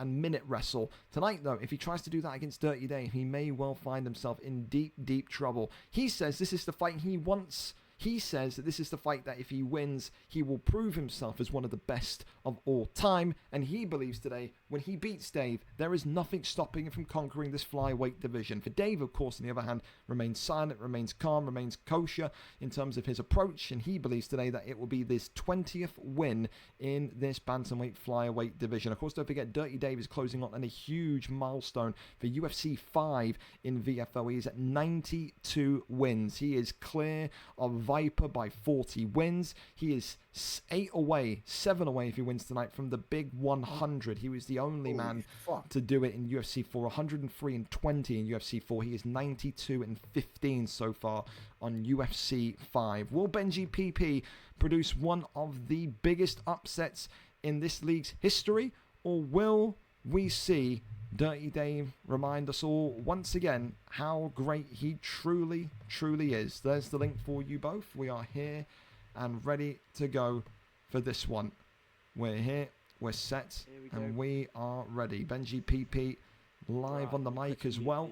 S3: minute wrestle. Tonight, though, if he tries to do that against Dirty Dave, he may well find himself in deep trouble. He says this is the fight he wants. He says that this is the fight that if he wins, he will prove himself as one of the best of all time. And he believes today, when he beats Dave, there is nothing stopping him from conquering this flyweight division. For Dave, of course, on the other hand, remains silent, remains calm, remains kosher in terms of his approach. And he believes today that it will be this 20th win in this bantamweight flyweight division. Of course, don't forget, Dirty Dave is closing on a huge milestone for UFC 5 in VFL. He is at 92 wins. He is clear of Viper by 40 wins. He is 7 away if he wins tonight from the big 100. He was the only man to do it in UFC 4. 103-20 in UFC 4. He is 92-15 so far on UFC 5. Will Benji PP produce one of the biggest upsets in this league's history, or will we see Dirty Dave remind us all once again how great he truly is? There's the link for you both. We are here and ready to go for this one. We're here, we're set, and we are ready. Benji PP live on the mic as well.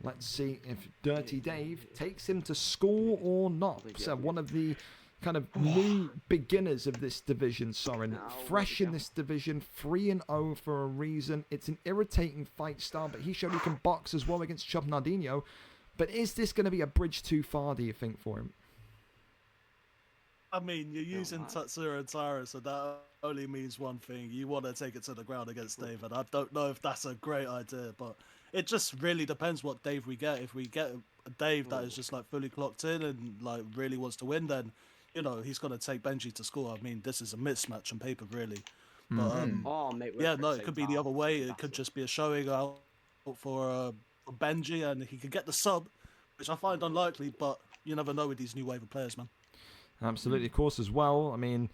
S3: Let's see if Dirty Dave takes him to score or not. So one of the kind of new beginners of this division, Soren. Fresh in this division, 3-0 for a reason. It's an irritating fight style, but he showed he can box as well against Chub Nardino. But is this going to be a bridge too far, do you think, for him?
S10: I mean, you're using Tatsuro and Tyra, so that only means one thing. You want to take it to the ground against Dave, and I don't know if that's a great idea, but it just really depends what Dave we get. If we get Dave that is just like fully clocked in and like really wants to win, then you know he's gonna take Benji to score. I mean, this is a mismatch on paper, really. But
S9: Oh, mate,
S10: yeah, no, it could be the other way. It could just be a showing out for Benji, and he could get the sub, which I find unlikely. But you never know with these new wave of players, man.
S3: Absolutely, of course, as well. I mean,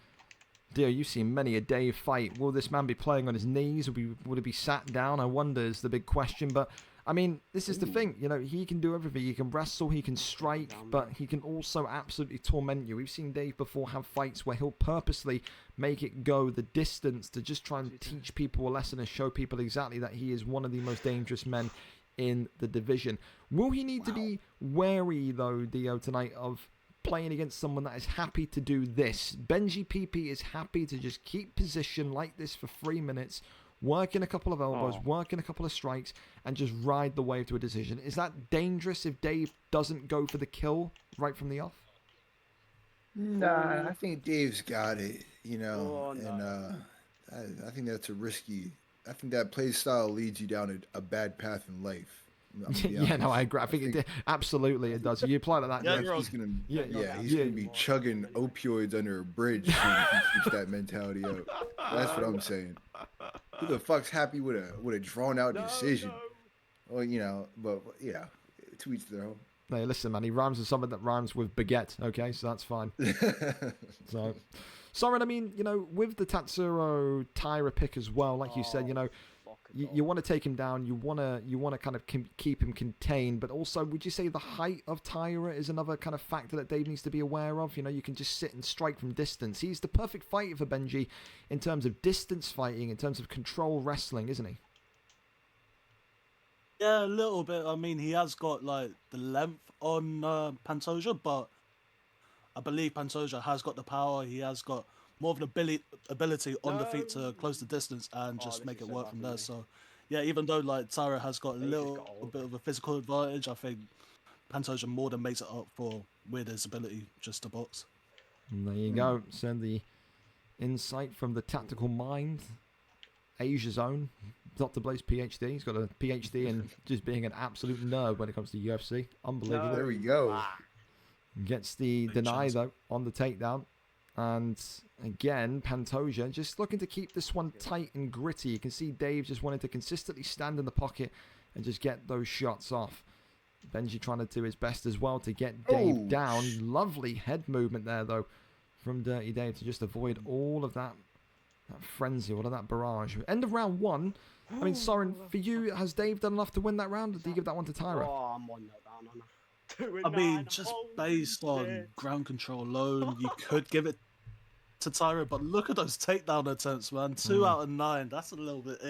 S3: Dio, you've seen many a Dave fight. Will this man be playing on his knees? Would he be sat down? I wonder is the big question. But I mean, this is the thing. You know, he can do everything. He can wrestle, he can strike, but he can also absolutely torment you. We've seen Dave before have fights where he'll purposely make it go the distance to just try and teach people a lesson and show people exactly that he is one of the most dangerous men in the division. Will he need to be wary, though, Dio, tonight of playing against someone that is happy to do this? Benji PP is happy to just keep position like this for 3 minutes, working a couple of elbows, working a couple of strikes, and just ride the wave to a decision. Is that dangerous if Dave doesn't go for the kill right from the off?
S11: Nah, I think Dave's got it, you know, and I think that's a risky. I think that play style leads you down a bad path in life.
S3: Yeah, no, I agree. I think absolutely it does. You apply to that.
S11: He's gonna be chugging opioids under a bridge if he keeps that mentality up. That's what I'm saying. Who the fuck's happy with a drawn out decision? Well, you know, but yeah, to each their own.
S3: Hey, listen, man, he rhymes with something that rhymes with baguette, okay? So that's fine. So, Soren, I mean, you know, with the Tatsuro Tyra pick as well, like you said, you know, you want to take him down, you want to kind of keep him contained, but also, would you say the height of Tyra is another kind of factor that Dave needs to be aware of? You know, you can just sit and strike from distance. He's the perfect fighter for Benji in terms of distance fighting, in terms of control wrestling, isn't he?
S10: Yeah, a little bit. I mean, he has got like the length on Pantoja, but I believe Pantoja has got the power. He has got more of an ability on the feet to close the distance and just make it work from there. So, yeah, even though like Tyra has got a little bit of a physical advantage, I think Pantoja more than makes it up for with his ability just to box.
S3: And there you go. So the insight from the tactical mind, Asia's own Dr. Blaze PhD. He's got a PhD in just being an absolute nerd when it comes to UFC. Unbelievable.
S11: There we go.
S3: Gets the deny though on the takedown. And again, Pantoja just looking to keep this one tight and gritty. You can see Dave just wanting to consistently stand in the pocket and just get those shots off. Benji trying to do his best as well to get Dave down. Lovely head movement there though from Dirty Dave to just avoid all of that frenzy, all of that barrage. End of round one. I mean, Soren, for you, has Dave done enough to win that round? Or do you give that one to Tyra?
S9: Oh, I'm 1-0 down on that.
S10: I mean, just based on ground control alone, you could give it to Tyra, but look at those takedown attempts, man. 2 out of 9. That's a little bit,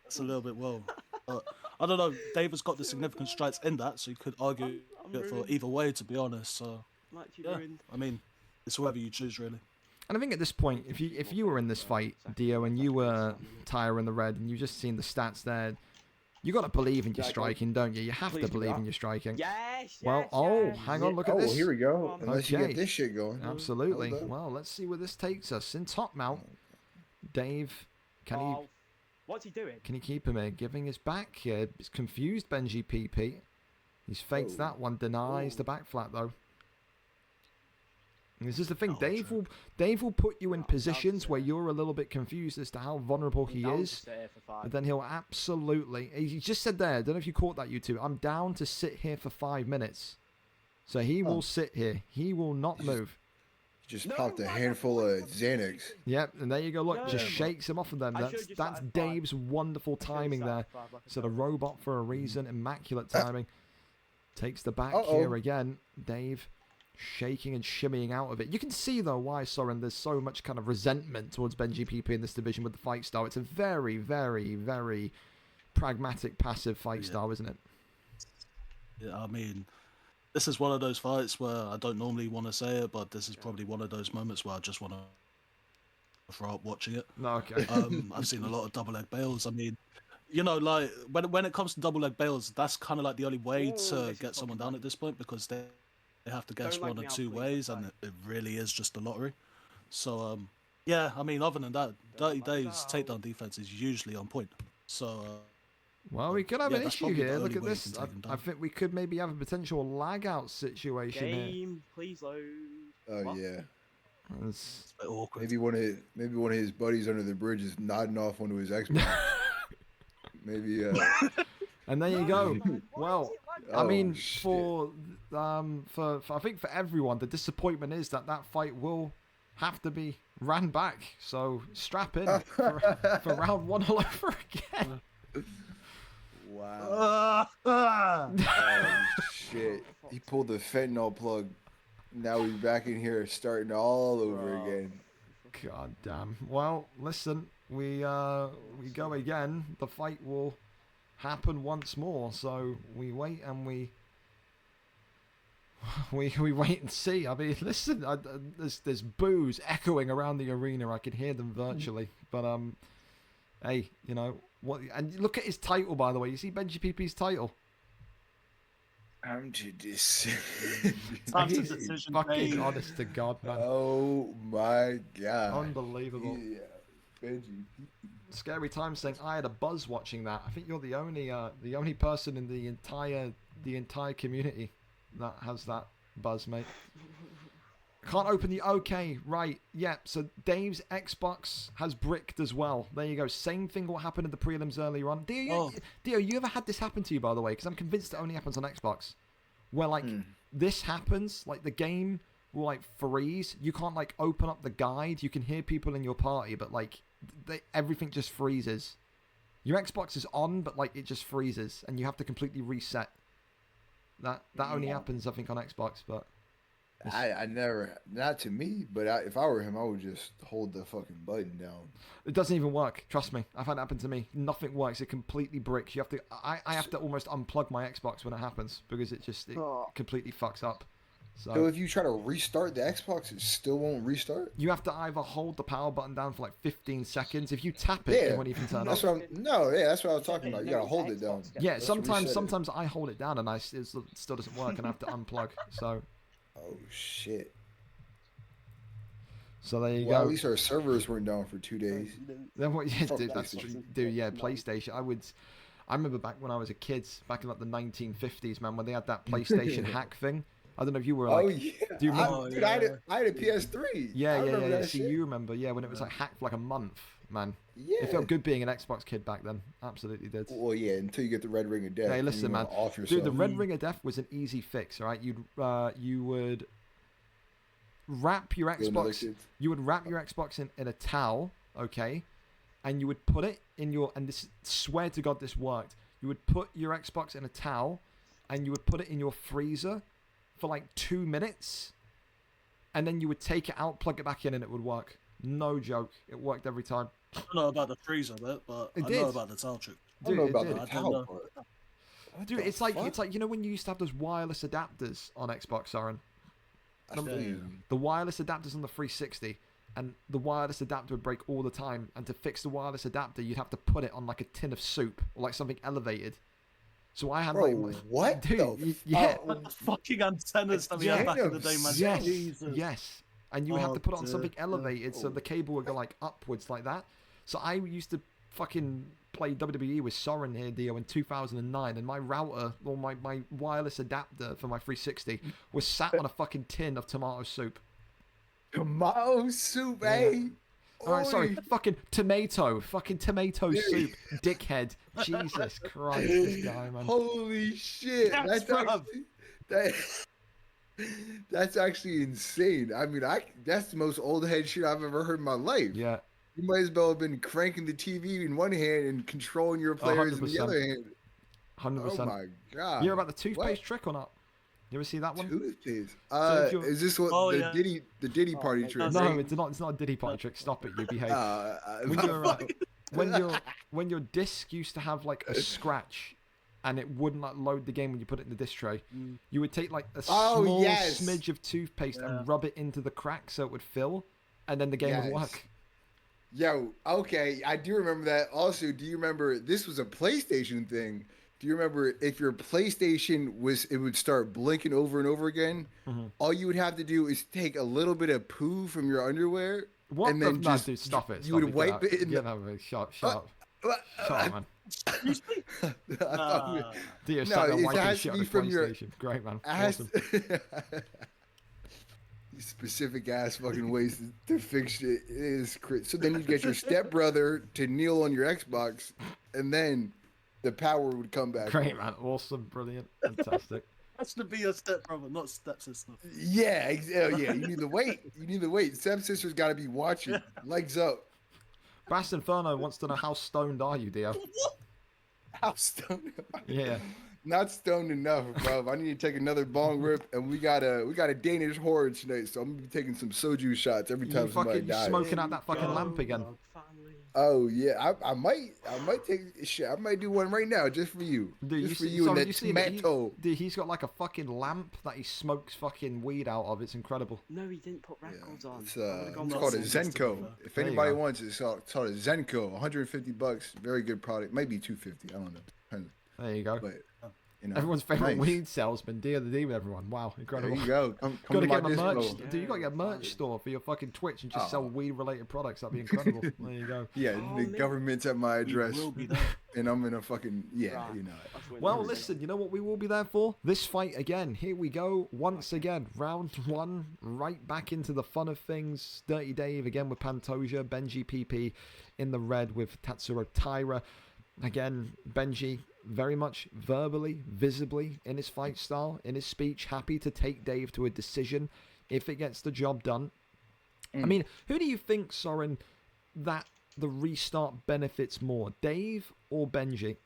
S10: that's a little bit well. But I don't know. Dave has got the significant strikes in that, so you could argue it for either way, to be honest. So, yeah, I mean, it's whoever you choose, really.
S3: And I think at this point, if you were in this fight, Dio, and you were Tyra in the red, and you've just seen the stats there, you got to believe in your striking, don't you? You have to believe in your striking.
S5: Yes.
S3: Well, hang on, look at this.
S11: Oh, here we go. Unless you get this shit going.
S3: Absolutely. Well, let's see where this takes us. In top mount, Dave,
S9: what's he doing?
S3: Can he keep him here? Giving his back here. It's confused Benji PP. He's faked that one. Denies the back flat though. And this is the thing. Dave will put you in positions where you're a little bit confused as to how vulnerable he is. And then he'll absolutely. He just said there. I don't know if you caught that, you two. I'm down to sit here for 5 minutes. So he will sit here. He will not move.
S11: Just popped a handful of Xanax.
S3: Yep, and there you go. Look, just shakes him off of them. That's Dave's wonderful timing there. So the robot for a reason, immaculate timing. Takes the back here again. Dave shaking and shimmying out of it. You can see though why, Soren, there's so much kind of resentment towards Benji PP in this division with the fight style. It's a very, very, very pragmatic, passive fight style, isn't it?
S10: Yeah, I mean, this is one of those fights where I don't normally want to say it, but this is probably one of those moments where I just want to throw up watching it.
S3: No, okay.
S10: I've seen a lot of double leg bails. I mean, you know, like when it comes to double leg bails, that's kind of like the only way to get someone down at this point, because they have to guess one or two ways, and it really is just a lottery. So, yeah, I mean, other than that, Dirty Dave's takedown defense is usually on point. So,
S3: Well, we could have
S10: Yeah,
S3: an
S10: that's
S3: issue
S10: probably the
S3: here. Look
S10: only
S3: at
S10: way you
S3: this.
S10: can take him
S3: I
S10: down.
S3: think we could maybe have a potential lag out situation here.
S9: Game, please load.
S11: Oh
S9: What?
S11: yeah.
S3: It's-
S10: It's a bit awkward.
S11: Maybe one of his buddies under the bridge is nodding off onto his Xbox. Maybe.
S3: And there you go. Well, I
S11: Oh,
S3: mean,
S11: shit.
S3: for I think for everyone, the disappointment is that fight will have to be ran back. So strap in for round 1 all over again.
S11: Wow. Oh shit! He pulled the fentanyl plug. Now he's back in here, starting all over again.
S3: God damn. Well, listen, we go again. The fight will happen once more. So we wait and we wait and see. I mean, listen, there's boos echoing around the arena. I can hear them virtually. But hey, you know what? And look at his title, by the way. You see Benji PP's title?
S11: I'm to this.
S10: Time to decision
S3: Fucking
S10: day.
S3: honest to God, man.
S11: Oh my god!
S3: Unbelievable.
S11: Yeah, Benji.
S3: Scary Time saying I had a buzz watching that. I think you're the only person in the entire community that has that buzz, mate. Can't open the okay, right? Yeah. So Dave's Xbox has bricked as well. There you go. Same thing what happened in the prelims earlier on. Dio, you ever had this happen to you, by the way? Because I'm convinced it only happens on Xbox. Where like this happens, like the game will like freeze. You can't like open up the guide. You can hear people in your party, but like everything just freezes. Your Xbox is on, but like it just freezes, and you have to completely reset. That only happens, I think, on Xbox, but.
S11: I never, not to me, but if I were him, I would just hold the fucking button down.
S3: It doesn't even work. Trust me. I've had it happen to me. Nothing works. It completely bricks. You have to. I have to almost unplug my Xbox when it happens because it completely fucks up.
S11: So if you try to restart the Xbox, it still won't restart?
S3: You have to either hold the power button down for like 15 seconds. If you tap it, it won't even turn
S11: that's
S3: off.
S11: That's what I was talking about. You gotta hold it down.
S3: Yeah, sometimes I hold it down and it still doesn't work and I have to unplug. So.
S11: Oh shit.
S3: So there you go.
S11: At least our servers weren't down for 2 days.
S3: Then what? Yeah, dude, that's true. Dude, yeah, PlayStation. I remember back when I was a kid, back in like the 1950s, man, when they had that PlayStation hack thing. I don't know if you were like.
S11: Oh yeah.
S3: Do you remember?
S11: Dude, I had a PS3.
S3: Yeah. See, you remember? Yeah, when it was like hacked for like a month, man.
S11: Yeah.
S3: It felt good being an Xbox kid back then. Absolutely did.
S11: Well, yeah, until you get the Red Ring of Death.
S3: Hey, listen, man.
S11: Off
S3: Dude, the Red Ring of Death was an easy fix. All right, you would wrap your Xbox. You would wrap your Xbox in a towel, okay, and you would put it in your. And this, swear to God, this worked. You would put your Xbox in a towel, and you would put it in your freezer for like 2 minutes, and then you would take it out, plug it back in, and it would work. No joke, it worked every time.
S10: I don't know about the freezer bit, but I know about the towel trick.
S11: I don't know about the towel part.
S3: Dude, it's like you know when you used to have those wireless adapters on Xbox, Aaron. The wireless adapters on the 360, and the wireless adapter would break all the time. And to fix the wireless adapter, you'd have to put it on like a tin of soup or like something elevated. So I had
S11: what?
S3: Dude, yeah,
S10: fucking antennas that we had back in the day, man.
S3: Yes,
S10: Jesus.
S3: yes. And you would have to put it on something elevated, so the cable would go like upwards like that. So I used to fucking play WWE with Soren here, Dio, in 2009, and my router or my wireless adapter for my 360 was sat on a fucking tin of tomato soup.
S11: Tomato soup, eh?
S3: Alright, sorry, fucking tomato soup, dickhead. Jesus Christ, this guy, man.
S11: Holy shit. That's actually insane. I mean, that's the most old head shit I've ever heard in my life.
S3: Yeah.
S11: You might as well have been cranking the TV in one hand and controlling your players in the other hand.
S3: 100%.
S11: Oh my god.
S3: You hear about the toothpaste trick or not? You ever see that one?
S11: Toothpaste.
S3: Is
S11: this what the Diddy party trick?
S3: No, it's not. It's not a Diddy party trick. Stop it. You behave. When your disc used to have like a scratch, and it wouldn't like load the game when you put it in the disc tray, you would take like a small smidge of toothpaste and rub it into the crack so it would fill, and then the game would work.
S11: Yo, okay, I do remember that. Also, do you remember this was a PlayStation thing? Do you remember if your PlayStation it would start blinking over and over again? All you would have to do is take a little bit of poo from your underwear, and then
S3: dude, stop it.
S11: You would wipe it in
S3: Shut up, man.
S10: Excuse me?
S11: I thought we-
S3: Dio
S11: No,
S3: sat there
S11: it
S3: wiping
S11: has
S3: shit
S11: to
S3: on
S11: be
S3: his
S11: from your-
S3: PlayStation. Great, man.
S11: I has
S3: Awesome.
S11: These specific ass fucking ways to fix shit is crazy. So then you get your stepbrother to kneel on your Xbox, and then the power would come back.
S3: Great,
S11: on.
S3: man. Awesome. Brilliant. Fantastic.
S10: That's to be your stepbrother, not stepsister.
S11: Yeah, yeah. You need to wait. You need to wait. Stepsister's got to be watching. Legs up.
S3: Bass Inferno wants to know how stoned are you, Dio?
S11: How stoned?
S3: Yeah.
S11: Not stoned enough, bro. I need to take another bong rip, and we got a Danish horde tonight, so I'm gonna be taking some soju shots every time somebody dies.
S3: Smoking out that fucking lamp again.
S11: Oh yeah, I might take shit. I might do one right now just for you,
S3: Dude,
S11: just for you and that tomato.
S3: Dude, he's got like a fucking lamp that he smokes fucking weed out of. It's incredible.
S12: No, he didn't put records on.
S11: It's called a Zenko. If anybody wants it, it's called a Zenko. $150. Very good product. Maybe $250. I don't know. Depends.
S3: There you go.
S11: But you know,
S3: Everyone's favorite
S11: nice.
S3: weed salesman, Dio the Demon. Everyone, wow, incredible.
S11: There you go. Come
S3: Gotta
S11: to my
S3: get a merch.
S11: disco.
S3: Dude, you gotta get a merch store for your fucking Twitch and just sell weed-related products. That'd be incredible. There you go.
S11: Yeah, the government's at my address,
S10: Will be there.
S11: and I'm in a fucking you know.
S3: Well, listen, you know what we will be there for? This fight again. Here we go. Once again, round one, right back into the fun of things. Dirty Dave again with Pantoja. Benji PP in the red with Tatsuro Taira. Again, Benji very much verbally, visibly, in his fight style, in his speech, happy to take Dave to a decision if it gets the job done. I mean, who do you think, Soren, that the restart benefits more, Dave or Benji?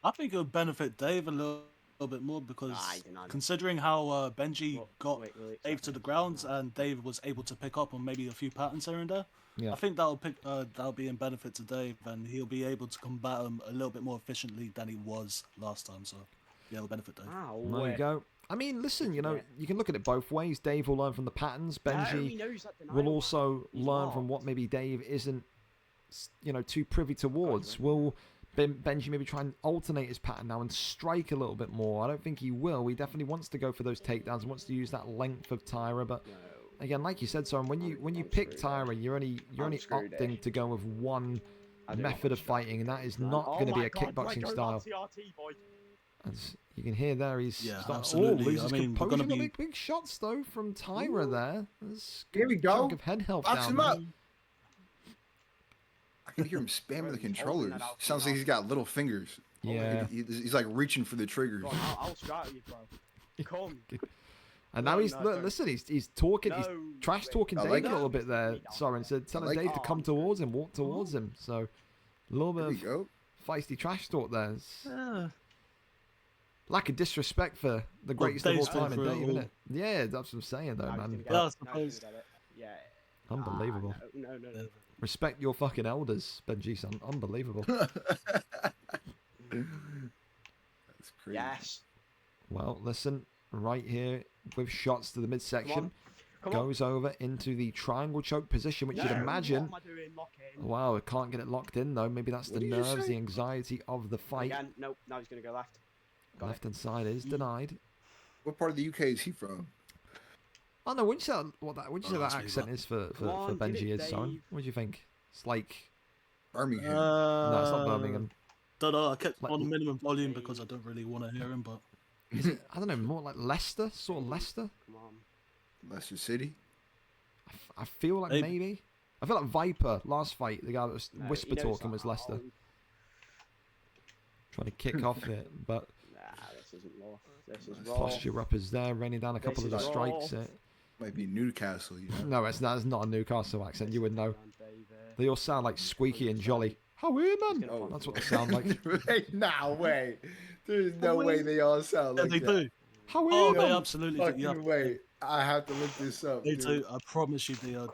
S10: I think it would benefit Dave a little bit more because considering how Benji got Dave to the grounds and Dave was able to pick up on maybe a few patterns here and there, I think that'll be in benefit to Dave and he'll be able to combat him a little bit more efficiently than he was last time. So yeah, it'll benefit Dave.
S3: There you go. I mean, listen, you know, you can look at it both ways. Dave will learn from the patterns. Benji will also learn from what maybe Dave isn't, you know, too privy towards. Will Benji maybe try and alternate his pattern now and strike a little bit more? I don't think he will. He definitely wants to go for those takedowns and wants to use that length of Tyra. But again, like you said, Soren, when you pick Tyra, you're only opting to go with one method of fighting, and that is not going to be a kickboxing style. As you can hear there, he's
S10: absolutely.
S3: loses composure. Big shots though from Tyra there.
S11: Here we go.
S3: Chunk of head health
S11: Box
S3: down
S11: him
S3: there.
S11: up. I can hear him spamming the controllers. Sounds like he's got little fingers.
S3: Yeah.
S11: He's like reaching for the triggers.
S9: I'll strike you, bro. Come.
S3: And now listen, he's talking, he's trash talking Dave
S11: like
S3: a little bit there. Soren said, telling Dave to come towards him, walk towards him. So a little bit of feisty trash talk there. Lack of disrespect for the greatest of all time in Dave, isn't it? Yeah, that's what I'm saying though, man. But unbelievable.
S9: No.
S3: Respect your fucking elders, Benji. Son. Unbelievable.
S11: That's crazy.
S5: Yes.
S3: Well, listen, right here with shots to the midsection. Goes over into the triangle choke position, which you'd imagine. Wow, it can't get it locked in though. Maybe that's the nerves, the anxiety of the fight.
S5: Again, nope. Now he's gonna go left.
S3: Left hand side is denied.
S11: What part of the UK is he from?
S3: Oh no, wouldn't you say that accent is for Benji is, Soren? What do you think? It's like
S11: Birmingham.
S3: No, it's not Birmingham.
S10: Don't know. I kept on minimum volume because I don't really want to hear him, but
S3: is it, I don't know, more like Leicester, sort of Leicester.
S5: Come on.
S11: Leicester City.
S3: I feel like maybe. I feel like Viper last fight, the guy that was whisper talking was Leicester. Trying to kick off it, but
S5: This isn't raw. This is raw.
S3: posture up is there, raining down a couple of the strikes.
S11: Might be Newcastle, you know.
S3: No, it's not a Newcastle accent. You would know. They all sound like squeaky and jolly. How are you, man? That's what they sound like.
S11: Nah, way. There's no way they all sound like
S10: they
S11: that.
S10: do.
S3: How are
S10: Oh,
S3: you,
S10: they
S3: man?
S10: absolutely do.
S11: Fucking way. I have to look this up.
S10: They
S11: dude.
S10: do. I promise you, they do.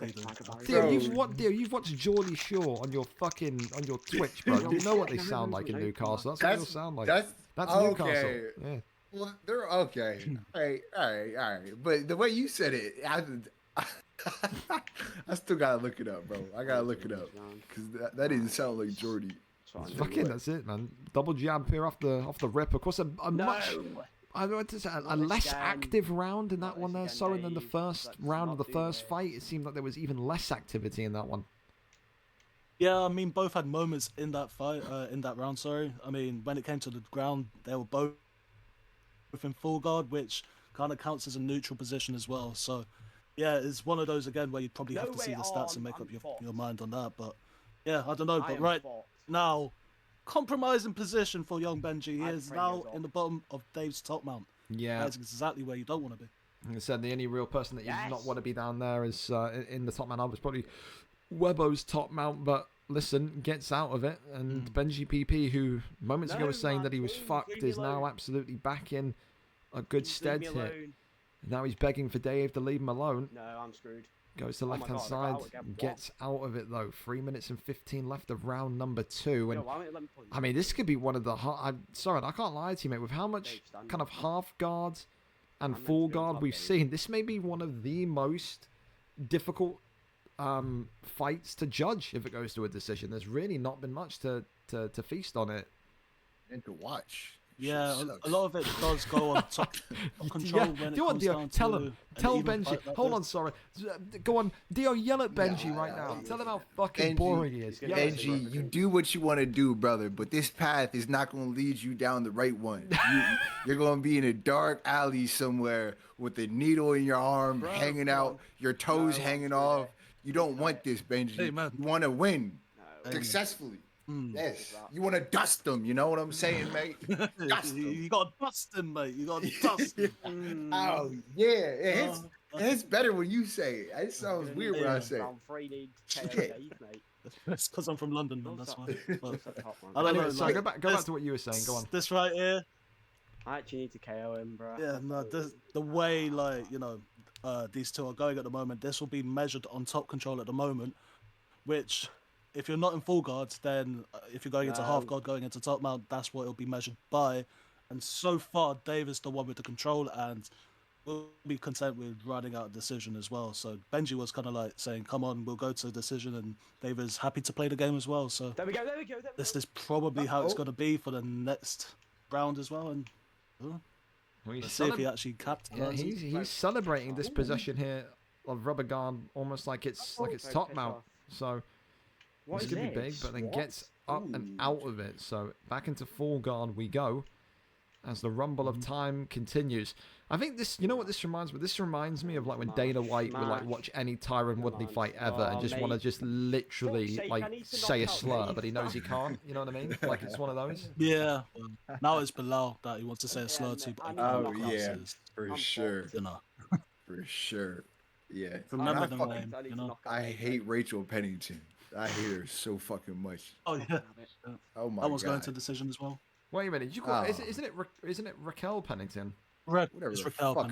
S3: Dio, you've watched Geordie Shore on your Twitch, bro. You know what they sound like in Newcastle. That's what they'll sound like. That's Newcastle.
S11: Okay.
S3: Yeah.
S11: Well, they're okay. All right. But the way you said it, I still gotta look it up, bro. I gotta look it up because that didn't sound like Jordy.
S3: That's it, man. Double jab here off the rip. Of course, a much. I want to say a less active round in that one there, Soren, than the first round of the first fight. It seemed like there was even less activity in that one.
S10: Yeah, I mean, both had moments in that fight, in that round. Sorry, I mean, when it came to the ground, they were both in full guard, which kind of counts as a neutral position as well. So, yeah, it's one of those again where you'd probably have to see the stats and make up your mind on that. But yeah, I don't know. But right now, compromising position for young Benji. He is now in the bottom of Dave's top mount.
S3: Yeah,
S10: that's exactly where you don't want to be.
S3: Like I said, the only real person that you do not want to be down there is in the top mount. I was probably Webbo's top mount, but listen, gets out of it. And Benji PP, who moments ago was saying that he was fucked, is now absolutely back in a good stead here. Now he's begging for Dave to leave him alone.
S9: No, I'm screwed.
S3: Goes to the left-hand side, gets out of it though. 3 minutes and 15 left of round number 2. And I mean, this could be one of the I'm sorry, I can't lie to you, mate. With how much kind of half guard and full guard we've seen, this may be one of the most difficult fights to judge if it goes to a decision. There's really not been much to feast on it
S11: and to watch.
S10: Yeah, a lot of it does go on top control when it comes down to...
S3: Tell Benji. Hold on, sorry. Go on, Dio, yell at Benji right now. Tell him how fucking boring he is.
S11: Benji, you do what you want to do, brother, but this path is not going to lead you down the right one. You're going to be in a dark alley somewhere with a needle in your arm hanging out, your toes hanging off. You don't want this, Benji.
S10: Hey, man.
S11: You want to win successfully. Yes, you want to dust them. You know what I'm saying, mate? Dust them.
S10: You got to dust them, mate. You got to dust them.
S11: Oh yeah, it's better when you say it. It sounds weird when I say it.
S9: Round 3 need KO Dave, mate.
S10: It's because I'm from London, man. That's why.
S3: I don't know. Sorry, go back to what you were saying. Go on.
S10: This right here.
S9: I actually need to KO him, bro.
S10: Yeah, no. The way, like, you know, these two are going at the moment, this will be measured on top control at the moment, which. If you're not in full guard, then if you're going into half guard, going into top mount, that's what it'll be measured by. And so far, Dave is the one with the control, and we'll be content with riding out a decision as well. So Benji was kind of like saying, come on, we'll go to a decision, and Dave is happy to play the game as well. So
S9: there we go.
S10: This is probably how it's going to be for the next round as well. And let's see if he actually capitalizes.
S3: He's celebrating this possession here of rubber guard almost like it's top mount. So. This could be big, but then gets up and out of it. So back into full guard we go as the rumble of time continues. I think this, you know what this reminds me? This reminds me of like when Dana White would like watch any Tyron Woodley fight ever and just want to just literally like say a slur, but he knows he can't. You know what I mean? Like it's one of those.
S10: Yeah. Now it's Bilal that he wants to say a slur to.
S11: Oh yeah, for sure.
S10: You know.
S11: For sure. Yeah.
S10: Remember the name. You know.
S11: I hate Rachel Pennington. I hate her so fucking much.
S10: Oh yeah.
S11: Oh my god.
S10: I was going to decision as well.
S3: Wait a minute. Did you call isn't it Raquel Pennington?
S11: Whatever. Fuck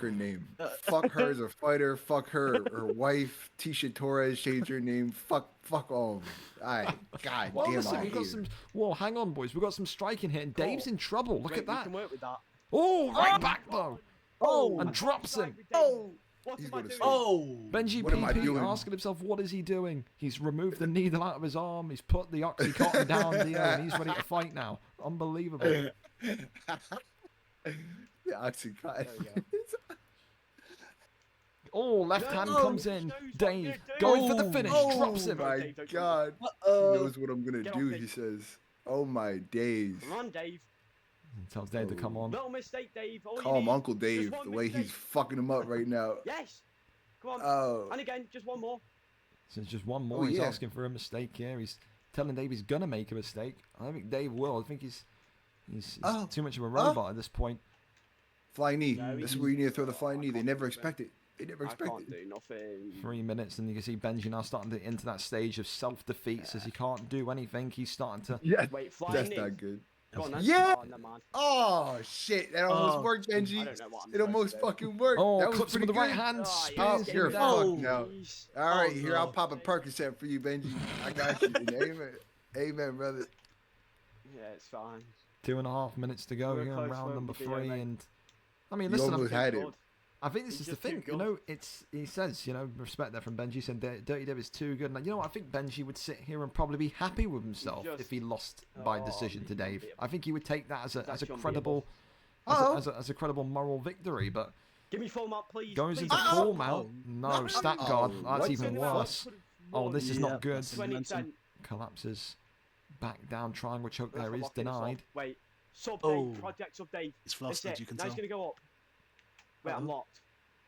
S11: her name. Fuck her as a fighter. Fuck her wife. Tisha Torres changed her name. Fuck all of them. God
S3: well,
S11: damn.
S3: Listen, we've got some. Whoa, hang on, boys. We've got some striking here, and Dave's in trouble. Look at that.
S9: Can work with that.
S3: Oh, right back though. Oh, and drops him.
S9: Oh. What am I doing?
S10: Oh!
S3: Benji PP asking himself, what is he doing? He's removed the needle out of his arm. He's put the Oxycontin down Dio, and he's ready to fight now. Unbelievable.
S11: The Oxycontin.
S3: Oh, left hand comes in. Dave going for the finish. Drops him.
S11: Oh my god. He knows what I'm going to do, he says. Oh my days.
S9: Come on, Dave.
S3: Tells Dave to come on.
S9: Little mistake, Dave.
S11: Call him Uncle Dave, the way he's fucking him up right now.
S9: Yes. Come on.
S11: Oh.
S9: And again, just one more.
S3: Since just one more, he's asking for a mistake here. He's telling Dave he's gonna make a mistake. I don't think Dave will. I think he's too much of a robot at this point.
S11: Flying knee. That's where you need to throw the flying knee. They never expect it. They never expect
S9: I can't do nothing.
S3: 3 minutes, and you can see Benji now starting to into that stage of self-defeat. Says he can't do anything. He's starting to.
S11: Yeah.
S9: Wait, flying
S11: that's
S9: knee.
S11: not good.
S9: Yeah!
S11: Oh shit! That almost worked, Benji. It almost fucking worked.
S3: Oh,
S11: that was
S3: clips him with the right hand. Spins
S11: you're
S3: him down.
S11: fucked now. All right, here I'll pop a Percocet for you, Benji. I got you. Amen, amen, brother.
S9: Yeah, it's fine.
S3: 2.5 minutes to go here in round number 3, and I mean,
S11: You
S3: listen,
S11: almost had it.
S3: I think this is the thing, you know, he says, you know, respect that from Benji, he said Dirty Dev is too good. And you know what, I think Benji would sit here and probably be happy with himself if he lost by decision to Dave. I think he would take that as a credible, as a credible moral victory, but
S9: give me full mount, please.
S3: Goes into full mount, no, stat guard, that's even worse. Oh, this is not good.
S9: 20%.
S3: Collapses back down. Triangle choke there is
S9: Locking us off.
S3: denied.
S9: Wait. Sub
S10: Oh.
S9: Dave. Project sub Dave.
S10: It's flustered, you can
S9: now
S10: tell.
S9: he's going to go up. Wait, I'm locked.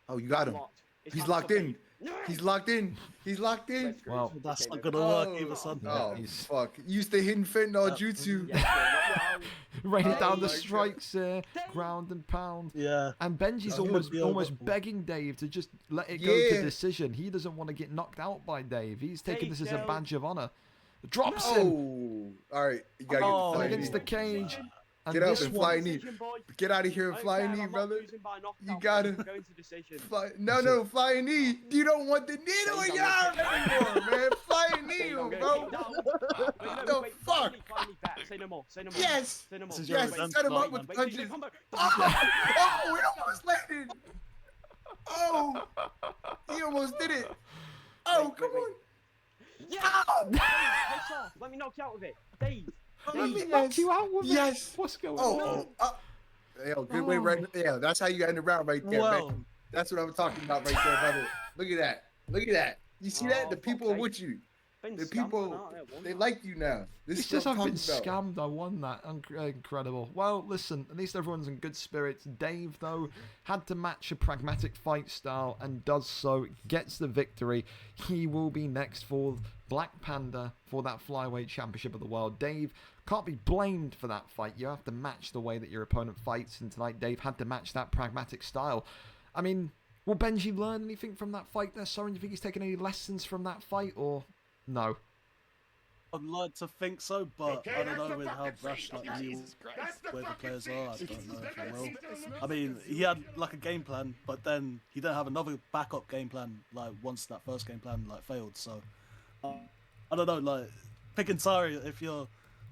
S11: Oh, you got him.
S9: Locked. It's
S11: He's
S9: not
S11: locked
S9: sub
S11: in.
S9: Dave.
S11: He's locked in. He's locked in.
S3: Well,
S10: That's not
S9: Okay,
S10: gonna work either, son.
S11: Oh,
S3: he's-
S11: fuck. Used to hidden fentanyl jutsu.
S3: raining down the
S11: my God.
S3: strikes here, ground and pound.
S10: Yeah.
S3: And Benji's
S10: That would be
S3: almost
S10: awful.
S3: begging Dave to just let it go to decision. He doesn't want to get knocked out by Dave. He's taking this as a badge of honor. Drops him
S11: Oh, all right. You gotta get the flying
S3: against
S11: knee.
S3: the cage. And
S11: Get up
S3: this
S11: and
S3: one-
S11: fly knee. Get out of here and fly knee, brother. You gotta fly. No, fly knee. You don't want the needle in your arm anymore, man. Fly knee, bro. The fuck?
S9: Say no more. Say no more.
S11: Yes.
S9: Say no more.
S11: Yes. Set him up with punches. Oh, it almost landed. Oh, he almost did it. Oh, come on.
S9: Yeah. Let me knock you out with it, Dave.
S3: Let me knock you out with
S11: Yes.
S3: it. What's going on?
S11: Yo, good way right. Yeah, that's how you end the round right there,
S10: Well.
S11: man. That's what I'm talking about right there, brother. Look at that. Look at that. You see that? The people are with you. The people, they like you now. This
S3: It's
S11: is
S3: just
S11: what I'm
S3: I've been
S11: talking about.
S3: scammed. I won that. Incredible. Well, listen, at least everyone's in good spirits. Dave, though, had to match a pragmatic fight style and does so, gets the victory. He will be next for Black Panda for that flyweight championship of the world. Dave can't be blamed for that fight. You have to match the way that your opponent fights, and tonight Dave had to match that pragmatic style. I mean, will Benji learn anything from that fight there, Soren? Do you think he's taken any lessons from that fight, or no?
S10: I'd like to think so, but I don't know with how brash like the new where the players are. I don't know if he will. I mean, he had like a game plan, but then he didn't have another backup game plan like once that first game plan like failed. So I don't know. Like picking Tari, if you're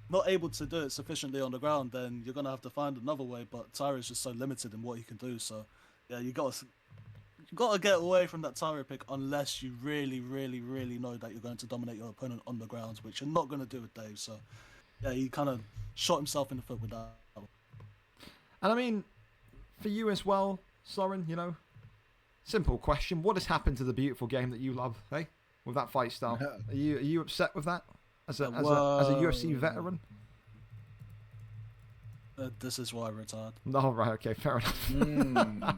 S10: not able to do it sufficiently on the ground, then you're gonna have to find another way. But Tari is just so limited in what he can do. So yeah, you gotta get away from that Tari pick unless you really know that you're going to dominate your opponent on the ground, which you're not going to do with Dave. So yeah, he kind of shot himself in the foot with that.
S3: And I mean, for you as well, Soren, you know, simple question: what has happened to the beautiful game that you love, hey, with that fight style? Are you upset with that as a UFC veteran?
S10: This is why I retired.
S3: No, right, okay, fair enough.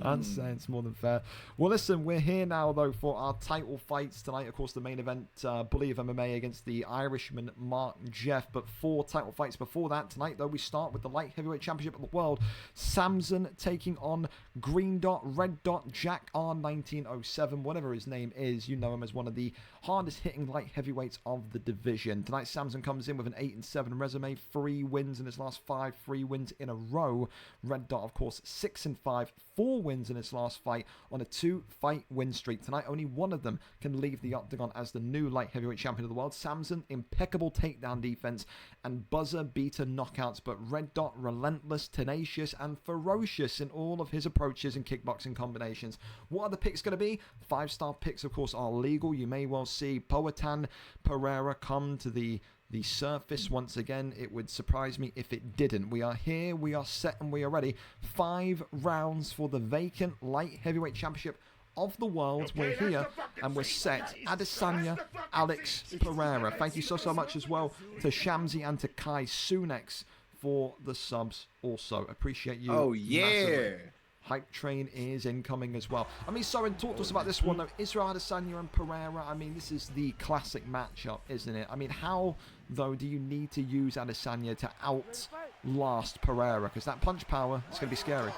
S3: I'd say it's more than fair. Well, listen, we're here now, though, for our title fights tonight. Of course, the main event, Bully of MMA against the Irishman, MarkJeff. But 4 title fights before that. Tonight, though, we start with the Light Heavyweight Championship of the World. Samson taking on Green Dot, Red Dot, Jack R1907, whatever his name is. You know him as one of the hardest-hitting light heavyweights of the division. Tonight, Samson comes in with an 8-7 resume, 3 wins in his last 5, 3 wins in a row. Red Dot, of course, 6-5, 4 wins in his last fight on a 2-fight win streak. Tonight, only one of them can leave the octagon as the new light heavyweight champion of the world. Samson, impeccable takedown defense and buzzer beater knockouts, but Red Dot, relentless, tenacious, and ferocious in all of his approaches and kickboxing combinations. What are the picks going to be? 5-star picks, of course, are legal. You may well see Poatan Pereira come to the surface once again. It would surprise me if it didn't. We are here, we are set, and we are ready. 5 rounds for the vacant light heavyweight championship of the world. We're here and we're set. Adesanya, Alex Pereira. Thank you so much as well to Shamsi and to Kai Sunex for the subs also. Appreciate you.
S11: Oh, yeah.
S3: Massively. Hype train is incoming as well. I mean, Soren, talk to us about this one though. Israel Adesanya and Pereira. I mean, this is the classic matchup, isn't it? I mean, how though do you need to use Adesanya to outlast Pereira? Because that punch power is going to be scary.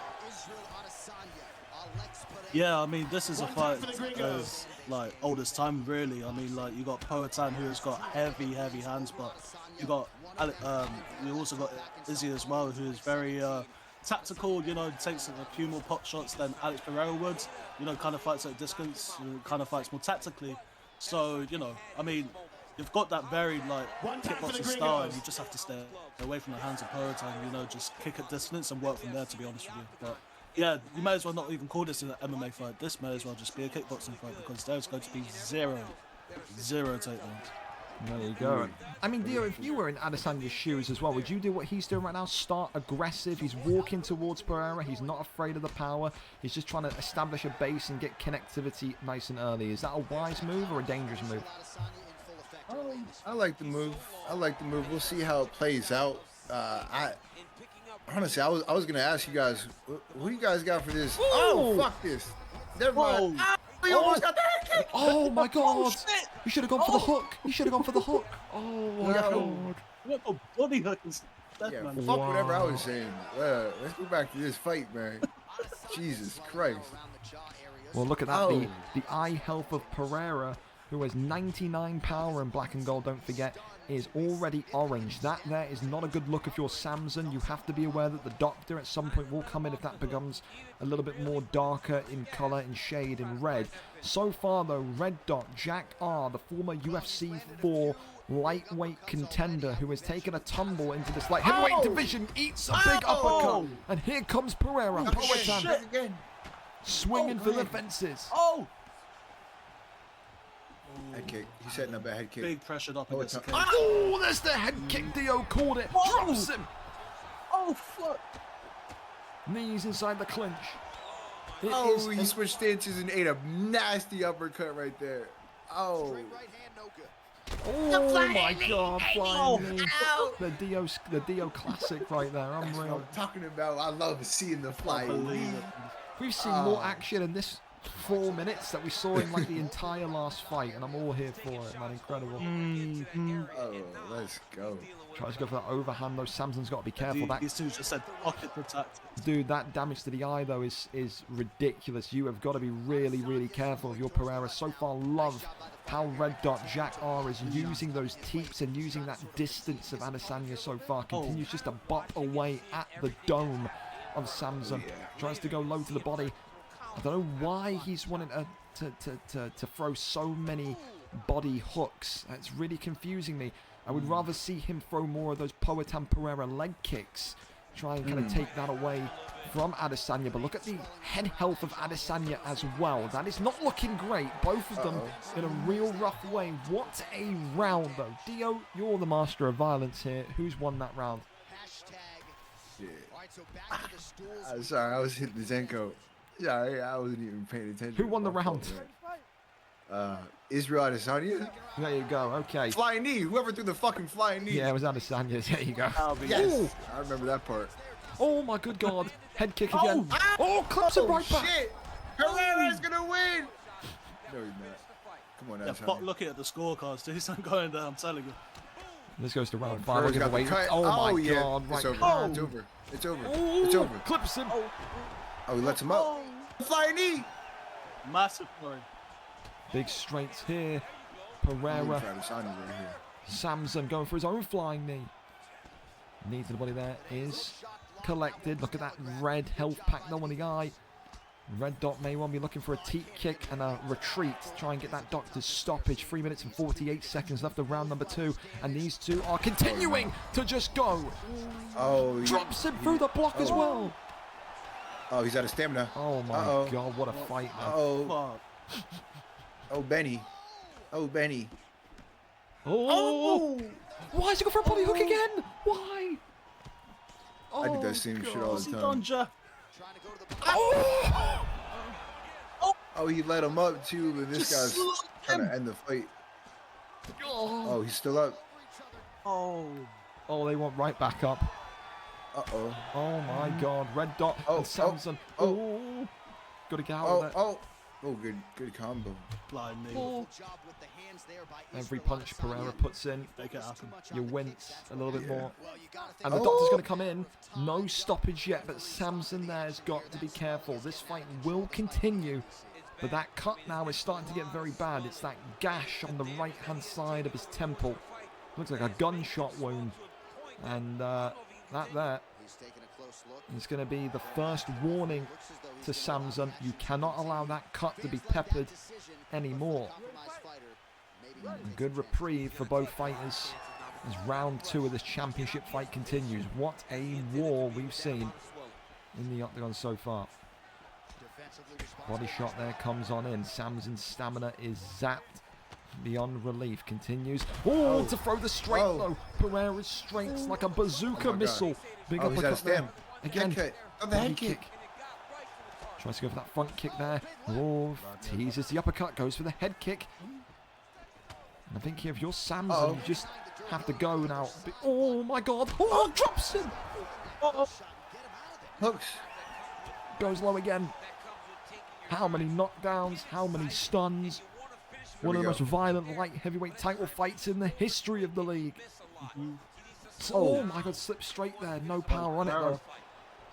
S10: Yeah, I mean, this is a fight as like old as time, really. I mean, like you got Poatan, who has got heavy hands, but you got you also got Izzy as well, who is very tactical, you know, takes a few more pot shots than Alex Pereira would, you know, kind of fights at a distance, kind of fights more tactically. So, you know, I mean, you've got that very, like, kickboxing style, and you just have to stay away from the hands of Poatan, you know, just kick at distance and work from there, to be honest with you. But, yeah, you may as well not even call this an MMA fight. This may as well just be a kickboxing fight, because there's going to be zero takedowns.
S3: There you go. I mean, Dio, if you were in Adesanya's shoes as well, would you do what he's doing right now? Start aggressive. He's walking towards Pereira. He's not afraid of the power. He's just trying to establish a base and get connectivity nice and early. Is that a wise move or a dangerous move?
S11: I like the move. I like the move. We'll see how it plays out. Honestly, I was gonna ask you guys, who do you guys got for this? Ooh. Oh, fuck this. Never mind. We almost got the head kick.
S3: Oh my god! You should have gone for the hook. You should have gone for the hook. Oh my god!
S10: What a body hook is that,
S11: Yeah,
S10: man?
S11: fuck whatever I was saying. Let's go back to this fight, man. Jesus Christ.
S3: Well, look at that. The eye health of Pereira, who has 99 power in black and gold, don't forget, is already orange. That there is not a good look if you're Samson. You have to be aware that the doctor at some point will come in if that becomes a little bit more darker in color, in shade, in red. So far, though, Red Dot, Jack R, the former UFC 4 lightweight contender who has taken a tumble into this light heavyweight division, eats a big uppercut. And here comes Pereira. Swinging for the fences.
S11: Head kick. He's setting up a head kick.
S10: Big pressured up against the cage.
S3: Oh, there's the head kick. Dio called it. Drops him.
S10: Oh, fuck.
S3: Knees inside the clinch.
S11: He switched stances and ate a nasty uppercut right there. Oh.
S3: Oh my god, flying knee. The Dio classic right there.
S11: That's what
S3: Unreal.
S11: I'm talking about. I love seeing the flying knee.
S3: We've seen more action in this 4 minutes that we saw in like the entire last fight, and I'm all here for it, man. Incredible.
S11: Oh, let's go.
S3: Tries to go for that overhand though. Samson's got to be careful.
S10: These two just said pocket protect.
S3: Dude, that damage to the eye though is ridiculous. You have got to be really, really careful of your Pereira. So far, love how Red Dot Jack R is using those teeps and using that distance of Adesanya so far. Continues just to butt away at the dome of Samson. Tries to go low to the body. I don't know why he's wanting to throw so many body hooks. That's really confusing me. I would rather see him throw more of those Poatan Pereira leg kicks. Try and kind of take that away from Adesanya. But look at the head health of Adesanya as well. That is not looking great. Both of them in a real rough way. What a round though. Dio, you're the master of violence here. Who's won that round?
S11: Sorry, I was hitting the Zenko. Sorry, I wasn't even paying attention.
S3: Who won the round?
S11: Israel Adesanya.
S3: There you go. Okay.
S11: Flying knee. Whoever threw the fucking flying knee.
S3: Yeah, it was Adesanya. There you go.
S11: Yes. I remember that part.
S3: Oh my good God. Head kick again. Oh, clips him right back.
S11: Shit. Pereira's gonna win. No, he's not. Come on,
S10: Yeah, fuck looking at the scorecards, dude. I'm going there, I'm telling you.
S3: This goes to round 5. Look at the
S11: got
S3: way.
S11: the cut.
S3: Oh my
S11: yeah.
S3: God. Right.
S11: It's over. It's over. It's over. It's over.
S3: Clips him.
S11: Oh, he lets him up. Flying knee.
S10: Massive play.
S3: Big straights here. Pereira. Samson going for his own flying knee. Knee to the body there is collected. Look at that red health pack though on the eye. Red Dot may well be looking for a teep kick and a retreat. Try and get that doctor's stoppage. 3 minutes and 48 seconds left of round number 2. And these two are continuing to just go.
S11: Oh,
S3: drops him through the block as well.
S11: Oh, he's out of stamina.
S3: Oh my God, what a fight.
S11: Oh, Benny. Oh, Benny.
S3: Oh. Why is he going for a body hook again? Why?
S11: I do that same shit all the time. Oh, he let him up too, but this guy's trying to end the fight. Oh, he's still up.
S3: Oh, they went right back up.
S11: Uh-oh.
S3: Oh my God, Red Dot and Samson. Oh, got to get out of it.
S11: Oh, good combo.
S10: Blind knee.
S3: Every punch Pereira puts in, you wince a little bit more. And the doctor's going to come in. No stoppage yet, but Samson there has got to be careful. This fight will continue, but that cut now is starting to get very bad. It's that gash on the right-hand side of his temple. Looks like a gunshot wound. And that there is going to be the first warning to Samson. You cannot allow that cut to be peppered anymore. A good reprieve for both fighters as round 2 of this championship fight continues. What a war we've seen in the octagon so far. Body shot there comes on in. Samson's stamina is zapped
S2: beyond relief. Continues. Oh, to throw the straight though. Pereira's straight's like a bazooka missile. Big uppercut there. Again.
S11: The head kick.
S2: Tries to go for that front kick there. Oh, teases the uppercut. Goes for the head kick. And I think here, if you're Samson, you just have to go now. Oh my God. Oh, drops him.
S11: Hooks.
S2: Goes low again. How many knockdowns? How many stuns? One of the most violent light heavyweight title fights in the history of the league. Oh my God, slipped straight there. No power on it though.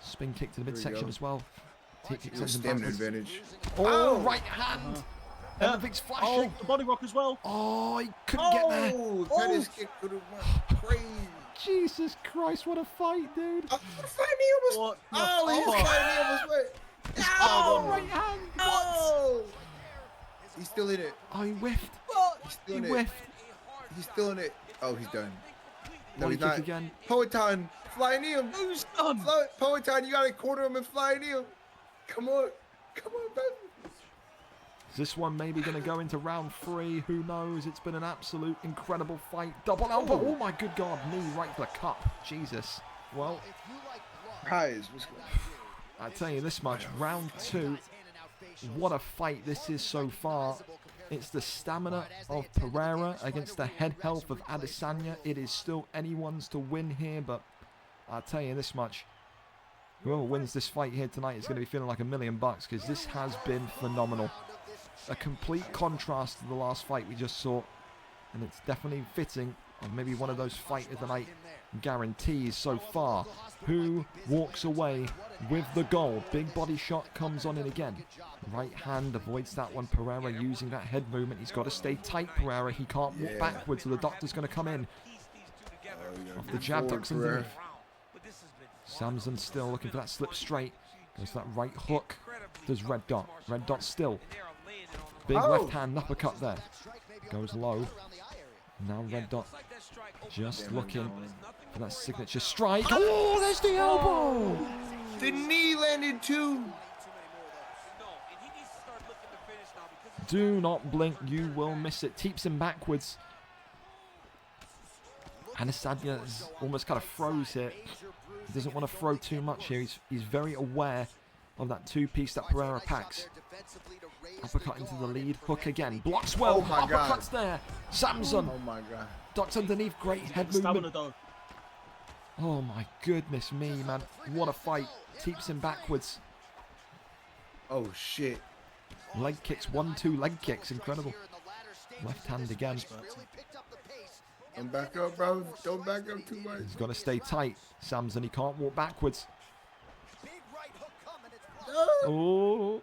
S2: Spin kick to the midsection as well.
S11: Stamina advantage.
S2: Oh, right hand. Everything's flashing.
S10: Oh, the body rock as well.
S2: Oh, he couldn't get there.
S11: Tennis kick could have went crazy.
S2: Jesus Christ, what a fight, dude.
S11: He almost went.
S2: Oh, right hand.
S11: Oh. He's still in it.
S2: Oh, he whiffed.
S11: He's still in it. He's still in it. Oh, he's done. No,
S2: Body
S11: he's
S2: kick
S11: not.
S2: again.
S11: Poetan, flying knee him.
S10: Who's done?
S11: Poetan, you gotta corner him and fly knee him. Come on, baby.
S2: Is this one maybe going to go into round 3? Who knows? It's been an absolute incredible fight. Double elbow. Oh my good God. Knee right to the cup. Jesus. Well,
S11: Guys, what's going on?
S2: I tell you this much. Round 2. What a fight this is so far. It's the stamina of Pereira against the head health of Adesanya. It is still anyone's to win here, but I'll tell you this much. Whoever wins this fight here tonight is going to be feeling like $1 million because this has been phenomenal. A complete contrast to the last fight we just saw, and it's definitely fitting of maybe one of those fight of the night guarantees so far. Who walks away with the gold? Big body shot comes on in again. Right hand avoids that one. Pereira using that head movement. He's got to stay tight, Pereira. He can't walk backwards, so the doctor's going to come in. Off the jab, ducks underneath. Samson still looking for that slip straight. Goes for that right hook. Does Red Dot. Red Dot still. Big left hand uppercut there. Goes low. Now Red Dot just looking for that signature strike. Oh, there's the elbow!
S11: The knee landed too.
S2: Do not blink, you will miss it. Teeps him backwards. Adesanya is almost kind of froze here. He doesn't want to throw too much here. He's very aware of that two-piece that Pereira packs. Uppercut into the lead. Hook again. Blocks well.
S11: Oh my God.
S2: Uppercuts there. Samson.
S11: Oh my God.
S2: Ducks underneath. Great head movement. Oh my goodness me, man. What a fight. Teeps him backwards.
S11: Oh shit.
S2: Leg kicks. 1-2 leg kicks. Incredible. Left hand again.
S11: Don't back up, bro. Don't back up too much.
S2: He's got to stay tight. Samson, he can't walk backwards. Oh.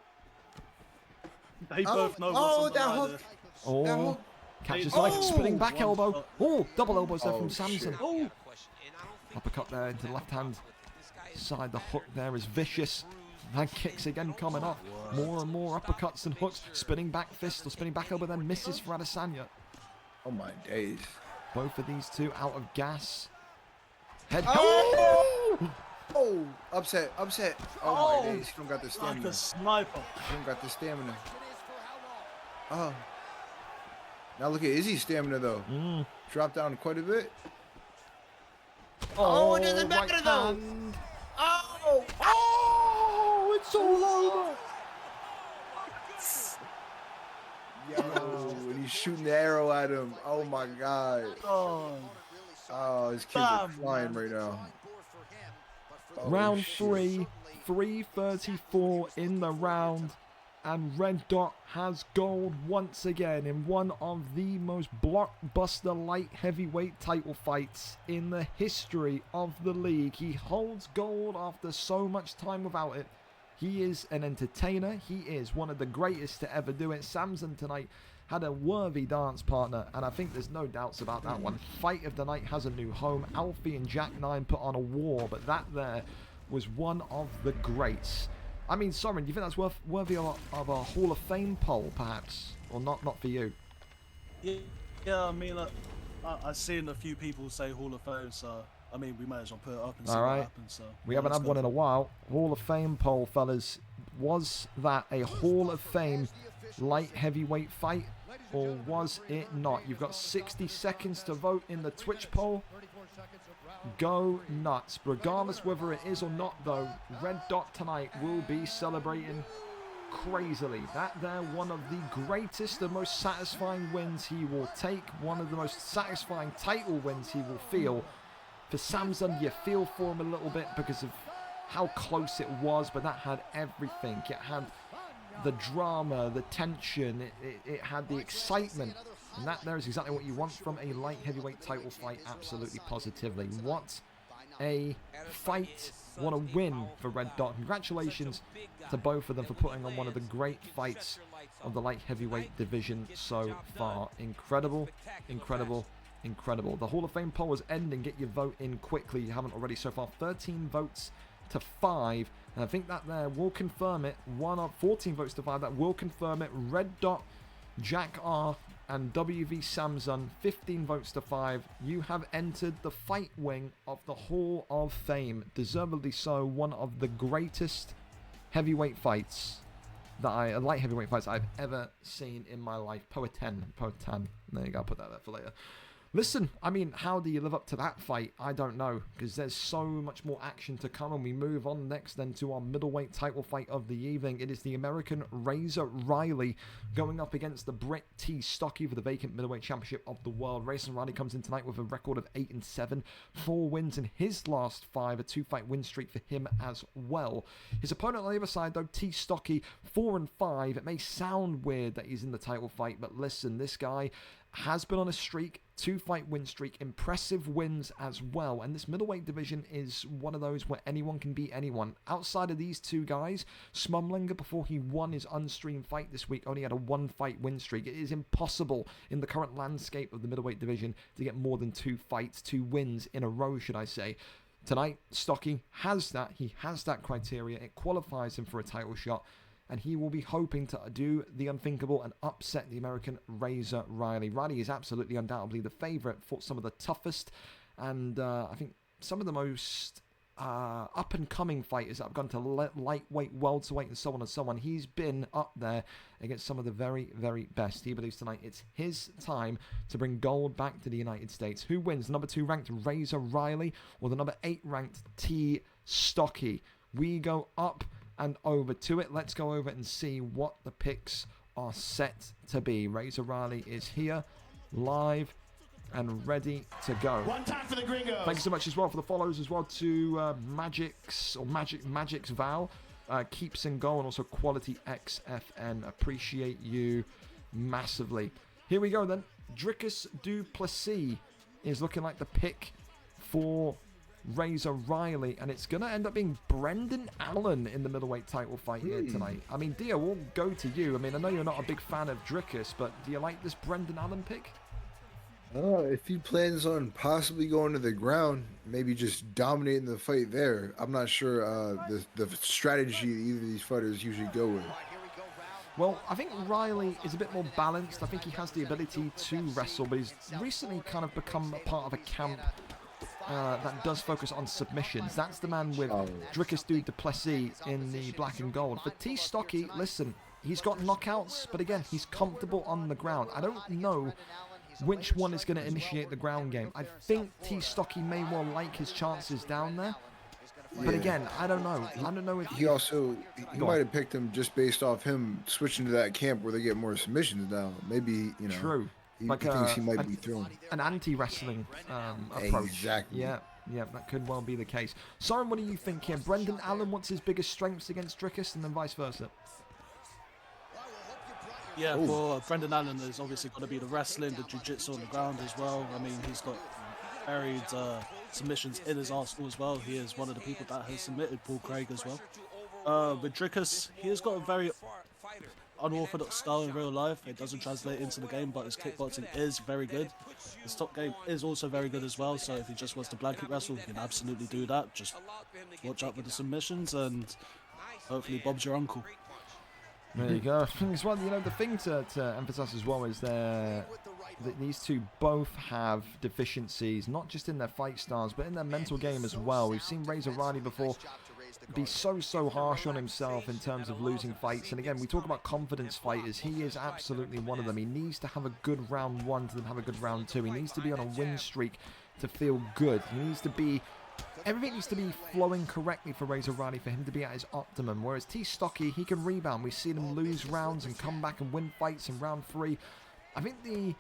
S10: They both know what's
S11: that
S10: on the
S11: hook.
S2: Oh.
S11: That hook.
S2: Catches like spinning back elbow. Oh, double elbows there from Samson.
S11: Shit.
S2: Oh. Uppercut there into the left hand side. The hook there is vicious. Leg kicks again coming off. More and more uppercuts and hooks. Spinning back fist or spinning back elbow, then misses for Adesanya.
S11: Oh my days.
S2: Both of these two out of gas. Head.
S11: Oh! Oh! Upset. Oh my days. She don't got the stamina.
S10: Like a sniper.
S11: She don't got the stamina. Oh. Now look at Izzy's stamina though. Dropped down quite a bit. Oh, it doesn't back it though. Oh!
S2: Oh! It's all over.
S11: Yo, and he's shooting the arrow at him. Oh my God. Oh, his kids are flying right now. Oh,
S2: Round 3, 3:34 in the round, and Red Dot has gold once again in one of the most blockbuster light heavyweight title fights in the history of the league. He holds gold after so much time without it. He is an entertainer. He is one of the greatest to ever do it. Samson tonight had a worthy dance partner, and I think there's no doubts about that one. Fight of the night has a new home. Alfie and Jack 9 put on a war, but that there was one of the greats. I mean, Soren, do you think that's worthy of a Hall of Fame poll, perhaps? Or not for you?
S10: Yeah, I mean, I've seen a few people say Hall of Fame, so I mean, we might as well put it up and see what happens. So,
S2: we haven't had one in a while. Hall of Fame poll, fellas. Was that a Hall of Fame
S3: light heavyweight fight, or was it not? You've got 60 seconds to vote in the Twitch poll. Go nuts. Regardless whether it is or not, though, Red Dot tonight will be celebrating crazily. That there, one of the greatest and most satisfying wins he will take. One of the most satisfying title wins he will feel. For Samson, you feel for him a little bit because of how close it was, but that had everything. It had the drama, the tension, it had the excitement. And that there is exactly what you want from a light heavyweight title fight, absolutely positively. What a fight. What a win for Red Dot. Congratulations to both of them for putting on one of the great fights of the light heavyweight division so far. Incredible, incredible, incredible. The Hall of Fame poll is ending. Get your vote in quickly. You haven't already so far. 13 votes to 5. And I think that there will confirm it. 14 votes to 5. That will confirm it. Red Dot, Jack R, and WV Samson, 15 votes to 5. You have entered the fight wing of the Hall of Fame. Deservedly so. One of the greatest heavyweight fights that light heavyweight fights I've ever seen in my life. Poetan. There you go. I'll put that there for later. Listen, I mean, how do you live up to that fight? I don't know, because there's so much more action to come, and we move on next then to our middleweight title fight of the evening. It is the American Razor Riley going up against the Brit T. Stocky for the vacant middleweight championship of the world. Razor Riley comes in tonight with a record of 8-7, 4 wins in his last 5, a 2-fight win streak for him as well. His opponent on the other side, though, T. Stocky, 4-5. It may sound weird that he's in the title fight, but listen, this guy has been on a streak, 2-fight win streak, impressive wins as well. And this middleweight division is one of those where anyone can beat anyone. Outside of these two guys, Smumlinger, before he won his unstreamed fight this week, only had a 1-fight win streak. It is impossible in the current landscape of the middleweight division to get more than 2 fights, 2 wins in a row, should I say. Tonight, Stocky has that. He has that criteria. It qualifies him for a title shot. And he will be hoping to do the unthinkable and upset the American Razor Riley. Riley is absolutely undoubtedly the favourite for some of the toughest and I think some of the most up-and-coming fighters that have gone to lightweight, welterweight, and so on and so on. He's been up there against some of the very, very best. He believes tonight it's his time to bring gold back to the United States. Who wins? The number 2 ranked Razor Riley or the number 8 ranked T. Stocky? We go up and over to it. Let's go over and see what the picks are set to be. Razor Riley is here, live and ready to go.
S13: One time for the gringos.
S3: Thank you so much as well for the follows as well to Magic's Val, Keeps and Go, and also Quality XFN. Appreciate you massively. Here we go then. Dricus du Plessis is looking like the pick for Razor Riley, and it's going to end up being Brendan Allen in the middleweight title fight here tonight. I mean, Dio, we'll go to you. I mean, I know you're not a big fan of Dricus, but do you like this Brendan Allen pick?
S11: If he plans on possibly going to the ground, maybe just dominating the fight there, I'm not sure the strategy either of these fighters usually go with.
S3: Well, I think Riley is a bit more balanced. I think he has the ability to wrestle, but he's recently kind of become a part of a camp that does focus on submissions. That's the man with Dricus du Plessis in the black and gold. For T. Stocky, listen, he's got knockouts, but again, he's comfortable on the ground. I don't know which one is going to initiate the ground game. I think T. Stocky may well like his chances down there. But again, I don't know. I don't know if
S11: he might have picked him just based off him switching to that camp where they get more submissions now. Maybe, you know.
S3: True.
S11: He thinks he might be thrown.
S3: An anti-wrestling approach.
S11: Exactly.
S3: Yeah, that could well be the case. Soren, what do you think here? Brendan Allen, what's his biggest strengths against Dricus, and then vice versa?
S10: Yeah, for Brendan Allen, there's obviously got to be the wrestling, the jiu-jitsu on the ground as well. I mean, he's got varied submissions in his arsenal as well. He is one of the people that has submitted Paul Craig as well. With Dricus, he has got a very unorthodox style in real life. It doesn't translate into the game, but his kickboxing is very good. His top game is also very good as well, so if he just wants to blanket wrestle, he can absolutely do that. Just watch out for the submissions and hopefully Bob's your uncle.
S3: There you go. I think as well, you know, the thing to emphasize as well is that these two both have deficiencies, not just in their fight styles, but in their mental game as well. We've seen Razor Riley before be so harsh on himself in terms of losing fights. And again, we talk about confidence fighters. He is absolutely one of them. He needs to have a good round 1 to then have a good round 2. He needs to be on a win streak to feel good. He needs to be... Everything needs to be flowing correctly for Razor Riley for him to be at his optimum. Whereas T. Stocky, he can rebound. We've seen him lose rounds and come back and win fights in round 3. I think the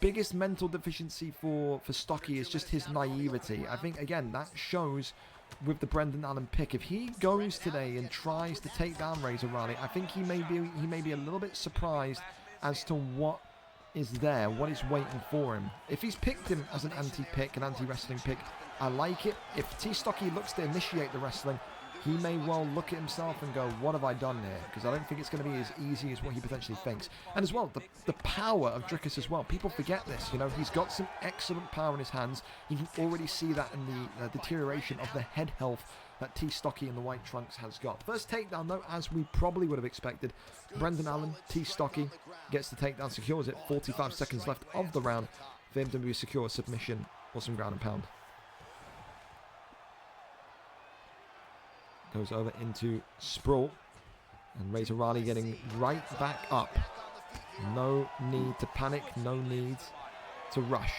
S3: biggest mental deficiency for Stocky is just his naivety. I think, again, that shows with the Brendan Allen pick. If he goes today and tries to take down Razor Riley, I think he may be a little bit surprised as to what is there, what is waiting for him. If he's picked him as an anti-pick, an anti-wrestling pick, I like it. If T. Stocky looks to initiate the wrestling, he may well look at himself and go, what have I done here? Because I don't think it's going to be as easy as what he potentially thinks. And as well, the power of Drickus as well. People forget this, you know, he's got some excellent power in his hands. You can already see that in the deterioration of the head health that T. Stocky in the white trunks has got. First takedown, though, as we probably would have expected. Brendan Allen, T. Stocky gets the takedown, secures it. 45 seconds left of the round for him to secure a submission or some ground and pound. Goes over into sprawl, and Razor Riley getting right back up. No need to panic, no need to rush.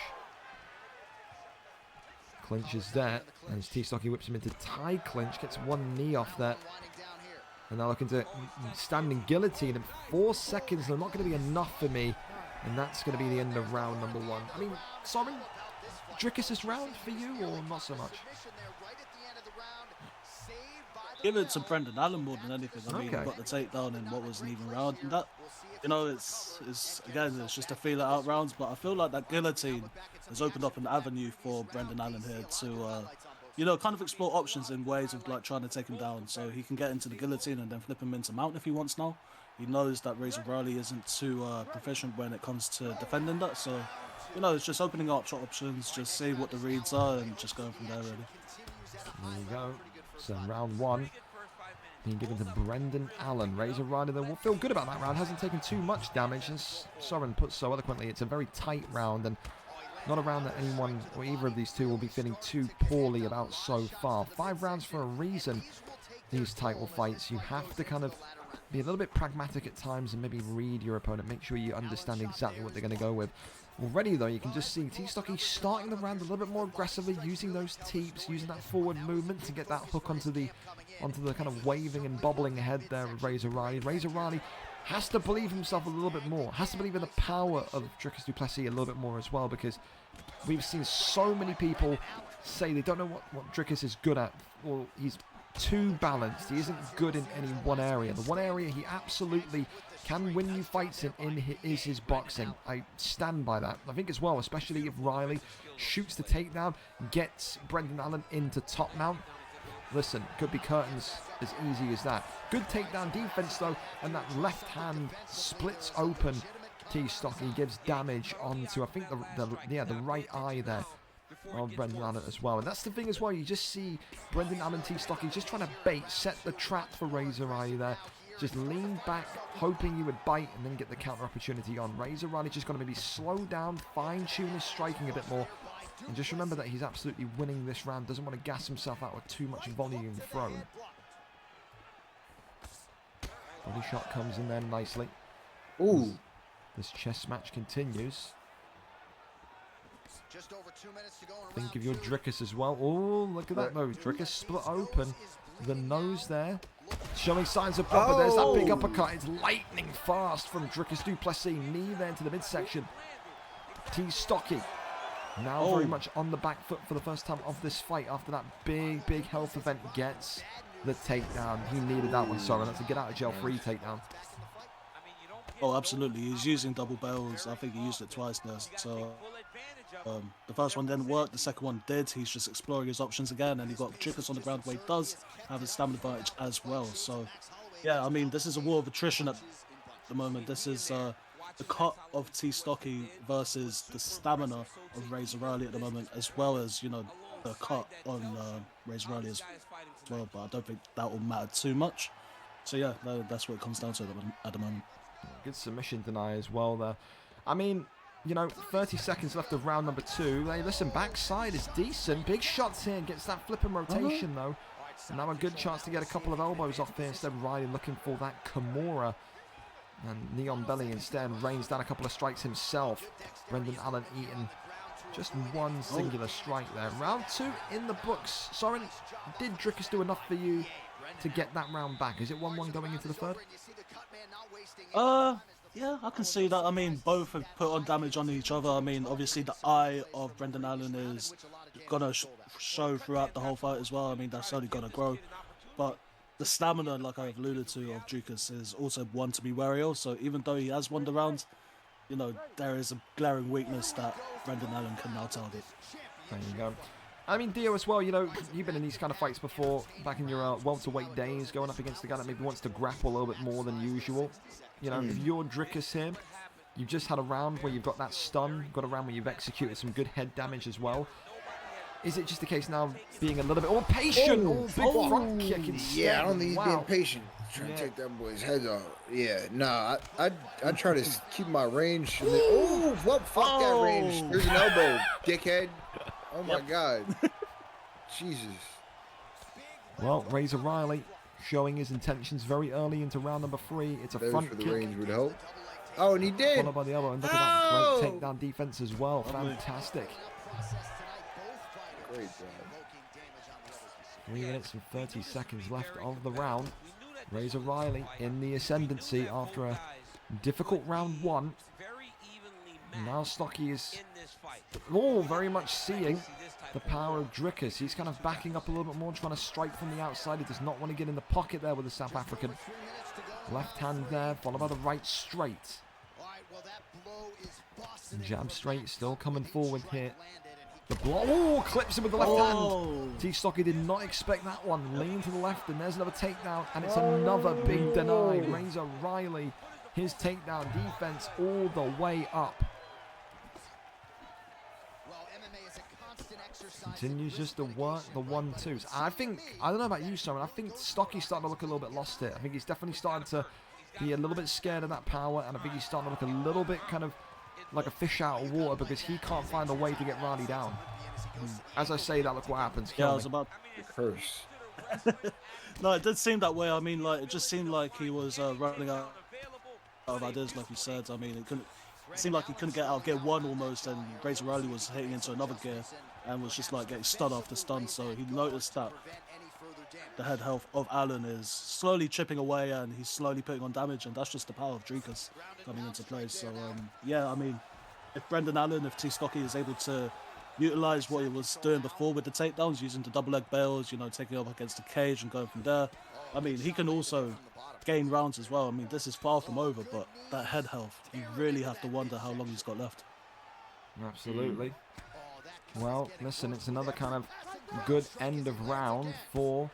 S3: Clinch is there, and T. Stocky whips him into tie clinch, gets one knee off there. And now looking to standing guillotine in 4 seconds. They're not going to be enough for me, and that's going to be the end of round number 1. I mean, Soren, Drickus' round for you, or not so much?
S10: Give it to Brendan Allen more than anything. I mean, he got the takedown in what was an even round. And that, you know, it's again, it's just a feel it out rounds. But I feel like that guillotine has opened up an avenue for Brendan Allen here to, you know, kind of explore options in ways of like trying to take him down. So he can get into the guillotine and then flip him into mount if he wants now. He knows that Razor Riley isn't too proficient when it comes to defending that. So, you know, it's just opening up options, just see what the reads are and just going from there, really.
S3: There you go. So round 1 being given to Brendan Allen. Razor Riley, though, will feel good about that round. Hasn't taken too much damage. As Soren puts so eloquently, it's a very tight round and not a round that anyone or either of these two will be feeling too poorly about so far. 5 rounds for a reason. These title fights, you have to kind of be a little bit pragmatic at times and maybe read your opponent. Make sure you understand exactly what they're going to go with. Already, though, you can just see T. Stocky starting the round a little bit more aggressively, using those teeps, using that forward movement to get that hook onto the kind of waving and bobbling head there of Razor Riley. Razor Riley has to believe himself a little bit more, has to believe in the power of Drickus du Plessis a little bit more as well, because we've seen so many people say they don't know what Drickus is good at, or he's too balanced, he isn't good in any one area. The one area he absolutely can win you fights is his boxing. I stand by that. I think as well, especially if Riley shoots the takedown, gets Brendan Allen into top mount. Listen, could be curtains as easy as that. Good takedown defense though, and that left hand splits open T. Stocky, gives damage onto, I think, the right eye there of Brendan Allen as well. And that's the thing as well, you just see Brendan Allen, T. Stocky just trying to bait, set the trap for Razor Riley there. Just lean back, hoping you would bite and then get the counter opportunity on. Razor Riley just going to maybe slow down, fine-tune his striking a bit more. And just remember that he's absolutely winning this round. Doesn't want to gas himself out with too much volume thrown. Body shot comes in there nicely.
S11: Ooh.
S3: This chess match continues.
S1: Just over 2 minutes to go in
S3: Think of your Drickus as well. Oh, look at that though. Drickus split open. The nose there. Showing signs of proper. There's that big uppercut. It's lightning fast from Drickus du Plessis. Knee there to the midsection. T. Stocky now very much on the back foot for the first time of this fight after that big health event. Gets the takedown. He needed that one, sorry. That's a get out of jail free takedown.
S10: Oh, absolutely. He's using double bells. I think he used it twice now. So the first one didn't work. The second one did. He's just exploring his options again, and he got Drickus on the ground where he does have his stamina advantage as well. So, yeah, I mean, this is a war of attrition at the moment. This is the cut of T. Stocky versus the stamina of Razor Riley at the moment, as well as, you know, the cut on Razor Riley as well. But I don't think that will matter too much. So, yeah, that's what it comes down to at the moment.
S3: Good submission deny as well there. I mean, you know, 30 seconds left of round number 2. Hey, listen, backside is decent. Big shots here. Gets that flipping rotation, though. Now a good chance to get a couple of elbows off there. Instead, Riley looking for that Kimura. And Neon Belly instead rains down a couple of strikes himself. Brendan Allen eating just one singular strike there. Round 2 in the books. Soren, did Drickus do enough for you to get that round back? Is it 1-1 going into the third?
S10: Yeah, I can see that. I mean, both have put on damage on each other. I mean, obviously the eye of Brendan Allen is gonna show throughout the whole fight as well. I mean, that's only gonna grow. But the stamina, like I've alluded to, of Drickus is also one to be wary of. So even though he has won the round, you know, there is a glaring weakness that Brendan Allen can now target.
S3: There you go. I mean, Dio as well, you know, you've been in these kind of fights before, back in your welterweight days, going up against a guy that maybe wants to grapple a little bit more than usual. You know, if you're Drickus here, you've just had a round where you've got that stun, got a round where you've executed some good head damage as well. Is it just a case now being a little bit more patient? Big front kick instead.
S11: Yeah, I don't think he's being patient. Trying to take that boy's head off. Yeah, nah, I try to keep my range. Oh, fuck that range. There's an elbow, dickhead. Oh my God. Jesus.
S3: Well, Razor Riley showing his intentions very early into round number 3. It's a front
S11: for
S3: kick.
S11: The range would help. Oh, and he did.
S3: Followed by the elbow. And look at that great takedown defense as well. Fantastic.
S11: Great job.
S3: 3 minutes and 30 seconds left of the round. Razor Riley in the ascendancy after a difficult round 1. Now Stocky is very much seeing the power of Drickus. He's kind of backing up a little bit more, trying to strike from the outside. He does not want to get in the pocket there with the South African. Left hand there, followed by the right straight. Jab straight, still coming forward here. The block, clips him with the left hand. T. Stocky did not expect that one. Lean to the left, and there's another takedown, and it's another big deny. Razor Riley, his takedown defense all the way up. Continues just to work the 1-2s. I don't know about you, Simon, I think Stocky's starting to look a little bit lost here. I think he's definitely starting to be a little bit scared of that power, and I think he's starting to look a little bit kind of like a fish out of water because he can't find a way to get Riley down. As I say that, look what happens.
S10: Yeah, I was about
S11: to curse.
S10: No, it did seem that way. I mean, like, it just seemed like he was running out of ideas, like you said. I mean, it seemed like he couldn't get out gear 1 almost, and Razor Riley was hitting into another gear and was just like getting stun after stun. So he noticed that the head health of Allen is slowly chipping away, and he's slowly putting on damage, and that's just the power of Drickus coming into play. So yeah, I mean, if Brendan Allen, if T. Stocky is able to utilize what he was doing before with the takedowns, using the double leg bails, you know, taking up against the cage and going from there, I mean, he can also gain rounds as well. I mean, this is far from over, but that head health, you really have to wonder how long he's got left.
S3: Absolutely. Well, listen, it's another kind of good end of round for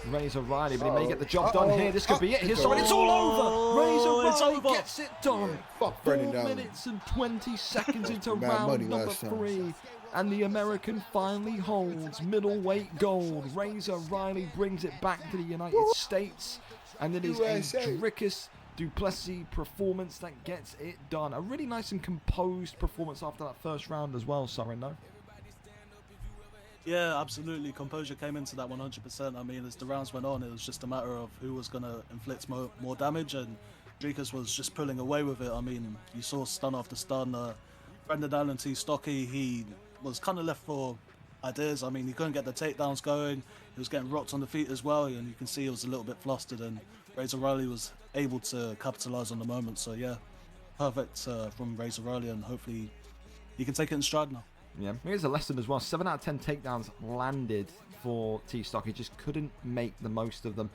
S3: Razor Riley, but he may get the job done here. This could be it. Here's Soren. It's all over. Razor Riley gets it done. 4 minutes and 20 seconds into round number 3. And the American finally holds middleweight gold. Razor Riley brings it back to the United States. And it is a Drickus du Plessis performance that gets it done. A really nice and composed performance after that first round as well, Soren, no?
S10: Yeah, absolutely. Composure came into that 100%. I mean, as the rounds went on, it was just a matter of who was going to inflict more damage, and Drickus was just pulling away with it. I mean, you saw stun after stun. Brendan Allen, T. Stocky, he was kind of left for ideas. I mean, he couldn't get the takedowns going. He was getting rocked on the feet as well, and you can see he was a little bit flustered, and Razor Riley was able to capitalize on the moment. So yeah, perfect from Razor Riley, and hopefully he can take it in stride now.
S3: Yeah, here's a lesson as well. 7 out of 10 takedowns landed for T. Stocky. Just couldn't make the most of them.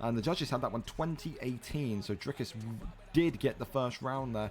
S3: And the judges had that one 20-18. So Drickus did get the first round there.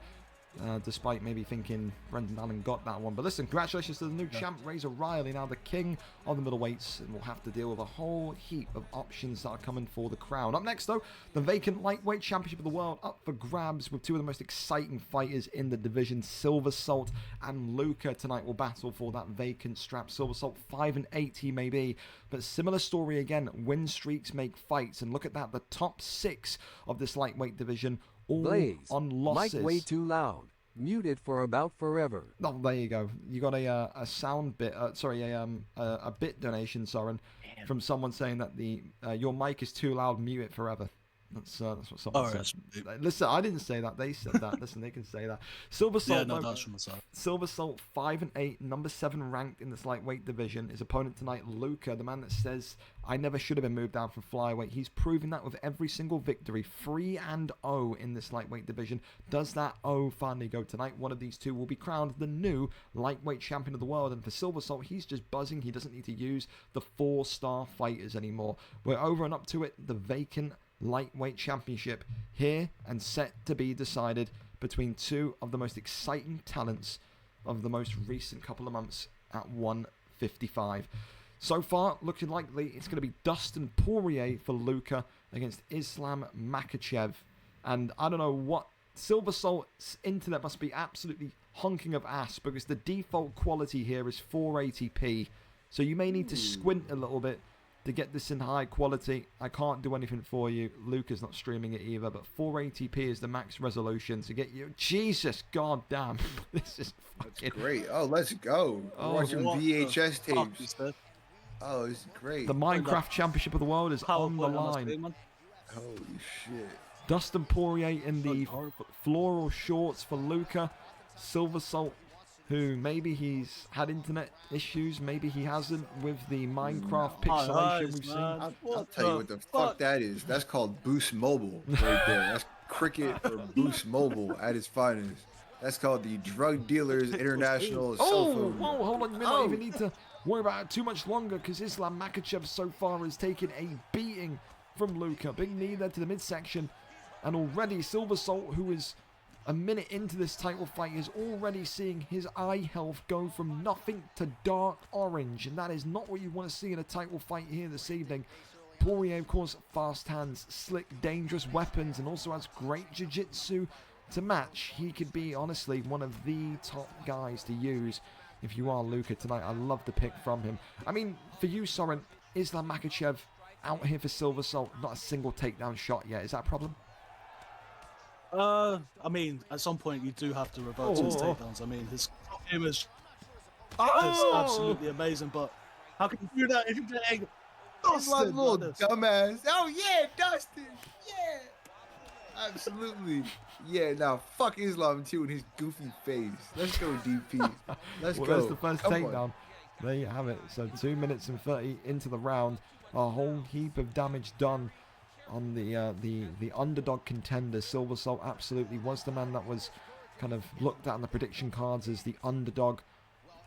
S3: Despite maybe thinking Brendan Allen got that one. But listen, congratulations to the new champ, Razor Riley, now the king of the middleweights, and will have to deal with a whole heap of options that are coming for the crown. Up next, though, the vacant lightweight championship of the world up for grabs with 2 of the most exciting fighters in the division. Silver Salt and Luca tonight will battle for that vacant strap. Silver Salt 5-8 he may be, but similar story again. Win streaks make fights, and look at that, the top 6 of this lightweight division all
S13: Blaze,
S3: on losses.
S13: mic way too loud. muted for about forever.
S3: Oh, there you go. You got a sound bit. A bit donation, Soren, from someone saying that the your mic is too loud. Mute it forever. That's what someone said. Listen, I didn't say that. They said that. Listen, they can say that. Silver Salt.
S10: Yeah, no, that's from myself.
S3: Silver Salt 5-8, number 7 ranked in this lightweight division. His opponent tonight, Luca, the man that says I never should have been moved down from flyweight. He's proven that with every single victory, 3-0 in this lightweight division. Does that O finally go tonight? One of these two will be crowned the new lightweight champion of the world. And for Silver Salt, he's just buzzing. He doesn't need to use the 4-star fighters anymore. We're over and up to it. The vacant lightweight championship here and set to be decided between two of the most exciting talents of the most recent couple of months at 155. So far, looking likely it's going to be Dustin Poirier for Luca against Islam Makhachev. And I don't know what, Silver Salt's internet must be absolutely honking of ass because the default quality here is 480p. So you may need to squint a little bit to get this in high quality. I can't do anything for you. Luca's not streaming it either, but 480p is the max resolution to get you. Jesus goddamn. This is fucking...
S11: That's great. Oh, let's go.
S3: Oh,
S11: watching VHS tapes. Oh, it's great.
S3: The Minecraft Championship of the World is on the line.
S11: Holy shit.
S3: Dustin Poirier in the floral shorts for Luca. Silver Salt, who maybe he's had internet issues, maybe he hasn't with the Minecraft pixelation we've seen.
S11: I'll tell you what the fuck that is. That's called Boost Mobile right there. That's cricket or Boost Mobile at its finest. That's called the Drug Dealers International Cell Phone.
S3: Whoa, hold on. You may not even need to worry about it too much longer because Islam Makhachev so far has taken a beating from Luca. Big knee there to the midsection. And already Silver Salt, who is a minute into this title fight, is already seeing his eye health go from nothing to dark orange. And that is not what you want to see in a title fight here this evening. Poirier, of course, fast hands, slick, dangerous weapons, and also has great jiu-jitsu to match. He could be, honestly, one of the top guys to use if you are Luca tonight. I love the pick from him. I mean, for you, Soren, Islam Makhachev out here for Silver Salt, not a single takedown shot yet. Is that a problem?
S10: I mean, at some point you do have to revert to his takedowns. I mean, his game is absolutely amazing, but how can you do that if you're getting
S11: Dustin, little dumbass. Oh yeah, Dustin. Yeah. Absolutely. Yeah, now fuck Islam too and his goofy face. Let's go, DP. Let's go.
S3: That's the first takedown. There you have it. So 2 minutes and 30 into the round. A whole heap of damage done on the underdog contender. Silver Salt absolutely was the man that was kind of looked at on the prediction cards as the underdog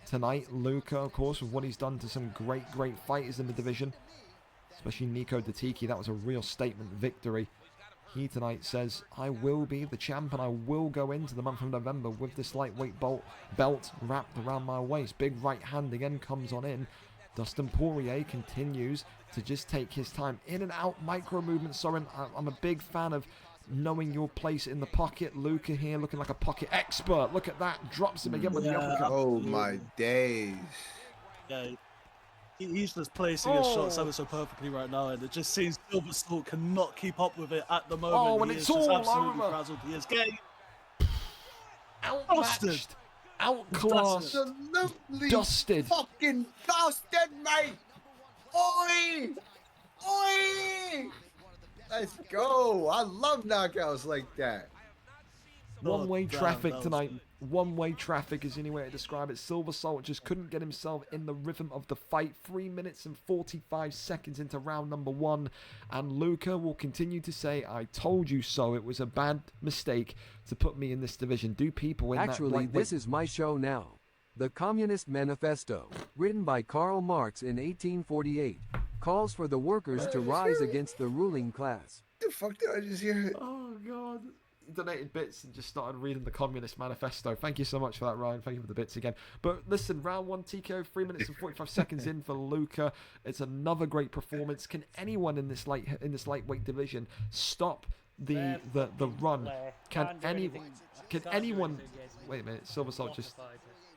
S3: tonight. Luca, of course, with what he's done to some great fighters in the division, especially Nico Datiki. That was a real statement victory. He tonight says, I will be the champ and I will go into the month of November with this lightweight belt wrapped around my waist. Big right hand again comes on in. Dustin Poirier continues to just take his time. In and out micro movements. Soren, I'm a big fan of knowing your place in the pocket. Luca here looking like a pocket expert. Look at that. Drops him again with the uppercut.
S11: Oh my days.
S10: Yeah, he's just placing his shots ever so perfectly right now, and it just seems Silver Salt cannot keep up with it at the moment.
S3: Oh, and it's all over.
S10: Frazzled. He is getting
S3: outmatched, outclassed,
S11: absolutely
S3: dusted.
S11: Fucking dusted, mate. Oi! Oi! Let's go. I love knockouts like that.
S3: One-way traffic tonight. One-way traffic is the only way to describe it. Silver Salt just couldn't get himself in the rhythm of the fight. 3 minutes and 45 seconds into round number 1. And Luca will continue to say, I told you so. It was a bad mistake to put me in this division. Do people in
S13: Actually, this is my show now. The Communist Manifesto, written by Karl Marx in 1848, calls for the workers to rise against the ruling class.
S11: The fuck did I just hear?
S3: Oh, God. He donated bits and just started reading the Communist Manifesto. Thank you so much for that, Ryan. Thank you for the bits again. But listen, round 1 TKO, 3 minutes and 45 seconds in for Luca. It's another great performance. Can anyone in this lightweight division stop the run? Can anyone? Wait a minute, Silver Salt just.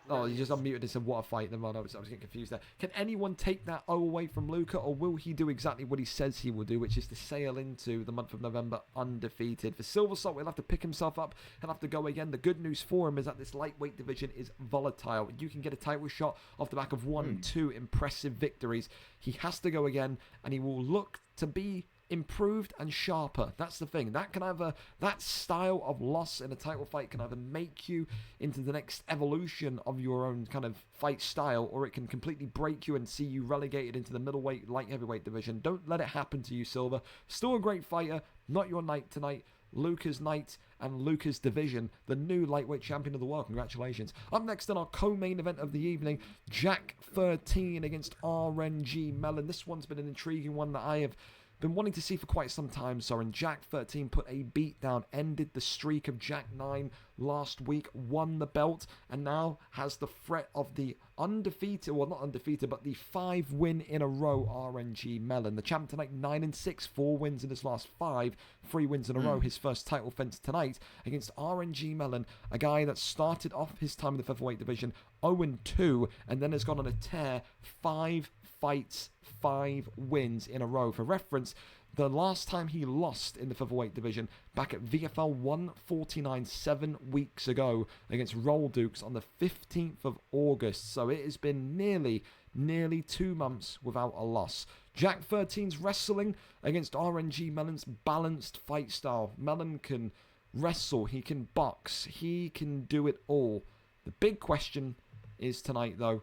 S3: Oh, you just unmuted and said, what a fight. Never mind, I was getting confused there. Can anyone take that O away from Luca, or will he do exactly what he says he will do, which is to sail into the month of November undefeated? For Silver Salt, he'll have to pick himself up. He'll have to go again. The good news for him is that this lightweight division is volatile. You can get a title shot off the back of 1-2 impressive victories. He has to go again, and he will look to be improved and sharper. That's the thing. That style of loss in a title fight can either make you into the next evolution of your own kind of fight style, or it can completely break you and see you relegated into the middleweight, light heavyweight division. Don't let it happen to you, Silver. Still a great fighter. Not your night tonight. Luca's night and Luca's division, the new lightweight champion of the world. Congratulations. Up next in our co-main event of the evening, Jack 13 against RNG Mellon. This one's been an intriguing one that I have been wanting to see for quite some time, Soren. Jack 13 put a beat down, ended the streak of Jack 9 last week, won the belt, and now has the threat of the undefeated, well, not undefeated, but the 5 win in a row RNG Mellon. The champ tonight, 9-6, 4 wins in his last 5, 3 wins in a row. His first title fence tonight against RNG Mellon, a guy that started off his time in the featherweight division 0-2, and then has gone on a tear, 5 fights, 5 wins in a row. For reference, the last time he lost in the featherweight division, back at VFL 149 7 weeks ago against Roll Dukes on the 15th of August. So it has been nearly 2 months without a loss. Jack 13's wrestling against RNG Mellon's balanced fight style. Mellon can wrestle, he can box, he can do it all. The big question is tonight, though,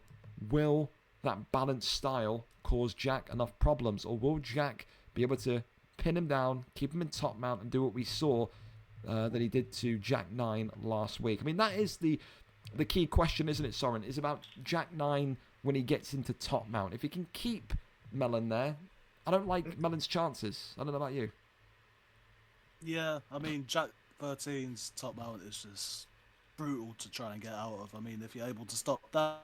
S3: will that balanced style cause Jack enough problems, or will Jack be able to pin him down, keep him in top mount, and do what we saw that he did to Jack 9 last week? I mean, that is the key question, isn't it, Soren? Is about Jack 9 when he gets into top mount. If he can keep Mellon there, I don't like Mellon's chances. I don't know about you.
S10: Yeah, I mean, Jack 13's top mount is just brutal to try and get out of. I mean, if you're able to stop that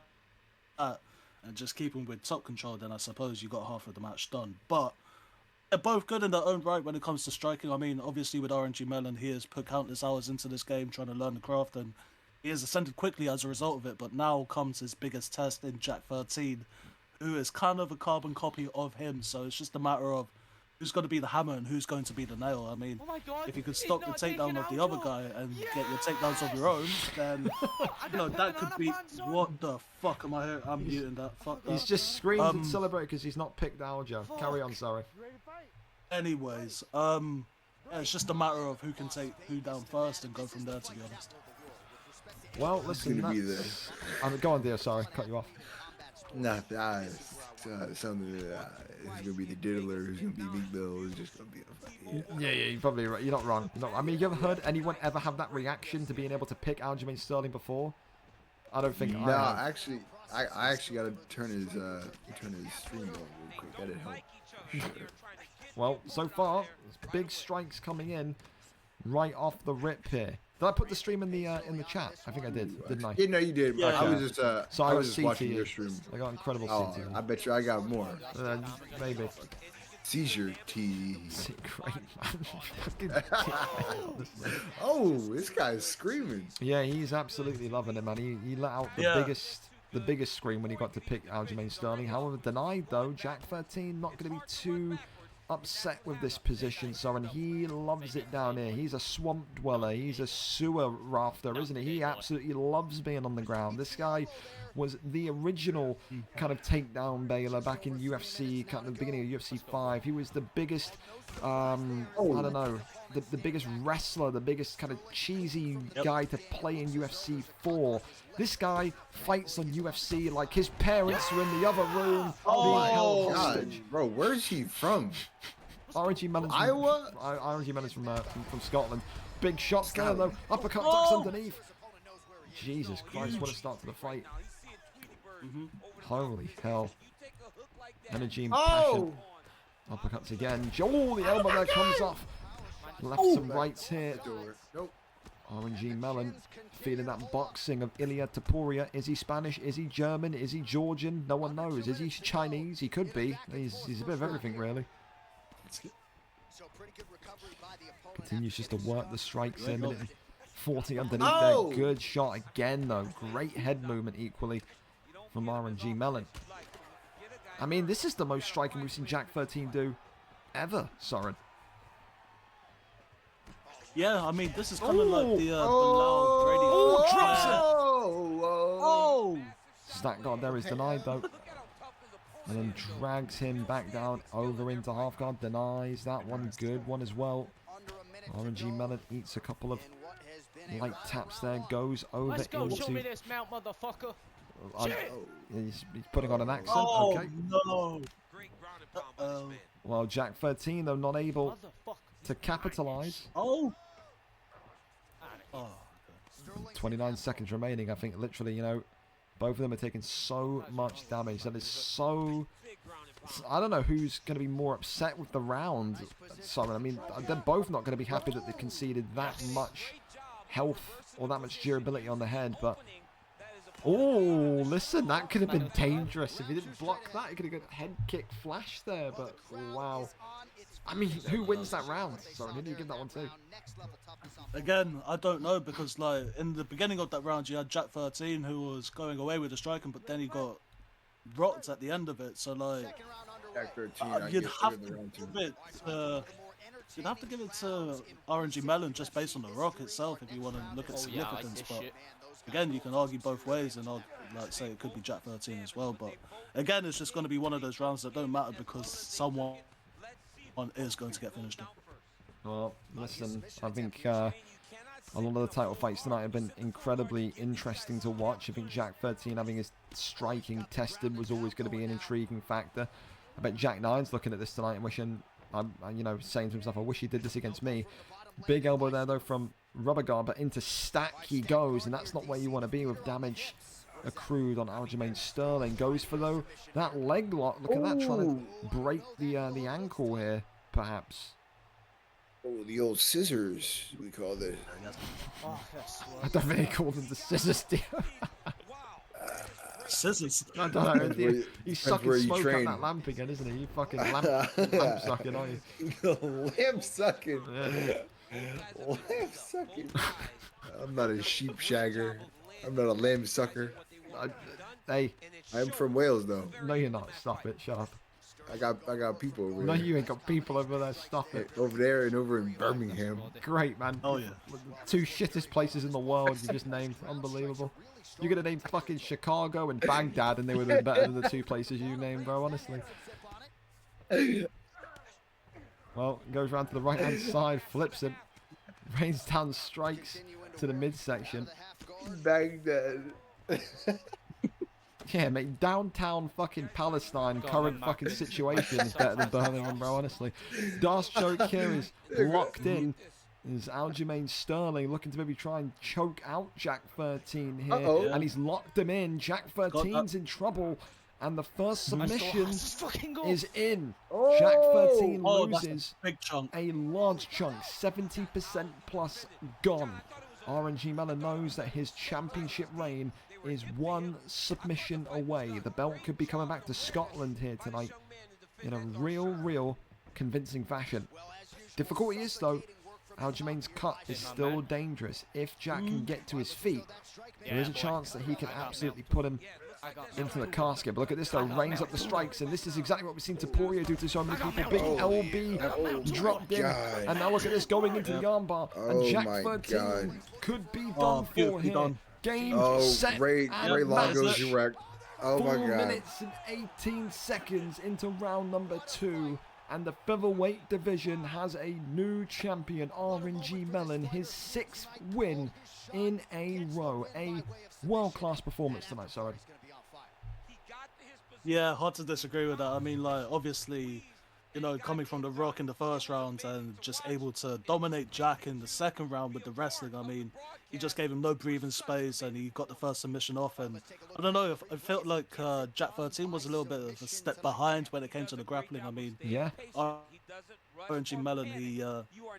S10: and just keep him with top control, then I suppose you got half of the match done. But they're both good in their own right when it comes to striking. I mean, obviously with RNG Mellon, he has put countless hours into this game trying to learn the craft, and he has ascended quickly as a result of it. But now comes his biggest test in Jack 13, who is kind of a carbon copy of him. So it's just a matter of who's going to be the hammer and who's going to be the nail. I mean, if you could stop the takedown of the other guy and get your takedowns of your own, then, you know, that could be... What the fuck am I here? I'm muting that. Fuck that.
S3: He's just screamed and celebrated because he's not picked Aljo. Carry on, sorry.
S10: Anyways, yeah, it's just a matter of who can take who down first and go from there, to be honest.
S3: Well, listen, that's... Go on, dear, sorry, cut you off.
S11: Nah, something it's gonna be the diddler, who's gonna be Meek Bill, who's just gonna be
S3: Yeah, you're probably right. You're not wrong. I mean, you ever heard anyone ever have that reaction to being able to pick Aljamain Sterling before? I don't think I have.
S11: Actually, I actually gotta turn his stream on real quick. That'd help. Sure.
S3: Well, so far, there's big strikes coming in right off the rip here. Did I put the stream in the chat? I think I did, didn't I?
S11: Yeah, no, you did.
S3: Yeah.
S11: I was just
S3: I was
S11: just watching your stream.
S3: I got incredible
S11: CT. I bet you I got more.
S3: Maybe.
S11: Seizure T.
S3: Great, man.
S11: Oh, this guy's screaming.
S3: Yeah, he's absolutely loving it, man. He let out the biggest scream when he got to pick Aljamain Sterling. However, denied though. Jack 13 not going to be too upset with this position, Soren. He loves it down here. He's a swamp dweller. He's a sewer rafter, isn't he? He absolutely loves being on the ground. This guy was the original kind of takedown bailer back in UFC, kind of the beginning of UFC 5. He was the biggest, I don't know, the biggest wrestler, the biggest kind of cheesy guy to play in UFC 4. This guy fights on UFC like his parents were in the other room.
S11: Oh my God, bro, where's he from?
S3: RNG Mellon's
S11: from Iowa?
S3: RNG Mellon's from Scotland. Big shots there though. Uppercut ducks underneath. Jesus Christ, what a start to the fight. Holy hell. Energy and passion. Uppercuts again. Oh, the elbow there comes off. Lefts and rights here. RNG Mellon feeling that boxing of Ilya Taporia. Is he Spanish? Is he German? Is he Georgian? No one knows. Is he Chinese? He could be. He's a bit of everything, really. Continues just to work the strikes in. 40 underneath
S11: Oh!
S3: there. Good shot again, though. Great head movement equally from RNG Melon. I mean, this is the most striking we've seen Jack 13 do ever, Soren.
S10: Yeah, I mean, this is kind of like the Bilal Brady.
S3: Drops it!
S10: Oh!
S3: Stack guard there is denied, though. And then drags him back down over into half guard. Denies that one. Good one as well. RNG Melon eats a couple of light taps there. Goes over
S5: Let's go.
S3: into...
S5: Show me this mount, motherfucker.
S3: He's putting on an accent.
S10: Oh,
S3: okay.
S10: no.
S3: Well, Jack 13, though, not able to capitalize.
S10: Oh.
S3: 29 seconds remaining. I think literally, you know, both of them are taking so much damage that is so... I don't know who's going to be more upset with the round. Sorry, I mean, they're both not going to be happy that they conceded that much health or that much durability on the head, but... Oh, listen, that could have been dangerous. If he didn't block that, he could have got head kick flash there, but wow. I mean, who wins that round? Sorry, who do you give that one to?
S10: Again, I don't know, because like in the beginning of that round, you had Jack 13 who was going away with the striking, but then he got rocked at the end of it. So like,
S11: Jack 13,
S10: you'd have to give it to RNG Melon just based on the rock itself if you want to look at significance. But again, you can argue both ways, and I'll like say it could be Jack 13 as well. But again, it's just going to be one of those rounds that don't matter because someone is going to get finished.
S3: Well, listen, I think a lot of the title fights tonight have been incredibly interesting to watch. I think Jack 13 having his striking tested was always going to be an intriguing factor. I bet Jack 9's looking at this tonight and wishing, you know, saying to himself, I wish he did this against me. Big elbow there, though, from Rubber Guard, but into stack he goes, and that's not where you want to be with damage accrued on Aljamain Sterling. Goes for, though, that leg lock. Look at that, trying to break the ankle here, perhaps.
S11: Oh, the old scissors, we call this.
S3: I don't think he called them the scissors, dear.
S10: Scissors?
S3: I don't know. He's sucking smoke up that lamp again, isn't he? You fucking lamp sucking, aren't you?
S11: Lamp sucking. Yeah. Lamp sucking. I'm not a sheep shagger. I'm not a lamb sucker.
S3: Hey.
S11: I'm from Wales, though.
S3: No, you're not. Stop it. Shut up.
S11: I got people over
S3: no,
S11: there.
S3: No, you ain't got people over there. Stop it.
S11: Over there and over in Birmingham.
S3: Great, man.
S10: Oh, yeah.
S3: Two shittest places in the world you just named. Unbelievable. You could have named fucking Chicago and Baghdad and they would have been better than the two places you named, bro, honestly. Well, goes round to the right-hand side, flips him. Rains down strikes to the midsection.
S11: Baghdad.
S3: Yeah, mate, downtown fucking Palestine, current fucking situation is better than Birmingham, bro, honestly. Darce choke here is locked in. Is Aljamain Sterling looking to maybe try and choke out Jack 13 here. And he's locked him in. Jack 13's in trouble. And the first submission is in. Jack 13 loses a large chunk, 70% plus gone. RNG Melon knows that his championship reign is one submission away. The belt could be coming back to Scotland here tonight in a real convincing fashion. Difficulty is, though, Aljamain's cut is still dangerous. If Jack can get to his feet, there is a chance that he can absolutely put him into the casket. But look at this, though. Rains up the strikes, and this is exactly what we've seen Taporio do to so many people. Big LB dropped in, and now look at this going into the armbar. And Jack 13 could be done for here. Game, set,
S11: Ray
S3: and
S11: Longo's direct. Oh my
S3: 4
S11: God.
S3: minutes and 18 seconds into round number 2. And the featherweight division has a new champion, RNG Melon, his 6th win in a row. A world-class performance tonight, sorry.
S10: Yeah, hard to disagree with that. I mean, like, obviously, you know, coming from the Rock in the first round and just able to dominate Jack in the second round with the wrestling, I mean, he just gave him no breathing space and he got the first submission off. And I don't know, I felt like Jack 13 was a little bit of a step behind when it came to the grappling. I mean,
S3: yeah.
S10: RNG Melon, he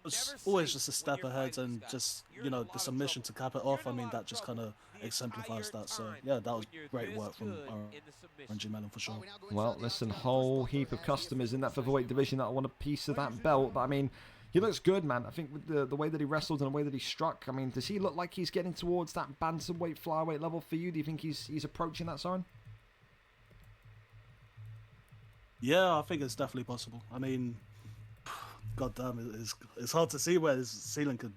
S10: was always just a step ahead, and just, you know, the submission to cap it off, I mean, that just kind of exemplifies that. So yeah, that was great work from RNG Melon for sure.
S3: Well, listen, whole heap of customers in that featherweight division that want a piece of that belt, but I mean, he looks good, man. I think with the way that he wrestled and the way that he struck, I mean, does he look like he's getting towards that bantamweight, flyweight level for you? Do you think he's approaching that, Soren?
S10: Yeah, I think it's definitely possible. I mean, goddamn, it's hard to see where his ceiling could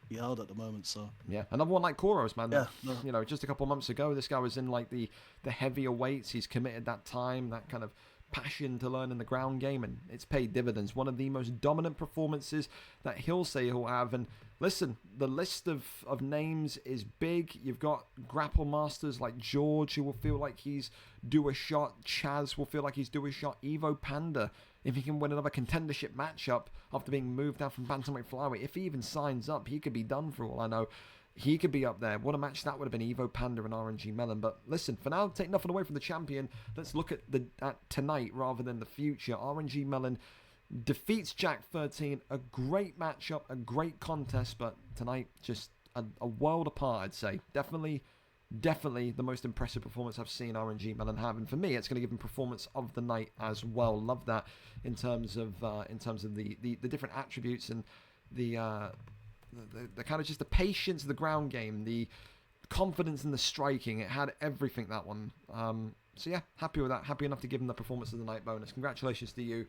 S10: be held at the moment. So
S3: yeah, another one like Koros, man.
S10: Yeah, no.
S3: You know, just a couple of months ago, this guy was in like the heavier weights. He's committed that time, that kind of passion to learn in the ground game, and it's paid dividends. One of the most dominant performances that he'll say he'll have. And listen, the list of names is big. You've got grapple masters like George, who will feel like he's due a shot. Chaz will feel like he's due a shot. Evo Panda, if he can win another contendership matchup after being moved down from bantamweight flyweight, if he even signs up, he could be done for all I know. He could be up there. What a match that would have been, Evo Panda and RNG Melon. But listen, for now, take nothing away from the champion. Let's look at tonight rather than the future. RNG Melon defeats Jack 13. A great matchup, a great contest, but tonight just a world apart, I'd say. Definitely the most impressive performance I've seen RNG Melon have, and for me, it's going to give him performance of the night as well. Love that in terms of the different attributes and the kind of just the patience of the ground game, the confidence in the striking. It had everything, that one. So yeah, happy with that. Happy enough to give him the performance of the night bonus. Congratulations to you,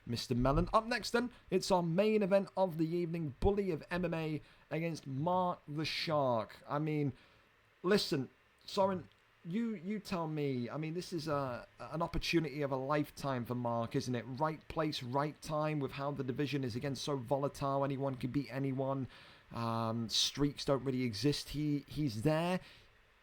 S3: Mr. Melon. Up next then, it's our main event of the evening, Bully of MMA against Mark the Shark. I mean, listen, Soren, you tell me. I mean, this is an opportunity of a lifetime for Mark, isn't it? Right place, right time, with how the division is, again, so volatile. Anyone can beat anyone. Streaks don't really exist. He's there.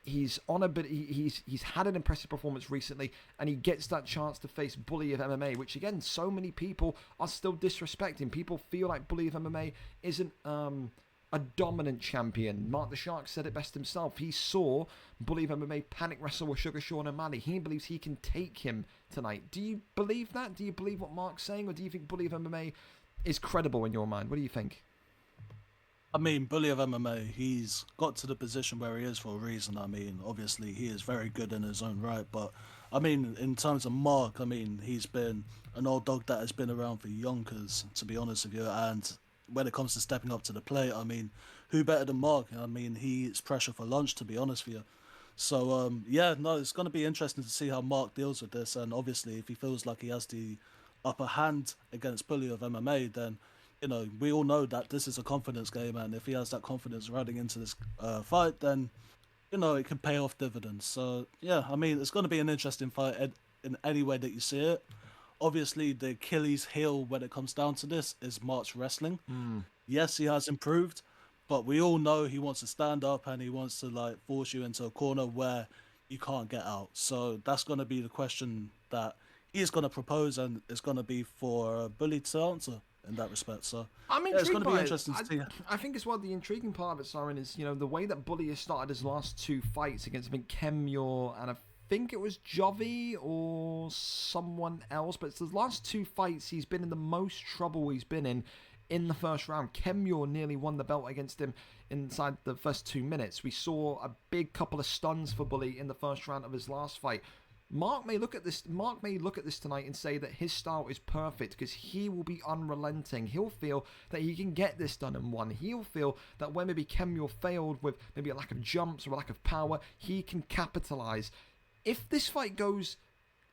S3: He's on a bit. He's had an impressive performance recently, and he gets that chance to face Bully of MMA, which again, so many people are still disrespecting. People feel like Bully of MMA isn't a dominant champion. Mark the Shark said it best himself. He saw Bully of MMA panic wrestle with Sugar Sean O'Malley. He believes he can take him tonight. Do you believe that? Do you believe what Mark's saying, or do you think Bully of MMA is credible in your mind? What do you think?
S10: I mean, Bully of MMA, he's got to the position where he is for a reason. I mean, obviously, he is very good in his own right. But, I mean, in terms of Mark, I mean, he's been an old dog that has been around for yonkers, to be honest with you. And when it comes to stepping up to the plate, I mean, who better than Mark? I mean, he eats pressure for lunch, to be honest with you. So, yeah, no, it's going to be interesting to see how Mark deals with this. And obviously, if he feels like he has the upper hand against Bully of MMA, then, you know, we all know that this is a confidence game, and if he has that confidence running into this fight, then, you know, it can pay off dividends. So, yeah, I mean, it's going to be an interesting fight in any way that you see it. Obviously, the Achilles heel when it comes down to this is Mark's wrestling. Yes, he has improved, but we all know he wants to stand up and he wants to, like, force you into a corner where you can't get out. So that's going to be the question that he's going to propose, and it's going to be for Bully to answer in that respect. So
S3: I'm
S10: yeah, it's going
S3: intrigued
S10: to be
S3: by
S10: interesting to see.
S3: I think as well, the intriguing part of it, Soren, is, you know, the way that Bully has started his last two fights against, I think, Kemyor and I think it was Jovi or someone else, but it's the last two fights he's been in the most trouble he's been in the first round. Kemyor nearly won the belt against him inside the first 2 minutes. We saw a big couple of stuns for Bully in the first round of his last fight. Mark may look at this tonight and say that his style is perfect because he will be unrelenting. He'll feel that he can get this done in one. He'll feel that when maybe Kemyor failed with maybe a lack of jumps or a lack of power, he can capitalize. If this fight goes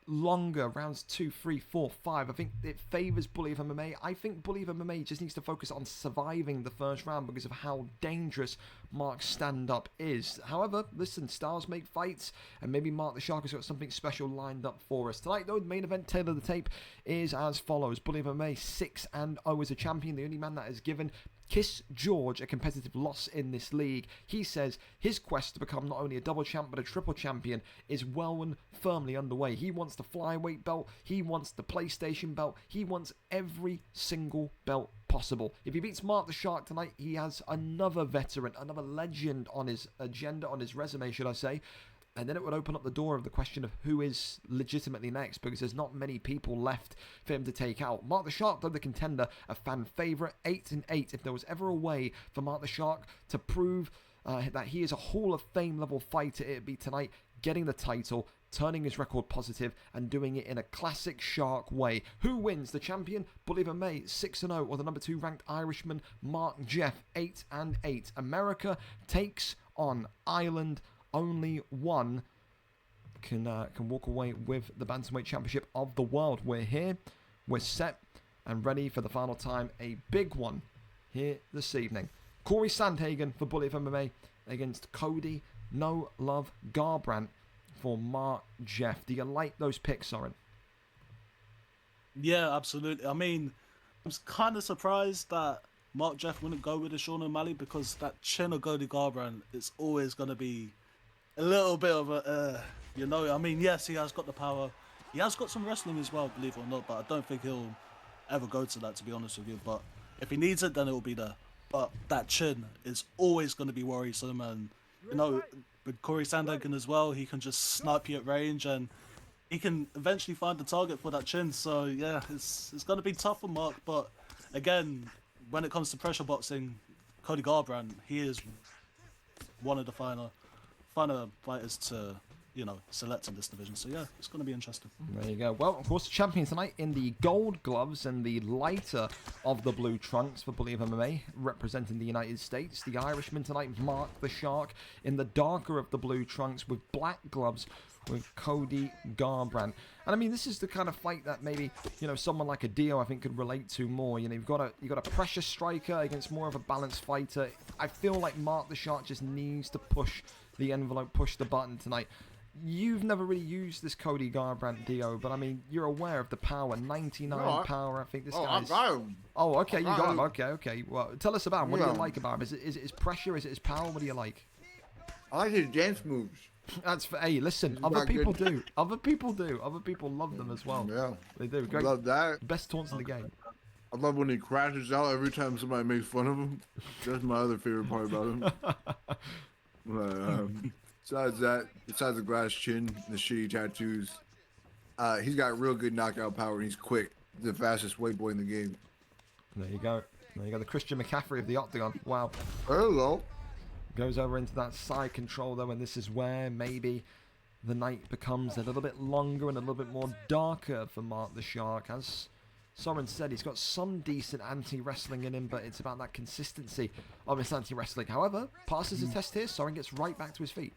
S3: longer, rounds 2, 3, 4, 5, I think it favors Bully of MMA. I think Bully of MMA just needs to focus on surviving the first round because of how dangerous Mark's stand-up is. However, listen, styles make fights, and maybe Mark the Shark has got something special lined up for us. Tonight, though, the main event, tail of the tape, is as follows. Bully of MMA 6-0 as a champion, the only man that has given Kiss George a competitive loss in this league. He says his quest to become not only a double champ but a triple champion is well and firmly underway. He wants the flyweight belt, he wants the PlayStation belt, he wants every single belt possible. If he beats Mark the Shark tonight, he has another veteran, another legend on his agenda, on his resume, should I say. And then it would open up the door of the question of who is legitimately next, because there's not many people left for him to take out. Mark the Shark, though the contender, a fan favourite, 8-8. If there was ever a way for Mark the Shark to prove that he is a Hall of Fame level fighter, it'd be tonight, getting the title, turning his record positive and doing it in a classic Shark way. Who wins? The champion, BullyOfMMA, 6-0, or the number 2 ranked Irishman, MarkJeff, 8-8. America takes on Ireland. Only one can walk away with the Bantamweight Championship of the world. We're here, we're set, and ready for the final time. A big one here this evening. Corey Sandhagen for BullyOfMMA against Cody No Love Garbrandt for MarkJeff. Do you like those picks, Soren?
S10: Yeah, absolutely. I mean, I was kind of surprised that MarkJeff wouldn't go with the Sean O'Malley, because that chin of Cody Garbrandt is always going to be a little bit of a, you know, I mean, yes, he has got the power. He has got some wrestling as well, believe it or not, but I don't think he'll ever go to that, to be honest with you. But if he needs it, then it will be there. But that chin is always going to be worrisome, and, you know, with Corey Sandhagen as well, he can just snipe you at range, and he can eventually find the target for that chin. So, yeah, it's going to be tough for Mark, but again, when it comes to pressure boxing, Cody Garbrandt, he is one of the finer fighters to, you know, select in this division. So yeah, it's going to be interesting.
S3: There you go. Well, of course, the champion tonight in the gold gloves and the lighter of the blue trunks for BullyOfMMA, representing the United States. The Irishman tonight, Mark the Shark, in the darker of the blue trunks with black gloves with Cody Garbrandt. And I mean, this is the kind of fight that maybe, you know, someone like a Dio, I think, could relate to more. You know, you've got a pressure striker against more of a balanced fighter. I feel like Mark the Shark just needs to push the envelope, push the button tonight. You've never really used this Cody Garbrandt, Dio, but I mean, you're aware of the power. 99 power. I think this guy's...
S11: I got him.
S3: Oh, okay, you got him. Okay. Well, tell us about him. What do you like about him? Is it his pressure? Is it his power? What do you like?
S11: I like his dance moves.
S3: That's for, hey, listen, other people do. Other people do. Other people love them as well.
S11: Yeah.
S3: They do.
S11: I love that.
S3: Best taunts in the game.
S11: I love when he crashes out every time somebody makes fun of him. That's my other favorite part about him. Besides the glass chin, the shitty tattoos, he's got real good knockout power, and he's quick. The fastest weight boy in the game.
S3: There you go. There you go. The Christian McCaffrey of the Octagon. Wow.
S11: Hello.
S3: Goes over into that side control, though, and this is where maybe the night becomes a little bit longer and a little bit more darker for Mark the Shark. As Soren said, he's got some decent anti-wrestling in him, but it's about that consistency of his anti-wrestling. However, passes his test here, Soren gets right back to his feet.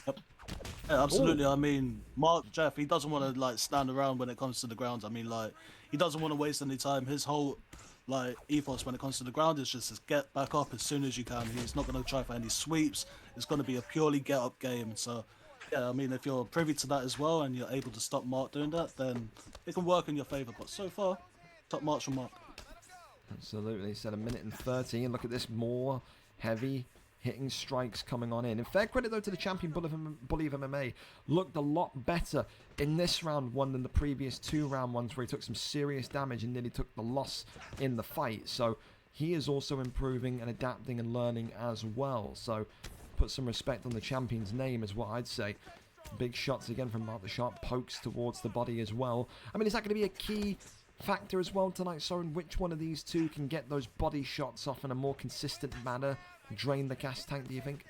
S10: Yep. Yeah, absolutely. I mean, MarkJeff, he doesn't want to like stand around when it comes to the ground. I mean, like, he doesn't want to waste any time. His whole like ethos when it comes to the ground is just to get back up as soon as you can. He's not going to try for any sweeps. It's going to be a purely get up game. So yeah, I mean, if you're privy to that as well and you're able to stop Mark doing that, then it can work in your favor. But so far, top march from Mark.
S3: Absolutely. Said 1:30, and look at this, more heavy hitting strikes coming on in. And fair credit, though, to the champion BullyOfMMA. Looked a lot better in this round one than the previous 2 round ones, where he took some serious damage and nearly took the loss in the fight. So he is also improving and adapting and learning as well. So put some respect on the champion's name, is what I'd say. Big shots again from Mark the Shark. Pokes towards the body as well. I mean, is that going to be a key factor as well tonight, Soren? Which one of these two can get those body shots off in a more consistent manner? Drain the gas tank, do you think?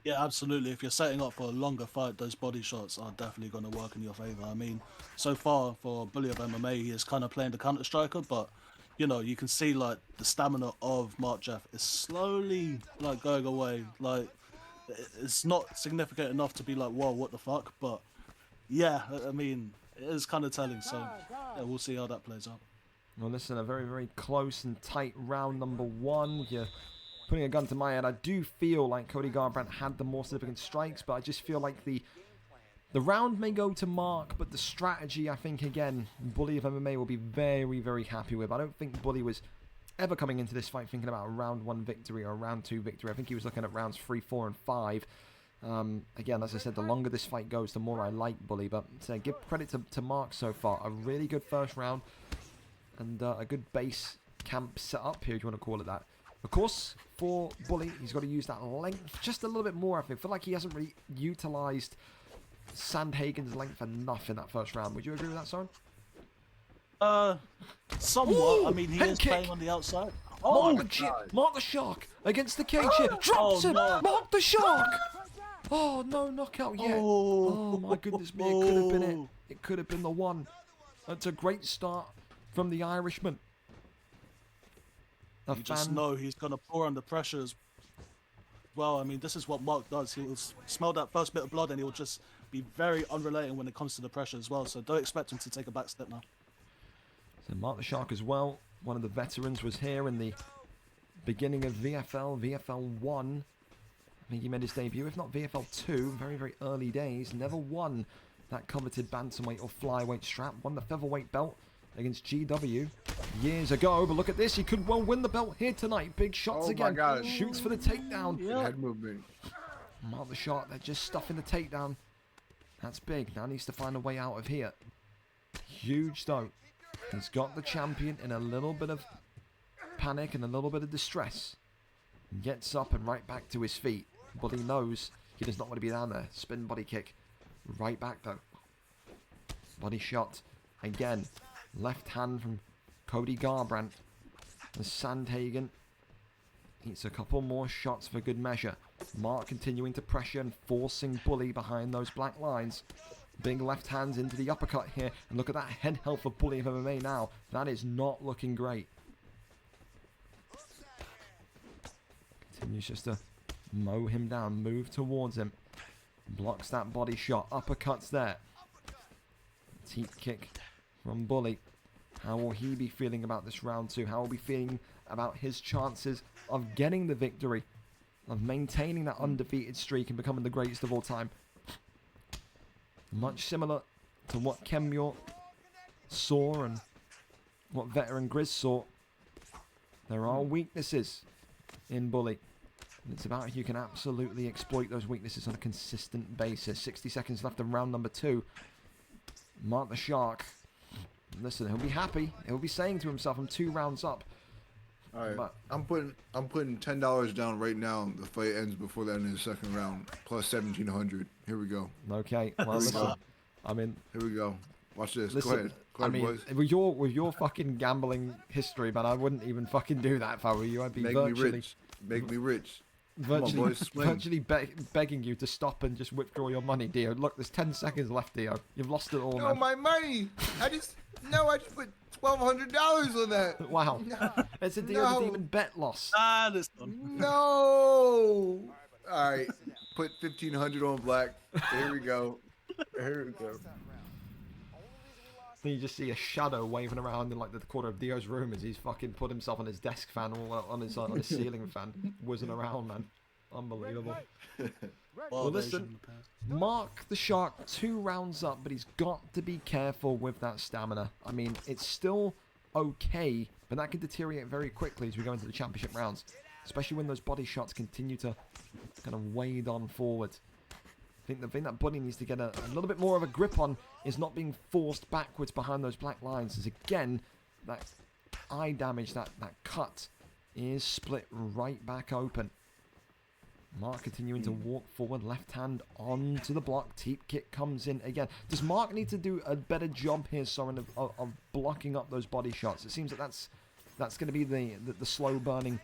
S10: Yeah, absolutely. If you're setting up for a longer fight, those body shots are definitely going to work in your favor. I mean, so far for BullyOfMMA, he is kind of playing the counter striker, but you know, you can see like the stamina of MarkJeff is slowly like going away. Like, it's not significant enough to be like, whoa, what the fuck? But yeah, I mean, it is kind of telling. So yeah, we'll see how that plays out.
S3: Well, listen, a very, very close and tight round number one. You're putting a gun to my head. I do feel like Cody Garbrandt had the more significant strikes, but I just feel like the round may go to Mark, but the strategy, I think, again, BullyOfMMA will be very, very happy with. I don't think Bully was ever coming into this fight thinking about a round 1 victory or a round 2 victory. I think he was looking at rounds 3, 4, and 5. Again, as I said, the longer this fight goes, the more I like Bully. But give credit to Mark so far. A really good first round. And a good base camp set up here, if you want to call it that. Of course, for Bully, he's got to use that length just a little bit more, I think. I feel like he hasn't really utilised Sandhagen's length enough in that first round. Would you agree with that, Soren?
S10: Somewhat.
S3: Ooh,
S10: I mean, he is playing on the outside.
S3: Oh, Mark the Shark against the cage here. Drops him.
S10: No.
S3: Mark the Shark. Oh, no knockout yet.
S10: Oh,
S3: Oh my goodness me, it could have been it. It could have been the one. That's a great start from the Irishman.
S10: You just know he's going to pour under pressure as well. I mean, this is what Mark does. He will smell that first bit of blood and he will just be very unrelenting when it comes to the pressure as well. So don't expect him to take a back step now.
S3: So Mark the Shark as well, one of the veterans, was here in the beginning of VFL, VFL 1. I think he made his debut, if not VFL 2, very, very early days. Never won that coveted bantamweight or flyweight strap. Won the featherweight belt against GW years ago. But look at this, he could well win the belt here tonight. Big shots again. Shoots for the takedown.
S11: Head movement.
S3: Mark the Shark, they're just stuffing the takedown. That's big. Now needs to find a way out of here. Huge though. He's got the champion in a little bit of panic and a little bit of distress. Gets up and right back to his feet. But he knows he does not want to be down there. Spin body kick. Right back though. Body shot. Again. Left hand from Cody Garbrandt. The Sandhagen eats a couple more shots for good measure. Mark continuing to pressure and forcing Bully behind those black lines. Big left hands into the uppercut here. And look at that head health for Bully of MMA now. That is not looking great. Continues just to mow him down. Move towards him. Blocks that body shot. Uppercuts there. Teep kick from Bully. How will he be feeling about this round 2? How will he be feeling about his chances of getting the victory? Of maintaining that undefeated streak and becoming the greatest of all time? Much similar to what Kemure saw and what veteran Grizz saw. There are weaknesses in Bully. And it's about if you can absolutely exploit those weaknesses on a consistent basis. 60 seconds left in round number 2. Mark the Shark. Listen, he'll be happy. He'll be saying to himself, I'm 2 rounds up.
S11: All right,
S3: But
S11: I'm putting $10 down right now. The fight ends before the end of the second round, plus 1,700. Here we go.
S3: okay, well listen, I mean,
S11: Here we go. Watch this.
S3: listen,
S11: Go ahead. Go ahead, boys.
S3: with your fucking gambling history, man, I wouldn't even fucking do that if I were you. I'd be
S11: Make me
S3: virtually,
S11: rich. Make me rich.
S3: virtually,
S11: Come on, boys, swing.
S3: virtually begging you to stop and just withdraw your money, Dio. Look, there's 10 seconds left, Dio. You've lost it all,
S11: No,
S3: man.
S11: my money. I just put $1,200 on that.
S3: Wow, it's a Dio
S11: No.
S3: the Demon bet loss.
S10: Ah, this done.
S11: No. All right. Put 1,500 on black. Here we go. Here we go.
S3: Then you just see a shadow waving around in like the corner of Dio's room as he's fucking put himself on his desk fan, all on his ceiling fan, whizzing around, man. Unbelievable. Well, listen, Mark the Shark 2 rounds up, but he's got to be careful with that stamina. I mean, it's still okay, but that can deteriorate very quickly as we go into the championship rounds, especially when those body shots continue to kind of wade on forward. I think the thing that Buddy needs to get a little bit more of a grip on is not being forced backwards behind those black lines, as again, that eye damage, that cut is split right back open. Mark continuing to walk forward, left hand onto the block. Teep kick comes in again. Does Mark need to do a better job here, Soren, of blocking up those body shots? It seems that that's going to be the slow burning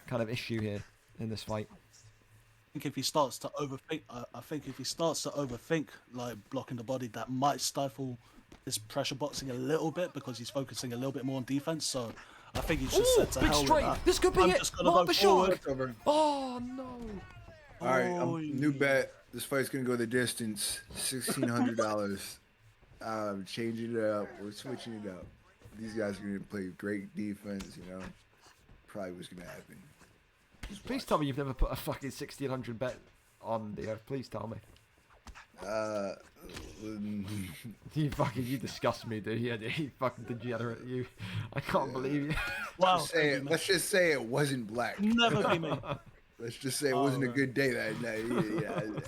S3: kind of issue here in this fight.
S10: I think if he starts to overthink, like blocking the body, that might stifle his pressure boxing a little bit because he's focusing a little bit more on defense. So I think he's just said to
S3: big
S10: hell
S3: straight.
S10: with that.
S3: This could be
S10: I'm
S3: it.
S10: just gonna
S3: Mark
S10: go
S3: the Shark.
S10: forward.
S3: Oh no.
S11: All right. New bet. This fight's going to go the distance. $1,600. Changing it up. We're switching it up. These guys are going to play great defense, you know. Probably what's going to happen.
S3: Please tell me you've never put a fucking 1,600 bet on, Dio. Please tell me. You disgust me, dude. Yeah, you fucking degenerate. You, I can't believe you.
S10: Wow.
S11: Let's just say it wasn't black.
S10: Never be me.
S11: Let's just say it wasn't a good day that night.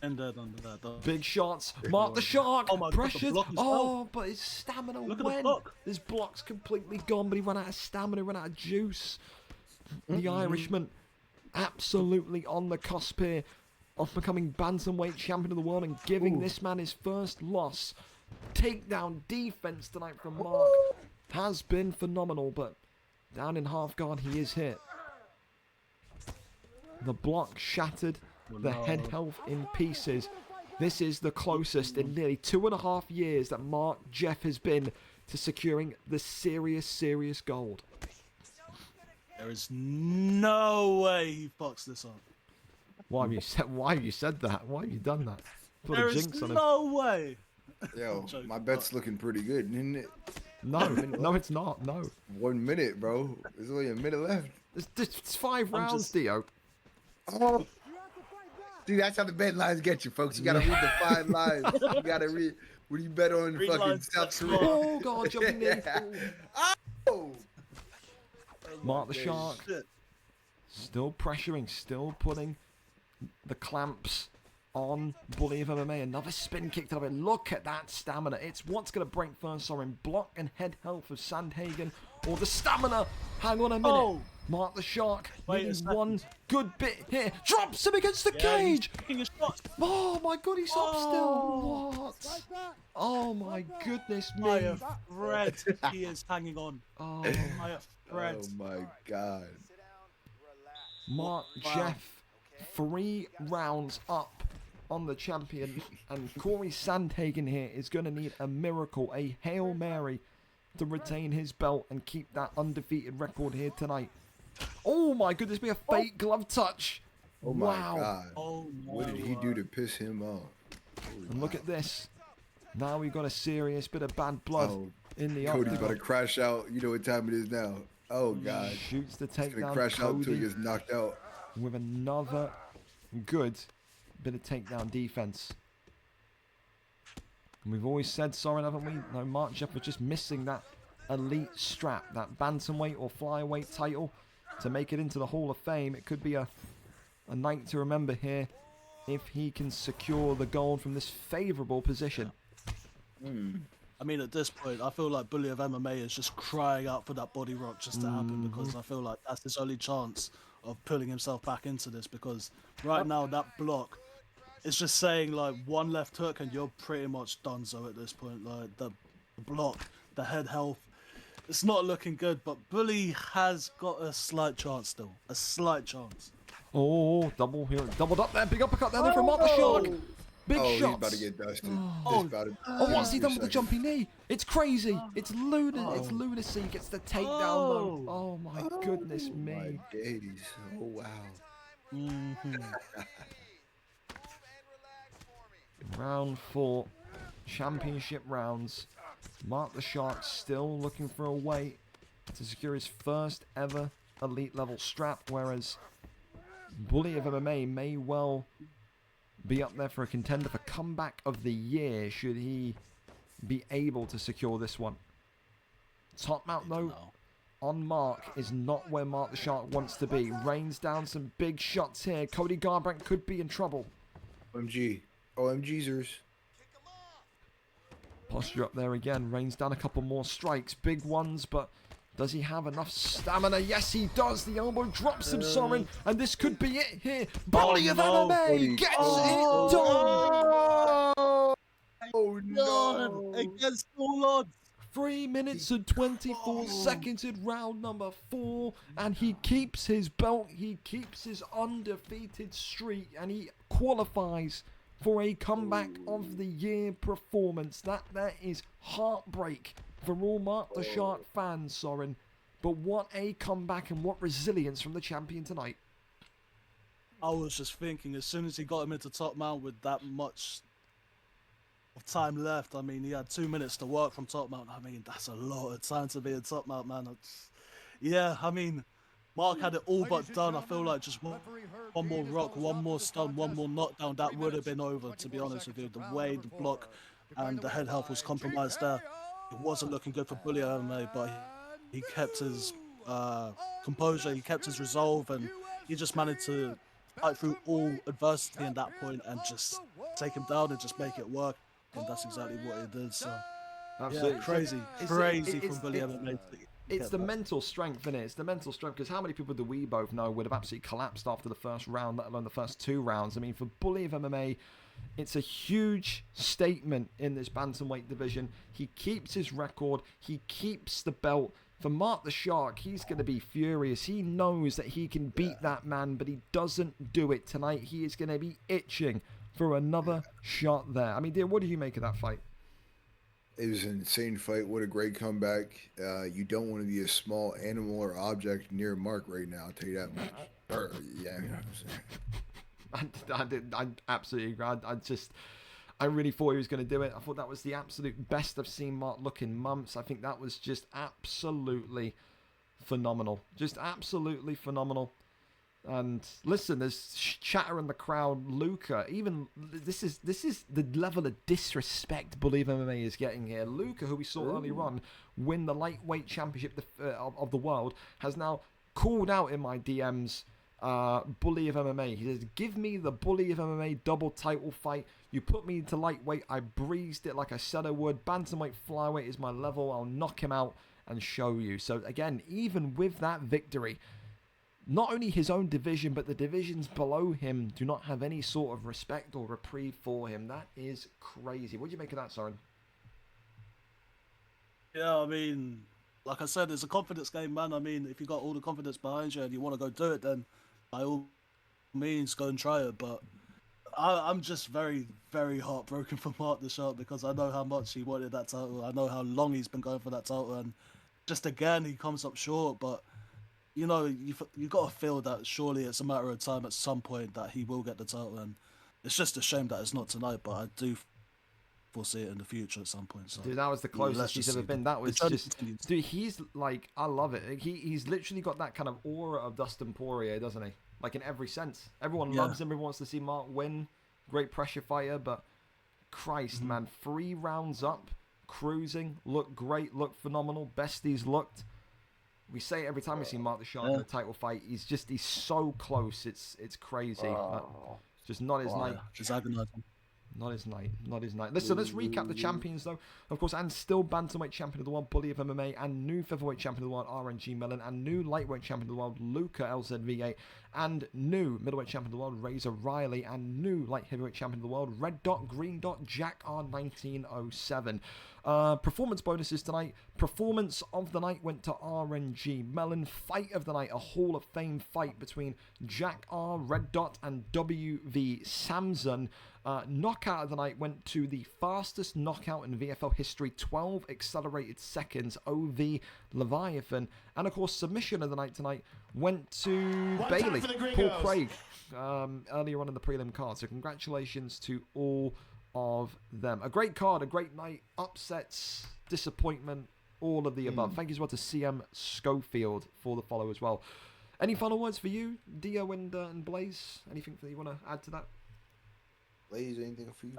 S10: And under that.
S3: Big shots. Mark the Shark.
S10: Oh my God, the
S3: Pressures.
S10: block as
S3: Oh,
S10: well.
S3: but his stamina
S10: Look at the
S3: went.
S10: block.
S3: His block's completely gone, but he ran out of stamina, ran out of juice. The Irishman absolutely on the cusp here of becoming bantamweight champion of the world and giving this man his first loss. Takedown defense tonight from Mark has been phenomenal, but down in half guard he is hit. The block shattered
S2: the head health in pieces. This is the closest in nearly 2.5 years that MarkJeff has been to securing the serious gold.
S10: There is no way he fucks this up.
S2: Why have you said that? Why have you done that? Put
S10: There
S2: a
S10: is
S2: jinx on him.
S10: no way.
S11: Yo, my bet's looking pretty good, isn't it?
S2: No, it's not. No.
S11: 1 minute, bro. There's only a minute left.
S2: It's 5 rounds, Dio.
S11: Oh. See, that's how the bet lines get you, folks. You gotta read the fine lines. You gotta read. When you bet on fucking South Korea.
S2: Oh God, jumping in.
S11: Oh.
S2: Mark the Shark. Still pressuring, still putting the clamps on Bully of MMA. Another spin kick to the way. Look at that stamina. It's what's going to break first. Sorry, block and head health of Sandhagen. Or the stamina. Hang on a minute.
S10: Oh.
S2: Mark the Shark. Needing one good bit here. Drops him against the cage. Oh my God, he's up still. What? Oh my goodness me.
S10: Maya Fred, he is hanging on.
S2: Oh,
S10: Maya Fred.
S11: Oh my God.
S2: MarkJeff, 3 rounds up on the champion, and Corey Sandhagen here is going to need a miracle, a Hail Mary, to retain his belt and keep that undefeated record here tonight. Oh my goodness, be a fake glove touch.
S11: Oh my
S2: wow.
S11: God.
S10: Oh my
S11: What did he do to piss him off?
S2: And look at this. Now we've got a serious bit of bad blood in the
S11: Cody's
S2: octagon.
S11: about to crash out. You know what time it is now. Oh God.
S2: Shoots the
S11: He's gonna
S2: takedown.
S11: crash out until
S2: Cody
S11: he gets knocked out.
S2: with another good bit of takedown defense. And we've always said, Soren, haven't we? No, MarkJeff was just missing that elite strap, that bantamweight or flyweight title to make it into the Hall of Fame. It could be a night to remember here if he can secure the gold from this favourable position.
S10: I mean, at this point, I feel like Bully of MMA is just crying out for that body rock just to happen, because I feel like that's his only chance of pulling himself back into this, because right now that block is just saying like one left hook and you're pretty much donezo at this point. Like the block, the head health, it's not looking good, but Bully has got a slight chance still. A slight chance.
S2: Oh, doubled up there. Big uppercut there from Mark the Shark. Big
S11: He's
S2: shots.
S11: about to get dusted.
S2: What's he done with the jumping knee? It's crazy. It's It's lunacy. Gets the takedown though. Oh my goodness me.
S11: My days. Oh wow.
S2: Round 4. Championship rounds. Mark the Shark still looking for a way to secure his first ever elite level strap, whereas Bully of MMA may well be up there for a contender for comeback of the year should he be able to secure this one. Top mount though on Mark is not where Mark the Shark wants to be. Rains down some big shots here. Cody Garbrandt could be in trouble.
S11: OMG. OMGzers.
S2: Posture up there again. Rains down a couple more strikes. Big ones, but does he have enough stamina? Yes, he does. The elbow drops him, Soren. And this could be it here. Bully of MMA gets it done.
S11: Oh no.
S10: Against all odds.
S2: 3 minutes and 24 seconds in round number 4. And he keeps his belt. He keeps his undefeated streak. And he qualifies for a comeback of the year performance. That is heartbreak for all Mark the Shark fans, Soren. But what a comeback and what resilience from the champion tonight.
S10: I was just thinking, as soon as he got him into top mount with that much of time left, I mean, he had 2 minutes to work from top mount. I mean, that's a lot of time to be in top mount, man. Yeah, I mean, Mark had it all but done. I feel like just one more rock, one more stun, one more knockdown, that would have been over, to be honest with you. The way the block and the head health was compromised there, it wasn't looking good for Bully MMA, but he kept his composure, he kept his resolve, and he just managed to fight through all adversity in that point and just take him down and just make it work. And that's exactly what he did. So,
S2: absolutely.
S10: Yeah, crazy from Bully MMA.
S2: It's the mental strength, isn't it? It's the mental strength, because how many people do we both know would have absolutely collapsed after the first round, let alone the first 2 rounds? I mean, for Bully of MMA, it's a huge statement in this bantamweight division. He keeps his record. He keeps the belt.
S3: for Mark the Shark, he's going to be furious. He knows that he can beat that man, but he doesn't do it tonight. He is going to be itching for another shot there. I mean, dear, what do you make of that fight?
S11: It was an insane fight. What a great comeback. You don't want to be a small animal or object near Mark right now, I'll tell you that much. Yeah, you know what I'm saying.
S3: I absolutely agree. I really thought he was going to do it. I thought that was the absolute best I've seen Mark look in months. I think that was just absolutely phenomenal. Just absolutely phenomenal. And listen, there's chatter in the crowd. Luca, even this is the level of disrespect BullyOfMMA is getting here. Luca, who we saw earlier on win the lightweight championship of the world, has now called out in my DMs BullyOfMMA. He says, give me the BullyOfMMA double title fight. You put me into lightweight, I breezed it like I said I would. Bantamweight, flyweight is my level. I'll knock him out and show you. So again, even with that victory, not only his own division, but the divisions below him do not have any sort of respect or reprieve for him. That is crazy. What do you make of that, Soren?
S10: Yeah, I mean, like I said, it's a confidence game, man. I mean, if you got all the confidence behind you and you want to go do it, then by all means, go and try it. But I'm just very, very heartbroken for Mark the Shark, because I know how much he wanted that title. I know how long he's been going for that title, and just again, he comes up short. But you know, you got to feel that surely it's a matter of time at some point that he will get the title, and it's just a shame that it's not tonight, but I do foresee it in the future at some point. So,
S3: dude, that was the closest he's ever been. That was just, dude, he's like, I love it. He's literally got that kind of aura of Dustin Poirier, doesn't he? Like in every sense. Everyone loves him. Everyone wants to see Mark win. Great pressure fighter, but Christ, man, 3 rounds up, cruising, looked great, looked phenomenal. Besties looked. We say it every time we see Mark the Shark in a title fight. He's so close. It's crazy. But it's just not his night.
S10: It's agonizing.
S3: Not his night. Not his night. Listen, let's recap the champions, though. Of course, and still bantamweight champion of the world, BullyOfMMA, and new featherweight champion of the world, RNG Mellon, and new lightweight champion of the world, Luca LZV8, and new middleweight champion of the world, Razor Riley, and new light heavyweight champion of the world, Red Dot, Green Dot, Jack R1907. Performance bonuses tonight. Performance of the night went to RNG Mellon. Fight of the night, a Hall of Fame fight between Jack R, Red Dot, and WV Samson. Knockout of the night went to the fastest knockout in VFL history, 12 accelerated seconds, OV Leviathan. And of course, submission of the night tonight went to Bailey, Paul Craig, earlier on in the prelim card. So congratulations to all of them. A great card, a great night, upsets, disappointment, all of the above. Thank you as well to CM Schofield for the follow as well. Any final words for you, Dio and Blaze? Anything that you want to add to that?
S11: Blaze, anything for you?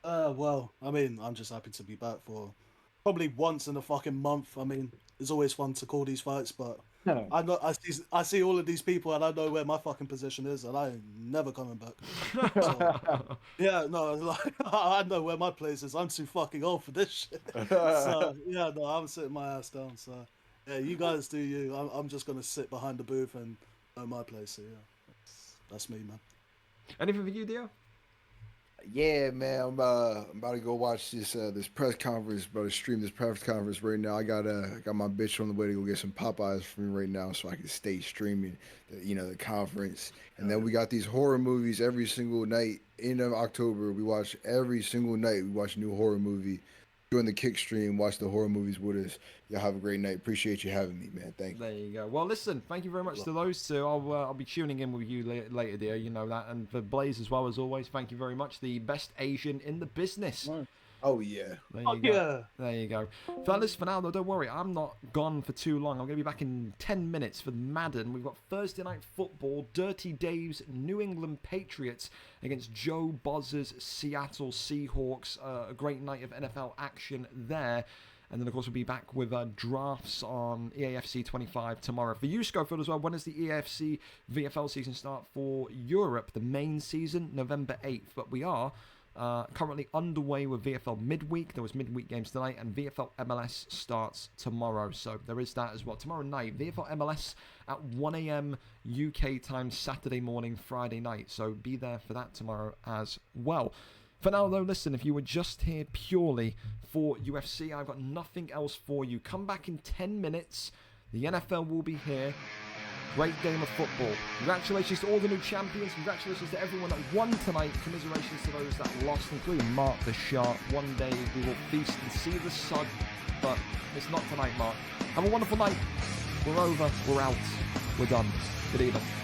S10: Well, I mean, I'm just happy to be back for probably once in a fucking month. I mean, it's always fun to call these fights, but I see all of these people and I know where my fucking position is, and I ain't never coming back. So, yeah, no, like, I know where my place is. I'm too fucking old for this shit. So yeah, no, I'm sitting my ass down. So yeah, you guys do you. I'm just gonna sit behind the booth and know my place. So yeah, that's me, man.
S3: Anything for you, Dio?
S11: Yeah, man, I'm about to go watch this press conference, about to stream this press conference right now. I got my bitch on the way to go get some Popeyes for me right now, so I can stay streaming, the conference. And then we got these horror movies every single night. End of October, we watch every single night. We watch a new horror movie. Join the kick stream, watch the horror movies with us. Y'all have a great night. Appreciate you having me, man. Thank you.
S3: There you go. Well, listen, thank you very much to those two. I'll be tuning in with you later, dear. You know that. And for Blaze as well, as always, thank you very much. The best Asian in the business.
S11: Right. Oh, yeah.
S3: There you go. Yeah. There you go. Fellas, for now, though, don't worry. I'm not gone for too long. I'm going to be back in 10 minutes for Madden. We've got Thursday Night Football, Dirty Dave's New England Patriots against Joe Boz's Seattle Seahawks. A great night of NFL action there. And then, of course, we'll be back with drafts on EAFC 25 tomorrow. For you, Schofield, as well, when does the EAFC VFL season start for Europe? The main season, November 8th. But we are currently underway with VFL midweek. There was midweek games tonight, and VFL MLS starts tomorrow. So there is that as well. Tomorrow night, VFL MLS at 1 a.m. UK time, Saturday morning, Friday night. So be there for that tomorrow as well. For now, though, listen, if you were just here purely for UFC, I've got nothing else for you. Come back in 10 minutes. The NFL will be here. Great game of football. Congratulations to all the new champions. Congratulations to everyone that won tonight. Commiserations to those that lost, including Mark the Shark. One day we will feast and see the sun, but it's not tonight, Mark. Have a wonderful night. We're over. We're out. We're done. Good evening.